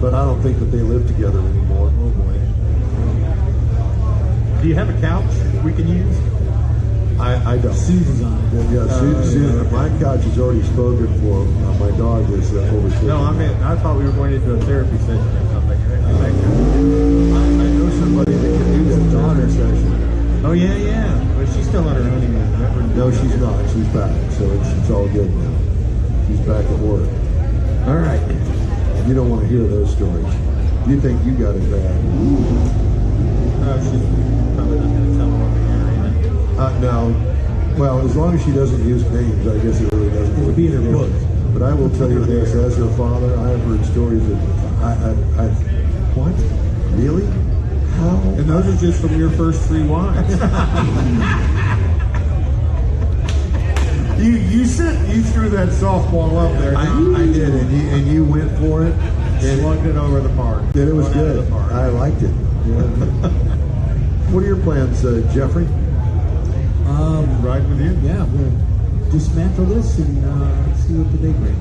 but I don't think that they live together anymore. Oh boy. Do you have a couch we can use? I don't. Susan's on it. Yeah, Susan. My couch is already spoken for. My dog is over. No, I thought we were going into a therapy session or something. I know somebody that can do that daughter session. Oh yeah. But she's still on her honeymoon. No, she's not. She's back, so it's all good now. She's back at work. All right. You don't want to hear those stories. You think you got it bad? She's probably not going to tell them what we hear either. No. Well, as long as she doesn't use names, I guess it really doesn't. It would be in her book. But I will tell you this: as her father, I have heard stories that what? Really? How? And those are just from your first 3 wives. You threw that softball up there. I did, and you went for it. And slugged it over the park. And it was good. I liked it. Yeah. What are your plans, Jeffrey? Ride with you? Yeah, we'll dismantle this and see what the day brings.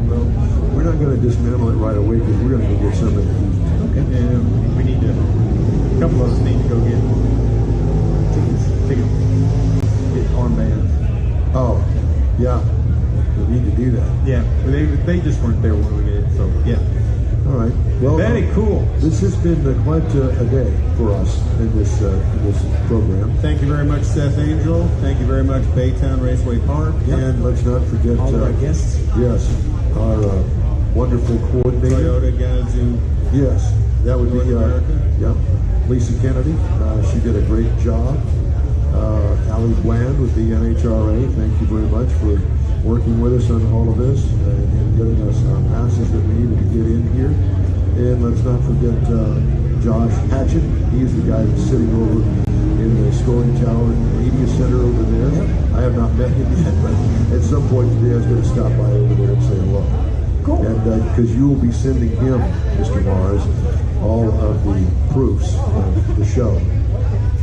Well, we're not going to dismantle it right away because we're going to go get something to eat. Okay. And we need to. A couple of us need to go get tickets. Get armbands. Oh, Yeah, we need to do that. Yeah, they just weren't there when we did, so yeah. All right. Well, very cool. This has been quite a day for us in this program. Thank you very much, Seth Angel. Thank you very much, Baytown Raceway Park. Yep. And let's not forget all of our guests. Yes, our wonderful coordinator. Toyota Gazoo. Yes, that would be Lisa Kennedy. She did a great job. Allie Bland with the NHRA. Thank you very much for working with us on all of this and getting us passes that we needed to get in here. And let's not forget Josh Hatchett. He's the guy that's sitting over in the scoring tower in the media center over there. Yep. I have not met him yet, but at some point today I was going to stop by over there and say hello. Cool. And because you will be sending him, Mr. Mars, all of the proofs of the show,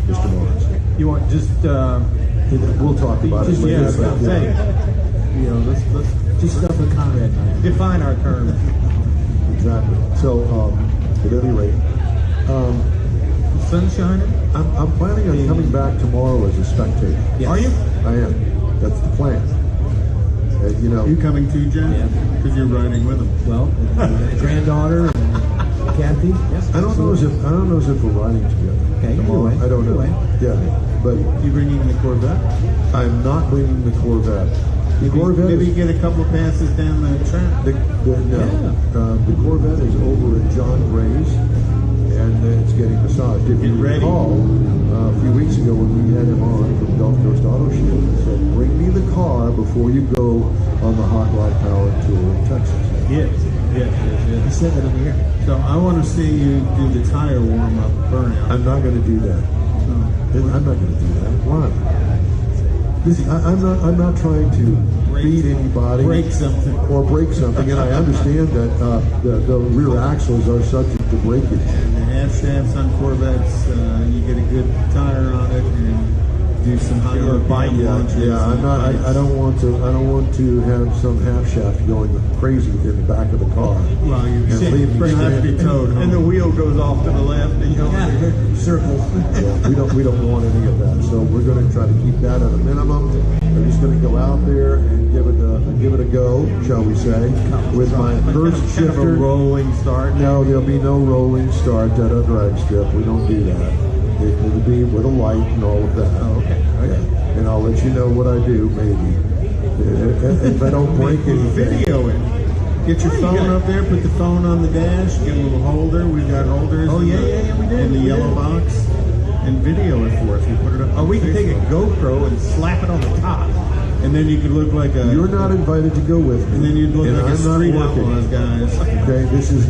Mr. Mars. You want just we'll talk about it later. Let's just stuff with Conrad. Define our terms. Exactly. So, at any rate, sun shining. I'm planning on coming back tomorrow as a spectator. Yes. Are you? I am. That's the plan. You coming too, Jen? Yeah. Because you're riding with him. Well, granddaughter and Kathy. Yes. I don't know as if we're riding together. Okay. Tomorrow. I don't know. Yeah. But you bringing the Corvette? I'm not bringing the Corvette. Maybe you get a couple of passes down the track. The Corvette is over at John Gray's, and it's getting massaged. If you recall, a few weeks ago when we had him on from Gulf Coast Auto Show, he said, "Bring me the car before you go on the Hot Rod Power Tour in Texas." Yes. He said that on the air. So I want to see you do the tire warm-up burnout. I'm not going to do that. I'm not going to do that. Why? I'm not trying to beat anybody, break something, and I understand that the rear axles are subject to breakage. And the half shafts on Corvettes, you get a good tire on it and do some bike launches. Yeah, I don't want to have some half shaft going crazy in the back of the car. Well, you have to be towed, and the wheel goes off to the left, and you circle. Yeah, we don't want any of that. So we're going to try to keep that at a minimum. We're just going to go out there and give it a go, shall we say, with my first shifter. Kind of a rolling start. No, there'll be no rolling start at a drag strip. We don't do that. It will be with a light and all of that. Oh, okay. Yeah. And I'll let you know what I do, maybe. If I don't break anything. Video it. Get your phone up there, put the phone on the dash, get a little holder. We've got holders. Oh, yeah, we did. In the yellow box. And video it for us. We put it up. Or we can take a GoPro and slap it on the top. And then you could look like a... You're not invited to go with me. And then you'd look like a street outlaws, guys. Okay, this is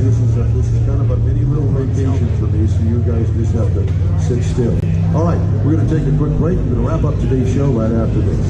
kind of a mini little vacation for me, so you guys just have to sit still. All right, we're going to take a quick break. We're going to wrap up today's show right after this.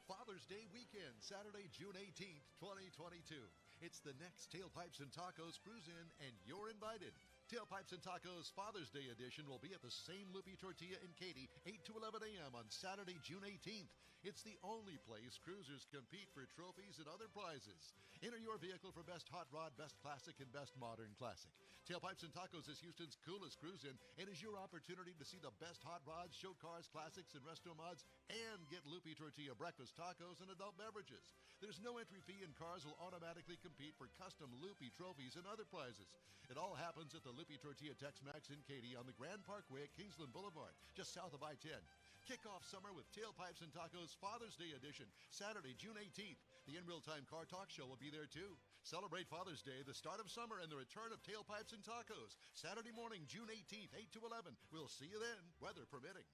Father's Day weekend, Saturday, June 18th, 2022. It's the next Tailpipes and Tacos Cruise-In, and you're invited. Tailpipes and Tacos Father's Day edition will be at the same Loopy Tortilla in Katy, 8 to 11 a.m. on Saturday, June 18th. It's the only place cruisers compete for trophies and other prizes. Enter your vehicle for Best Hot Rod, Best Classic, and Best Modern Classic. Tailpipes and Tacos is Houston's coolest cruise-in and is your opportunity to see the best hot rods, show cars, classics, and resto mods, and get Loopy Tortilla breakfast tacos and adult beverages. There's no entry fee, and cars will automatically compete for custom Loopy trophies and other prizes. It all happens at the Loopy Tortilla Tex-Mex in Katy on the Grand Parkway at Kingsland Boulevard, just south of I-10. Kick off summer with Tailpipes and Tacos Father's Day edition, Saturday, June 18th. The In Real Time Car Talk Show will be there too. Celebrate Father's Day, the start of summer, and the return of Tailpipes and Tacos. Saturday morning, June 18th, 8 to 11. We'll see you then, weather permitting.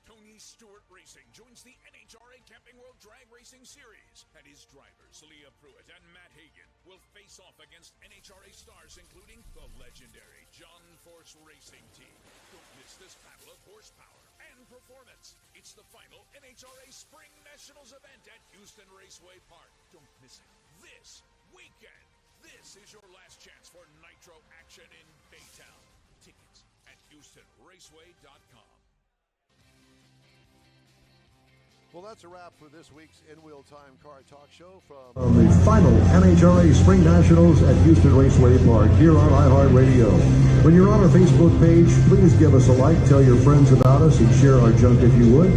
Tony Stewart Racing joins the NHRA Camping World Drag Racing Series, and his drivers, Leah Pruitt and Matt Hagan, will face off against NHRA stars including the legendary John Force Racing Team. Don't miss this battle of horsepower and performance. It's the final NHRA Spring Nationals event at Houston Raceway Park. Don't miss it this weekend. This is your last chance for Nitro action in Baytown. Tickets at HoustonRaceway.com. Well, that's a wrap for this week's In Wheel Time Car Talk Show from the final NHRA Spring Nationals at Houston Raceway Park here on iHeartRadio. When you're on our Facebook page, please give us a like, tell your friends about us, and share our junk if you would.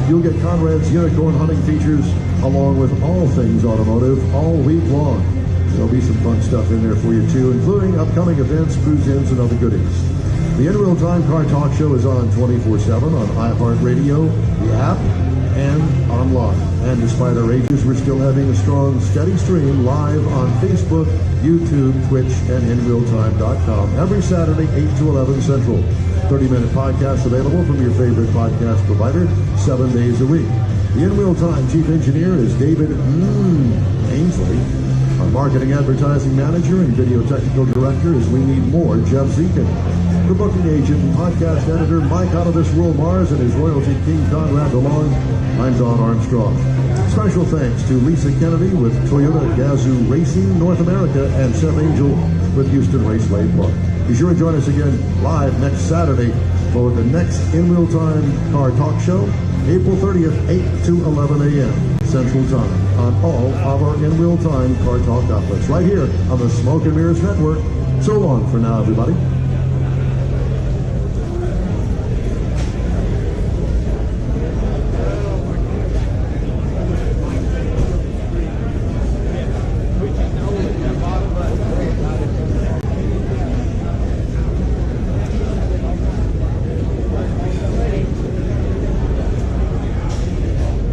You'll get Conrad's unicorn hunting features along with all things automotive all week long. There'll be some fun stuff in there for you too, including upcoming events, cruise-ins, and other goodies. The In Real Time Car Talk Show is on 24/7 on iHeartRadio, the app, and online. And despite our ages, we're still having a strong, steady stream live on Facebook, YouTube, Twitch, and InRealTime.com every Saturday, 8 to 11 Central. 30-minute podcast available from your favorite podcast provider 7 days a week. The In Real Time Chief Engineer is David Ainsley. Our Marketing Advertising Manager and Video Technical Director is We Need More, Jeff Zekin. The booking agent and podcast editor, Mike Out of This World Mars, and his royalty king, Conrad DeLong. I'm Don Armstrong. Special thanks to Lisa Kennedy with Toyota Gazoo Racing North America and Seth Angel with Houston Raceway Park. Be sure to join us again live next Saturday for the next In Real Time Car Talk Show, April 30th, 8 to 11 a.m. Central Time on all of our In Real Time Car Talk outlets right here on the Smoke and Mirrors Network. So long for now, everybody.